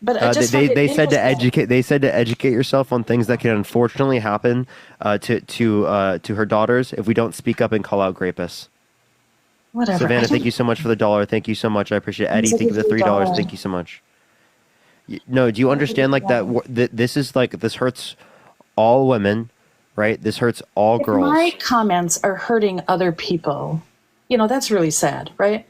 But I just they find it said to interesting. educate. They said to educate yourself on things that can unfortunately happen to her daughters if we don't speak up and call out rapists. Whatever. Savannah, thank you so much for the $1. Thank you so much. I appreciate it. Eddie, thank you for the $3. Thank you so much. No, do you understand like that? This is like this hurts all women, right? This hurts all If girls. my comments are hurting other people, that's really sad, right?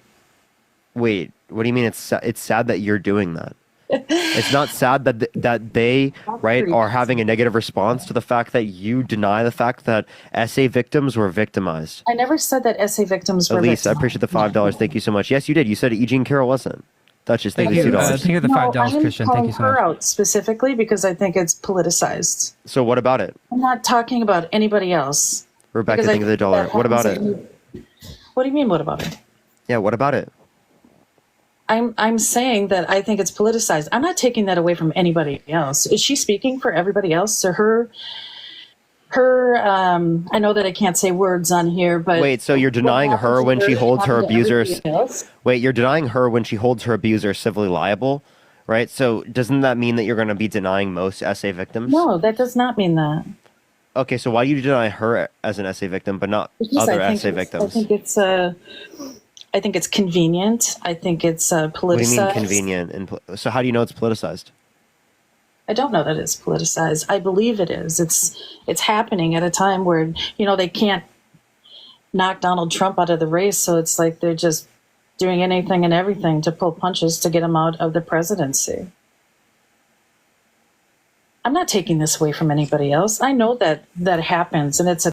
Wait, what do you mean? It's sad that you're doing that. It's not sad that they are having a negative response to the fact that you deny the fact that essay victims were victimized. I never said that essay victims were Elise, I victimized. appreciate the $5. Thank you so much. Yes, you did. You said Eugene Carroll wasn't. Duchess, thank you for $2. Thank you for the $5, I'm Christian. Thank you so calling her much. out specifically because I think it's politicized. So what about it? I'm not talking about anybody else. Rebecca, because I thank you for the think $1. that What about happens it? What do you mean, what about it? Yeah, what about it? I'm saying that I think it's politicized. I'm not taking that away from anybody else. Is she speaking for everybody else? So her I know that I can't say words on here, but Wait, so you're denying her when she holds her abuser? Wait, you're denying her when she holds her abuser civilly liable, right? So doesn't that mean that you're going to be denying most essay victims? No, that does not mean that. Okay, so why do you deny her as an essay victim, but not Because other I think essay it's- victims? I think it's convenient. I think it's politicized. What do you mean convenient? So how do you know it's politicized? I don't know that it's politicized. I believe it is. It's happening at a time where they can't knock Donald Trump out of the race, so it's like they're just doing anything and everything to pull punches to get him out of the presidency. I'm not taking this away from anybody else. I know that happens, and it's a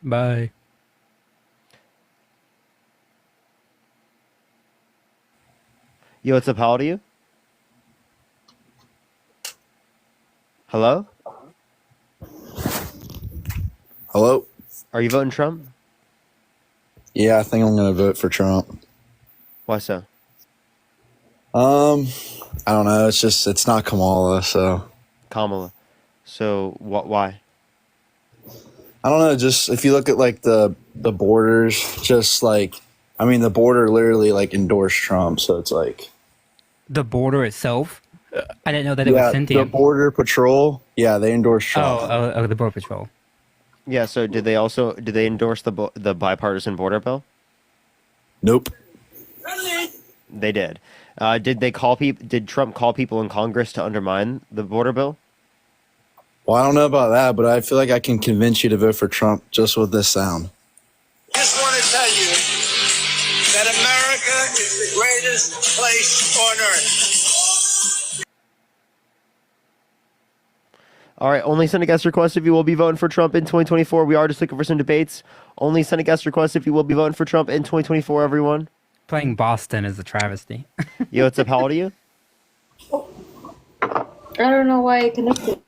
Bye. Yo, what's up? How old are you? Hello? Hello? Are you voting Trump? Yeah, I think I'm going to vote for Trump. Why so? I don't know. It's not Kamala, so. Kamala. So why? I don't know. Just if you look at like the borders, just like, I mean, the border literally like endorsed Trump, so it's like. The border itself? I didn't know that it was sentient. The border patrol. Yeah, they endorsed Trump. Oh, the border patrol. Yeah. So did they endorse the bipartisan border bill? Nope. They did. Did Trump call people in Congress to undermine the border bill? Well, I don't know about that, but I feel like I can convince you to vote for Trump just with this sound. Just want to tell you that America is the greatest place on earth. All right. Only send a guest request if you will be voting for Trump in 2024. We are just looking for some debates. Only send a guest request if you will be voting for Trump in 2024, everyone. Playing Boston is a travesty. Yo, what's up? How old are you? I don't know why I connected.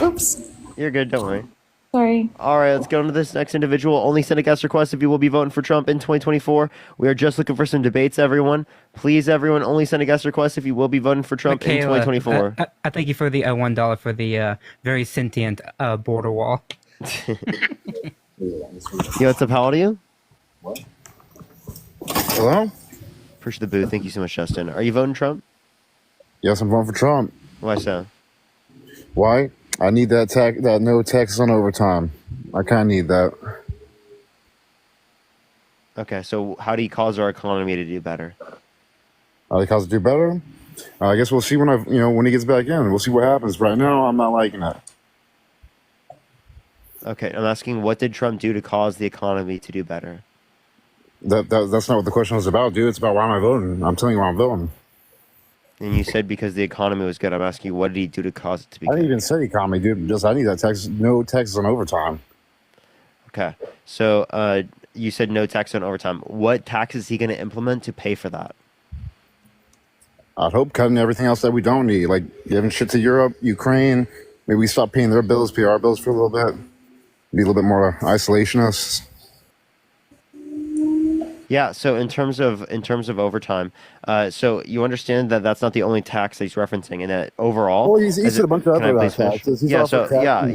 Oops. You're good. Don't worry. Sorry. All right, let's go on to this next individual. Only send a guest request if you will be voting for Trump in 2024. We are just looking for some debates, everyone. Please, everyone, only send a guest request if you will be voting for Trump in 2024. I thank you for the $1 for the very sentient border wall. Yo, what's up? How old are you? What? Hello? Push the boo. Thank you so much, Justin. Are you voting Trump? Yes, I'm voting for Trump. Why so? Why? I need that no taxes on overtime. I kind of need that. Okay, so how do you cause our economy to do better? Cause it do better? I guess we'll see when he gets back in. We'll see what happens. Right now, I'm not liking it. Okay, I'm asking, what did Trump do to cause the economy to do better? That's not what the question was about, dude. It's about why am I voting. I'm telling you why I'm voting. And you said because the economy was good. I'm asking you, what did he do to cause it to be I good? didn't even say economy, dude. Just I need that no taxes on overtime. Okay, so you said no tax on overtime. What tax is he going to implement to pay for that? I'd hope cutting everything else that we don't need, like giving shit to Europe, Ukraine. Maybe we stop paying their bills, pay our bills for a little bit. Be a little bit more isolationists. Yeah. So in terms of overtime, so you understand that that's not the only tax that he's referencing, and that overall, Well, he said a bunch of can I other please finish? taxes. He's Yeah. also So yeah.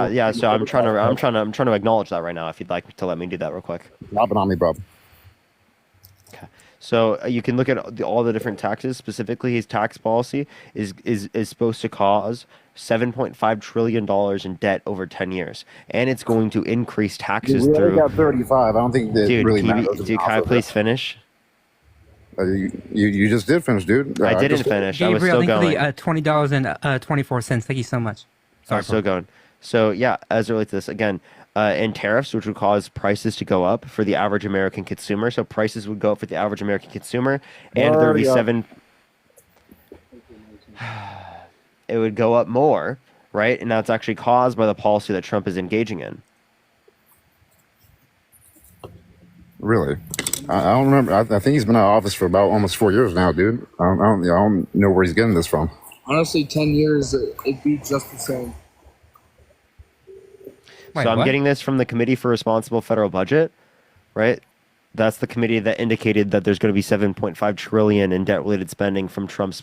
taxed So I'm trying to acknowledge that right now. If you'd like to let me do that real quick. Drop it on me, bro. Okay. So you can look at all the different taxes. Specifically, his tax policy is supposed to cause $7.5 trillion in debt over 10 years, and it's going to increase taxes We through. already got 35. I don't think that Dude, really can matters. can I please finish? You just did finish, dude. I didn't finish. I was Gabriel, still thank you going. for the $20.24. Thank you so much. I was still going. So yeah, as it relates to this again, and tariffs, which would cause prices to go up for the average American consumer. So prices would go up for the average American consumer, and there would be it would go up more, right? And that's actually caused by the policy that Trump is engaging in. Really? I don't remember. I think he's been out of office for about almost 4 years now, dude. I don't know where he's getting this from. Honestly, 10 years, it'd be just the same. So I'm getting this from the Committee for Responsible Federal Budget, right? That's the committee that indicated that there's going to be $7.5 trillion in debt-related spending from Trump's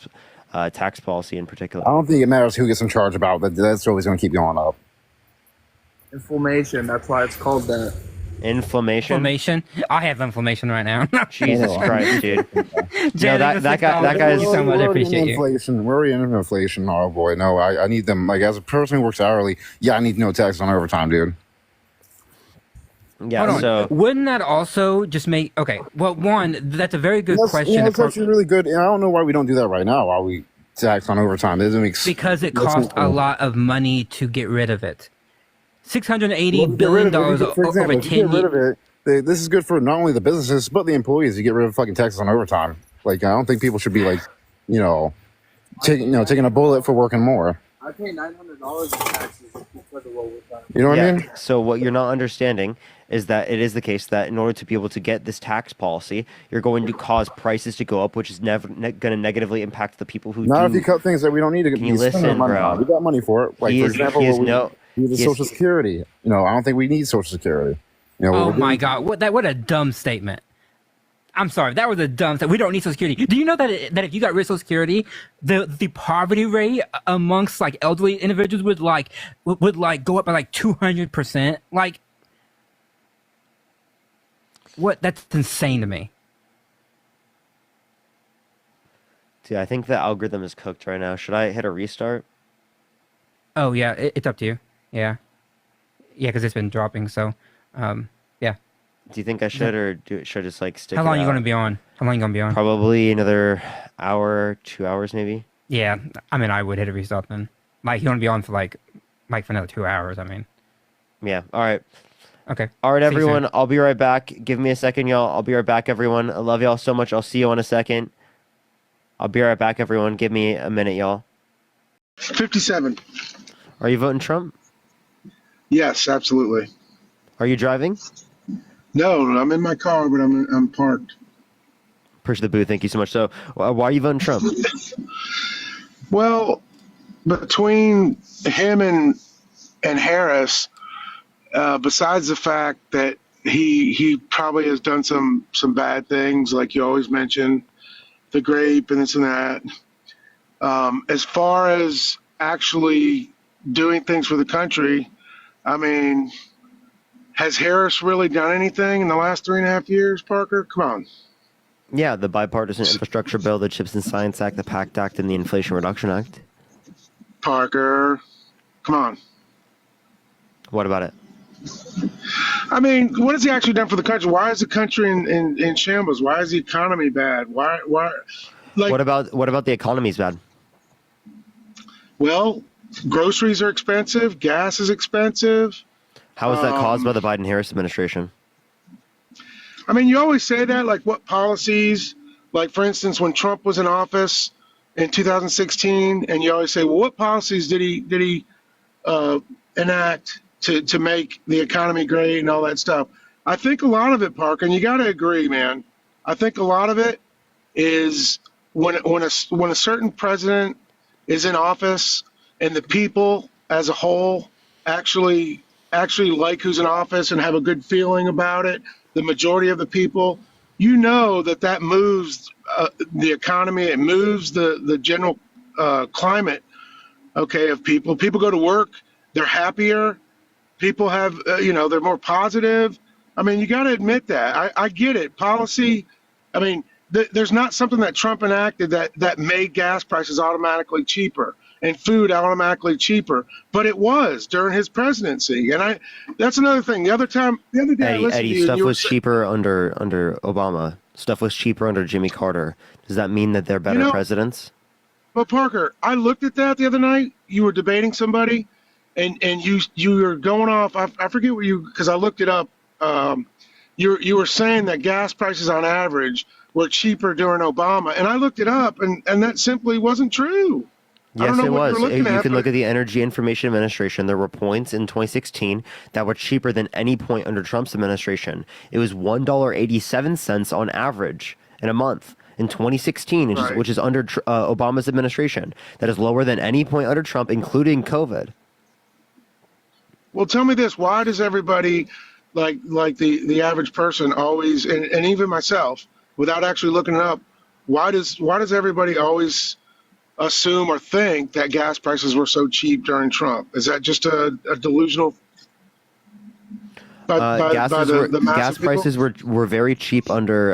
tax policy in particular. I don't think it matters who gets in charge about that. That's always going to keep going up. Inflammation, that's why it's called that. Inflammation? I have inflammation right now. Jesus Christ, dude. Jay, No, that guy's... Thank you so much. I appreciate you. Inflation. We're already in inflation. Oh boy, no. I need them. Like as a person who works hourly, yeah, I need no tax on overtime, dude. Yeah. Hold on. So Wouldn't that also just make... Okay, well, one, that's a very good question. Yeah, that's actually really good. And I don't know why we don't do that right now. While we tax on overtime, it doesn't make Because it costs a lot of money to get rid of it. $680 billion over 10 years. This is good for not only the businesses but the employees. You get rid of fucking taxes on overtime. Like I don't think people should be like, taking a bullet for working more. I pay $900 in taxes because of what we've done. You know what I mean? So what you're not understanding is that it is the case that in order to be able to get this tax policy, you're going to cause prices to go up, which is never going to negatively impact the people who Not do. if you cut things that we don't need to Can you spend our listen, money bro? on. We got money for it. Like, He for is- example, he is we no- use the he is- Social Security. You know, I don't think we need Social Security. You know, Oh we're my getting- God! What a dumb statement. I'm sorry, that was a dumb statement. We don't need Social Security. Do you know that if you got rid of Social Security, the poverty rate amongst like elderly individuals would go up by like 200%? Like, what? That's insane to me. Dude, I think the algorithm is cooked right now. Should I hit a restart? Oh yeah, it's up to you. Yeah, because it's been dropping. So, yeah. Do you think I should, or should I just like stick? How it long are you out? going to be on? How long are you going to be on? Probably another hour, 2 hours, maybe. Yeah, I mean, I would hit a restart then. Like, you want to be on for like for another 2 hours. I mean, Yeah. All right. okay. All right, See you soon. everyone. I'll be right back. Give me a second, y'all. I'll be right back, everyone. I love y'all so much. I'll see you in a second. I'll be right back, everyone. Give me a minute, y'all. 57. Are you voting Trump? Yes, absolutely. Are you driving? No, I'm in my car, but I'm parked. Push the booth. Thank you so much. So, why are you voting Trump? Well, between him and Harris, besides the fact that he probably has done some bad things, like you always mention, the grape and this and that. As far as actually doing things for the country, I mean, has Harris really done anything in the last 3.5 years, Parker? Come on. Yeah, the bipartisan infrastructure bill, the Chips and Science Act, the PACT Act, and the Inflation Reduction Act. Parker, come on. What about it? I mean, what has he actually done for the country? Why is the country in shambles? Why is the economy bad? Why like, What about the economy's bad? well, groceries are expensive, gas is expensive. How is that caused by the Biden-Harris administration? I mean, you always say that, like what policies, like for instance, when Trump was in office in 2016, and you always say, well, what policies did he enact to make the economy great and all that stuff? I think a lot of it, Parker, and you got to agree, man. I think a lot of it is when a certain president is in office and the people as a whole actually like who's in office and have a good feeling about it, the majority of the people, you know that moves the economy, it moves the general climate, okay, of people. People go to work, they're happier, people have, they're more positive. I mean, you got to admit that. I get it. Policy, I mean, there's not something that Trump enacted that made gas prices automatically cheaper and food automatically cheaper, but it was during his presidency. And that's another thing. The other day, I listened to Eddie, you, stuff you were was cheaper under Obama. Stuff was cheaper under Jimmy Carter. Does that mean that they're better presidents? But Parker, I looked at that the other night. You were debating somebody, and you were going off. I forget what because I looked it up. You were saying that gas prices on average were cheaper during Obama, and I looked it up, and that simply wasn't true. I don't Yes, know it what was. you're looking You at, can but- look at the Energy Information Administration. There were points in 2016 that were cheaper than any point under Trump's administration. It was $1.87 on average in a month in 2016, which is under Obama's administration. That is lower than any point under Trump, including COVID. Well, tell me this: why does everybody, like the average person, always, and even myself, without actually looking it up, why does everybody always assume or think that gas prices were so cheap during Trump? Is that just a delusional? Gas prices were very cheap under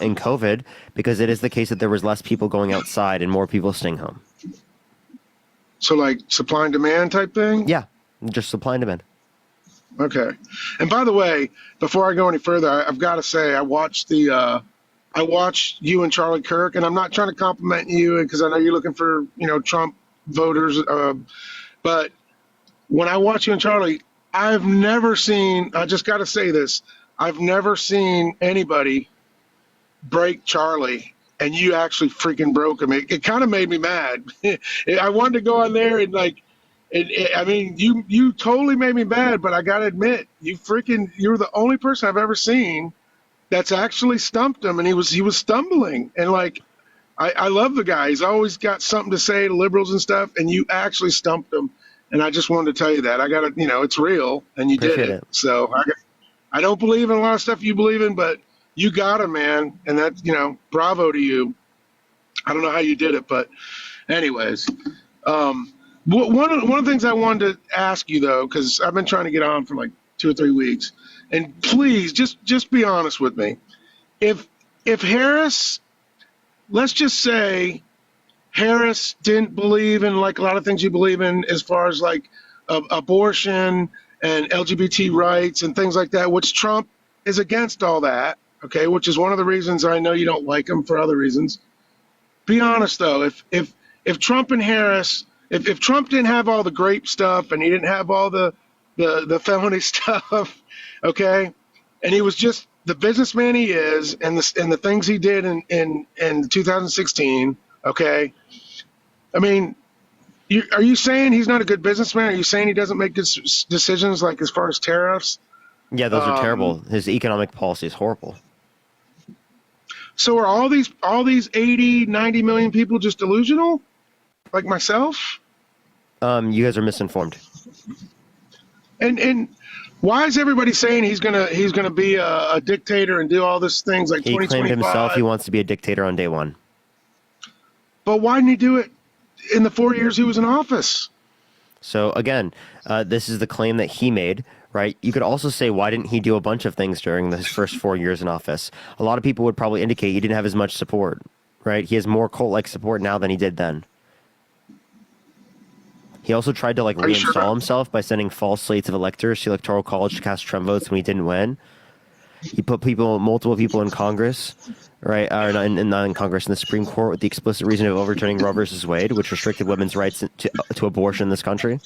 in COVID because it is the case that there was less people going outside and more people staying home. So, like supply and demand type thing? Yeah, just supply and demand. Okay. And by the way, before I go any further, I've got to say I watched you and Charlie Kirk, and I'm not trying to compliment you because I know you're looking for Trump voters, but when I watch you and Charlie, I've never seen. I just got to say this: I've never seen anybody break Charlie, and you actually freaking broke him. It kind of made me mad. I wanted to go on there and I mean, you totally made me mad, but I gotta admit, you're the only person I've ever seen that's actually stumped him, and he was stumbling, and like, I love the guy. He's always got something to say to liberals and stuff, and you actually stumped him, and I just wanted to tell you that. I got to, it's real, and you Appreciate did it. it. So I don't believe in a lot of stuff you believe in, but you got him, man, and that's, bravo to you. I don't know how you did it, but anyways, one of the things I wanted to ask you though, because I've been trying to get on for like 2 or 3 weeks, and please just be honest with me. If Harris, let's just say Harris didn't believe in like a lot of things you believe in as far as like abortion and LGBT rights and things like that, which Trump is against all that, okay, which is one of the reasons I know you don't like him for other reasons. Be honest though, if Trump and Harris, if Trump didn't have all the grape stuff and he didn't have all the felony stuff, okay, and he was just the businessman he is and the things he did in 2016, okay, I mean, are you saying he's not a good businessman? Are you saying he doesn't make good decisions like as far as tariffs? Yeah, those are terrible. His economic policy is horrible. So are all these 80, 90 million people just delusional, like myself? You guys are misinformed. And why is everybody saying he's gonna be a dictator and do all these things like He 2025? claimed himself he wants to be a dictator on day one. But why didn't he do it in the 4 years he was in office? So again, this is the claim that he made, right? You could also say, why didn't he do a bunch of things during his first 4 years in office? A lot of people would probably indicate he didn't have as much support, right? He has more cult-like support now than he did then. He also tried to reinstall himself by sending false slates of electors to Electoral College to cast Trump votes when he didn't win. He put multiple people in Congress, right? Or not in Congress, in the Supreme Court with the explicit reason of overturning Roe versus Wade, which restricted women's rights to abortion in this country.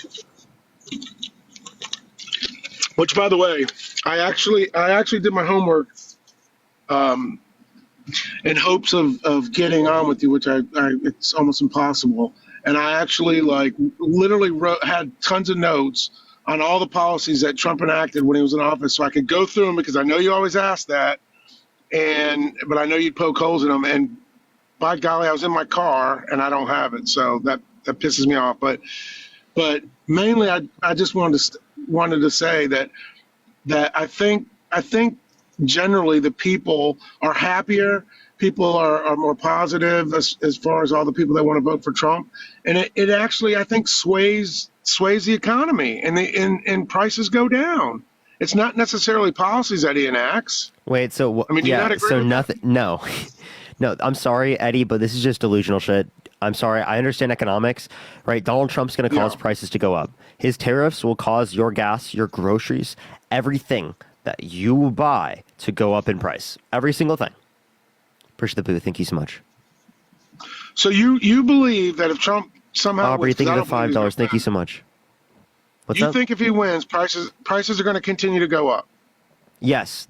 Which, by the way, I actually did my homework in hopes of getting on with you, which it's almost impossible. And I actually literally had tons of notes on all the policies that Trump enacted when he was in office, so I could go through them because I know you always ask that, but I know you'd poke holes in them. And by golly, I was in my car and I don't have it, so that pisses me off. But mainly, I just wanted to say that I think generally the people are happier. People are more positive as far as all the people that want to vote for Trump, and it actually, I think, sways the economy, and prices go down. It's not necessarily policies that he enacts. Wait, so I mean, do you not agree so with nothing? No, no. I'm sorry, Eddie, but this is just delusional shit. I'm sorry. I understand economics, right? Donald Trump's going to cause prices to go up. His tariffs will cause your gas, your groceries, everything that you buy to go up in price. Every single thing. Appreciate the booth. Thank you so much. So you believe that if Trump somehow Aubrey, wins, thank you I for don't believe $5. Thank you so much. What's you up? think if he wins, prices are going to continue to go up? Yes,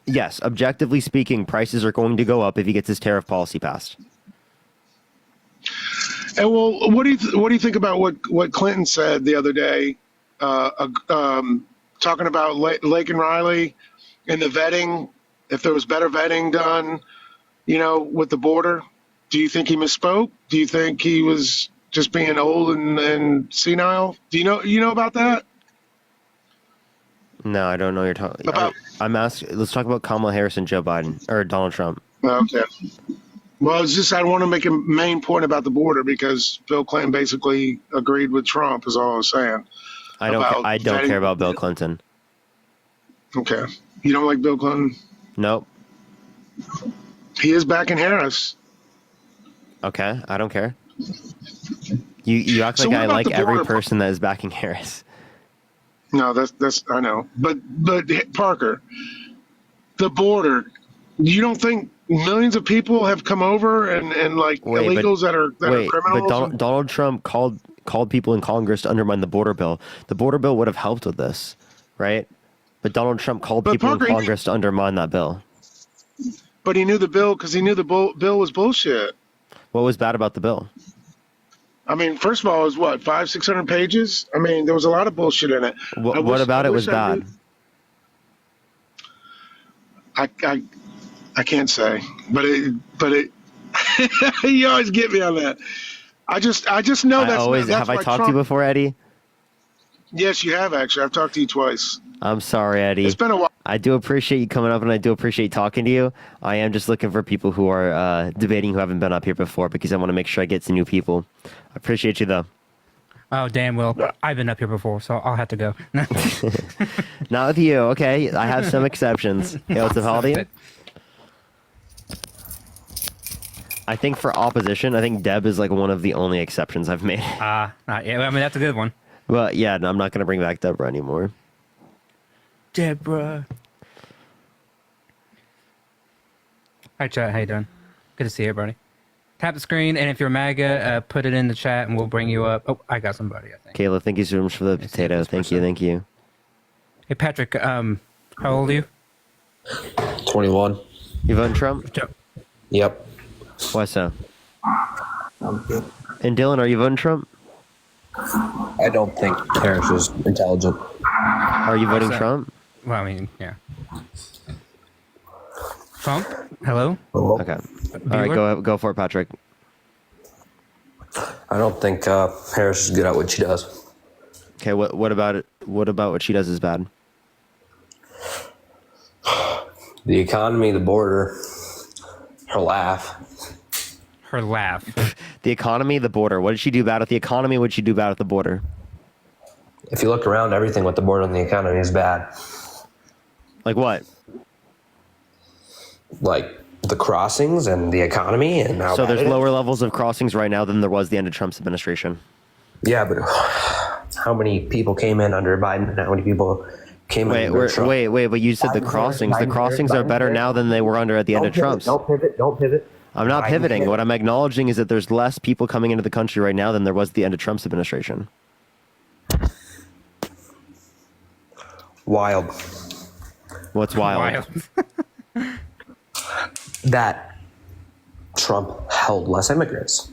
yes. Objectively speaking, prices are going to go up if he gets his tariff policy passed. And well, what do you think about what Clinton said the other day, talking about Lake and Riley and the vetting? If there was better vetting done, with the border, do you think he misspoke? Do you think he was just being old and senile? Do you know about that? No, I don't know what you're talking about. I'm asking. Let's talk about Kamala Harris and Joe Biden or Donald Trump. Okay. Well, I want to make a main point about the border because Bill Clinton basically agreed with Trump. Is all I was saying. I don't care about Bill Clinton. Okay. You don't like Bill Clinton? Nope. He is backing Harris. Okay, I don't care. You act like I like every person that is backing Harris. No, that's I know. But Parker, the border, you don't think millions of people have come over and illegals that are criminals? But Donald Trump called people in Congress to undermine the border bill. The border bill would have helped with this, right? But Donald Trump called people in Congress to undermine that bill. But he knew the bill because he knew the bill was bullshit. What was bad about the bill? I mean, first of all, it was what, 500-600 pages? I mean, there was a lot of bullshit in it. What about it was bad? I can't say, but it you always get me on that. I just know that's have I why talked to you before, Eddie? Yes, you have actually. I've talked to you twice. I'm sorry, Eddie. It's been a while. I do appreciate you coming up, and I do appreciate talking to you. I am just looking for people who are debating who haven't been up here before because I want to make sure I get some new people. I appreciate you, though. Oh, damn, well, I've been up here before, so I'll have to go. Not with you, okay? I have some exceptions. Hey, what's up, Holiday? I think for opposition, I think Deb is like one of the only exceptions I've made. Yeah, I mean, that's a good one. But yeah, no, I'm not going to bring back Deborah anymore. Deborah. Hi, chat. How you doing? Good to see everybody. Tap the screen, and if you're MAGA, put it in the chat, and we'll bring you up. Oh, I got somebody, I think. Kayla, thank you so much for the potato. Thank you. Hey, Patrick, how old are you? 21. You voting Trump? Yep. Why so? And Dylan, are you voting Trump? I don't think Harris is intelligent. Are you voting Trump? Well, I mean, yeah. Trump? Hello? Okay. All right, go for it, Patrick. I don't think Harris is good at what she does. Okay, what about it? What about what she does is bad? The economy, the border, her laugh. Her laugh. The economy, the border. What did she do bad at the economy? What did she do bad at the border? If you look around, everything with the border and the economy is bad. Like what? Like the crossings and the economy and how So bad there's it is. lower levels of crossings right now than there was the end of Trump's administration. Yeah, but how many people came in under Biden and how many people came in under Trump? Wait, but you said the crossings. The crossings are better now than they were under at the end of Trump's. Don't pivot. I'm not pivoting. What I'm acknowledging is that there's less people coming into the country right now than there was at the end of Trump's administration. Wild. What's wild? That Trump held less immigrants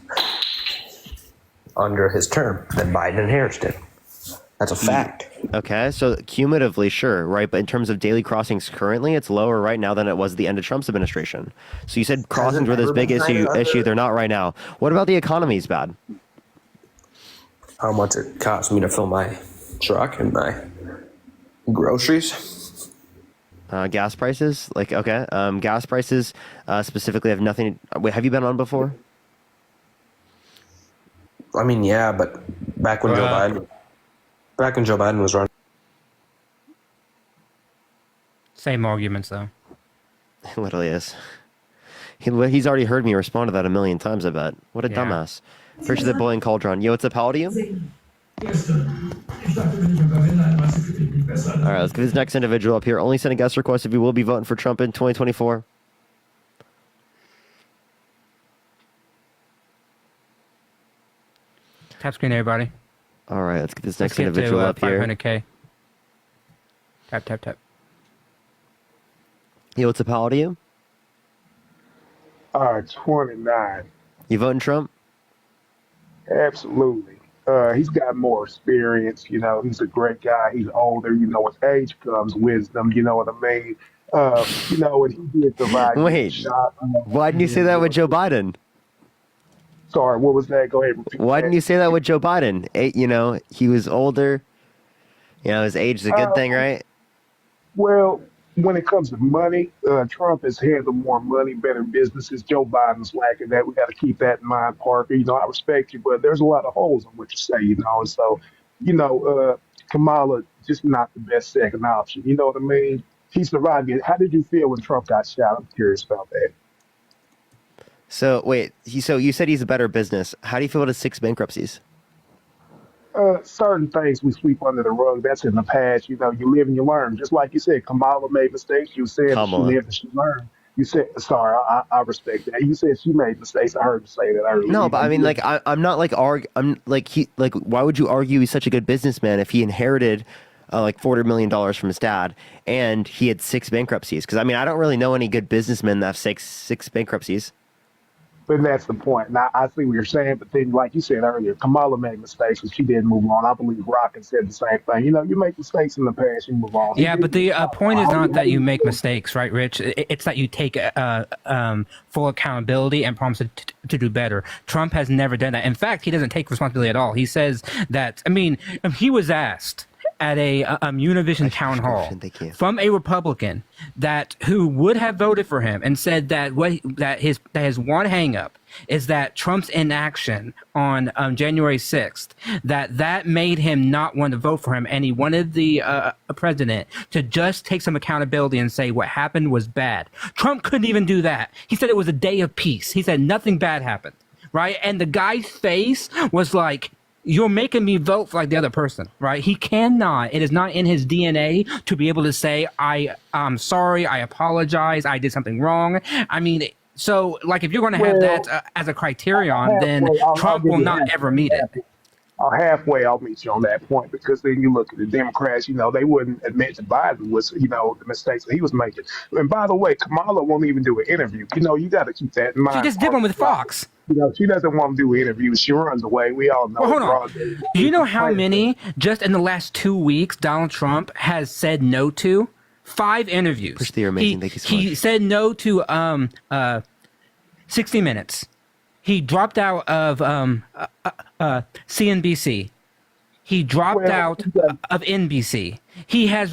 under his term than Biden and Harris did. That's a fact. Okay, so cumulatively, sure, right? But in terms of daily crossings currently, it's lower right now than it was at the end of Trump's administration. So you said crossings were this big issue. They're not right now. What about the economy's bad? How much it costs me to fill my truck and my groceries. Gas prices, gas prices specifically have nothing. Wait, have you been on before? I mean, yeah, but back when Joe Biden was running. Same arguments, though. It literally is. He's already heard me respond to that a million times, I bet. What a dumbass. Appreciate the bullying cauldron. Yo, what's up? How old are you? All right, let's get this next individual up here. Only send a guest request if you will be voting for Trump in 2024. Tap screen, everybody. All right, let's get this next individual up here. 500K. Tap. Yo, what's up? How old are you? 29. You voting Trump? Absolutely. He's got more experience. You know, he's a great guy. He's older. You know, with age comes wisdom. You know what I mean? You know, and he did the right shot. Why didn't you say that with Joe Biden? Sorry, what was that? Go ahead. Why didn't you say that with Joe Biden? He was older. You know, his age is a good thing, right? Well, when it comes to money, Trump has handled more money, better businesses. Joe Biden's lacking that. We got to keep that in mind, Parker. You know, I respect you, but there's a lot of holes in what you say, you know. And so, Kamala just not the best second option. You know what I mean? He survived it. How did you feel when Trump got shot? I'm curious about that. So, wait. So you said he's a better business. How do you feel about his 6 bankruptcies? Certain things we sweep under the rug. That's in the past. You know, you live and you learn. Just like you said, Kamala made mistakes. You said she lived and she learned. You said, sorry, I respect that. You said she made mistakes. I heard you say that earlier. No, but I mean, I'm not why would you argue he's such a good businessman if he inherited $400 million from his dad and he had 6 bankruptcies? Because I mean, I don't really know any good businessmen that have six bankruptcies. But that's the point. And I see what you're saying, but then, like you said earlier, Kamala made mistakes, but she didn't move on. I believe Rocket said the same thing. You know, you make mistakes in the past, you move on. Yeah, but the point is not that you make mistakes, right, Rich? It's that you take full accountability and promise to do better. Trump has never done that. In fact, he doesn't take responsibility at all. He says that, I mean, he was asked at a Univision town hall from a Republican who would have voted for him and said that his one hangup is that Trump's inaction on January 6th, that made him not want to vote for him, and he wanted the president to just take some accountability and say what happened was bad. Trump couldn't even do that. He said it was a day of peace. He said nothing bad happened, right? And the guy's face was like, you're making me vote for like the other person, right? He cannot. It is not in his DNA to be able to say, I'm sorry, I apologize, I did something wrong. I mean, so like if you're going to have that as a criterion, then Trump will not ever meet it. Halfway, I'll meet you on that point, because then you look at the Democrats, you know, they wouldn't admit that Biden was, you know, the mistakes that he was making. And by the way, Kamala won't even do an interview. You know, you got to keep that in mind. She just did one with Fox. You know, she doesn't want to do interviews. She runs away. We all know. Well, hold on. Do you know how many just in the last 2 weeks Donald Trump has said no to? 5 interviews. Push the amazing. Thank you so much. He said no to 60 Minutes. He dropped out of CNBC. He dropped out of NBC. He has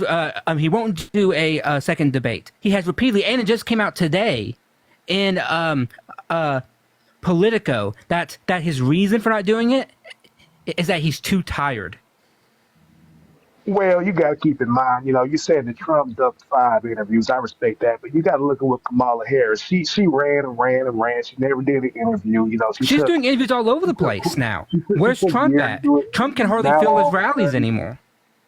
he won't do a second debate. He has repeatedly, and it just came out today in Politico that his reason for not doing it is that he's too tired. Well, you got to keep in mind, you know, you said that Trump ducked 5 interviews. I respect that, but you got to look at what Kamala Harris. She ran and ran and ran. She never did an interview. You know, she's doing interviews all over the place now. Where's Trump at? Trump can hardly fill his rallies anymore.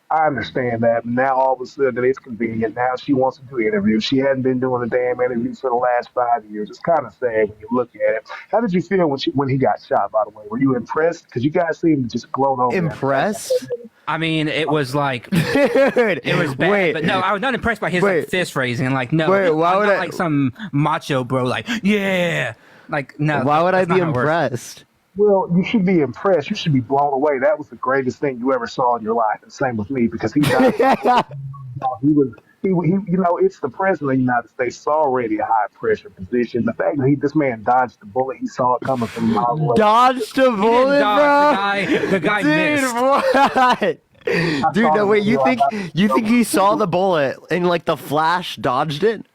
I understand that. Now all of a sudden it's convenient. Now she wants to do interviews. She hadn't been doing a damn interview for the last 5 years. It's kind of sad when you look at it. How did you feel when he got shot, by the way? Were you impressed? Because you guys seemed to just gloat over. Impressed? I mean, it was like, it was bad, but no, I was not impressed by his like, fist raising. Like, no, why would like some macho bro, like, yeah, like, no. Why would I be impressed? Well, you should be impressed. You should be blown away. That was the greatest thing you ever saw in your life. And same with me, because he died. He, you know, it's the president of the United States. It's already a high pressure position. The fact that this man dodged the bullet, he saw it coming from miles away. Dodged the bullet, bro. The guy missed. What? Dude, no, wait. You think he saw the bullet and like the flash dodged it?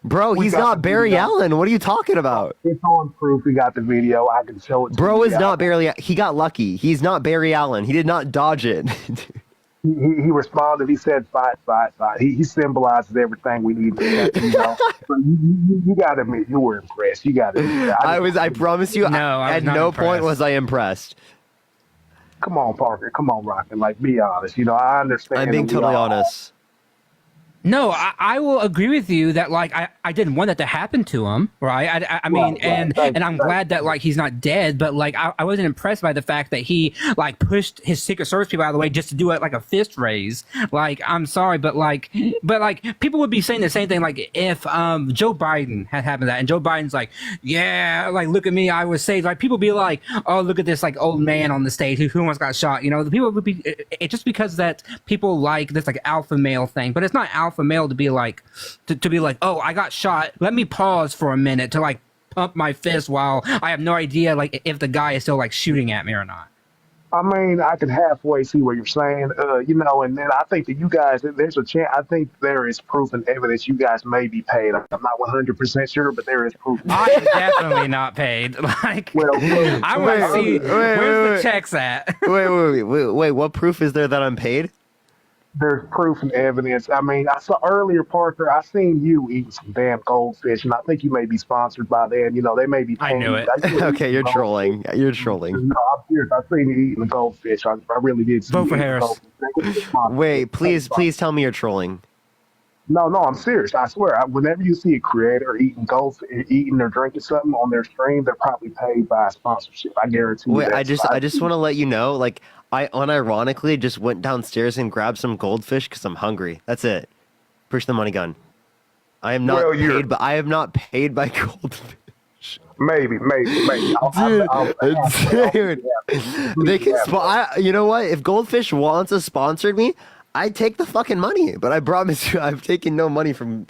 Bro, he's not Barry Allen. What are you talking about? It's on proof. We got the video. I can show it to you. Bro is not Barry. He got lucky. He's not Barry Allen. He did not dodge it. He responded. He said, "Fight, fight, fight." He symbolizes everything we need to see, you know. But you got to admit, you were impressed. You got to. I promise you. No, at no point was I impressed. Come on, Parker. Come on, Rocket. Like, be honest. You know, I understand. I'm being totally honest. No, I will agree with you that like I didn't want that to happen to him, right? I mean, and I'm glad that like he's not dead, but like I wasn't impressed by the fact that he like pushed his Secret Service people out of the way just to do it like a fist raise. Like, I'm sorry, but like people would be saying the same thing like if Joe Biden had happened that, and Joe Biden's like, yeah, like look at me, I was saved. Like people be like, oh, look at this like old man on the stage who almost got shot. You know, the people would be it just because that people like this like alpha male thing, but it's not alpha male to be like to be like, oh, I got shot, let me pause for a minute to like pump my fist while I have no idea like if the guy is still like shooting at me or not. I mean, I can halfway see what you're saying, you know, and then I think that you guys, there's a chance, I think there is proof and evidence you guys may be paid. I'm not 100% sure, but there is proof. I am definitely not paid. Like, I want to see where's the checks at. Wait, what proof is there that I'm paid? There's proof and evidence. I mean, I saw earlier, Parker, I seen you eating some damn goldfish, and I think you may be sponsored by them. You know, they may be paying. I knew it. Okay, you're trolling. You're trolling. No, I'm serious. I seen you eating the goldfish. I really did. Vote for Harris. Wait, please tell me you're trolling. No, I'm serious. I swear. Whenever you see a creator eating or drinking something on their stream, they're probably paid by a sponsorship. I guarantee. Wait, I just want to let you know, like, I unironically just went downstairs and grabbed some goldfish because I'm hungry. That's it. Push the money gun. I am not paid, but I am not paid by goldfish. Maybe. Dude, they can. You know what? If Goldfish wants to sponsor me, I take the fucking money. But I promise you, I've taken no money from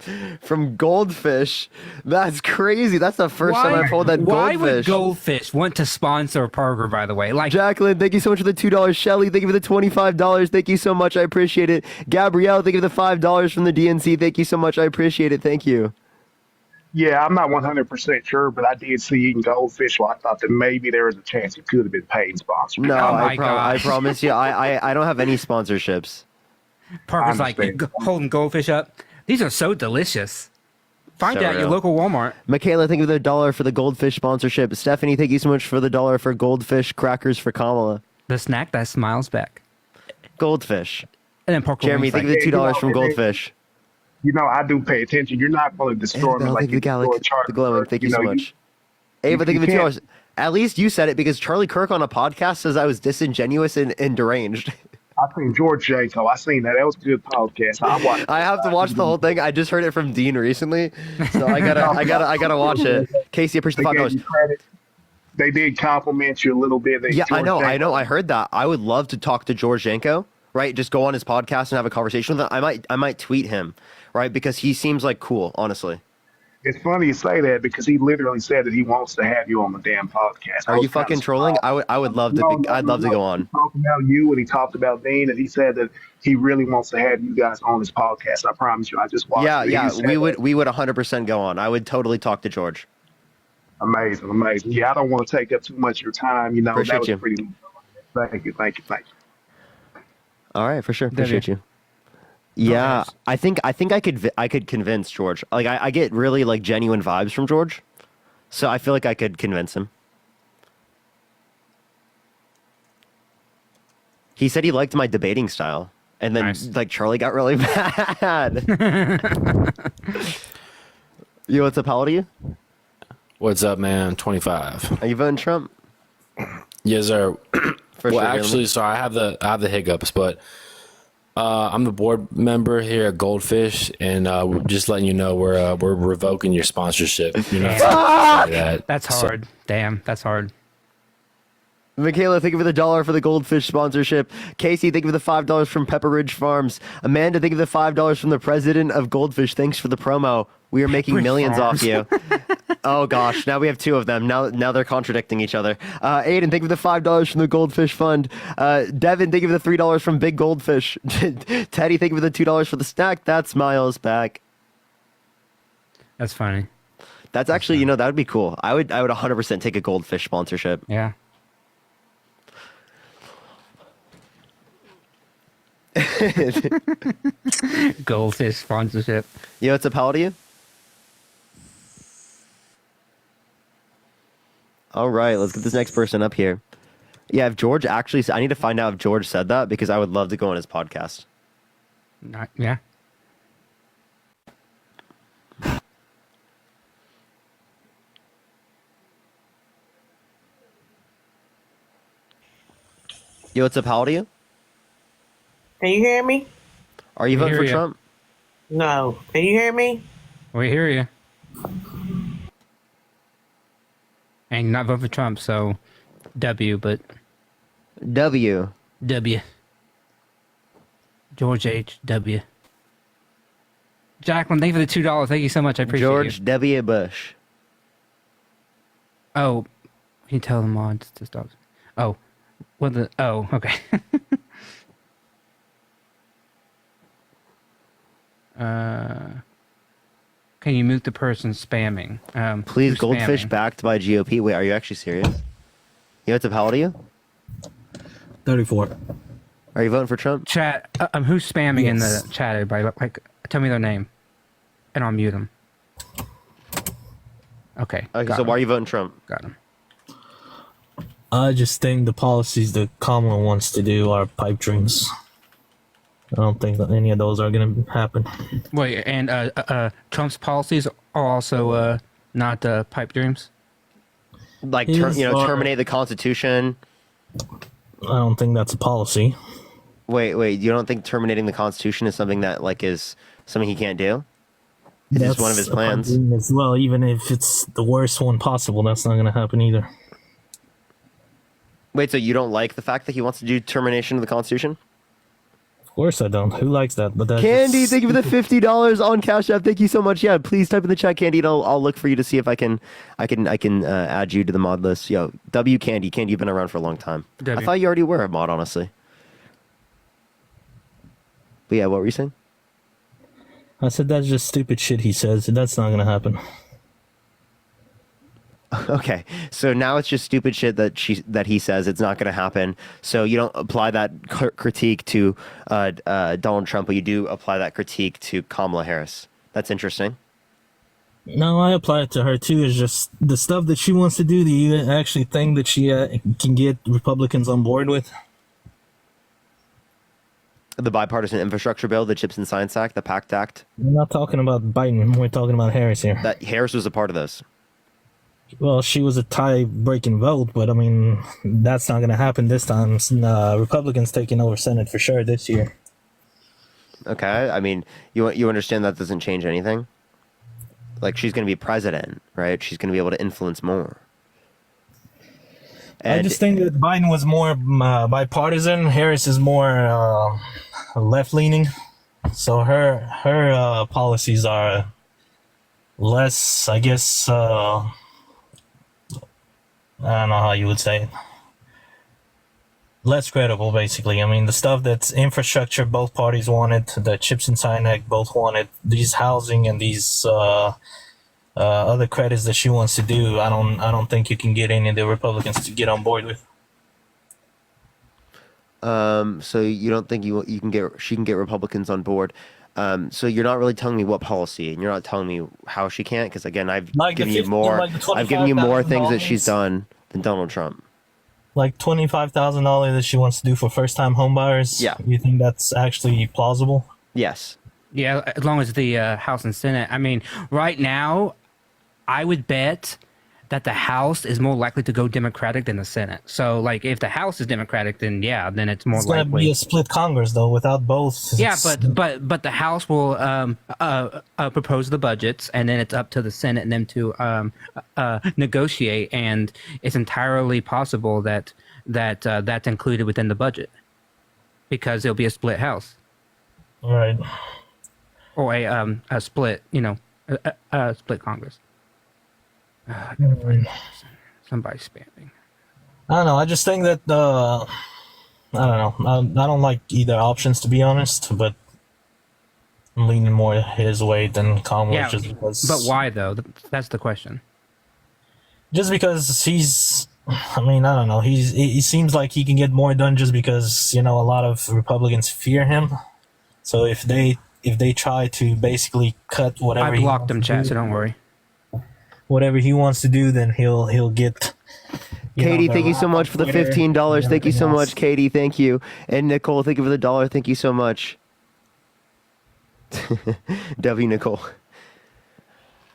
Goldfish. That's crazy. That's the first time I've heard that. Why Goldfish. would Goldfish want to sponsor Parker? By the way, like Jacqueline, thank you so much for the $2. Shelly, thank you for the $25. Thank you so much. I appreciate it. Gabrielle, thank you for the $5 from the DNC. Thank you so much. I appreciate it. Thank you. Yeah, I'm not 100% sure, but I did see eating goldfish, so I thought that maybe there was a chance it could have been paid sponsor. No, I promise you, I don't have any sponsorships. Parker's like holding Goldfish up. These are so delicious. Find out your local Walmart. Michaela, thank you for the $1 for the Goldfish sponsorship. Stephanie, thank you so much for the $1 for Goldfish crackers for Kamala. The snack that smiles back. Goldfish. And then Parker. Jeremy, thank you for the $2 from Goldfish. You know, I do pay attention. You're not going to destroy me like you destroyed Charlie. The glowing. Thank you so much. Ava, thank you for $2. At least you said it because Charlie Kirk on a podcast says I was disingenuous and deranged. I seen George Janko. I seen that. That was a good podcast. I have to watch the whole thing. I just heard it from Dean recently, so I gotta watch it. Casey, appreciate the $5. They did compliment you a little bit. I know. I heard that. I would love to talk to George Janko. Right, just go on his podcast and have a conversation with him. I might tweet him, right, because he seems like cool, honestly. It's funny you say that because he literally said that he wants to have you on the damn podcast. Are you fucking trolling? I would love to. I'd love to go on. He talked about you and he talked about Dean and he said that he really wants to have you guys on his podcast. I promise you. I just watched. Yeah. We would 100% go on. I would totally talk to George. Amazing. Yeah, I don't want to take up too much of your time. You know, Appreciate you. Pretty. Thank you. All right, for sure. Appreciate you. Yeah, I think I could convince George. Like I get really like genuine vibes from George, so I feel like I could convince him. He said he liked my debating style, and then like Charlie got really mad. Yo, what's up? How old are you? What's up, man? 25. Are you voting Trump? Yes, sir. For well, sure, actually, sorry, I have the hiccups, but I'm the board member here at Goldfish, and we're just letting you know we're revoking your sponsorship. You're not supposed to say that. That's hard. Damn, that's hard. Michaela, thank you for the $1 for the Goldfish sponsorship. Casey, thank you for the $5 from Pepper Ridge Farms. Amanda, thank you for the $5 from the president of Goldfish. Thanks for the promo. We are making millions off you. Oh gosh, now we have two of them. Now they're contradicting each other. Aiden, thank you for the $5 from the Goldfish Fund. Devin, thank you for the $3 from Big Goldfish. Teddy, thank you for the $2 for the snack. That's Miles back. That's funny. That's actually, that would be cool. I would 100% take a Goldfish sponsorship. Yeah. Goldfish sponsorship. Yo, what's up? How old are you? All right, let's get this next person up here. Yeah, if George actually I need to find out if George said that because I would love to go on his podcast. Yeah. Yo, what's up? How old are you? Can you hear me? Are you voting for Trump? No. Can you hear me? We hear you. And you're not voting for Trump, so W, but... W. George H. W. Jacqueline, thank you for the $2. Thank you so much. I appreciate it. George W. Bush. Oh, can you tell them mods to stop? Oh, okay. Can you mute the person spamming? Please, who's Goldfish spamming? backed by GOP. Wait, are you actually serious? Yo, what's up? How old are you? 34. Are you voting for Trump? Chat. Who's spamming in the chat? Everybody, like, tell me their name, and I'll mute them. Okay. So why are you voting Trump? Got him. I just think the policies that Kamala wants to do are pipe dreams. I don't think that any of those are going to happen. Wait, and Trump's policies are also not pipe dreams? Like, terminate the Constitution? I don't think that's a policy. Wait, you don't think terminating the Constitution is something that, like, is something he can't do? It's just one of his a pipe plans. dream as well. Even if it's the worst one possible, that's not going to happen either. Wait, so you don't like the fact that he wants to do termination of the Constitution? Of course I don't. Who likes that? But that's Candy, thank you for the $50 on Cash App. Thank you so much. Yeah, please type in the chat, Candy, and I'll look for you to see if I can add you to the mod list. Yo, W Candy, you've been around for a long time. I thought you already were a mod, honestly. But yeah, what were you saying? I said that's just stupid shit he says. That's not going to happen. Okay, so now it's just stupid shit that he says it's not going to happen. So you don't apply that critique to Donald Trump, but you do apply that critique to Kamala Harris. That's interesting. No, I apply it to her too. It's just the stuff that she wants to do. Do you actually think that she can get Republicans on board with? The bipartisan infrastructure bill, the Chips and Science Act, the PACT Act. We're not talking about Biden. We're talking about Harris here. That Harris was a part of this. Well, she was a tie-breaking vote, but I mean, that's not going to happen this time. Republicans taking over Senate for sure this year. Okay, I mean, you understand that doesn't change anything? Like, she's going to be president, right? She's going to be able to influence more. And I just think that Biden was more bipartisan. Harris is more left-leaning. So her policies are less, I guess... I don't know how you would say it. Less credible, basically. I mean, the stuff that's infrastructure, both parties wanted. The Chips and Science Act, both wanted. These housing and these other credits that she wants to do, I don't think you can get any of the Republicans to get on board with. So you don't think she can get Republicans on board? So you're not really telling me what policy, and you're not telling me how she can't, because again, I've given you more things that she's done than Donald Trump. Like $25,000 that she wants to do for first-time homebuyers. Yeah, you think that's actually plausible? Yes. Yeah, as long as the House and Senate. I mean, right now, I would bet that the House is more likely to go Democratic than the Senate. So, like, if the House is Democratic, then yeah, then it's more likely. It's going to be a split Congress, though, without both. Yeah, but the House will propose the budgets, and then it's up to the Senate and them to negotiate. And it's entirely possible that that's included within the budget because it'll be a split House, right? Or a split, a split Congress. Somebody's spamming. I don't know. I just think that I don't know. I don't like either options, to be honest. But I'm leaning more his way than Kamala. Yeah, just because. But why though? That's the question. Just because he's. I mean, I don't know. He seems like he can get more done just because a lot of Republicans fear him. So if they try to basically cut whatever, I blocked him, chat. So don't worry. Whatever he wants to do, then he'll get. Katie, thank you so much for the $15. Thank you so much, Katie. Thank you. And Nicole, thank you for the $1. Thank you so much. W. Nicole.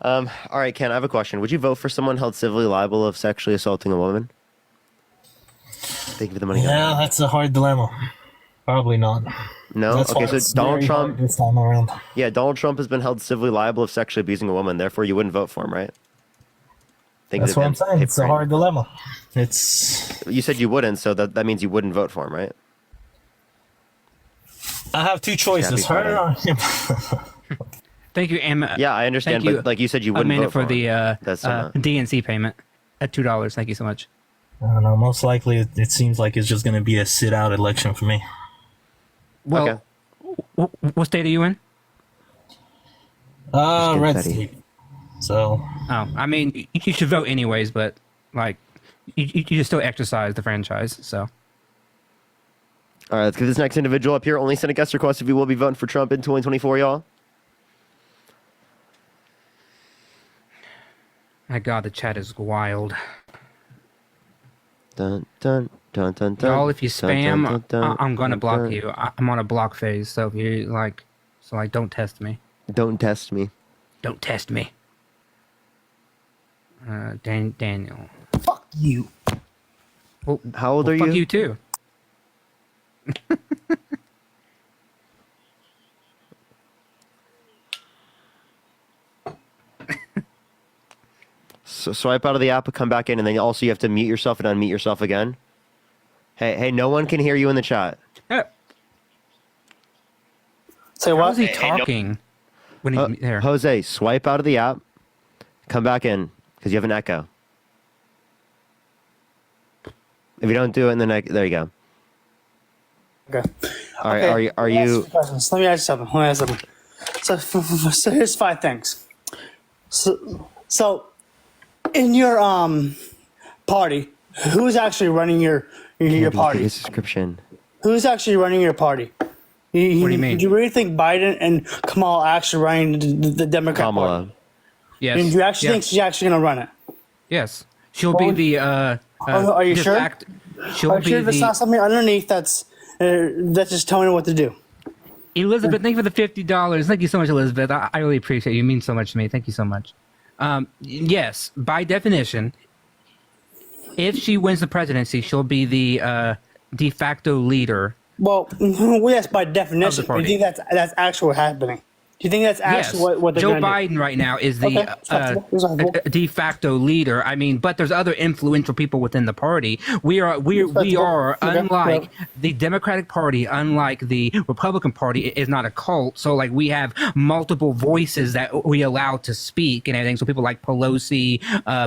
All right, Ken, I have a question. Would you vote for someone held civilly liable of sexually assaulting a woman? Thank you for the money. Yeah, that's a hard dilemma. Probably not. No? That's Okay, so Donald Trump. This time around. Yeah, Donald Trump has been held civilly liable of sexually abusing a woman. Therefore, you wouldn't vote for him, right? That's what I'm saying. It's a hard dilemma. You said you wouldn't, so that means you wouldn't vote for him, right? I have two choices. Her or him. Thank you, Emma. Yeah, I understand, but like you said, you wouldn't vote for him. the That's DNC payment at $2. Thank you so much. I don't know. Most likely, it seems like it's just going to be a sit-out election for me. Well, what state are you in? Red state. So. Oh, I mean, you should vote anyways, but like, you still exercise the franchise. So. All right, let's get this next individual up here. Only send a guest request if you will be voting for Trump in 2024, y'all. My God, the chat is wild. Dun, dun, dun, dun, dun, Y'all, if you spam, dun, dun, dun, I'm gonna dun, block dun. you. I'm on a block phase, so if you don't test me. Don't test me. Don't test me. Daniel. Fuck you. Well, how old are you? Fuck you too. swipe out of the app, come back in, and then also you have to mute yourself and unmute yourself again. Hey, no one can hear you in the chat. Say How what? is he talking when he's there? Jose, swipe out of the app, come back in, because you have an echo. If you don't do it, then there you go. Okay. All right, are you? Let me ask you something. So here's 5 things. So in your party, who's actually running your party? His description. Who's actually running your party? What do you mean? Do you really think Biden and Kamala actually running the Democrat Party? Yes. And do you actually think she's actually going to run it? Yes. She'll be the. Are you sure? She'll Are you be sure there's not something underneath that's just telling her what to do? Elizabeth, thank you for the $50. Thank you so much, Elizabeth. I really appreciate it. You mean so much to me. Thank you so much. Yes, by definition, if she wins the presidency, she'll be the de facto leader. Well, yes, by definition. Do you think that's actually happening? Do you think that's actually what they're Joe going to Biden right now is the de facto leader. I mean, but there's other influential people within the party. We are unlike the Democratic Party, unlike the Republican Party, is not a cult. So like we have multiple voices that we allow to speak and everything. So people like Pelosi,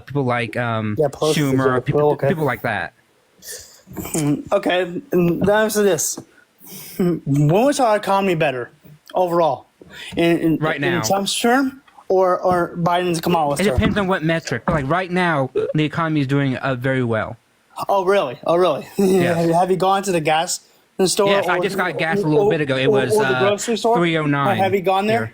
people like Schumer, people like that. Okay, the answer to this: when was our economy better overall? Right now, in Trump's term or Biden's Kamala's term? It depends on what metric. Like right now, the economy is doing very well. Oh really? Yes. Have you gone to the gas store? Yes, I just got gas a little bit ago. It was the grocery store. $3.09. Have you gone there?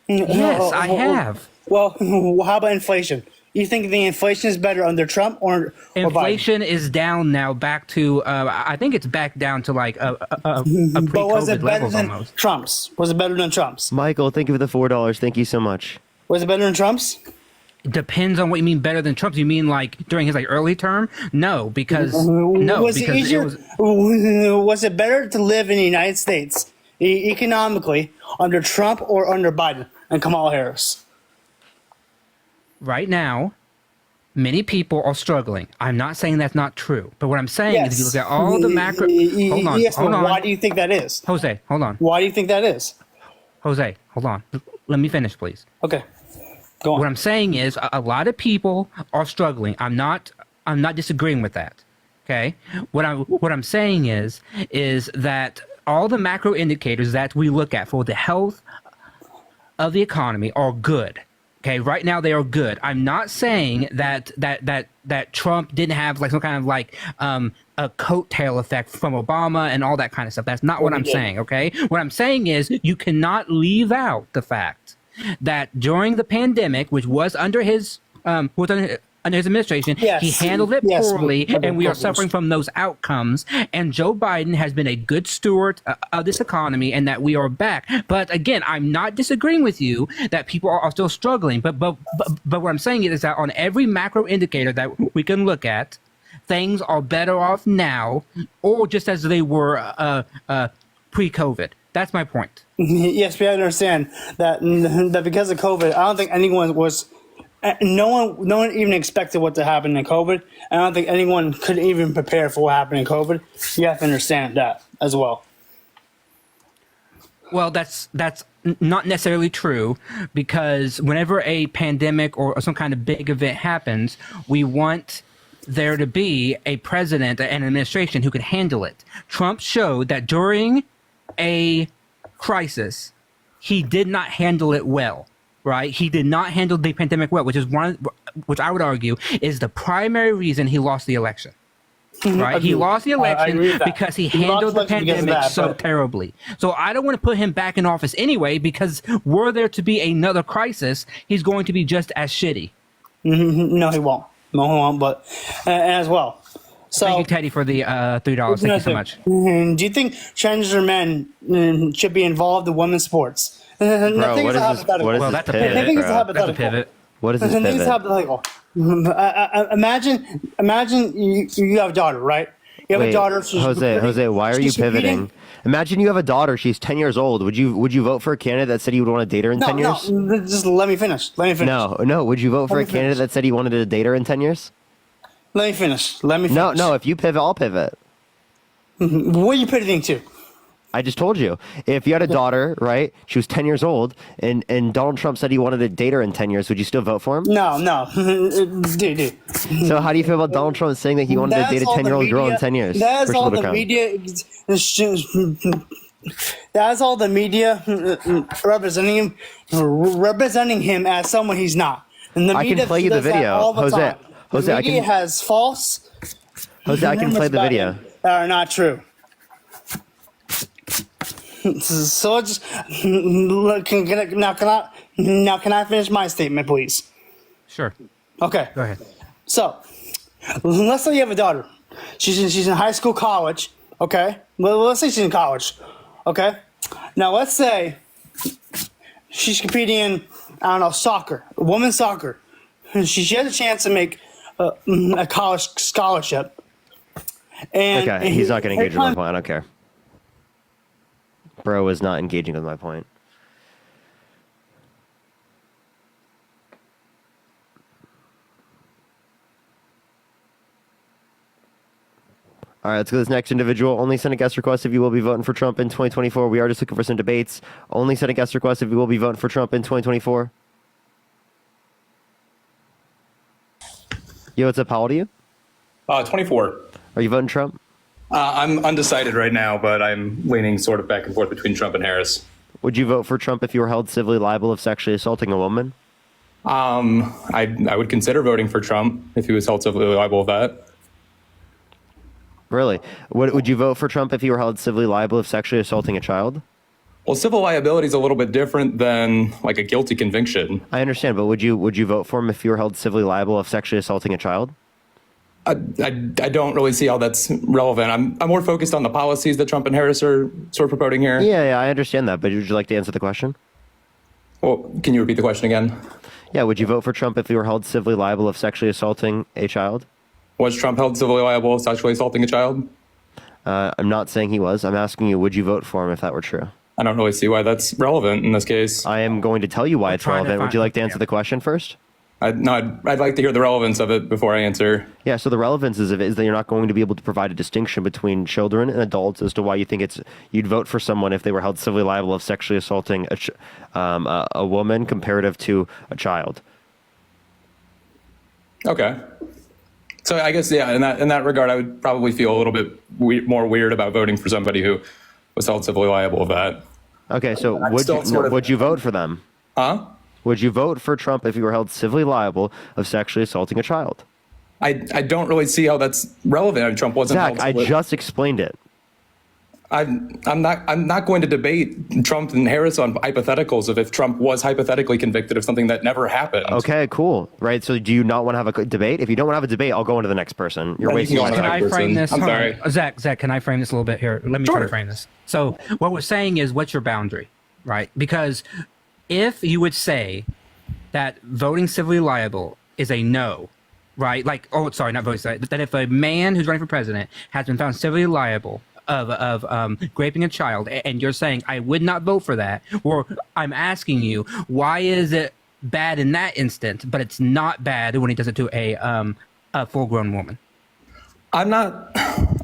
Yes, I have. Well, how about inflation? You think the inflation is better under Trump or inflation Biden? is down now back to I think it's back down to like a pre-COVID but was it better levels than almost. Trump's? Was it better than Trump's? Michael, thank you for the $4. Thank you so much. Was it better than Trump's? Depends on what you mean better than Trump's. You mean like during his like early term? No, because was it better to live in the United States economically under Trump or under Biden and Kamala Harris? Right now, many people are struggling. I'm not saying that's not true, but what I'm saying is if you look at all the macro. Hold on. Why do you think that is? Jose, hold on. Why do you think that is? Jose, hold on. Let me finish, please. Okay. Go on. What I'm saying is a lot of people are struggling. I'm not disagreeing with that. Okay? What I'm saying is that all the macro indicators that we look at for the health of the economy are good. Okay, right now they are good. I'm not saying that Trump didn't have like some kind of like a coattail effect from Obama and all that kind of stuff. That's not what I'm saying. Okay, what I'm saying is you cannot leave out the fact that during the pandemic, which was under his under his administration, he handled it poorly, and we are suffering from those outcomes. And Joe Biden has been a good steward of this economy, and that we are back. But again, I'm not disagreeing with you that people are still struggling. But what I'm saying is that on every macro indicator that we can look at, things are better off now, or just as they were pre-COVID. That's my point. Yes, we understand that because of COVID, I don't think anyone was. No one even expected what to happen in COVID. I don't think anyone could even prepare for what happened in COVID. You have to understand that as well. Well, that's not necessarily true, because whenever a pandemic or some kind of big event happens, we want there to be a president and an administration who can handle it. Trump showed that during a crisis, he did not handle it well. Right, he did not handle the pandemic well, which I would argue is the primary reason he lost the election. Right, he lost the election because he handled the pandemic so terribly. So I don't want to put him back in office anyway, because were there to be another crisis, he's going to be just as shitty. No, he won't. But as well. So, thank you, Teddy, for the $3. Thank you so much. Do you think transgender men should be involved in women's sports? Bro, what is this? Well, that's a pivot. That's a pivot. What is this pivot? Imagine you have a daughter, right? You have Wait, a daughter. Jose, why are you she's competing? pivoting? Imagine you have a daughter. She's 10 years old. Would you vote for a candidate that said he would want to date her in 10 years? No, just let me finish. No. Would you vote for a candidate that said he wanted to date her in 10 years? Let me finish. No. If you pivot, I'll pivot. What are you pivoting to? I just told you. If you had a daughter, right? She was 10 years old, and Donald Trump said he wanted to date her in 10 years. Would you still vote for him? No. Dude. So how do you feel about Donald Trump saying that he wanted to date a 10-year-old girl in 10 years? That's all the media. That's all the media representing him as someone he's not. And the I media can play you the does that video, all the time. Jose. The media has false. Jose, I can play the video. That are not true. So just now can I finish my statement, please? Sure. Okay. Go ahead. So let's say you have a daughter. She's in high school, college. Okay. Well, let's say she's in college. Okay. Now let's say she's competing in, I don't know, soccer, women's soccer. She has a chance to make a college scholarship. And Okay, he's not going to engage with my point. I don't care. Bro is not engaging with my point. All right, let's go to this next individual. Only send a guest request if you will be voting for Trump in 2024. We are just looking for some debates. Only send a guest request if you will be voting for Trump in 2024. Yo, what's up? How old are you? 24. Are you voting Trump? I'm undecided right now, but I'm leaning sort of back and forth between Trump and Harris. Would you vote for Trump if you were held civilly liable of sexually assaulting a woman? I would consider voting for Trump if he was held civilly liable of that. Really? Would you vote for Trump if you were held civilly liable of sexually assaulting a child? Well, civil liability is a little bit different than like a guilty conviction. I understand, but would you vote for him if you were held civilly liable of sexually assaulting a child? I don't really see how that's relevant. I'm more focused on the policies that Trump and Harris are sort of promoting here. Yeah, I understand that, but would you like to answer the question? Well, can you repeat the question again? Yeah, would you vote for Trump if you were held civilly liable of sexually assaulting a child? Was Trump held civilly liable of sexually assaulting a child? I'm not saying he was. I'm asking you, would you vote for him if that were true? I don't really see why that's relevant in this case. I am going to tell you why it's relevant. Would you like to answer the question first? I'd like to hear the relevance of it before I answer. Yeah, so the relevance is that you're not going to be able to provide a distinction between children and adults as to why you think you'd vote for someone if they were held civilly liable of sexually assaulting a woman comparative to a child. Okay. So I guess, yeah, in that regard, I would probably feel a little bit more weird about voting for somebody who was held civilly liable of that. Okay, so would you vote for them? Huh? Would you vote for Trump if you were held civilly liable of sexually assaulting a child? I don't really see how that's relevant. I mean, Trump wasn't. Zach, I just explained it. I'm not going to debate Trump and Harris on hypotheticals of if Trump was hypothetically convicted of something that never happened. Okay, cool. Right. So do you not want to have a debate? If you don't want to have a debate, I'll go on to the next person. You're wasting my time. Can I frame this? I'm sorry. Zach, can I frame this a little bit here? Let me try to frame this. So what we're saying is, what's your boundary, right? Because if you would say that voting civilly liable is a no, right? Like, oh, sorry, not voting civilly, that if a man who's running for president has been found civilly liable of raping a child, and you're saying I would not vote for that, or I'm asking you, why is it bad in that instance, but it's not bad when he does it to a full-grown woman? I'm not.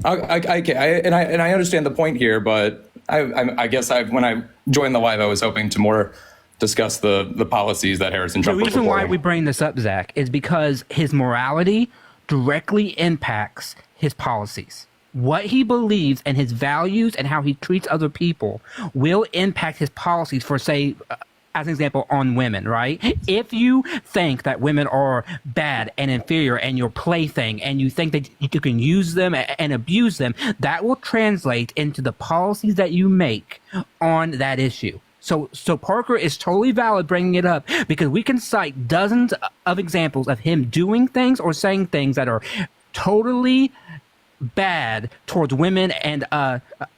I understand the point here, but I guess when I joined the live, I was hoping to more discuss the policies that Harris and Trump. The reason why we bring this up, Zach, is because his morality directly impacts his policies. What he believes and his values and how he treats other people will impact his policies for, say, as an example, on women, right? If you think that women are bad and inferior and your plaything, and you think that you can use them and abuse them, that will translate into the policies that you make on that issue. So Parker is totally valid bringing it up, because we can cite dozens of examples of him doing things or saying things that are totally bad towards women and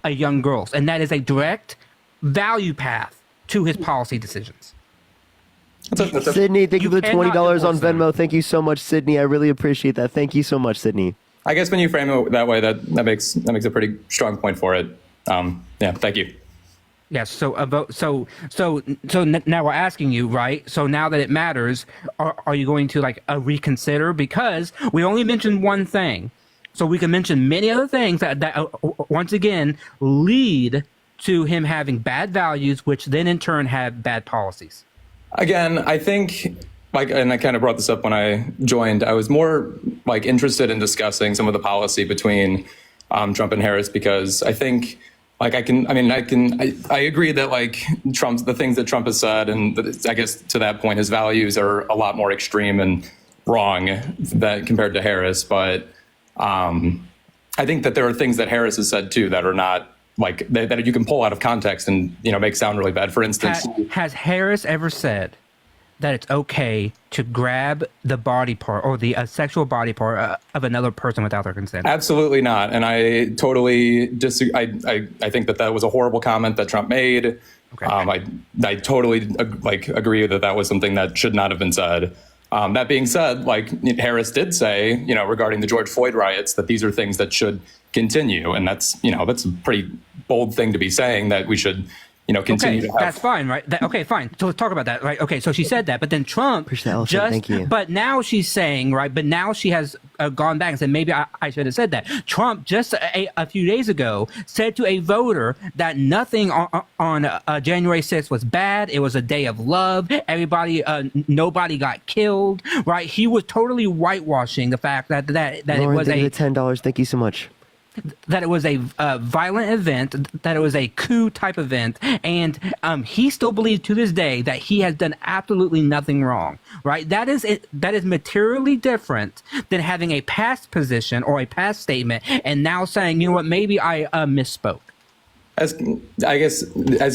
young girls, and that is a direct value path to his policy decisions. Sydney, thank you for the $20 on Venmo. Thank you so much, Sydney. I really appreciate that. Thank you so much, Sydney. I guess when you frame it that way, that makes a pretty strong point for it. Yeah, thank you. Yes. So now we're asking you, right? So now that it matters, are you going to like reconsider? Because we only mentioned one thing, so we can mention many other things that once again lead to him having bad values, which then in turn have bad policies. Again, I think, and I kind of brought this up when I joined, I was more interested in discussing some of the policy between Trump and Harris, because I think I agree that the things that Trump has said, and I guess to that point, his values are a lot more extreme and wrong compared to Harris. But I think that there are things that Harris has said too that are not that you can pull out of context and make sound really bad. For instance, has Harris ever said that it's okay to grab the body part or the sexual body part of another person without their consent? Absolutely not. And I totally disagree. I think that was a horrible comment that Trump made. Okay. I totally agree that was something that should not have been said. That being said, Harris did say, regarding the George Floyd riots, that these are things that should continue. And that's a pretty bold thing to be saying, that we should continue to have. That's fine, right? Okay, fine. So let's talk about that, right? Okay, so she said that, but then Trump Thank you. But now she's saying, right, but now she has gone back and said, maybe I should have said that. Trump just a few days ago said to a voter that nothing on January 6th was bad. It was a day of love. Everybody, nobody got killed, right? He was totally whitewashing the fact that Lauren, it was $10. Thank you so much. That it was a violent event, that it was a coup type event, and he still believes to this day that he has done absolutely nothing wrong, right? That is materially different than having a past position or a past statement and now saying, you know what, maybe I misspoke. As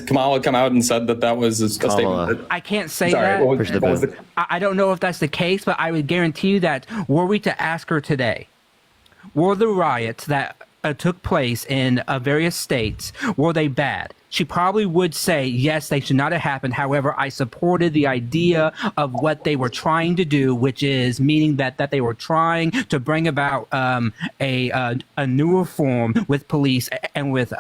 Kamala come out and said that was a statement. I can't say Sorry, that. I don't know if that's the case, but I would guarantee you that were we to ask her today, were the riots that took place in various states, were they bad? She probably would say, yes, they should not have happened. However, I supported the idea of what they were trying to do, which is meaning that they were trying to bring about a new reform with police and with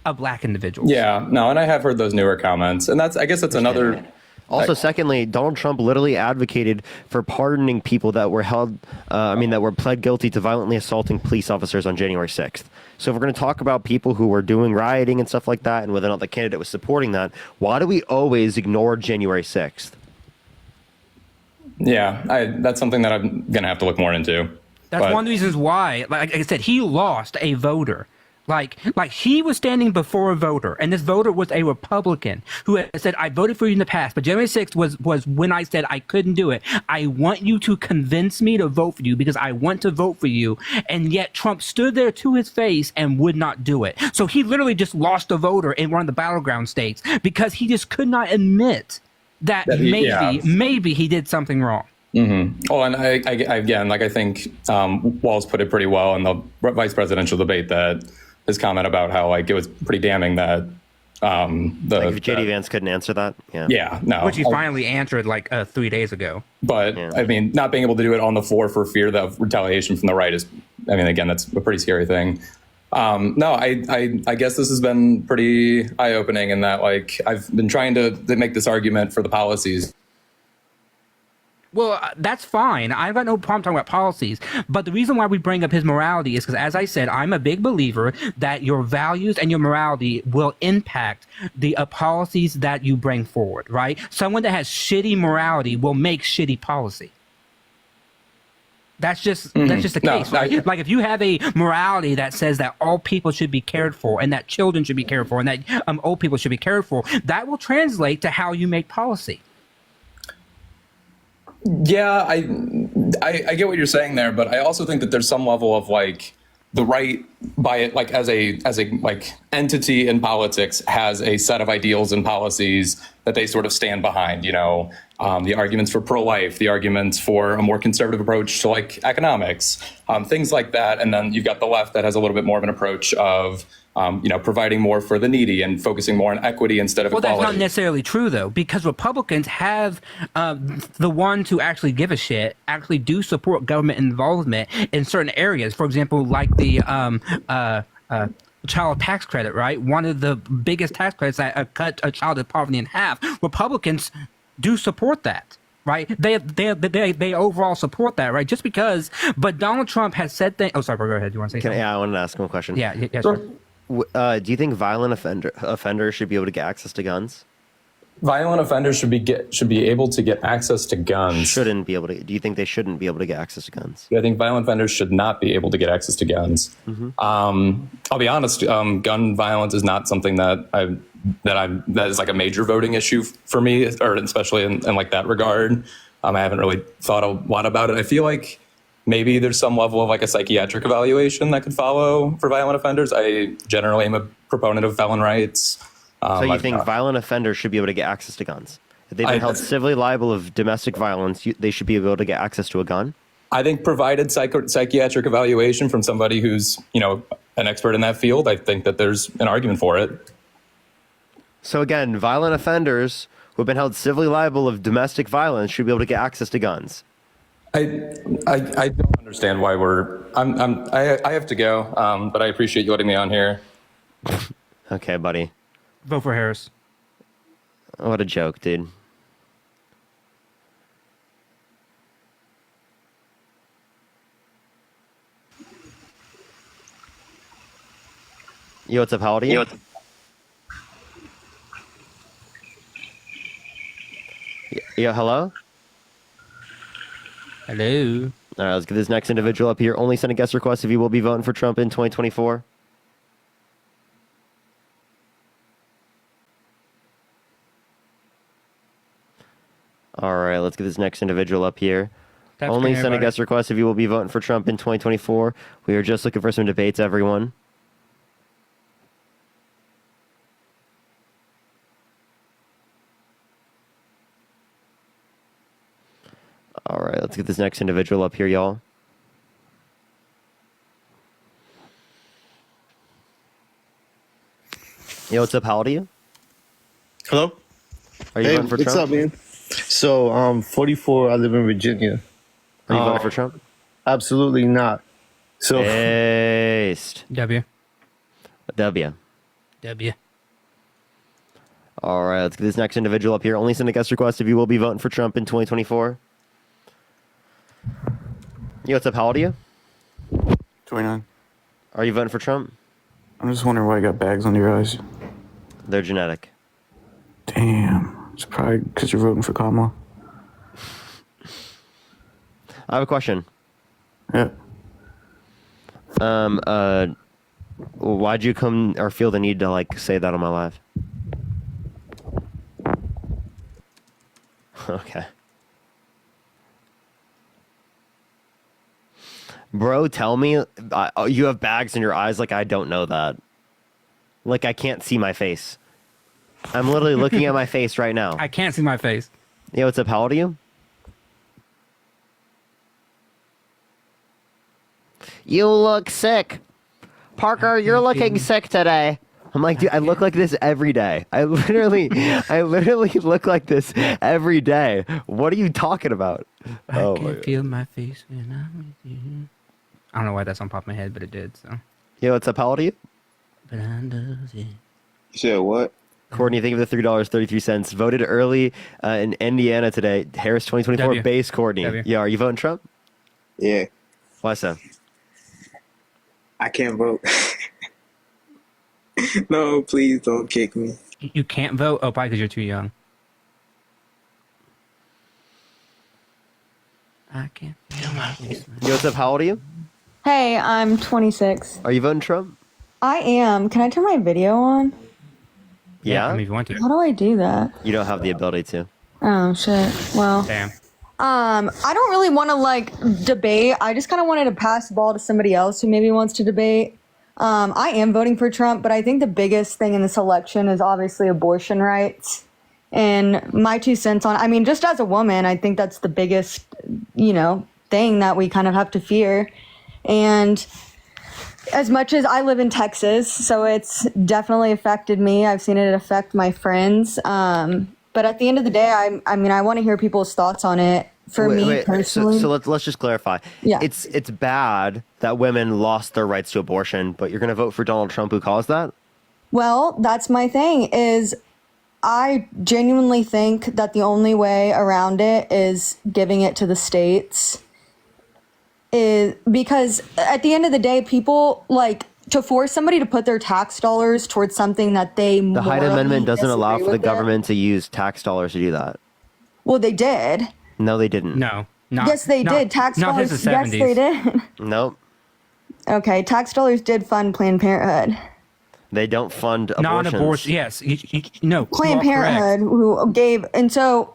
a black individual. Yeah, no, and I have heard those newer comments. And I guess that's another... Also, secondly, Donald Trump literally advocated for pardoning people that were that were pled guilty to violently assaulting police officers on January 6th. So if we're going to talk about people who were doing rioting and stuff like that, and whether or not the candidate was supporting that, why do we always ignore January 6th? Yeah, that's something that I'm going to have to look more into. That's one of the reasons why, like I said, he lost a voter. Like he was standing before a voter, and this voter was a Republican who had said, I voted for you in the past, but January 6th was when I said I couldn't do it. I want you to convince me to vote for you because I want to vote for you. And yet Trump stood there to his face and would not do it. So he literally just lost a voter in one of the battleground states because he just could not admit that maybe he did something wrong. Mm-hmm. Oh, and I think Walls put it pretty well in the vice presidential debate, that his comment about how it was pretty damning that if J.D. Vance couldn't answer that. Yeah, no. Which he finally answered 3 days ago. But I mean, not being able to do it on the floor for fear of retaliation from the right is, again, that's a pretty scary thing. No, I guess this has been pretty eye-opening in that I've been trying to make this argument for the policies. Well, that's fine. I've got no problem talking about policies. But the reason why we bring up his morality is because, as I said, I'm a big believer that your values and your morality will impact the policies that you bring forward, right? Someone that has shitty morality will make shitty policy. That's just the case, right? Like if you have a morality that says that all people should be cared for and that children should be cared for and that old people should be cared for, that will translate to how you make policy. Yeah, I get what you're saying there, but I also think that there's some level of the right by it, as a entity in politics has a set of ideals and policies that they sort of stand behind, the arguments for pro-life, the arguments for a more conservative approach to like economics, things like that. And then you've got the left that has a little bit more of an approach of, providing more for the needy and focusing more on equity instead of equality. That's not necessarily true, though, because Republicans have the ones who actually give a shit actually do support government involvement in certain areas. For example, like the child tax credit, right? One of the biggest tax credits that cut a child of poverty in half. Republicans do support that. Right, they overall support that, right? Just because, but Donald Trump has said things. Oh, sorry, go ahead. You want to say something? Yeah, I wanted to ask him a question. Yeah, sure. Do you think violent offenders should be able to get access to guns? Violent offenders should be able to get access to guns. Shouldn't be able to. Do you think they shouldn't be able to get access to guns? I think violent offenders should not be able to get access to guns. I'll be honest. Gun violence is not something that is like a major voting issue for me, or especially in like that regard. I haven't really thought a lot about it. I feel like maybe there's some level of like a psychiatric evaluation that could follow for violent offenders. I generally am a proponent of felon rights. So you think violent offenders should be able to get access to guns? If they've been held civilly liable of domestic violence, they should be able to get access to a gun? I think provided psychiatric evaluation from somebody who's, an expert in that field, I think that there's an argument for it. So again, violent offenders who have been held civilly liable of domestic violence should be able to get access to guns. I don't understand why I have to go, but I appreciate you letting me on here. Okay, buddy. Vote for Harris. What a joke, dude. Yo, what's up? How old are you? Yo, hello? Hello. All right, let's get this next individual up here. Only send a guest request if you will be voting for Trump in 2024. All right, let's get this next individual up here. Only send a guest request if you will be voting for Trump in 2024. We are just looking for some debates, everyone. All right, let's get this next individual up here, y'all. Yo, what's up? How old are you? Hello? Are you voting for Trump? What's up, man? So, 44, I live in Virginia. Are you voting for Trump? Absolutely not. So, Based. W. All right, let's get this next individual up here. Only send a guest request if you will be voting for Trump in 2024. Yo, what's up? How old are you? 29. Are you voting for Trump? I'm just wondering why you got bags under your eyes. They're genetic. Damn. It's probably because you're voting for Kamala. I have a question. Yeah. Why'd you come or feel the need to like say that on my live? Okay. Bro, tell me you have bags in your eyes like I don't know that. Like I can't see my face. I'm literally looking at my face right now. I can't see my face. Yo, what's up? How old are you? You look sick. Parker, you're looking sick today. I'm like, dude, I look like this every day. I literally look like this every day. What are you talking about? I can feel my face when I'm with you. I don't know why that's on top of my head, but it did, so. Yo, what's up? How old are you? But I love it. You said what? Courtney, thank you for the $3.33. Voted early in Indiana today. Harris 2024 W. base Courtney. W. Yeah, are you voting Trump? Yeah. Why so? I can't vote. No, please don't kick me. You can't vote? Oh, probably because you're too young. I can't feel my face. Yo, what's up? How old are you? Hey, I'm 26. Are you voting Trump? I am. Can I turn my video on? Yeah? I mean, if you want to. How do I do that? You don't have the ability to. Oh, shit. Well. Damn. I don't really want to like debate. I just kind of wanted to pass the ball to somebody else who maybe wants to debate. I am voting for Trump, but I think the biggest thing in this election is obviously abortion rights. And my 2 cents on, I mean, just as a woman, I think that's the biggest, thing that we kind of have to fear. And as much as I live in Texas, so it's definitely affected me. I've seen it affect my friends. But at the end of the day, I want to hear people's thoughts on it. For me personally. So let's just clarify. Yeah. It's bad that women lost their rights to abortion, but you're going to vote for Donald Trump who caused that? Well, that's my thing is I genuinely think that the only way around it is giving it to the states. Because at the end of the day, people to force somebody to put their tax dollars towards something that they The Hyde Amendment doesn't allow for the with it. government to use tax dollars to do that. Well, they did. No, they didn't. No. Yes, they did. Tax not dollars. since the Yes, 70s. they did. Nope. Okay, tax dollars did fund Planned Parenthood. They don't fund abortions. Non-abortion, yes. No. Planned you are correct. Parenthood, who gave, and so.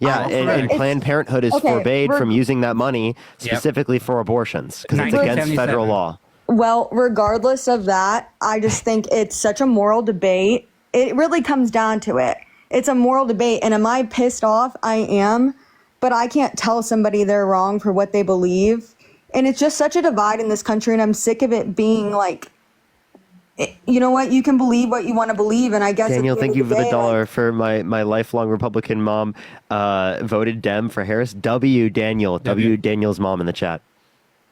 Yeah, and It's- Planned Parenthood is okay, forbade we're- from using that money specifically for abortions because it's against 1977. federal law. Well, regardless of that, I just think it's such a moral debate. It really comes down to it. It's a moral debate. And am I pissed off? I am. But I can't tell somebody they're wrong for what they believe. And it's just such a divide in this country. And I'm sick of it being you know what? You can believe what you want to believe. And I guess Daniel, at the thank end you of for the day, dollar for my lifelong Republican mom voted Dem for Harris. W Daniel. W Daniel's mom in the chat.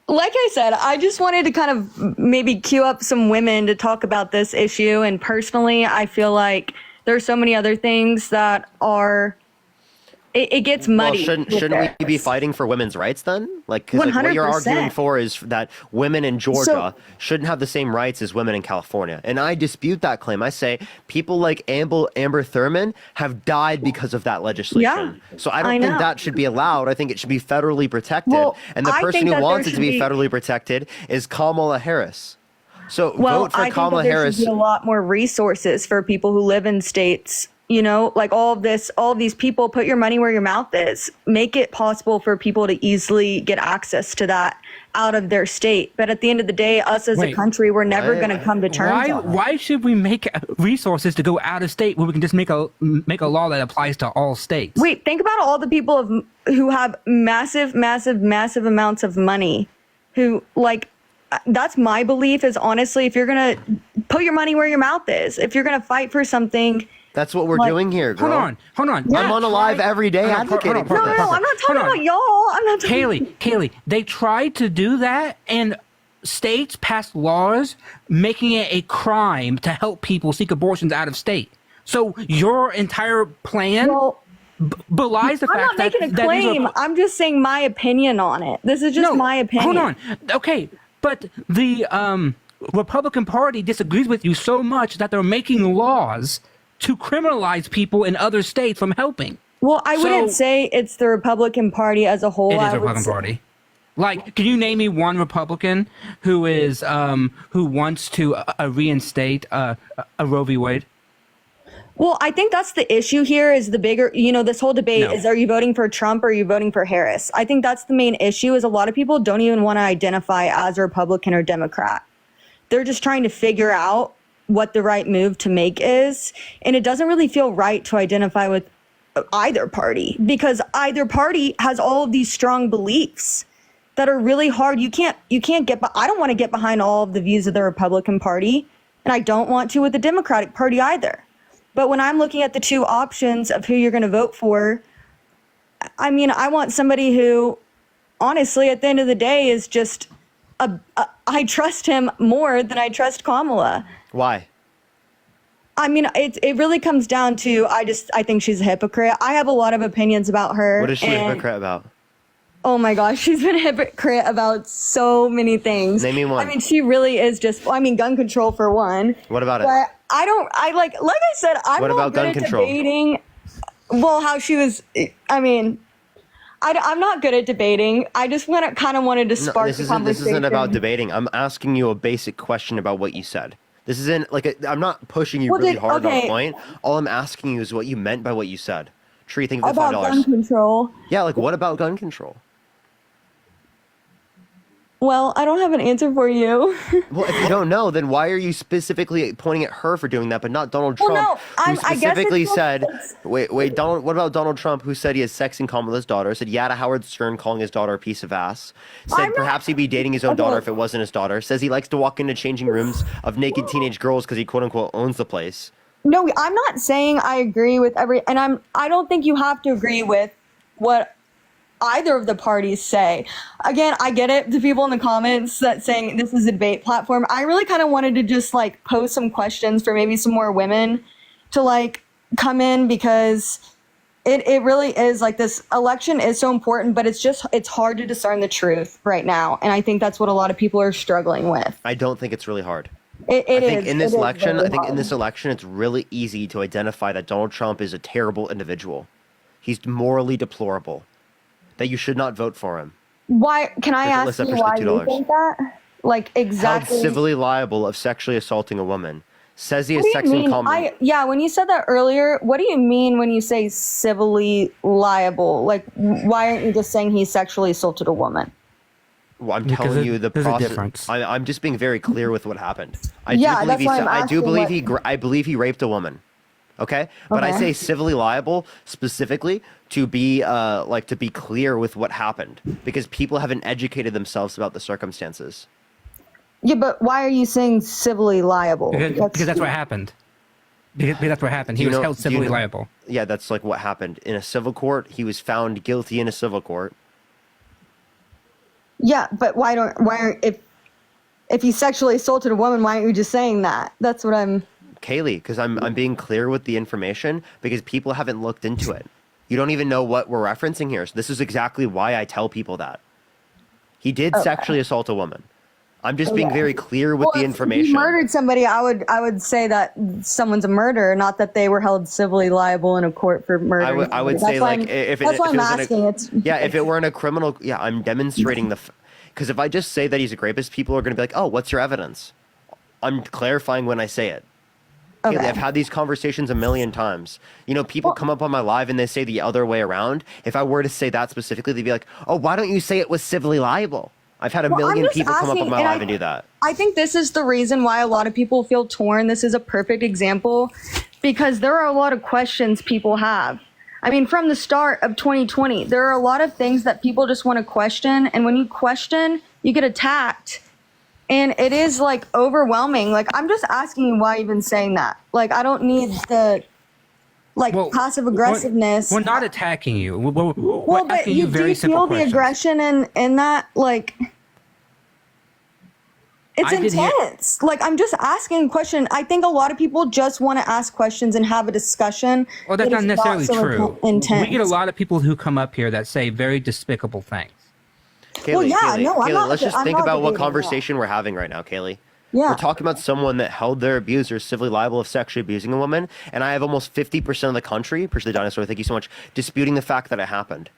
Like I said, I just wanted to kind of maybe cue up some women to talk about this issue. And personally, I feel like there's so many other things that are, it gets muddy. Well, shouldn't we be fighting for women's rights then? Because what you're 100%. arguing for is that women in Georgia shouldn't have the same rights as women in California. And I dispute that claim. I say people like Amber Thurman have died because of that legislation. Yeah, so I don't think know. that should be allowed. I think it should be federally protected. Well, and the I person think who that wants there it to be should be- federally protected is Kamala Harris. So Well, vote for I think Kamala that there Harris. should be a lot more resources for people who live in states. All of these people, put your money where your mouth is. Make it possible for people to easily get access to that out of their state. But at the end of the day, us as a country, we're never going to come to terms on it. Why should we make resources to go out of state when we can just make a law that applies to all states? Wait, think about all the people who have massive, massive, massive amounts of money who that's my belief is honestly, if you're going to put your money where your mouth is, if you're going to fight for something. That's what we're doing here, girl. Hold on. I'm on a live every day advocating for this. No, I'm not talking about y'all. I'm not talking Kaylee, they tried to do that and states passed laws making it a crime to help people seek abortions out of state. So your entire plan belies the I'm fact not making a that these are claim. I'm just saying my opinion on it. This is just my opinion. Hold on. Okay, but the Republican Party disagrees with you so much that they're making laws to criminalize people in other states from helping. Well, I wouldn't say it's the Republican Party as a whole. It is I the would Republican say- Party. Can you name me one Republican who is who wants to reinstate a Roe v. Wade? Well, I think that's the issue here is the bigger, this whole debate is, are you voting for Trump or are you voting for Harris? I think that's the main issue is a lot of people don't even want to identify as a Republican or Democrat. They're just trying to figure out what the right move to make is. And it doesn't really feel right to identify with either party because either party has all of these strong beliefs that are really hard. You can't get, I don't want to get behind all of the views of the Republican Party, and I don't want to with the Democratic Party either. But when I'm looking at the two options of who you're going to vote for, I mean, I want somebody who, honestly, at the end of the day, is just, I trust him more than I trust Kamala. Why? I mean, it really comes down to, I think she's a hypocrite. I have a lot of opinions about her. What is she a hypocrite about? Oh my gosh, she's been a hypocrite about so many things. Name me one. I mean, she really is just, gun control for one. What about it? But like I said, I'm What not about good gun at control? debating. Well, how she was, I'm not good at debating. I just wanted to spark the conversation. This isn't about debating. I'm asking you a basic question about what you said. This isn't I'm not pushing you really hard on a point. All I'm asking you is what you meant by what you said. Tree, think of the $5. About gun control. Yeah, what about gun control? Well, I don't have an answer for you. Well, if you don't know, then why are you specifically pointing at her for doing that, but not Donald Trump, no, who I guess it's specifically just- said, wait, Donald, what about Donald Trump, who said he has sex in common with his daughter, said yeah to Howard Stern calling his daughter a piece of ass, said perhaps he'd be dating his own daughter if it wasn't his daughter, says he likes to walk into changing rooms of naked teenage girls because he quote unquote owns the place. No, I'm not saying I agree with I don't think you have to agree with what either of the parties say. Again, I get it. The people in the comments that saying this is a debate platform. I really kind of wanted to just like pose some questions for maybe some more women to like come in, because it really is like this election is so important, but it's hard to discern the truth right now. And I think that's what a lot of people are struggling with. I don't think it's really hard. I think in this election, it's really easy to identify that Donald Trump is a terrible individual. He's morally deplorable. That you should not vote for him. Why? Can I ask you why you $2. think that? Like exactly. Held civilly liable of sexually assaulting a woman. Says he has What do sex you in mean? common. When you said that earlier, what do you mean when you say civilly liable? Like, why aren't you just saying he sexually assaulted a woman? Well, I'm telling you the there's a process. difference. I'm just being very clear with what happened. I believe he raped a woman. Okay, but I say civilly liable specifically to be to be clear with what happened, because people haven't educated themselves about the circumstances. Yeah, but why are you saying civilly liable? Because that's what happened. Because that's what happened. He was held civilly liable. Yeah, that's like what happened in a civil court. He was found guilty in a civil court. Yeah, but if he sexually assaulted a woman, why aren't you just saying that? That's what I'm. Kaylee, because I'm being clear with the information, because people haven't looked into it. You don't even know what we're referencing here. So this is exactly why I tell people that. He did sexually assault a woman. I'm just being very clear with the information. If he murdered somebody, I would say that someone's a murderer, not that they were held civilly liable in a court for murder. I would say like if it were in a criminal, I'm demonstrating because if I just say that he's a rapist, people are going to be like, oh, what's your evidence? I'm clarifying when I say it. Okay. I've had these conversations a million times. You know, people come up on my live and they say the other way around. If I were to say that specifically, they'd be like, oh, why don't you say it was civilly liable? I've had a million people come up on my live and do that. I think this is the reason why a lot of people feel torn. This is a perfect example, because there are a lot of questions people have. I mean, from the start of 2020, there are a lot of things that people just want to question. And when you question, you get attacked. And it is like overwhelming. Like, I'm just asking you why you've been saying that. Like, I don't need the passive aggressiveness. We're not attacking you. We're but asking you very do you simple feel questions. the aggression in that? Like, it's intense. Like, I'm just asking a question. I think a lot of people just want to ask questions and have a discussion. Well, that's not necessarily true. Intense. We get a lot of people who come up here that say very despicable things. Kaylee, let's just think about what conversation we're having right now, Kaylee. Yeah. We're talking about someone that held their abuser civilly liable of sexually abusing a woman, and I have almost 50% of the country, appreciate the dinosaur, thank you so much, disputing the fact that it happened.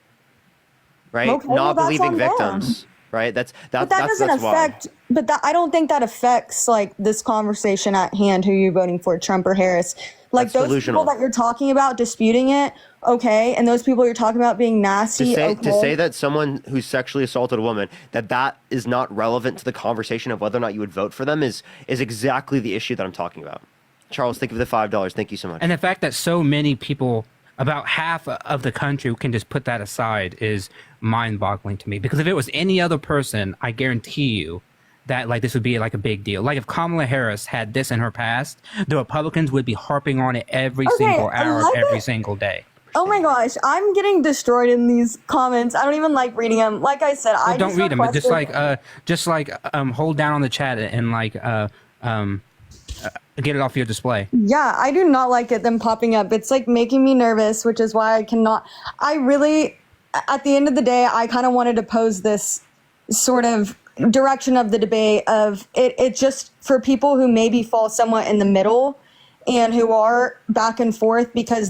Right? Okay, Not well, believing victims. Right? But that doesn't affect. Why. But that, I don't think that affects like this conversation at hand. Who you're voting for, Trump or Harris? Like those delusional. people that you're talking about disputing it, okay, and those people you're talking about being nasty. To say that someone who sexually assaulted a woman that is not relevant to the conversation of whether or not you would vote for them is exactly the issue that I'm talking about. Charles, think of the $5. Thank you so much. And the fact that so many people, about half of the country, can just put that aside is mind-boggling to me. Because if it was any other person, I guarantee you that like this would be like a big deal. Like if Kamala Harris had this in her past, the Republicans would be harping on it every single hour, every single day. Oh my gosh, I'm getting destroyed in these comments. I don't even like reading them. Like I said, I don't read them. But just hold down on the chat and get it off your display. Yeah, I do not like them popping up. It's like making me nervous, which is why I cannot. I really, at the end of the day, I kind of wanted to pose this sort of direction of the debate of it just for people who maybe fall somewhat in the middle and who are back and forth, because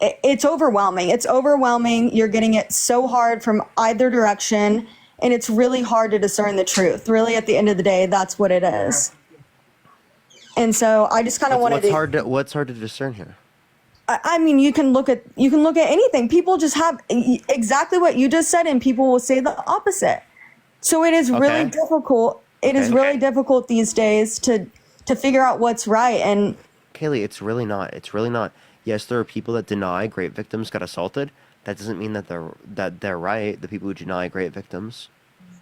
it's overwhelming. It's overwhelming. You're getting it so hard from either direction, and it's really hard to discern the truth. Really, at the end of the day, that's what it is. And so I just kind of wanted to. What's hard to discern here? I mean, you can look at anything. People just have exactly what you just said, and people will say the opposite. So it is really Okay? difficult. It is really difficult these days to figure out what's right. And Kaylee, it's really not. It's really not. Yes, there are people that deny great victims got assaulted. That doesn't mean that they're right. The people who deny great victims.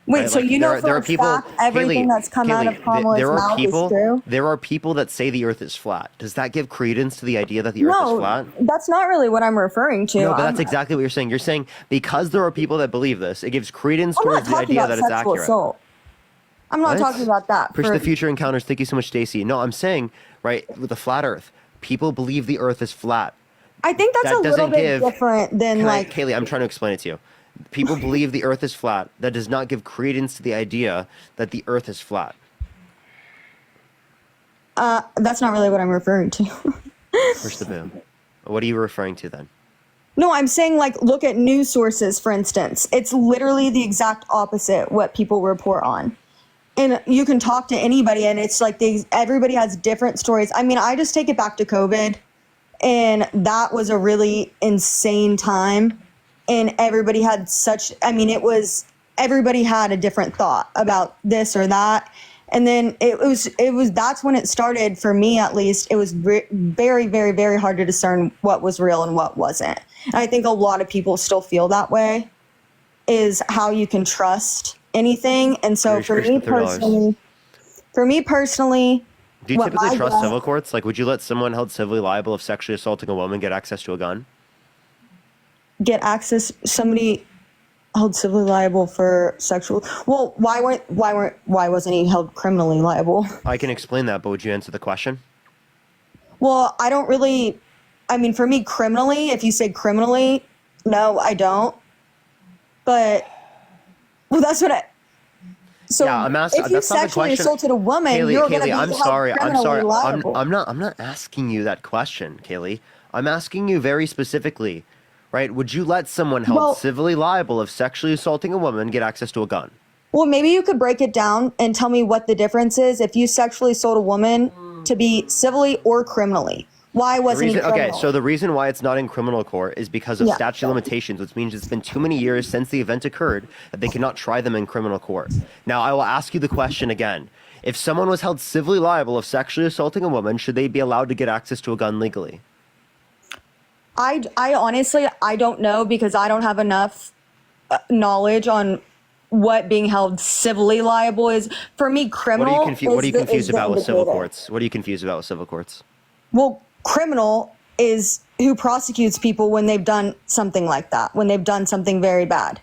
wait, Right? so Like you know there for are a people. fact everything Kaylee, that's come out Kaylee, of Kamala's there are mouth is people. true? There are people that say the Earth is flat. Does that give credence to the idea that the Earth is No, flat? that's not really what I'm referring to. No, but I'm, that's exactly what you're saying. You're saying because there are people that believe this, it gives credence I'm not towards the talking idea about that it's sexual accurate. assault. I'm not What? talking about that. Push the future encounters. Thank you so much, Stacy. No, I'm saying, right, with the flat Earth, people believe the Earth is flat. I think that's That a little doesn't bit give. different than like. Kaylee, I'm trying to explain it to you. People believe the Earth is flat. That does not give credence to the idea that the Earth is flat. That's not really what I'm referring to. Push the boom. What are you referring to then? No, I'm saying like look at news sources, for instance. It's literally the exact opposite what people report on. And you can talk to anybody and it's like everybody has different stories. I mean, I just take it back to COVID, and that was a really insane time. And everybody had everybody had a different thought about this or that. And then that's when it started for me, at least. It was very, very, very hard to discern what was real and what wasn't. And I think a lot of people still feel that way, is how you can trust anything. And so for me personally, do you typically trust gut- civil courts? Like, would you let someone held civilly liable of sexually assaulting a woman get access to a gun? get access, somebody held civilly liable for sexual, well, why wasn't he held criminally liable? I can explain that, but would you answer the question? Well, I don't really, I mean, for me, criminally, if you say criminally, no, I don't. But, well, that's what so yeah, I'm asking. if you That's not the sexually question. assaulted a woman, Kaylee, you're going to be I'm held sorry. I'm criminally sorry. liable. I'm not asking you that question, Kaylee. I'm asking you very specifically, right? Would you let someone held civilly liable of sexually assaulting a woman get access to a gun? Well, maybe you could break it down and tell me what the difference is if you sexually assault a woman to be civilly or criminally. Why wasn't he criminal? Okay, so the reason why it's not in criminal court is because of statute of limitations, which means it's been too many years since the event occurred that they cannot try them in criminal court. Now, I will ask you the question again. If someone was held civilly liable of sexually assaulting a woman, should they be allowed to get access to a gun legally? I honestly, I don't know, because I don't have enough knowledge on what being held civilly liable is. For me, criminal. What are you confused about with civil courts? What are you confused about with civil courts? Well, criminal is who prosecutes people when they've done something like that, when they've done something very bad.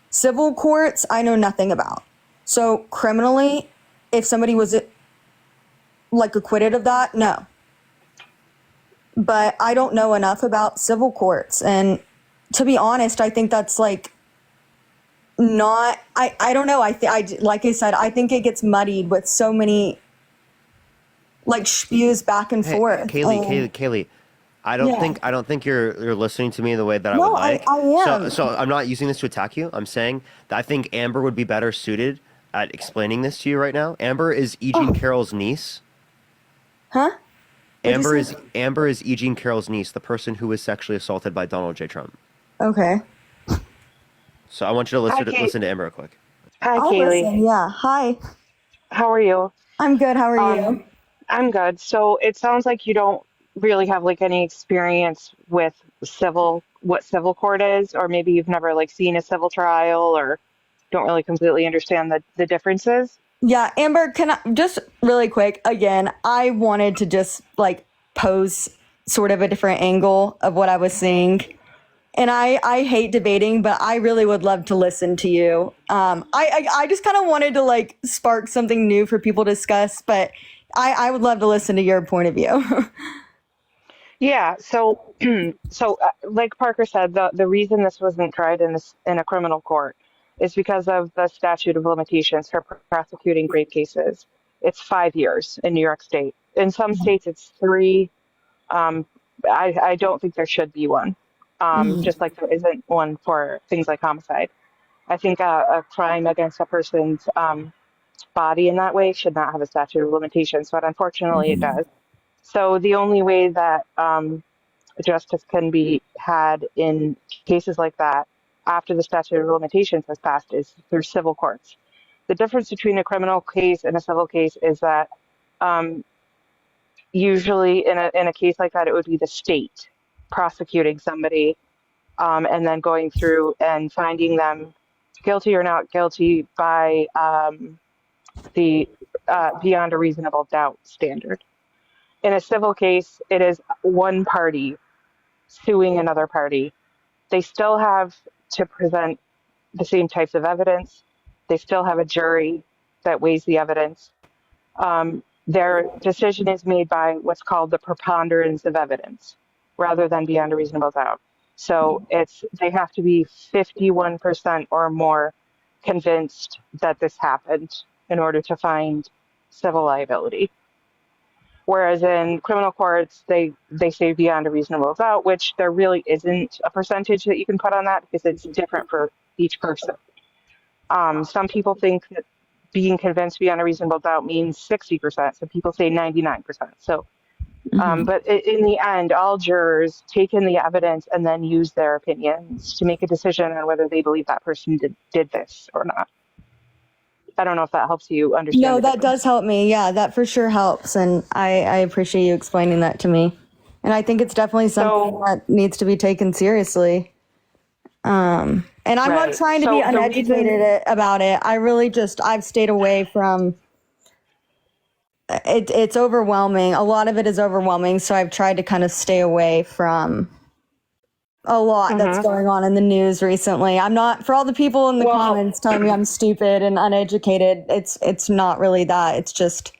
Civil courts, I know nothing about. So criminally, if somebody was like acquitted of that, no. But I don't know enough about civil courts. And to be honest, I think that's like not, I don't know. Like I said, I think it gets muddied with so many like spews back and forth. Kaylee, I don't think you're listening to me the way that I would like. I am. So I'm not using this to attack you. I'm saying that I think Amber would be better suited at explaining this to you right now. Amber is E. Jean Carroll's niece. Huh? Amber is E. Jean Carroll's niece, the person who was sexually assaulted by Donald J. Trump. Okay. So I want you to listen to Amber real quick. Hi, I'll Kaylee. listen, yeah. Hi. How are you? I'm good. How are you? I'm good. So it sounds like you don't really have like any experience with what civil court is, or maybe you've never like seen a civil trial or don't really completely understand the differences. Yeah, Amber, can I just really quick, again, I wanted to just like pose sort of a different angle of what I was seeing. And I hate debating, but I really would love to listen to you. I just kind of wanted to like spark something new for people to discuss, but I would love to listen to your point of view. Yeah. So, like Parker said, the reason this wasn't tried in a criminal court is because of the statute of limitations for prosecuting rape cases. It's 5 years in New York State. In some states, it's 3. I don't think there should be one. Just like there isn't one for things like homicide. I think a crime against a person's body in that way should not have a statute of limitations, but unfortunately it does. So the only way that justice can be had in cases like that after the statute of limitations has passed is through civil courts. The difference between a criminal case and a civil case is that usually in a case like that, it would be the state prosecuting somebody and then going through and finding them guilty or not guilty by the beyond a reasonable doubt standard. In a civil case, it is one party suing another party. They still have to present the same types of evidence. They still have a jury that weighs the evidence. Their decision is made by what's called the preponderance of evidence rather than beyond a reasonable doubt. So they have to be 51% or more convinced that this happened in order to find civil liability. Whereas in criminal courts, they say beyond a reasonable doubt, which there really isn't a percentage that you can put on that because it's different for each person. Some people think that being convinced beyond a reasonable doubt means 60%. Some people say 99%. So, but in the end, all jurors take in the evidence and then use their opinions to make a decision on whether they believe that person did this or not. I don't know if that helps you understand. No, that does help me. Yeah, that for sure helps. And I appreciate you explaining that to me. And I think it's definitely something that needs to be taken seriously. And I'm not trying to be uneducated about it. I really I've stayed away from it. It's overwhelming. A lot of it is overwhelming. So I've tried to kind of stay away from a lot that's going on in the news recently. I'm not, for all the people in the comments telling me I'm stupid and uneducated, it's not really that. It's just,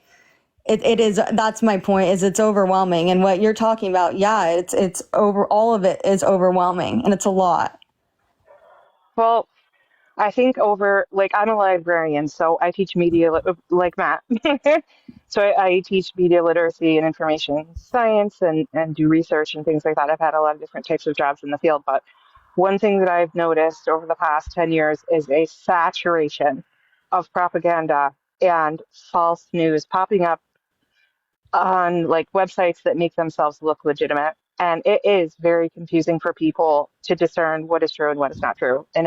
it is, that's my point, is it's overwhelming. And what you're talking about, it's over, all of it is overwhelming and it's a lot. Well, I think I'm a librarian, so I teach media, like Matt. So I teach media literacy and information science and do research and things like that. I've had a lot of different types of jobs in the field, but one thing that I've noticed over the past 10 years is a saturation of propaganda and false news popping up on websites that make themselves look legitimate. And it is very confusing for people to discern what is true and what is not true in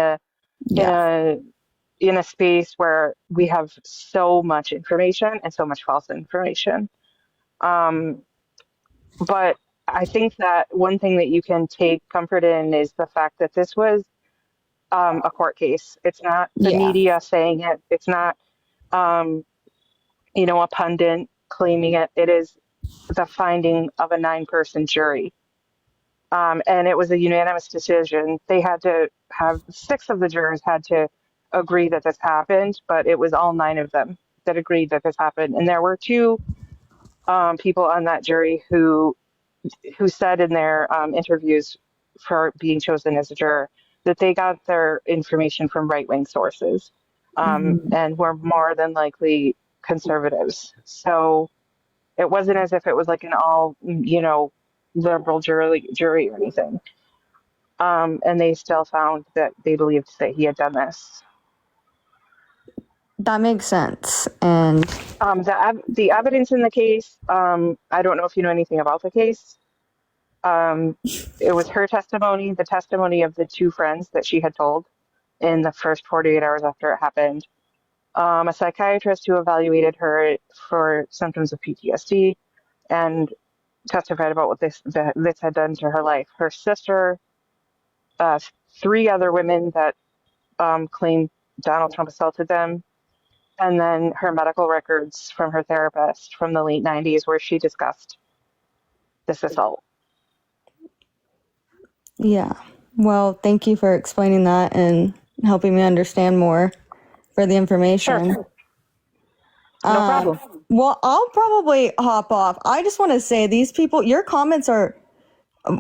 a space where we have so much information and so much false information. But I think that one thing that you can take comfort in is the fact that this was a court case. It's not the media saying it. It's not, a pundit claiming it. It is the finding of a 9-person jury. And it was a unanimous decision. They had to have 6 of the jurors had to agree that this happened, but it was all 9 of them that agreed that this happened. And there were 2 people on that jury who said in their interviews for being chosen as a juror that they got their information from right-wing sources and were more than likely conservatives. So it wasn't as if it was like an all, liberal jury or anything. And they still found that they believed that he had done this. That makes sense. And the evidence in the case, I don't know if you know anything about the case. It was her testimony, the testimony of the 2 friends that she had told in the first 48 hours after it happened. A psychiatrist who evaluated her for symptoms of PTSD and testified about what this had done to her life. Her sister, 3 other women that claimed Donald Trump assaulted them, and then her medical records from her therapist from the late 90s where she discussed this assault. Yeah. Well, thank you for explaining that and helping me understand more for the information. Sure. No problem. Well, I'll probably hop off. I just want to say these people, your comments are,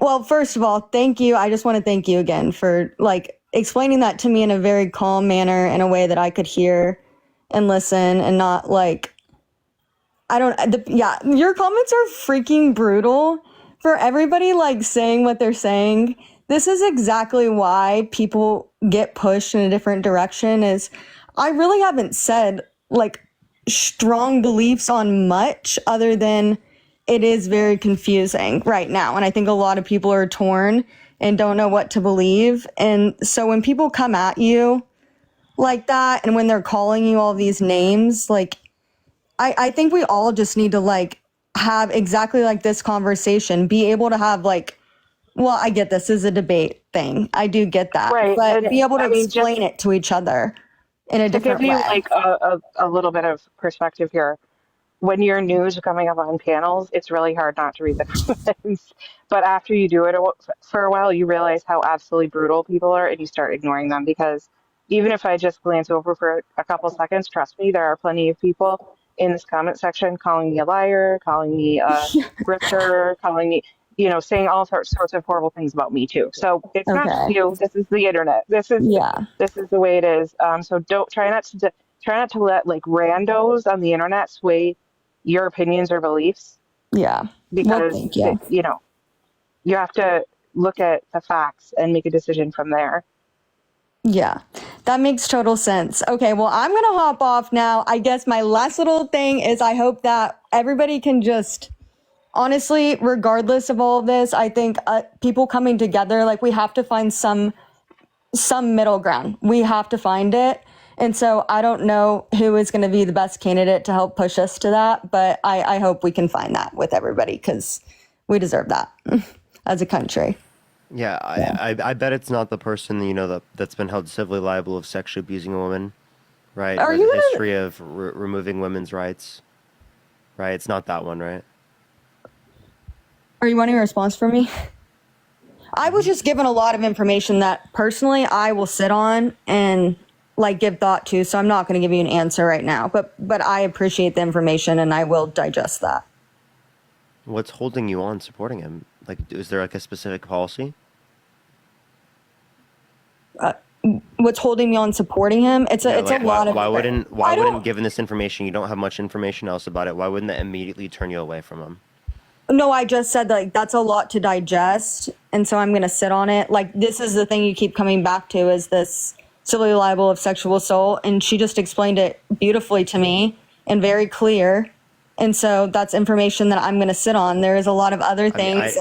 well, first of all, thank you. I just want to thank you again for explaining that to me in a very calm manner in a way that I could hear and listen and not your comments are freaking brutal for everybody saying what they're saying. This is exactly why people get pushed in a different direction is I really haven't said strong beliefs on much other than it is very confusing right now. And I think a lot of people are torn and don't know what to believe. And so when people come at you like that, and when they're calling you all these names, like, I think we all just need to like have exactly like this conversation, be able to have like, well, I get this is a debate thing. I do get that, Right. but And be able to I mean, just explain it to each other in a to give different you way. like a little bit of perspective here, when your news are coming up on panels, it's really hard not to read the comments. But after you do it for a while, you realize how absolutely brutal people are and you start ignoring them because even if I just glance over for a couple seconds, trust me, there are plenty of people in this comment section calling me a liar, calling me a grifter, calling me, saying all sorts of horrible things about me too. So it's not just Okay. you. This is the internet. Yeah. This is the way it is. So don't try not to let like randos on the internet sway your opinions or beliefs Yeah. Well, because thank you. you have to look at the facts and make a decision from there. Yeah, that makes total sense. Okay, well, I'm going to hop off now. I guess my last little thing is I hope that everybody can just, honestly, regardless of all of this, I think people coming together, like we have to find some middle ground. We have to find it. And so I don't know who is going to be the best candidate to help push us to that, but I hope we can find that with everybody because we deserve that as a country. Yeah, I bet it's not the person that's been held civilly liable of sexually abusing a woman, right? Are With you a gonna- history of removing women's rights, right? It's not that one, right? Are you wanting a response from me? I was just given a lot of information that personally I will sit on and like give thought to, so I'm not going to give you an answer right now, but I appreciate the information and I will digest that. What's holding you on supporting him? Like, is there like a specific policy? What's holding me on supporting him? It's a lot of. Why wouldn't given this information, you don't have much information else about it, why wouldn't that immediately turn you away from him? No, I just said like that's a lot to digest, and so I'm going to sit on it. Like this is the thing you keep coming back to is this civilly liable of sexual assault, and she just explained it beautifully to me and very clear. And so that's information that I'm going to sit on. There is a lot of other things.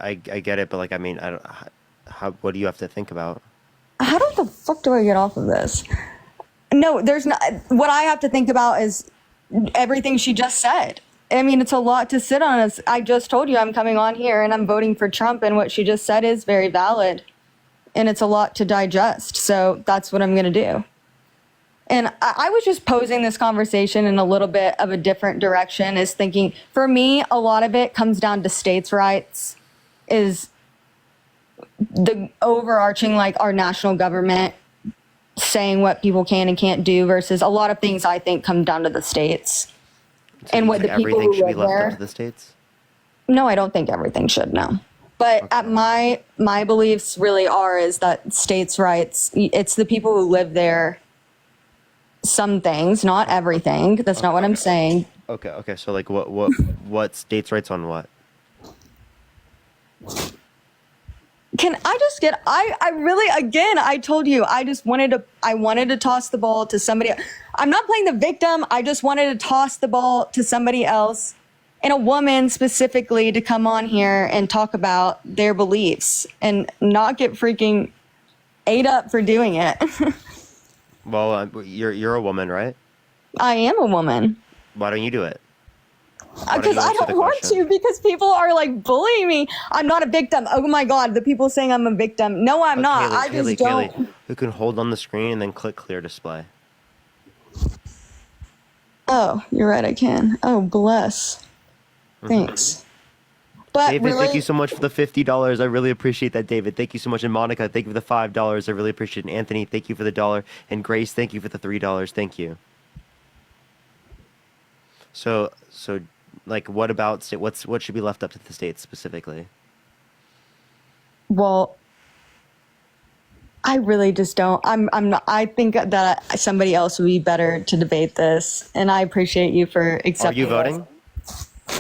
I get it, but like, I mean, I don't. What do you have to think about? How the fuck do I get off of this? No, there's not. What I have to think about is everything she just said. I mean, it's a lot to sit on. I just told you I'm coming on here and I'm voting for Trump, and what she just said is very valid, and it's a lot to digest. So that's what I'm going to do. And I was just posing this conversation in a little bit of a different direction, is thinking, for me, a lot of it comes down to states' rights, is the overarching, like our national government saying what people can and can't do versus a lot of things I think come down to the states. So and what the people everything who should be live left there. up to the states? No, I don't think everything should, no. But at my beliefs really are is that states' rights, it's the people who live there, some things, not everything. That's not what I'm saying. Okay. So like, what states' rights on what? Can I just get, I really, again, I told you, I wanted to toss the ball to somebody. I'm not playing the victim. I just wanted to toss the ball to somebody else, and a woman specifically, to come on here and talk about their beliefs and not get freaking ate up for doing it. Well, you're a woman, right? I am a woman. Why don't you do it? Because I don't want to, because people are like bullying me. I'm not a victim. Oh my God, the people saying I'm a victim. No, I'm not. I just don't. Kaylee, who can hold on the screen and then click clear display? Oh, you're right, I can. Oh, bless. Thanks. But David, really, thank you so much for the $50. I really appreciate that, David. Thank you so much. And Monica, thank you for the $5. I really appreciate it. And Anthony, thank you for the $1. And Grace, thank you for the $3. Thank you. So like, what about what should be left up to the states specifically? well, I really just don't. I'm not. I think that somebody else would be better to debate this, and I appreciate you for Are accepting. you voting?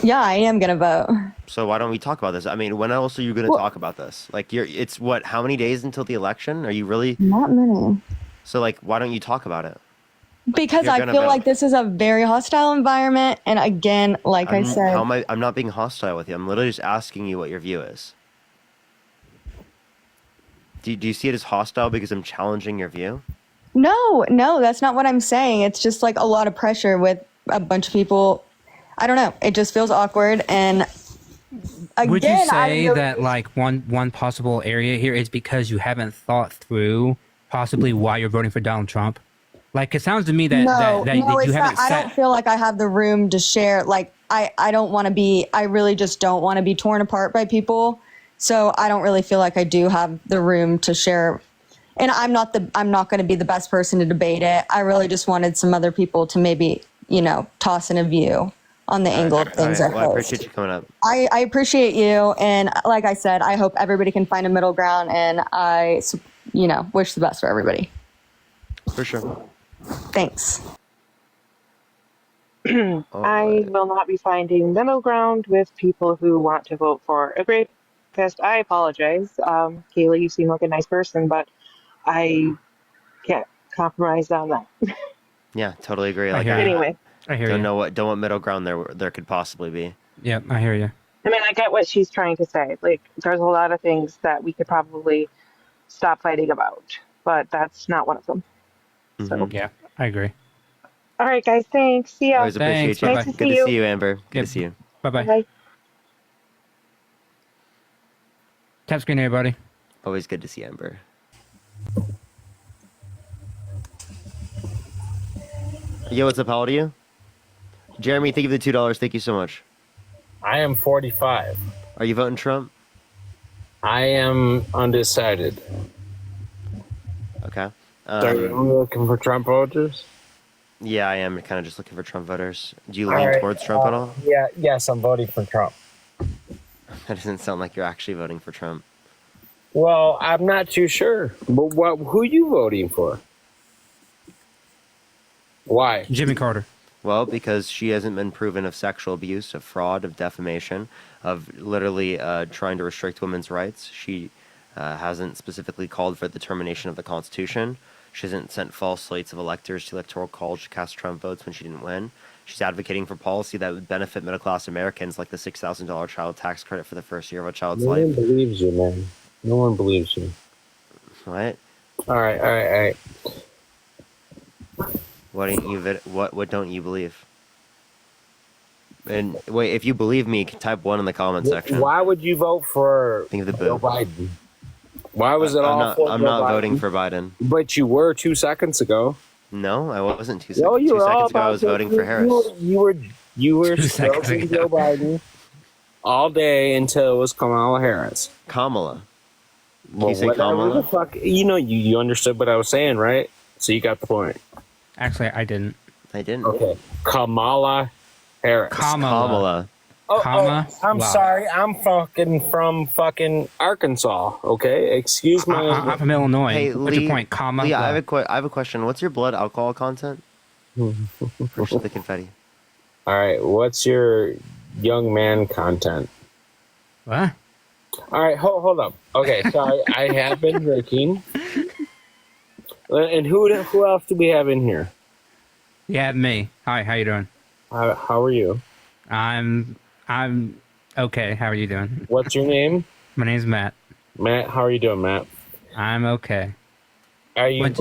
Yeah, I am gonna vote. So why don't we talk about this? I mean, when else are you going to talk about this? Like, it's what? How many days until the election? Are you really? Not many. So like, why don't you talk about it? Because You're I gonna feel vote. like this is a very hostile environment, and again, like I said, How am I? I'm not being hostile with you. I'm literally just asking you what your view is. Do you see it as hostile because I'm challenging your view? No, that's not what I'm saying. It's just like a lot of pressure with a bunch of people. I don't know. It just feels awkward. And again, would you say that like one possible area here is because you haven't thought through possibly why you're voting for Donald Trump? Like, it sounds to me that you haven't I don't feel like I have the room to share. Like, I don't want to be, I really just don't want to be torn apart by people. So I don't really feel like I do have the room to share. And I'm not going to be the best person to debate it. I really just wanted some other people to maybe, toss in a view on the angle of things. Well, I appreciate you coming up. I appreciate you. And like I said, I hope everybody can find a middle ground, and I, wish the best for everybody. For sure. Thanks. I will not be finding middle ground with people who want to vote for a rapist. I apologize. Kaylee, you seem like a nice person, but I can't compromise on that. Yeah, totally agree. Like, anyway. I hear don't you. know what middle ground there could possibly be. Yeah, I hear you. I mean, I get what she's trying to say. Like, there's a lot of things that we could probably stop fighting about, but that's not one of them. So yeah, I agree. All right, guys. Thanks. See ya. Always appreciate you. Nice to Good to see you, Amber. Good to see you. Bye-bye. Bye. Tap screen, everybody. Always good to see Amber. Yo, what's up? How old are you? Jeremy, thank you for the $2. Thank you so much. I am 45. Are you voting Trump? I am undecided. Okay. Are you looking for Trump voters? Yeah, I am kind of just looking for Trump voters. Do you All lean right, towards Trump at all? Yeah, yes, I'm voting for Trump. That doesn't sound like you're actually voting for Trump. Well, I'm not too sure. But who are you voting for? Why? Jimmy Carter. Well, because she hasn't been proven of sexual abuse, of fraud, of defamation, of literally trying to restrict women's rights. She hasn't specifically called for the termination of the Constitution. She hasn't sent false slates of electors to electoral college to cast Trump votes when she didn't win. She's advocating for policy that would benefit middle-class Americans, like the $6,000 child tax credit for the first year of a child's No life. one believes you, man. No one believes you. What? All right. What don't you believe? And wait, if you believe me, type 1 in the comment section. Why would you vote for Think of the Joe boo. Biden? Why was it all for I'm Joe not Biden? voting for Biden. But you were 2 seconds ago. No, I wasn't 2 No, seconds. you 2 were all seconds ago, I was about voting for Harris. You were 2 seconds stroking ago. Joe Biden all day until it was Kamala Harris. Kamala. Well, you say whatever Kamala? the fuck, you understood what I was saying, right? So you got the point. Actually, I didn't. I didn't. Okay. Kamala Harris. Kamala. I'm sorry. I'm from fucking Arkansas. Okay, excuse my. I'm from Illinois. Hey, What's Lee, your point, comma? Lee, I have a question. What's your blood alcohol content? Push the confetti. All right. What's your young man content? What? All right. Hold up. Okay. Sorry. I have been drinking. And who else do we have in here? You have me. Hi, how you doing? How are you? I'm okay. How are you doing? What's your name? My name's Matt. Matt, how are you doing, Matt? I'm okay. Are you?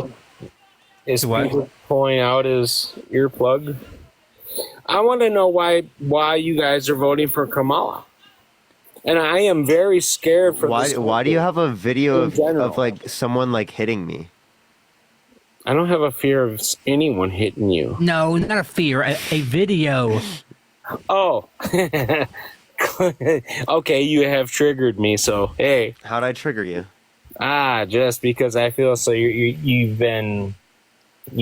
Is Peter pulling out his earplug? I want to know why you guys are voting for Kamala. And I am very scared for this. Why do you have a video in general. of like someone like hitting me? I don't have a fear of anyone hitting you. No, not a fear. A video. Oh. Okay, you have triggered me, so hey. How'd I trigger you? Just because I feel so you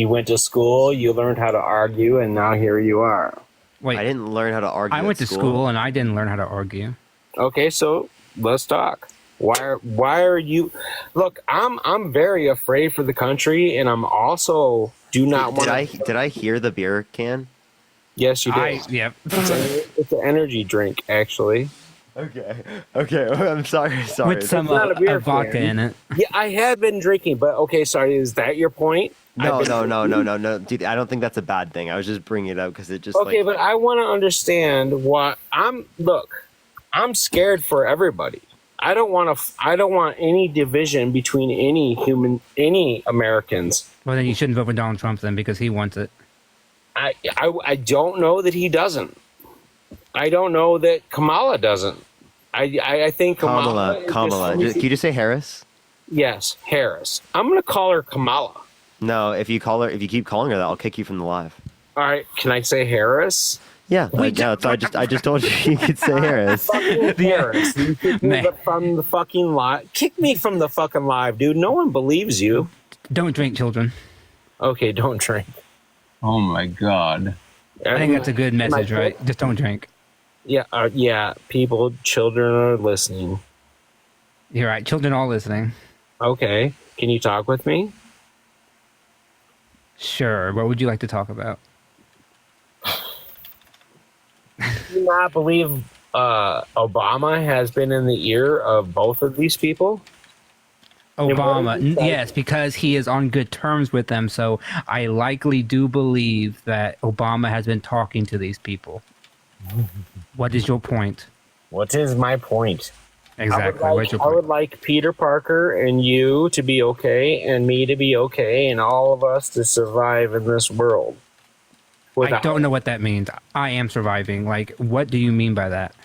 went to school, you learned how to argue, and now here you are. Wait, I didn't learn how to argue. I went to school and I didn't learn how to argue. Okay, so let's talk. Why are you? Look, I'm very afraid for the country, and I'm also do not want. Did I hear the beer can? Yes, you did. Yep. It's an energy drink, actually. Okay. I'm sorry. With some vodka in it. Yeah, I have been drinking, but okay, sorry. Is that your point? No, dude. I don't think that's a bad thing. I was just bringing it up because it just. Okay, but I want to understand what I'm. Look, I'm scared for everybody. I don't want any division between any Americans. Well, then you shouldn't vote for Donald Trump then because he wants it. I don't know that he doesn't. I don't know that Kamala doesn't. I think Kamala. Can you just say Harris? Yes, Harris. I'm going to call her Kamala. No, if you keep calling her that, I'll kick you from the live. All right, can I say Harris? Yeah, I just told you could say Harris. Harris. You kick me from the fucking live. Kick me from the fucking live, dude. No one believes you. Don't drink, children. Okay, don't drink. Oh my God. I think that's a good message, right? Just don't drink. Yeah, children are listening. You're right. Children are listening. Okay. Can you talk with me? Sure. What would you like to talk about? Do you not believe Obama has been in the ear of both of these people? Obama, yes, because he is on good terms with them. So I likely do believe that Obama has been talking to these people. What is your point? What is my point? Exactly. I would like Peter Parker and you to be okay, and me to be okay, and all of us to survive in this world. I don't know what that means. I am surviving. Like, what do you mean by that?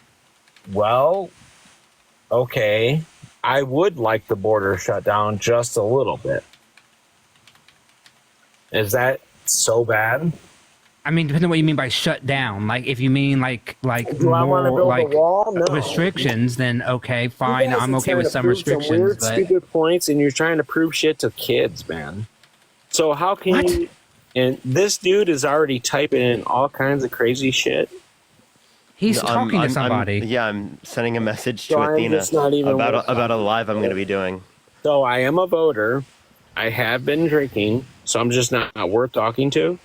Well, okay. I would like the border shut down just a little bit. Is that bad? I mean, depending on what you mean by shut down. Like, if you mean like do I want to build like a wall? No. restrictions, then okay, fine. I'm okay with some restrictions. Some weird, but stupid points, and you're trying to prove shit to kids, man. So how can you? And this dude is already typing in all kinds of crazy shit. He's talking to somebody. I'm sending a message So to I'm Athena just not even about a live I'm going to be doing. So I am a voter. I have been drinking, so I'm just not worth talking to,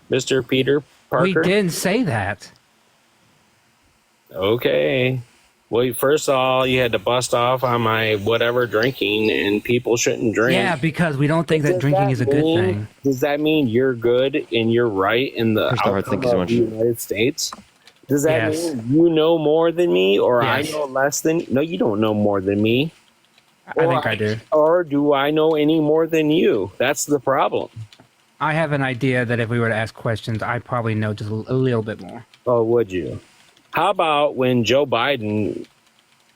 Mr. Peter Parker. We didn't say that. Okay. Well, first of all, you had to bust off on my whatever drinking, and people shouldn't drink. Yeah, because we don't think that drinking is a good thing. Does that mean you're good and you're right in the outcome of the United States? Does that mean you know more than me, or I know less than? No, you don't know more than me. I think I do. Or do I know any more than you? That's the problem. I have an idea that if we were to ask questions, I probably know just a little bit more. Oh, would you? How about when Joe Biden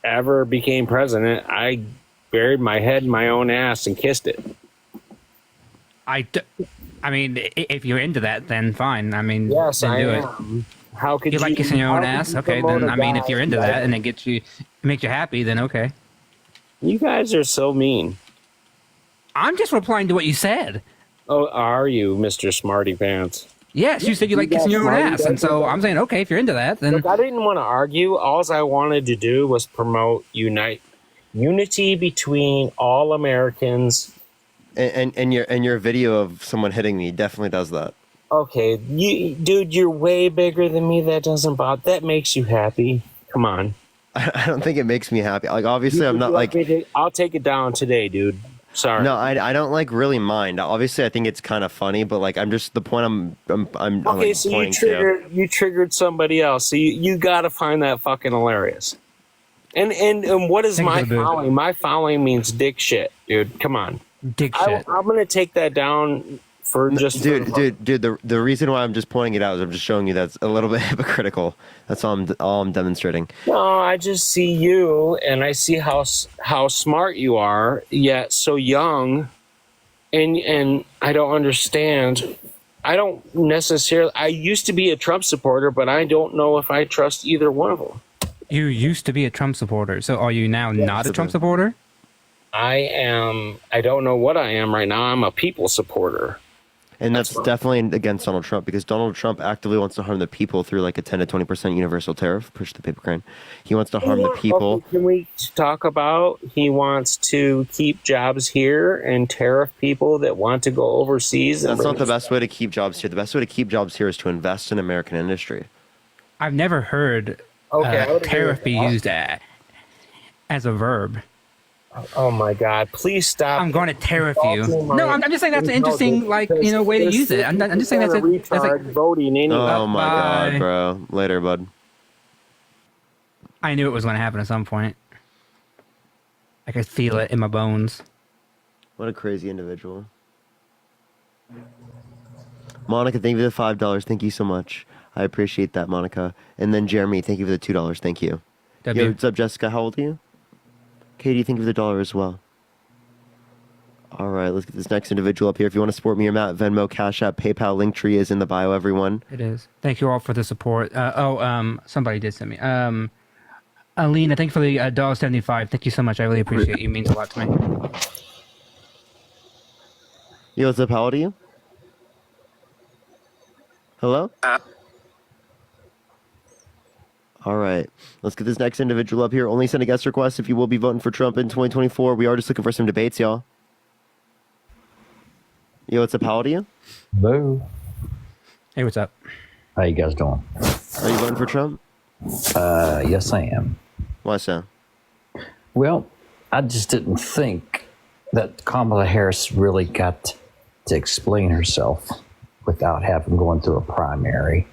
ever became president, I buried my head in my own ass and kissed it? I mean, if you're into that, then fine. I mean, yes, then I do am. How could you like kissing your own how could ass? you Okay, promote then a I mean, if guy you're into like- that and it makes you happy, then okay. You guys are so mean. I'm just replying to what you said. Oh, are you, Mr. Smarty Pants? Yes, you said you like kissing your own ass, and so I'm saying, okay, if you're into that, then Look, I didn't want to argue. All I wanted to do was promote unity between all Americans. And your video of someone hitting me definitely does that. Okay, dude, you're way bigger than me. That doesn't bother. That makes you happy. Come on. I don't think it makes me happy. Like, obviously, I'm not like. I'll take it down today, dude. Sorry. No, I don't like really mind. Obviously, I think it's kind of funny, but like, I'm just the point I'm Okay, like, so pointing you triggered somebody else. So you got to find that fucking hilarious. And what is my following? My following means dick shit, dude. Come on. Dick shit. I'm gonna take that down for just dude. The reason why I'm just pointing it out is I'm just showing you that's a little bit hypocritical. That's all I'm demonstrating. No, I just see you, and I see how smart you are, yet so young, and I don't understand. I don't necessarily. I used to be a Trump supporter, but I don't know if I trust either one of them. You used to be a Trump supporter, so are you now not a Trump supporter? I am. I don't know what I am right now. I'm a people supporter. And that's definitely against Donald Trump, because Donald Trump actively wants to harm the people through like a 10 to 20% universal tariff. Push the paper crane. He wants to harm the people. Okay, can we talk about he wants to keep jobs here and tariff people that want to go overseas? That's not the best way to keep jobs here. The best way to keep jobs here is to invest in American industry. I've never heard tariff be used as a verb. Oh my God! Please stop! I'm going to tariff you. No, I'm just saying that's an interesting, way to use it. I'm just saying that's like voting anyway. Oh my God, bro! Later, bud. I knew it was going to happen at some point. I could feel it in my bones. What a crazy individual. Monica, thank you for the $5. Thank you so much. I appreciate that, Monica. And then Jeremy, thank you for the $2. Thank you. Yo, what's up, Jessica? How old are you? Katie, thank you for the $1 as well. All right, let's get this next individual up here. If you want to support me or Matt, Venmo, Cash App, PayPal, Linktree is in the bio, everyone. It is. Thank you all for the support. Somebody did send me. Alina, thank you for the $1.75. Thank you so much. I really appreciate you. It means a lot to me. Yo, what's up? How old are you? Hello? All right, let's get this next individual up here. Only send a guest request if you will be voting for Trump in 2024. We are just looking for some debates, y'all. Yo, what's up? How old are you? Hello. Hey, what's up? How you guys doing? Are you voting for Trump? Yes, I am. Why so? Well, I just didn't think that Kamala Harris really got to explain herself without having gone through a primary.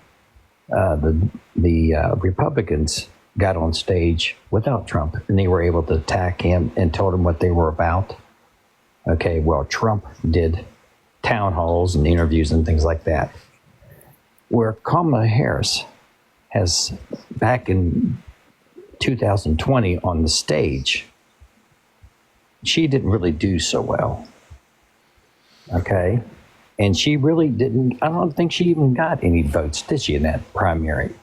The Republicans got on stage without Trump, and they were able to attack him and told him what they were about. Okay, well, Trump did town halls and interviews and things like that. Where Kamala Harris has, back in 2020 on the stage, she didn't really do so well. Okay? And she really didn't, I don't think she even got any votes, did she, in that primary?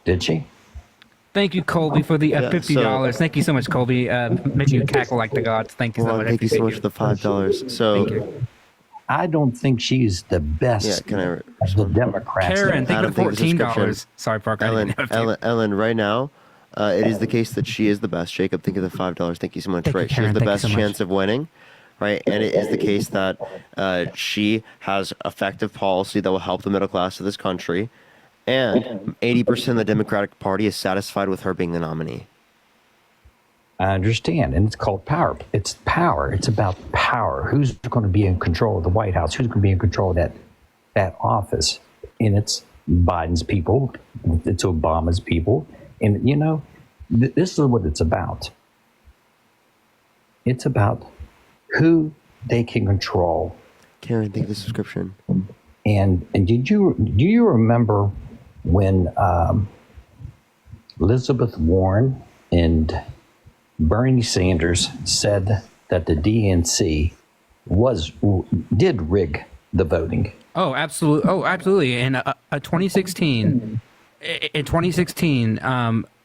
Did she? Thank you, Colby, for the $50. Thank you so much, Colby. Make you cackle like the gods. Thank you so much. Thank you so much for the $5. So, I don't think she's the best. Yeah, can I of the Democrats. Karen, thank you for $14. Sorry, Parker. Ellen, right now, it is the case that she is the best. Jacob, think of the $5. Thank you so much. Thank you, Right, she Karen. has the Thank you best so much. chance of winning. Right, and it is the case that she has effective policy that will help the middle class of this country, and 80% of the Democratic Party is satisfied with her being the nominee. I understand, and it's called power. It's power. It's about power. Who's going to be in control of the White House? Who's going to be in control of that office? And it's Biden's people. It's Obama's people. And, you know, this is what it's about. It's about who they can control. Karen, think of the subscription. And do you remember when Elizabeth Warren and Bernie Sanders said that the DNC did rig the voting? Oh, absolutely. Oh, absolutely. In 2016,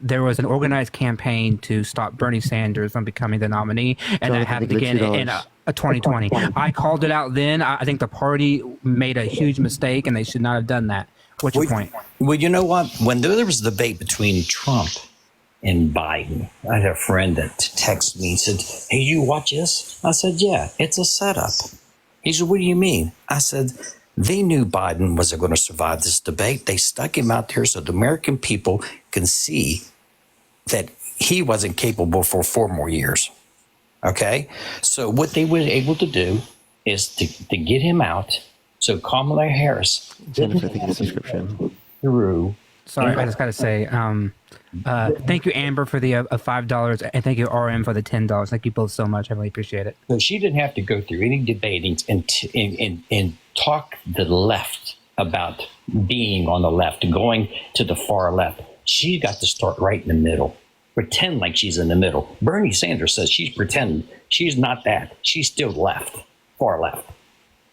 there was an organized campaign to stop Bernie Sanders from becoming the nominee, and that happened again in 2020. I called it out then. I think the party made a huge mistake, and they should not have done that. What's your point? Well, you know what? When there was a debate between Trump and Biden, I had a friend that texted me and said, "Hey, you watch this?" I said, "Yeah, it's a setup." He said, "What do you mean?" I said, "They knew Biden wasn't going to survive this debate. They stuck him out there so the American people can see that he wasn't capable for 4 more years." Okay? So what they were able to do is to get him out so Kamala Harris through. Sorry, I just got to say, thank you, Amber, for the $5, and thank you, RM, for the $10. Thank you both so much. I really appreciate it. So she didn't have to go through any debating and talk the left about being on the left, going to the far left. She got to start right in the middle, pretend like she's in the middle. Bernie Sanders says she's pretending she's not that. She's still left, far left.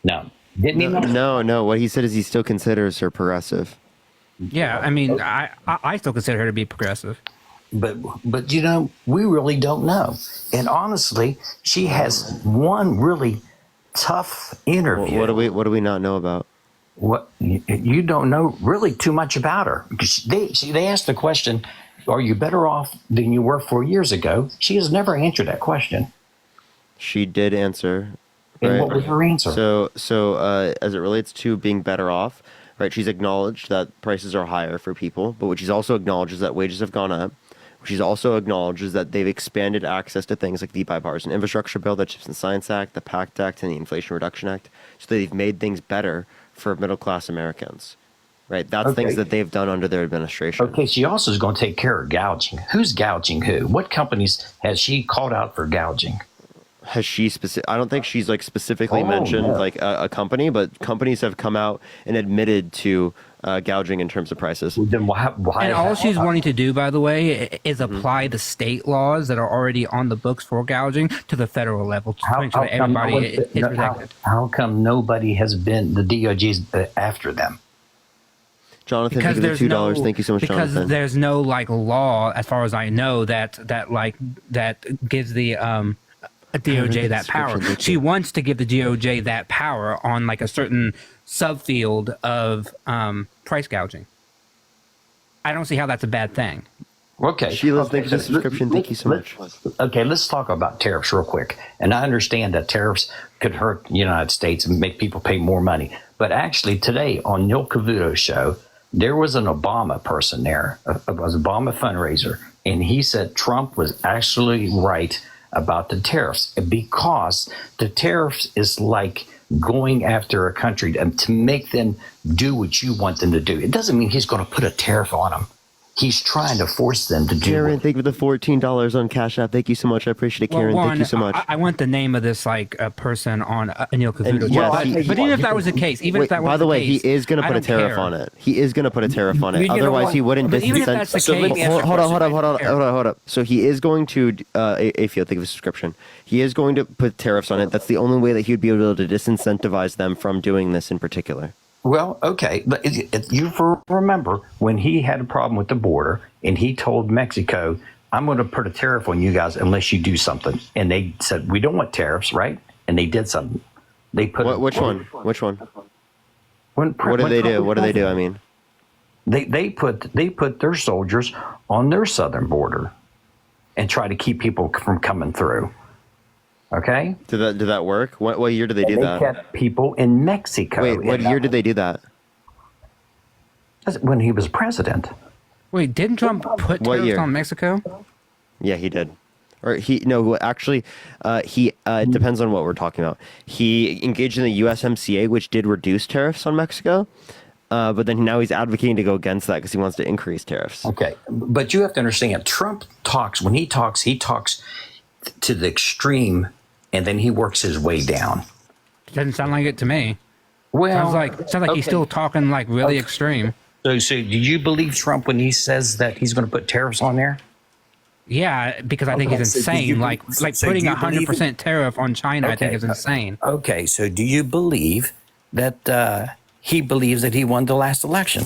No, didn't he? No. What he said is he still considers her progressive. Yeah, I mean, I still consider her to be progressive. But you know, we really don't know. And honestly, she has one really tough interview. What do we not know about? What you don't know really too much about her. Because they asked the question, "Are you better off than you were 4 years ago?" She has never answered that question. She did answer. And what was her answer? So as it relates to being better off, right? She's acknowledged that prices are higher for people, but what she's also acknowledged is that wages have gone up. What she's also acknowledged is that they've expanded access to things like the bipartisan infrastructure bill, the Chips and Science Act, the PACT Act, and the Inflation Reduction Act. So they've made things better for middle-class Americans. Right. That's things that they've done under their administration. Okay, she also is going to take care of gouging. Who's gouging who? What companies has she called out for gouging? Has she I don't think she's like specifically mentioned like a company, but companies have come out and admitted to gouging in terms of prices. Then why and all she's wanting to do, by the way, is apply the state laws that are already on the books for gouging to the federal level to make sure that everybody is protected. How come nobody has been, the DOJ's after them? Jonathan, because there's $2. Thank you so much, because Jonathan. There's no like law, as far as I know, that gives the DOJ that power. She wants to give the DOJ that power on like a certain subfield of price gouging. I don't see how that's a bad thing. Okay. Sheila, thank you for the subscription. Thank you so much. Okay, let's talk about tariffs real quick. And I understand that tariffs could hurt the United States and make people pay more money. But actually today on Neil Cavuto's show, there was an Obama person there, was an Obama fundraiser, and he said Trump was actually right about the tariffs because the tariffs is like going after a country to make them do what you want them to do. It doesn't mean he's going to put a tariff on them. He's trying to force them to do. Karen, thank you for the $14 on Cash App. Thank you so much. I appreciate it, Karen. Thank you so much. I want the name of this person on Neil Cavuto. Yes, but even if that was the case, by the way, he is going to put a tariff on it. He is going to put a tariff on it. Otherwise, he wouldn't disincentivize. Hold up. So he is going to, Afield, think of a subscription. He is going to put tariffs on it. That's the only way that he would be able to disincentivize them from doing this in particular. Well, okay, but you remember when he had a problem with the border and he told Mexico, I'm going to put a tariff on you guys unless you do something. And they said, we don't want tariffs, right? And they did something. They put Which one? What did they do? What do they do? I mean, they put their soldiers on their southern border and try to keep people from coming through. Okay. Did that work? What year did they do that? They kept people in Mexico. Wait, what year did they do that? When he was president. Wait, didn't Trump put tariffs on Mexico? Yeah, he did. Or it depends on what we're talking about. He engaged in the USMCA, which did reduce tariffs on Mexico. But then now he's advocating to go against that because he wants to increase tariffs. Okay. But you have to understand, Trump talks, when he talks to the extreme, and then he works his way down. Doesn't sound like it to me. Well, sounds like he's still talking like really extreme. So do you believe Trump when he says that he's going to put tariffs on there? Yeah, because I think he's insane. Like putting 100% tariff on China, I think is insane. Okay, so do you believe that he believes that he won the last election?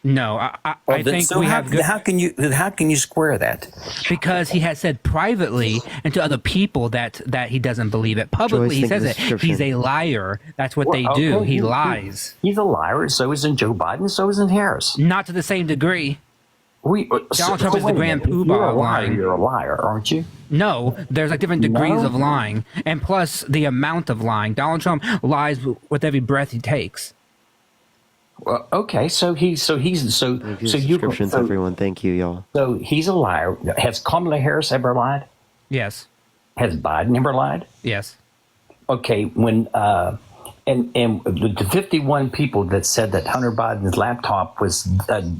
No, I think so we have good. How can you square that? Because he has said privately and to other people that he doesn't believe it. Publicly, he says it. He's a liar. That's what they do. Okay, he lies. He's a liar. So isn't Joe Biden. So isn't Harris. Not to the same degree. Donald Trump is the grand poobah of lying. You're a liar, aren't you? No, there's like different degrees of lying, and plus the amount of lying. Donald Trump lies with every breath he takes. Well, okay, so subscriptions, everyone. Thank you, y'all. So he's a liar. Has Kamala Harris ever lied? Yes. Has Biden ever lied? Yes. Okay, when and the 51 people that said that Hunter Biden's laptop was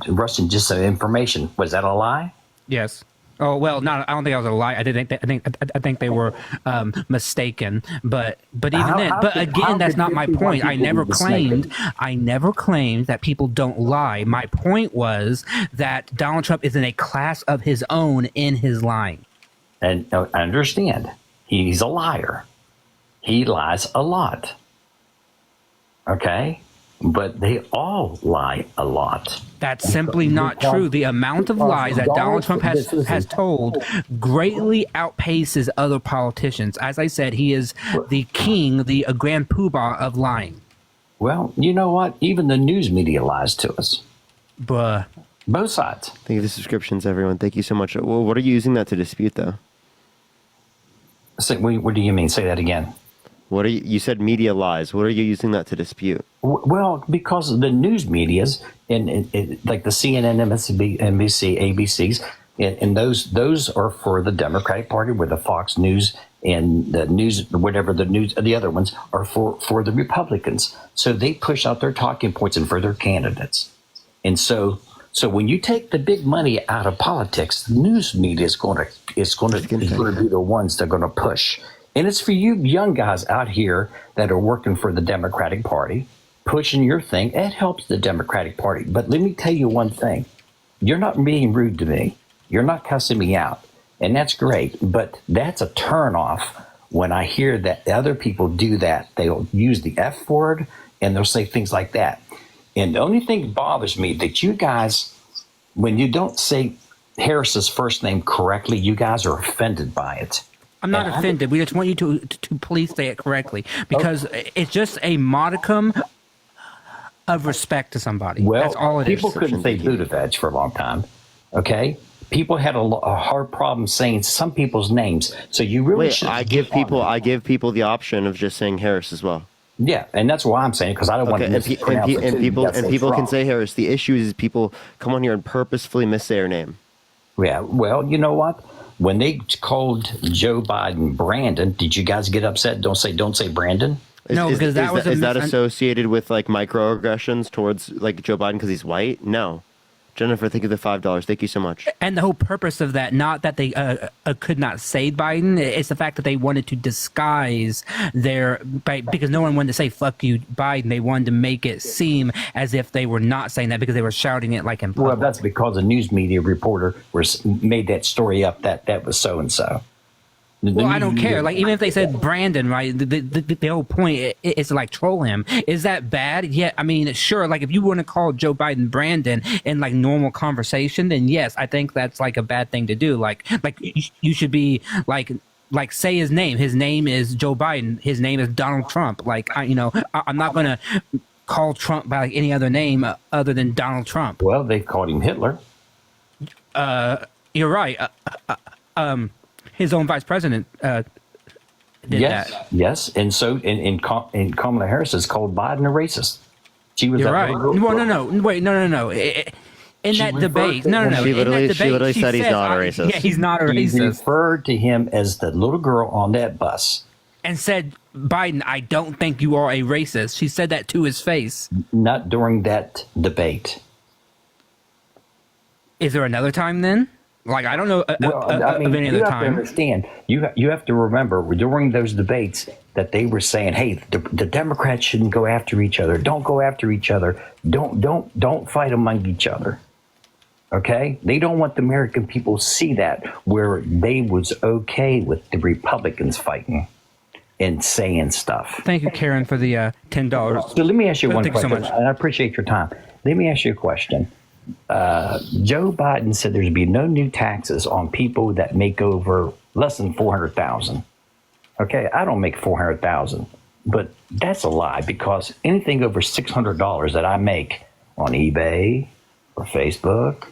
Russian disinformation, was that a lie? Yes. Oh well, I don't think that was a lie. I think they were mistaken. But even then, but again, that's not my point. I never claimed that people don't lie. My point was that Donald Trump is in a class of his own in his lying. And I understand, he's a liar. He lies a lot. Okay, but they all lie a lot. That's simply not true. The amount of lies that Donald Trump has told greatly outpaces other politicians. As I said, he is the king, the grand poobah of lying. Well, you know what? Even the news media lies to us. Bruh. Both sides. Thank you for the subscriptions, everyone. Thank you so much. Well, what are you using that to dispute, though? What do you mean? Say that again. You said media lies. What are you using that to dispute? Well, because the news medias, and like the CNN, NBC, ABCs, and those are for the Democratic Party, where the Fox News and the news, whatever the other ones are for the Republicans. So they push out their talking points and for their candidates. And so when you take the big money out of politics, the news media is going to be the ones that are going to push. And it's for you young guys out here that are working for the Democratic Party, pushing your thing. It helps the Democratic Party. But let me tell you one thing. You're not being rude to me. You're not cussing me out. And that's great. But that's a turnoff when I hear that other people do that. They'll use the F word and they'll say things like that. And the only thing that bothers me that you guys, when you don't say Harris's first name correctly, you guys are offended by it. I'm not offended. We just want you to please say it correctly, because it's just a modicum of respect to somebody. Well, that's all it is. People couldn't say Budapest for a long time. People had a hard problem saying some people's names. So you really should. I give people the option of just saying Harris as well. Yeah, and that's why I'm saying, because I don't want to mispronounce it. And people can say Harris. The issue is people come on here and purposefully missay her name. Yeah, well, you know what? When they called Joe Biden Brandon, did you guys get upset? Don't say Brandon. No, because is that associated with like microaggressions towards like Joe Biden because he's white? No. Jennifer, thank you for the $5. Thank you so much. And the whole purpose of that, not that they could not say Biden, it's the fact that they wanted to disguise because no one wanted to say "fuck you, Biden." They wanted to make it seem as if they were not saying that because they were shouting it like in public. Well, that's because a news media reporter made that story up that was so and so. Well, I don't care. Like, even if they said Brandon, right? The whole point is to like troll him. Is that bad? Yeah, I mean, sure. Like, if you want to call Joe Biden Brandon in like normal conversation, then yes, I think that's like a bad thing to do. Like you should be like say his name. His name is Joe Biden. His name is Donald Trump. Like, I'm not gonna call Trump by like any other name other than Donald Trump. Well, they called him Hitler. You're right. His own vice president did that. Yes, and so and Kamala Harris is called Biden a racist. She was. You're right. No. In that debate, no. She literally said he's not a racist. Yeah, he's not a racist. She referred to him as the little girl on that bus. And said, Biden, I don't think you are a racist. She said that to his face. Not during that debate. Is there another time then? Like, I don't know of any other time. You have to understand. You have to remember during those debates that they were saying, "Hey, the Democrats shouldn't go after each other. Don't go after each other. Don't fight among each other." Okay? They don't want the American people to see that, where they was okay with the Republicans fighting and saying stuff. Thank you, Karen, for the $10. So let me ask you one question. Thank you so much. And I appreciate your time. Let me ask you a question. Joe Biden said there's be no new taxes on people that make over less than $400,000. Okay, I don't make $400,000, but that's a lie, because anything over $600 that I make on eBay or Facebook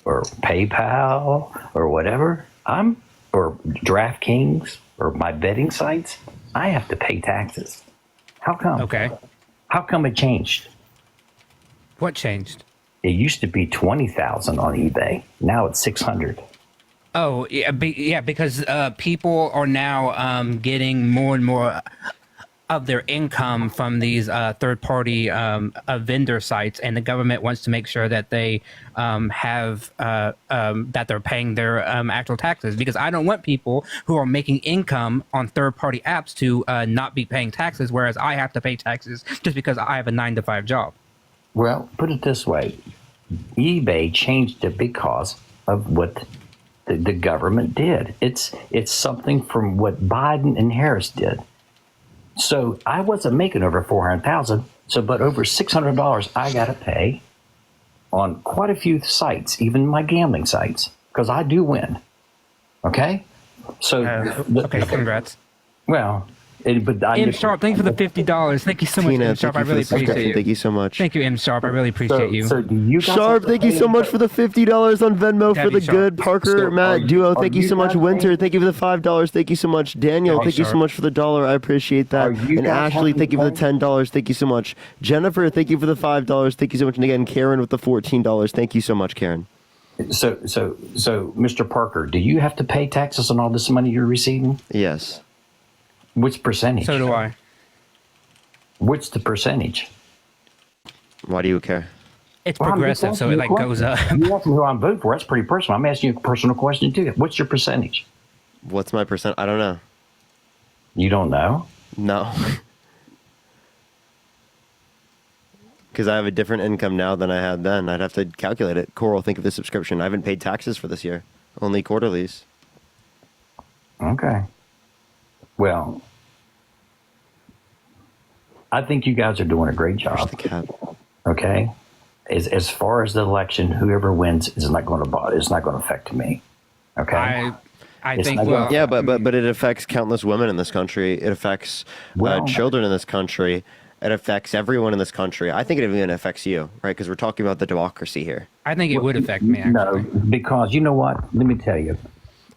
or PayPal or whatever, or DraftKings or my betting sites, I have to pay taxes. How come? Okay. How come it changed? What changed? It used to be 20,000 on eBay. Now it's 600. Oh, yeah, because people are now getting more and more of their income from these third-party vendor sites, and the government wants to make sure that they have that they're paying their actual taxes. Because I don't want people who are making income on third-party apps to not be paying taxes, whereas I have to pay taxes just because I have a 9-to-5 job. Well, put it this way. eBay changed it because of what the government did. It's something from what Biden and Harris did. So I wasn't making over $400,000. But over $600 I got to pay on quite a few sites, even my gambling sites, because I do win. Okay? So okay, congrats. Well, but M Sharp, thank you for the $50. Thank you so much, M Sharp. I really appreciate you. Thank you so much. Thank you, M Sharp. I really appreciate you. So do you guys Sharp, thank you so much for the $50 on Venmo for the good. Parker, Matt, Duo, thank you so much. Winter, thank you for the $5. Thank you so much. Daniel, thank you so much for the $1. I appreciate that. And Ashley, thank you for the $10. Thank you so much. Jennifer, thank you for the $5. Thank you so much. And again, Karen with the $14. Thank you so much, Karen. So, Mr. Parker, do you have to pay taxes on all this money you're receiving? Yes. Which percentage? So do I. What's the percentage? Why do you care? It's progressive, so it like goes up. You asked me who I'm voting for. That's pretty personal. I'm asking you a personal question too. What's your percentage? What's my percent? I don't know. You don't know? No. Because I have a different income now than I had then. I'd have to calculate it. Coral, think of the subscription. I haven't paid taxes for this year. Only quarterlies. Okay. Well, I think you guys are doing a great job. Okay. As far as the election, whoever wins is not going to affect me. Okay. I think well, yeah, but it affects countless women in this country. It affects children in this country. It affects everyone in this country. I think it even affects you, right? Because we're talking about the democracy here. I think it would affect me, actually. No, because you know what? Let me tell you.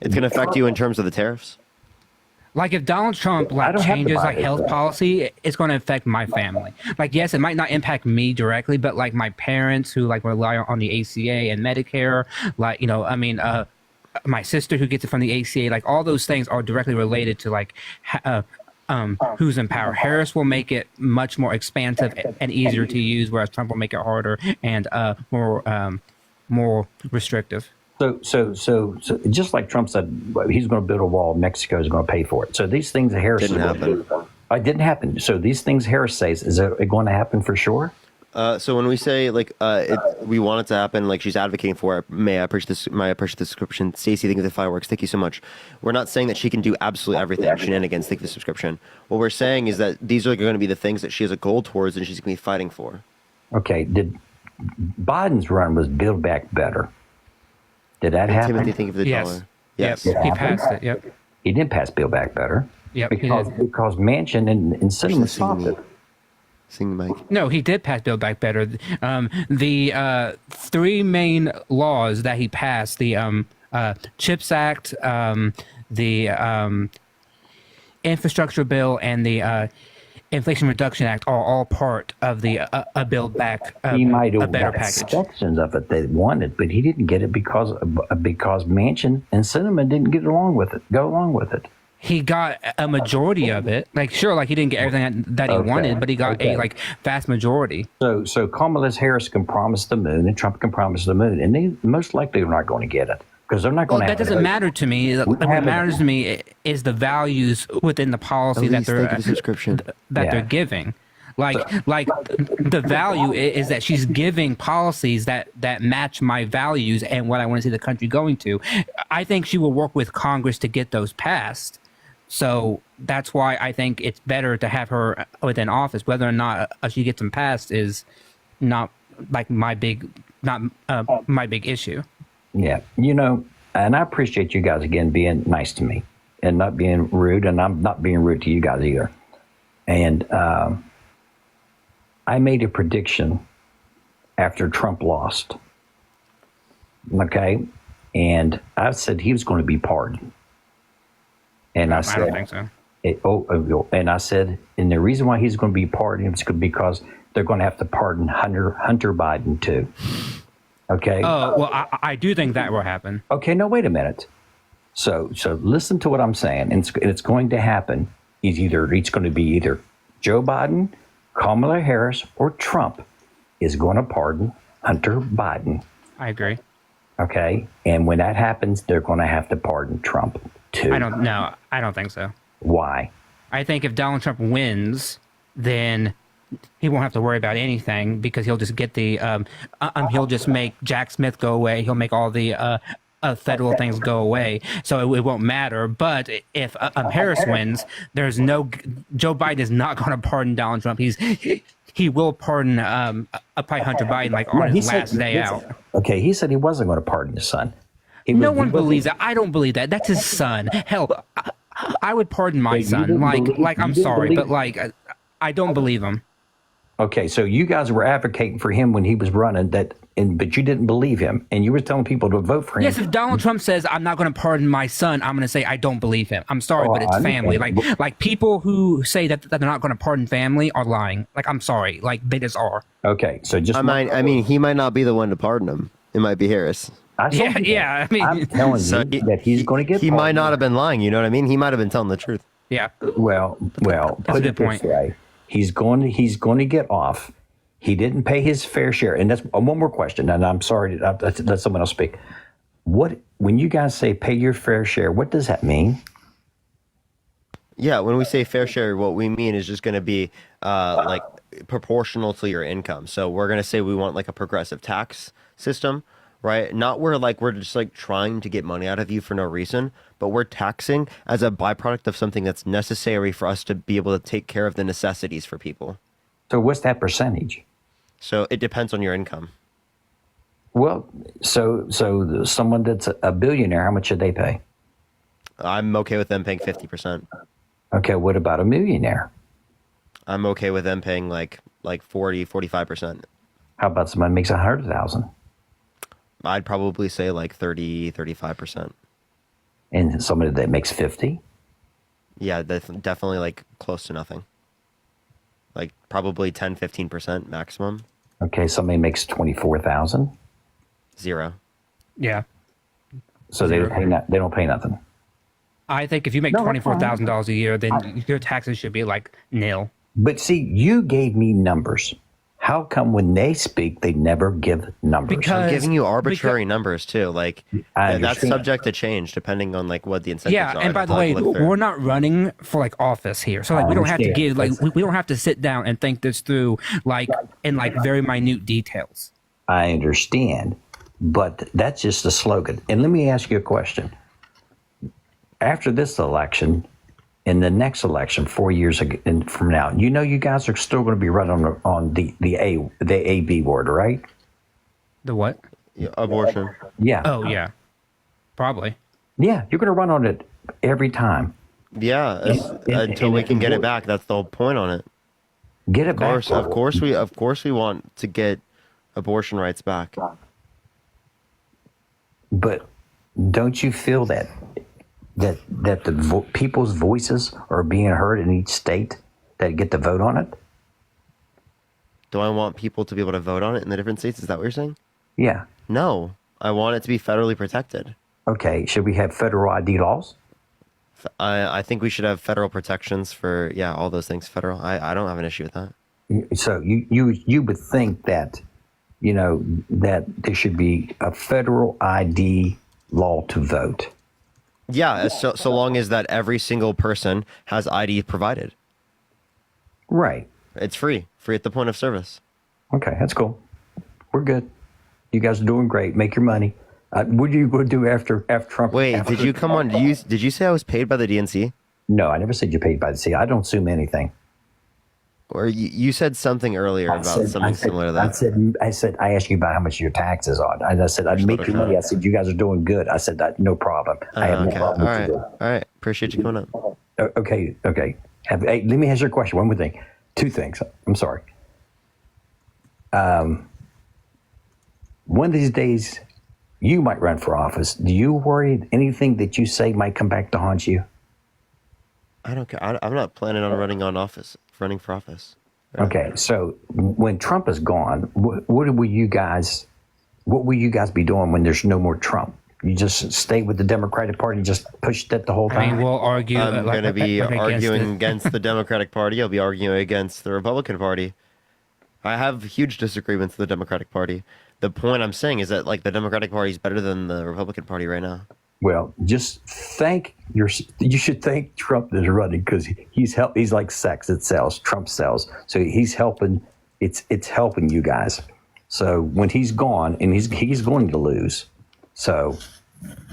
It's going to affect you in terms of the tariffs? Like if Donald Trump changes like health policy, it's going to affect my family. Like, yes, it might not impact me directly, but like my parents who like rely on the ACA and Medicare, like, my sister who gets it from the ACA, like all those things are directly related to like who's in power. Harris will make it much more expansive and easier to use, whereas Trump will make it harder and more restrictive. So just like Trump said, he's going to build a wall. Mexico is going to pay for it. So these things that Harris didn't happen. It didn't happen. So these things Harris says, is it going to happen for sure? So when we say like we want it to happen, like she's advocating for it. May I appreciate the subscription? Stacey, thank you for the fireworks. Thank you so much. We're not saying that she can do absolutely everything. Shenanigans. Thank you for the subscription. What we're saying is that these are going to be the things that she has a goal towards, and she's going to be fighting for. Okay. Did Biden's run was Build Back Better? Did that happen? Timothy, thank you for the dollar. Yes. Yep. He passed it. Yep. He didn't pass Build Back Better. Yep. Because Manchin and Sinema stopped it. Sing the mic. No, he did pass Build Back Better. The three main laws that he passed: the CHIPS Act, the Infrastructure Bill, and the Inflation Reduction Act are all part of the Build Back he might have a better got package. Sections of it they wanted, but he didn't get it because Manchin and Sinema didn't go along with it. He got a majority of it. Like, sure, like he didn't get everything that he wanted, but he got a like vast majority. So Kamala Harris can promise the moon, and Trump can promise the moon, and they most likely are not going to get it because they're not going to. That doesn't matter to me. What matters to me is the values within the policy that they're giving. Like the value is that she's giving policies that match my values and what I want to see the country going to. I think she will work with Congress to get those passed. So that's why I think it's better to have her within office. Whether or not she gets them passed is not like my big issue. Yeah, and I appreciate you guys again being nice to me and not being rude, and I'm not being rude to you guys either. And I made a prediction after Trump lost. Okay, and I said he was going to be pardoned. And I said, don't think so. And I said, and the reason why he's going to be pardoned is because they're going to have to pardon Hunter Biden too. Okay. Oh well, I do think that will happen. Okay, no, wait a minute. So listen to what I'm saying, and it's going to happen. It's going to be either Joe Biden, Kamala Harris, or Trump is going to pardon Hunter Biden. I agree. Okay, and when that happens, they're going to have to pardon Trump too. I don't think so. Why? I think if Donald Trump wins, then he won't have to worry about anything because he'll just get the he'll just make Jack Smith go away. He'll make all the federal things go away, so it won't matter. But if Harris wins, there's Joe Biden is not going to pardon Donald Trump. He will pardon probably Hunter Biden like on his last day out. Okay, he said he wasn't going to pardon his son. No one believes that. I don't believe that. That's his son. Hell, I would pardon my son. I'm sorry, but I don't believe him. Okay, so you guys were advocating for him when he was running, but you didn't believe him, and you were telling people to vote for him. Yes, if Donald Trump says I'm not going to pardon my son, I'm going to say I don't believe him. I'm sorry, but it's family. Like people who say that they're not going to pardon family are lying. Like, I'm sorry, like they just are. Okay, so just I mean, he might not be the one to pardon him. It might be Harris. Yeah. I mean, I'm telling So you that he's going to get. He might not pardoned. have been lying. You know what I mean? He might have been telling the truth. yeah. Well, That's a put good it this point. way: he's going to get off. He didn't pay his fair share, and that's one more question. And I'm sorry to let someone else speak. When you guys say pay your fair share, what does that mean? Yeah, when we say fair share, what we mean is just going to be like proportional to your income. So we're going to say we want like a progressive tax system, right? Not where like we're just like trying to get money out of you for no reason, but we're taxing as a byproduct of something that's necessary for us to be able to take care of the necessities for people. So what's that percentage? So it depends on your income. Well, so someone that's a billionaire, how much should they pay? I'm okay with them paying 50%. Okay, what about a millionaire? I'm okay with them paying like 40, 45%. How about somebody makes 100,000? I'd probably say like 30, 35%. And somebody that makes 50? Yeah, that's definitely like close to nothing. Like probably 10, 15% maximum. Okay, somebody makes 24,000. 0. Yeah. So they don't pay nothing. I think if you make $24,000 a year, then your taxes should be like nil. But see, you gave me numbers. How come when they speak, they never give numbers? I'm giving you arbitrary numbers too. Like that's subject to change depending on like what the incentives are. Yeah, and by the way, we're not running for like office here, so like we don't have to give like we don't have to sit down and think this through like in like very minute details. I understand, but that's just a slogan. And let me ask you a question. After this election, in the next election, 4 years from now, you guys are still going to be running on the AB board, right? The what? Yeah, abortion. Yeah. Oh yeah, probably. Yeah, you're going to run on it every time. Yeah, until we can get it back. That's the whole point on it. Get it back. Of course we want to get abortion rights back. But don't you feel that the people's voices are being heard in each state that get to vote on it? Do I want people to be able to vote on it in the different states? Is that what you're saying? Yeah. No, I want it to be federally protected. Okay, should we have federal ID laws? I think we should have federal protections for all those things. Federal. I don't have an issue with that. So you would think that that there should be a federal ID law to vote. Yeah, so long as that every single person has ID provided. Right. It's free at the point of service. Okay, that's cool. We're good. You guys are doing great. Make your money. What are you going to do after Trump? Wait, did you come on? Did you say I was paid by the DNC? No, I never said you're paid by the C. I don't assume anything. Or you said something earlier about something similar to that. I said I asked you about how much your taxes are, and I said I'd make your money. I said you guys are doing good. I said that no problem. I have no problem with you. All right. Appreciate you coming up. Okay. Hey, let me ask you a question. One more thing. Two things. I'm sorry. One of these days, you might run for office. Do you worry anything that you say might come back to haunt you? I don't care. I'm not planning on running for office. Right? Okay, so when Trump is gone, what will you guys be doing when there's no more Trump? You just stay with the Democratic Party, just push that the whole time? I mean, we'll argue. I'm going to be arguing against the Democratic Party. I'll be arguing against the Republican Party. I have huge disagreements with the Democratic Party. The point I'm saying is that like the Democratic Party is better than the Republican Party right now. Well, just you should thank Trump that's running because he's like sex. It sells. Trump sells. So he's helping. It's helping you guys. So when he's gone, and he's going to lose. So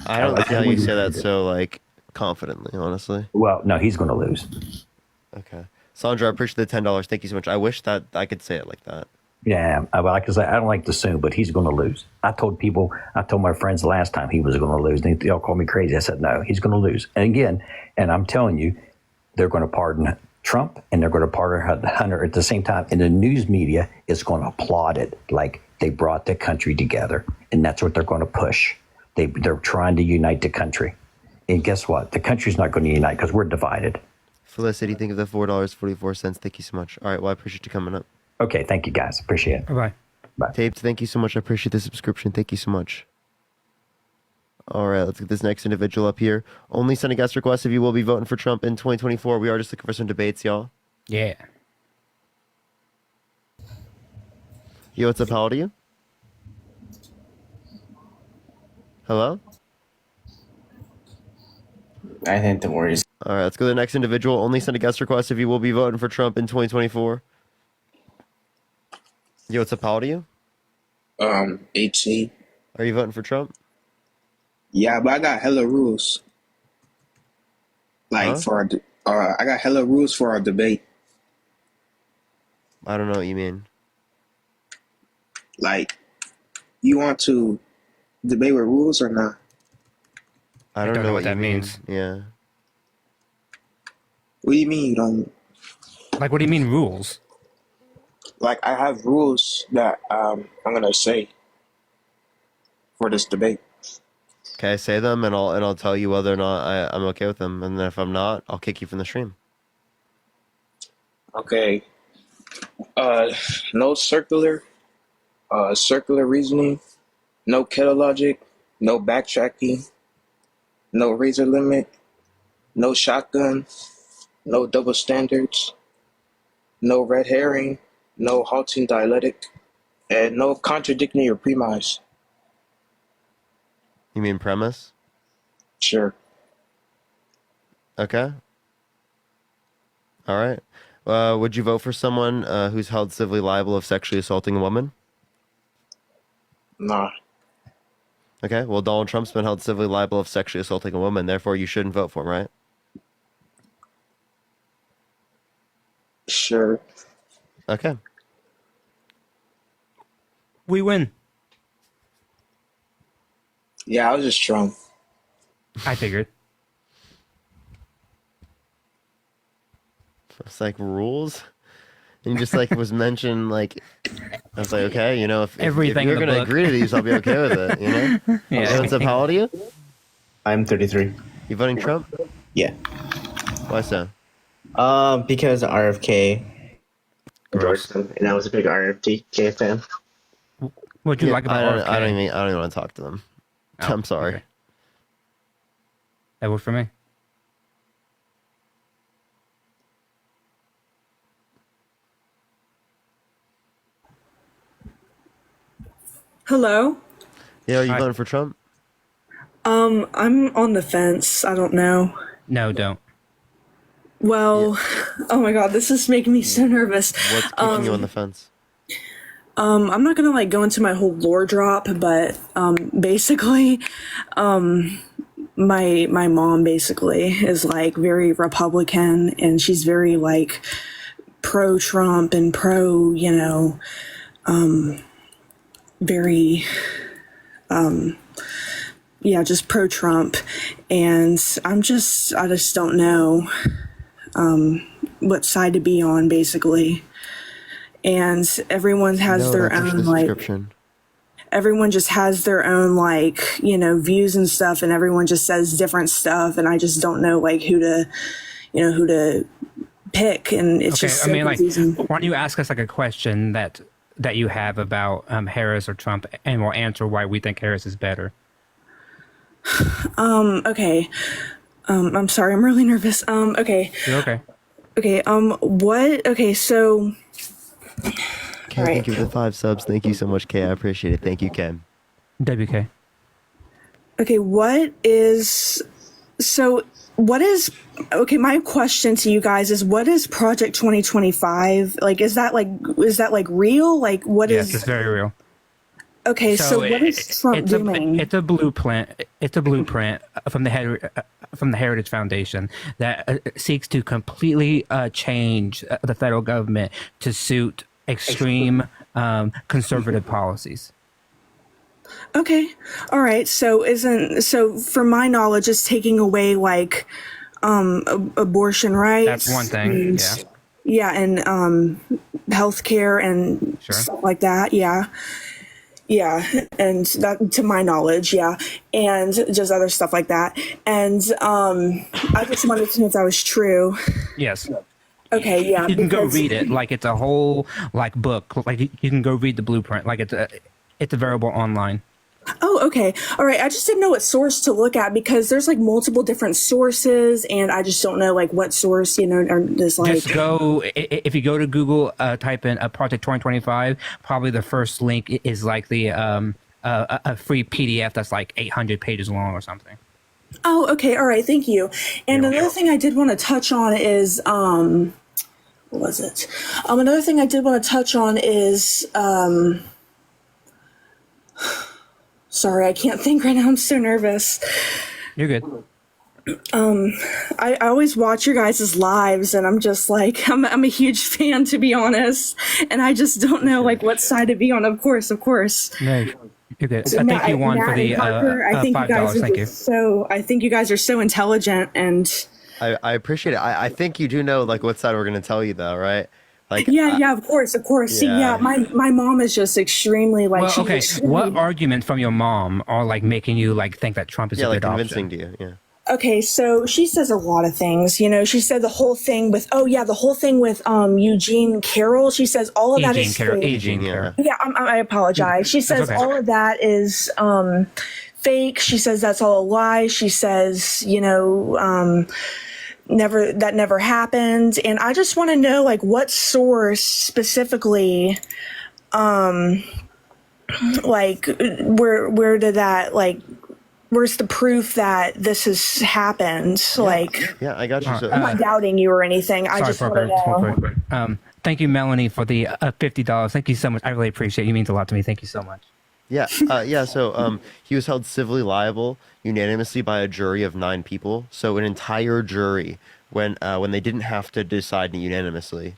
I don't like how you say that so like confidently, honestly. Well, no, he's going to lose. Okay. Sandra, I appreciate the $10. Thank you so much. I wish that I could say it like that. Yeah, like I say, I don't like to assume, but he's going to lose. I told my friends last time he was going to lose. They all called me crazy. I said, no, he's going to lose. And again, and I'm telling you, they're going to pardon Trump and they're going to pardon Hunter at the same time. And the news media is going to applaud it like they brought the country together. And that's what they're going to push. They're trying to unite the country. And guess what? The country's not going to unite because we're divided. Felicity, think of the $4.44. Thank you so much. All right, well, I appreciate you coming up. Okay, thank you guys. Appreciate it. Bye. Bye. Taped, thank you so much. I appreciate the subscription. Thank you so much. All right, let's get this next individual up here. Only send a guest request if you will be voting for Trump in 2024. We are just looking for some debates, y'all. Yeah. Yo, what's up? How old are you? Hello? I think the worries. All right, let's go to the next individual. Only send a guest request if you will be voting for Trump in 2024. Yo, what's up? How old are you? 18. Are you voting for Trump? Yeah, but I got hella rules. Like for I got hella rules for our debate. I don't know what you mean. Like, you want to debate with rules or not? I don't know what that means. Yeah. What do you mean you don't? Like, what do you mean rules? Like, I have rules that I'm gonna say for this debate. Okay, say them, and I'll tell you whether or not I'm okay with them. And then if I'm not, I'll kick you from the stream. Okay. No circular reasoning, no kettle logic, no backtracking, no razor limit, no shotgun, no double standards, no red herring, no halting dialectic, and no contradicting your premise. You mean premise? Sure. Okay. All right. Would you vote for someone who's held civilly liable of sexually assaulting a woman? Nah. Okay. Well, Donald Trump's been held civilly liable of sexually assaulting a woman. Therefore, you shouldn't vote for him, right? Sure. Okay. We win. Yeah, I was just Trump. I figured. It's like rules. And you just like was mentioned like I was like, okay, you know, if Everything you're in the gonna book. agree to these, I'll be okay with it, you know? Yeah. What's up, how old are you? I'm 33. You voting Trump? Yeah. Why so? Because RFK endorsed him, and I was a big RFK fan. What'd you like about RFK? I don't even want to talk to them. Oh, I'm sorry. okay. That worked for me. Hello. Yeah, are you voting for Trump? I'm on the fence. I don't know. No, don't. Well, oh my god, this is making me so nervous. What's keeping you on the fence? I'm not gonna like go into my whole lore drop, but basically, my mom basically is like very Republican, and she's very like pro Trump and pro, you know, very yeah, just pro Trump, and I just don't know what side to be on basically. And everyone has their own like everyone just has their own like, you know, views and stuff, and everyone just says different stuff, and I just don't know like who to pick, and it's just so confusing. Like, why don't you ask us like a question that you have about Harris or Trump, and we'll answer why we think Harris is better. Okay. I'm sorry, I'm really nervous. Okay. You're okay. Okay, okay, so Kay, thank you for the 5 subs. Thank you so much, Kay. I appreciate it. Thank you, Ken. WK. Okay, my question to you guys is, what is Project 2025? Like, is that like real? Like, what is? Yes, it's very real. Okay, so what is Trump doing? It's a blueprint. It's a bluprint from the Heritage Foundation that seeks to completely change the federal government to suit extreme conservative policies. Okay, all right. So from my knowledge, it's taking away like abortion rights. That's one thing. Yeah, and healthcare and stuff like that. Yeah. Yeah, and that, to my knowledge, yeah, and just other stuff like that. And I just wanted to know if that was true. Yes. Okay, yeah. You can go read it. Like, it's a whole like book. Like, you can go read the blueprint. Like, it's available online. Oh, okay. All right. I just didn't know what source to look at because there's like multiple different sources, and I just don't know like what source, or is like. Just go, if you go to Google, type in Project 2025, probably the first link is like the a free PDF that's like 800 pages long or something. Oh, okay. All right. Thank you. And another thing I did want to touch on is, what was it? Another thing I did want to touch on is, sorry, I can't think right now. I'm so nervous. You're good. I always watch your guys' lives, and I'm just like, I'm a huge fan, to be honest, and I just don't know like what side to be on. Of course. No, you're good. So Thank you, Juan, Matt for the and Parker, I think you guys $5. are Thank you. I think you guys are so intelligent, and I appreciate it. I think you do know like what side we're going to tell you though, right? Like yeah, of course. See, Yeah. my mom is just extremely like. Well, she's okay. extremely- What arguments from your mom are like making you like think that Trump is a like good convincing option? to you. Yeah. Okay, so she says a lot of things. She said the whole thing with Eugene Carroll. She says all of that is fake. Eugene Carroll. Yeah, I apologize. She says okay. all of that is fake. She says that's all a lie. She says, never happened. And I just want to know like what source specifically, like where did that like. Where's the proof that this has happened? Like, Yeah, I got you. So, I'm not doubting you or anything. I just want to know. Thank you, Melanie, for the $50. Thank you so much. I really appreciate it. You means a lot to me. Thank you so much. yeah. So he was held civilly liable unanimously by a jury of 9 people. So an entire jury, when they didn't have to decided unanimously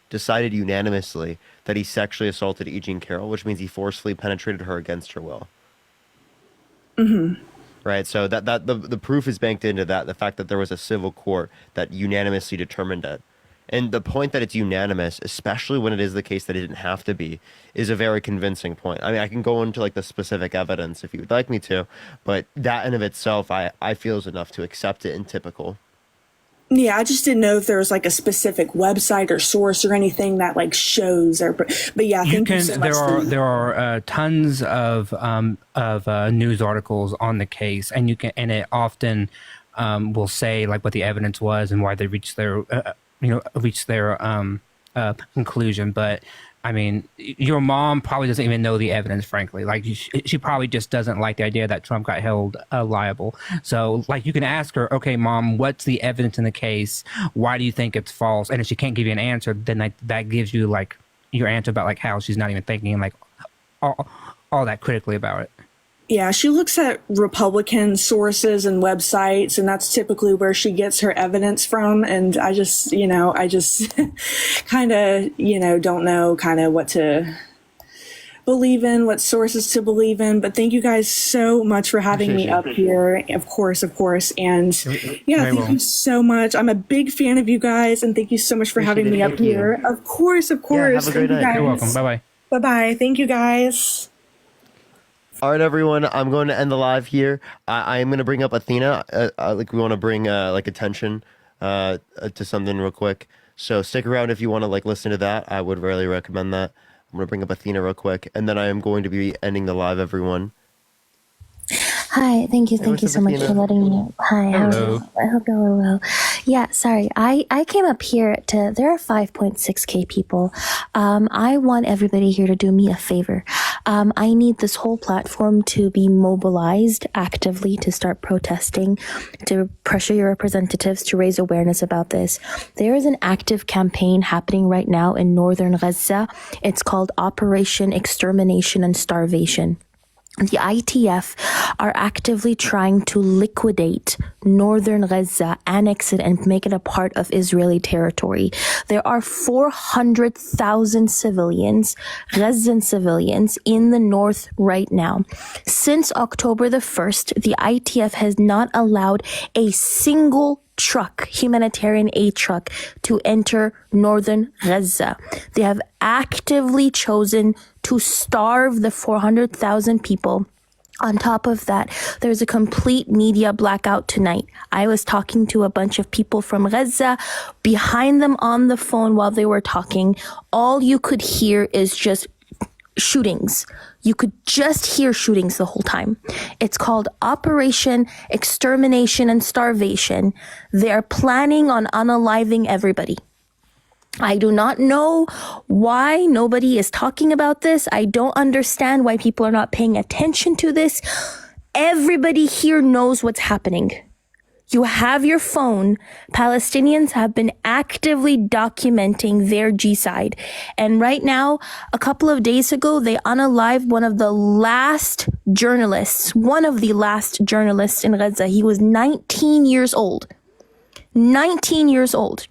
that he sexually assaulted Eugene Carroll, which means he forcefully penetrated her against her will. Mm-hmm. Right, so that the proof is banked into that, the fact that there was a civil court that unanimously determined it. And the point that it's unanimous, especially when it is the case that it didn't have to be, is a very convincing point. I mean, I can go into like the specific evidence if you would like me to, but that in of itself, I feel is enough to accept it in typical. Yeah, I just didn't know if there was like a specific website or source or anything that like shows or. But yeah, thank you so much. There are tons of news articles on the case, and it often will say like what the evidence was and why they reached their conclusion. But I mean, your mom probably doesn't even know the evidence, frankly. Like, she probably just doesn't like the idea that Trump got held liable. So, like, you can ask her, okay, Mom, what's the evidence in the case? Why do you think it's false? And if she can't give you an answer, then that gives you, like, your answer about, like, how she's not even thinking, like, all that critically about it. Yeah, she looks at Republican sources and websites, and that's typically where she gets her evidence from. And I just kind of, don't know kind of what to believe in, what sources to believe in. But thank you guys so much for having me up here. Of course. And yeah, thank you so much. I'm a big fan of you guys, and thank you so much for having me up here. Of course. Yeah, have a great night. You're welcome. Bye-bye. Bye-bye. Thank you guys. All right, everyone. I'm going to end the live here. I am going to bring up Athena. We want to bring attention to something real quick. So stick around if you want to listen to that. I would really recommend that. I'm going to bring up Athena real quick, and then I am going to be ending the live, everyone. Hi, thank you so much for letting me know. Hi, how are you? I hope you're all well. Yeah, sorry, I came up here there are 5.6K people. I want everybody here to do me a favor. I need this whole platform to be mobilized actively to start protesting, to pressure your representatives to raise awareness about this. There is an active campaign happening right now in northern Gaza. It's called Operation Extermination and Starvation. The ITF are actively trying to liquidate northern Gaza, annex it, and make it a part of Israeli territory. There are 400,000 civilians, Gazan civilians, in the north right now. Since October the 1st, the ITF has not allowed a single humanitarian aid truck, to enter northern Gaza. They have actively chosen to starve the 400,000 people. On top of that, there's a complete media blackout tonight. I was talking to a bunch of people from Gaza, behind them on the phone while they were talking. All you could hear is just shootings. You could just hear shootings the whole time. It's called Operation Extermination and Starvation. They're planning on unaliving everybody. I do not know why nobody is talking about this. I don't understand why people are not paying attention to this. Everybody here knows what's happening. You have your phone. Palestinians have been actively documenting their genocide. And right now, a couple of days ago, they unalived one of the last journalists in Gaza. He was 19 years old. 19 years old.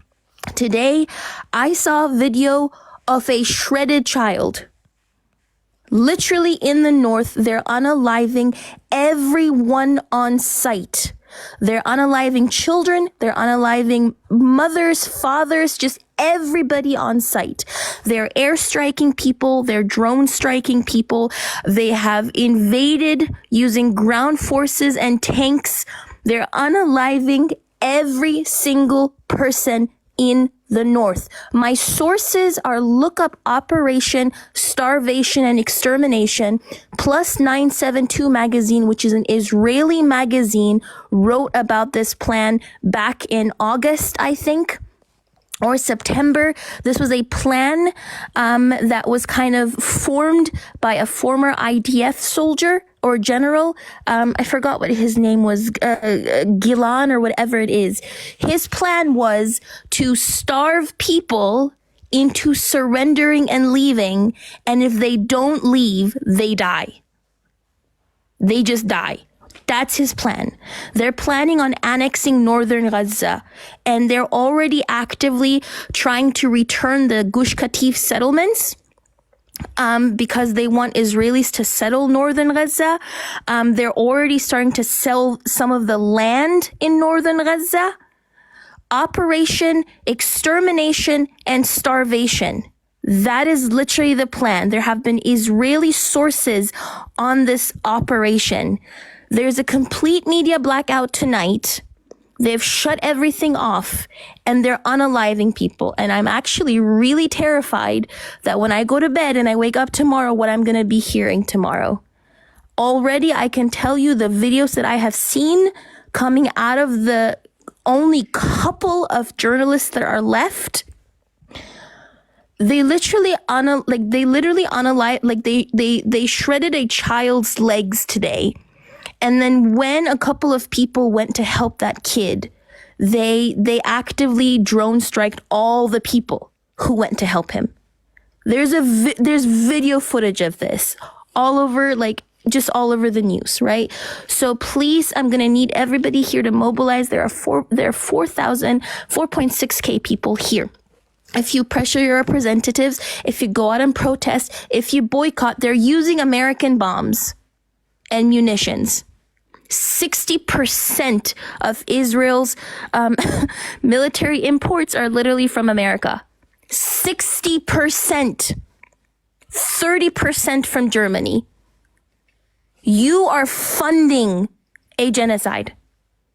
Today, I saw a video of a shredded child. Literally in the north, they're unaliving everyone on site. They're unaliving children. They're unaliving mothers, fathers, just everybody on site. They're airstriking people. They're drone striking people. They have invaded using ground forces and tanks. They're unaliving every single person in the north. My sources are look up Operation Starvation and Extermination. Plus 972 magazine, which is an Israeli magazine, wrote about this plan back in August, I think, or September. This was a plan that was kind of formed by a former IDF soldier or general. I forgot what his name was, Gilan or whatever it is. His plan was to starve people into surrendering and leaving. And if they don't leave, they die. They just die. That's his plan. They're planning on annexing northern Gaza, and they're already actively trying to return the Gush Katif settlements because they want Israelis to settle northern Gaza. They're already starting to sell some of the land in northern Gaza. Operation Extermination and Starvation. That is literally the plan. There have been Israeli sources on this operation. There's a complete media blackout tonight. They've shut everything off and they're unaliving people. And I'm actually really terrified that when I go to bed and I wake up tomorrow, what I'm going to be hearing tomorrow. Already, I can tell you the videos that I have seen coming out of the only couple of journalists that are left. They literally they shredded a child's legs today. And then when a couple of people went to help that kid, they actively drone striked all the people who went to help him. There's video footage of this all over, just all over the news, right? So please, I'm going to need everybody here to mobilize. There are 4.6K people here. If you pressure your representatives, if you go out and protest, if you boycott, they're using American bombs and munitions. 60% of Israel's military imports are literally from America. 60%. 30% from Germany. You are funding a genocide.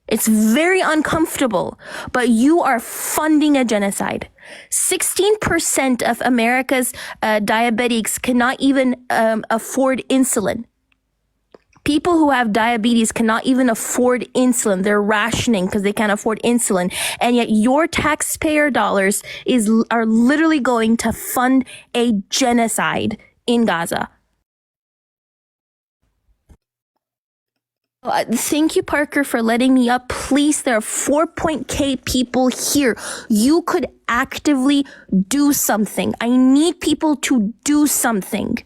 It's very uncomfortable, but you are funding a genocide. 16% of America's diabetics cannot even afford insulin. People who have diabetes cannot even afford insulin. They're rationing because they can't afford insulin. And yet your taxpayer dollars are literally going to fund a genocide in Gaza. Thank you, Parker, for letting me up. Please, there are 4.K people here. You could actively do something. I need people to do something.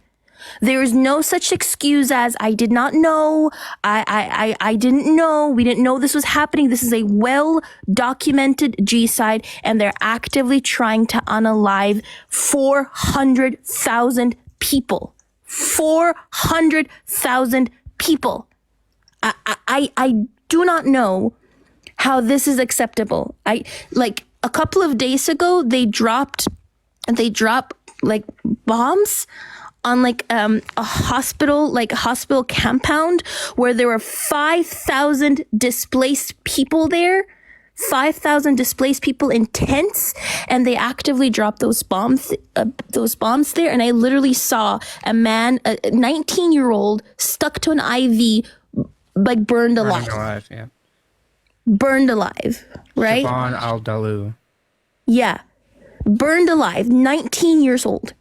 There is no such excuse as I did not know. I didn't know. We didn't know this was happening. This is a well-documented genocide, and they're actively trying to unalive 400,000 people. 400,000 people. I do not know how this is acceptable. A couple of days ago, they dropped bombs on a hospital compound where there were 5,000 displaced people there. 5,000 displaced people in tents, and they actively dropped those bombs there. And I literally saw a man, a 19-year-old, stuck to an IV, like burned alive. Yeah. Burned alive, right? Siobhan Al-Dalu. Yeah. Burned alive, 19 years old.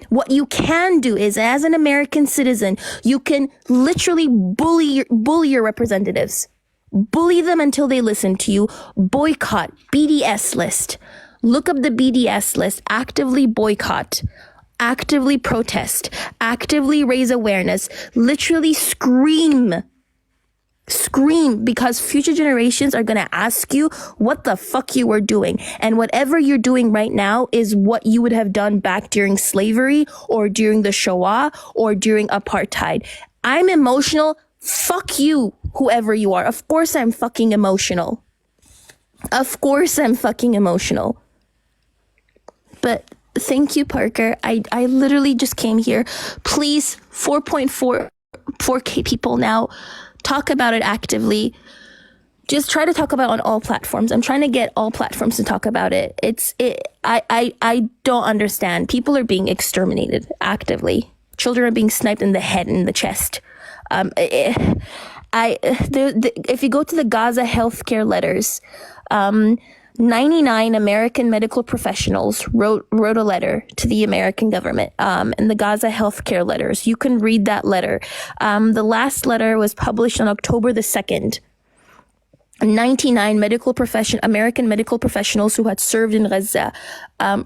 What you can do is, as an American citizen, you can literally bully your representatives. Bully them until they listen to you. Boycott. BDS list. Look up the BDS list. Actively boycott. Actively protest. Actively raise awareness. Literally scream. Scream, because future generations are going to ask you what the fuck you were doing. And whatever you're doing right now is what you would have done back during slavery or during the Shoah or during apartheid. I'm emotional. Fuck you, whoever you are. Of course I'm fucking emotional. Of course I'm fucking emotional. But thank you, Parker. I literally just came here. Please, 4.4K people now. Talk about it actively. Just try to talk about it on all platforms. I'm trying to get all platforms to talk about it. I don't understand. People are being exterminated actively. Children are being sniped in the head and the chest. If you go to the Gaza healthcare letters, 99 American medical professionals wrote a letter to the American government, and the Gaza healthcare letters. You can read that letter. The last letter was published on October the 2nd. 99 American medical professionals who had served in Gaza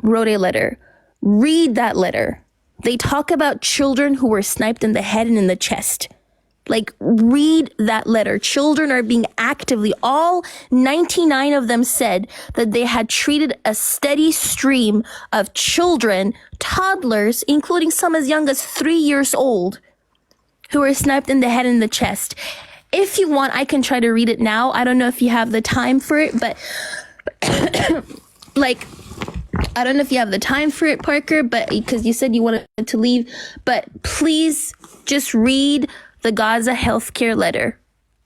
wrote a letter. Read that letter. They talk about children who were sniped in the head and in the chest. Like, read that letter. Children are being actively, all 99 of them said that they had treated a steady stream of children, toddlers, including some as young as 3 years old, who were sniped in the head and the chest. If you want, I can try to read it now. I don't know if you have the time for it, but like, I don't know if you have the time for it, Parker, but because you said you wanted to leave, but please just read the Gaza healthcare letter.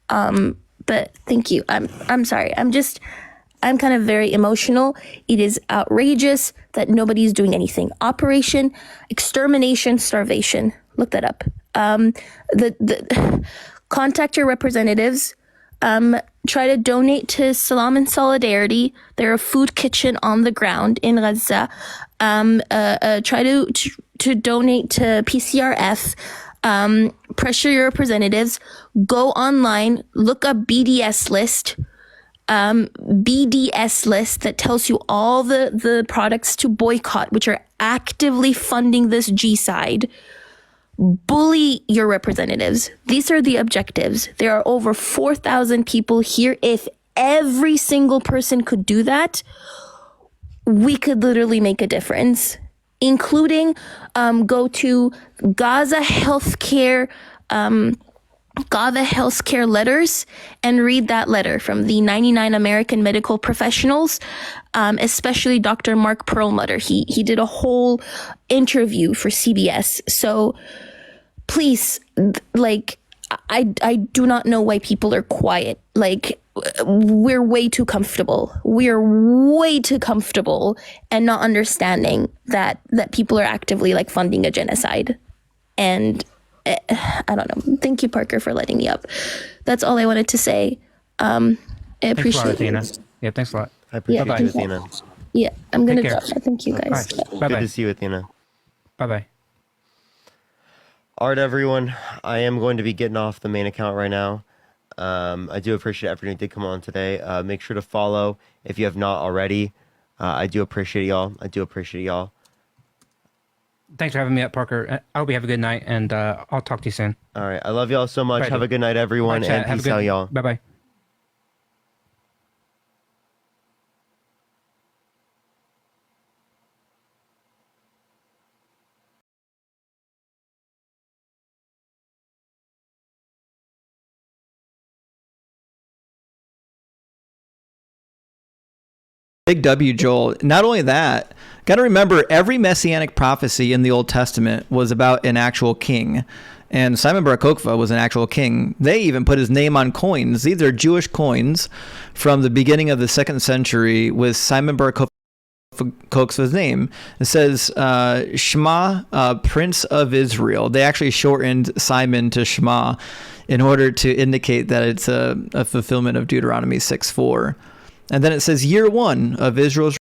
But thank you. I'm sorry. I'm kind of very emotional. It is outrageous that nobody's doing anything. Operation Extermination Starvation. Look that up. Contact your representatives. Try to donate to Salam and Solidarity. They're a food kitchen on the ground in Gaza. Try to donate to PCRF. Pressure your representatives. Go online, look up BDS list. BDS list that tells you all the products to boycott, which are actively funding this G-side. Bully your representatives. These are the objectives. There are over 4,000 people here. If every single person could do that, we could literally make a difference, including go to Gaza healthcare letters and read that letter from the 99 American medical professionals, especially Dr. Mark Perlmutter. He did a whole interview for CBS. So please, like, I do not know why people are quiet. Like, we're way too comfortable. We're way too comfortable and not understanding that people are actively like funding a genocide. And I don't know. Thank you, Parker, for letting me up. That's all I wanted to say. I appreciate it. Athena. Yeah, thanks a lot. I appreciate Yeah, you, Athena. Yeah, I'm going to Take go. care. Thank you, guys. Bye. Yeah. Bye-bye. Good to see you, Athena. Bye-bye. All right, everyone. I am going to be getting off the main account right now. I do appreciate everyone who did come on today. Make sure to follow if you have not already. I do appreciate y'all. Thanks for having me up, Parker. I hope you have a good night, and I'll talk to you soon. All right. I love y'all so much. Bye, Have dude. a good night, everyone, Bye, and chat. Have a peace good- out, y'all. Bye-bye. Big W, Joel. Not only that, Got to remember, every messianic prophecy in the Old Testament was about an actual king. And Simon Bar Kokhba was an actual king. They even put his name on coins. These are Jewish coins from the beginning of the 2nd century with Simon Bar Kokhba's name. It says Shema, Prince of Israel. They actually shortened Simon to Shema in order to indicate that it's a fulfillment of Deuteronomy 6:4. And then it says year 1 of Israel's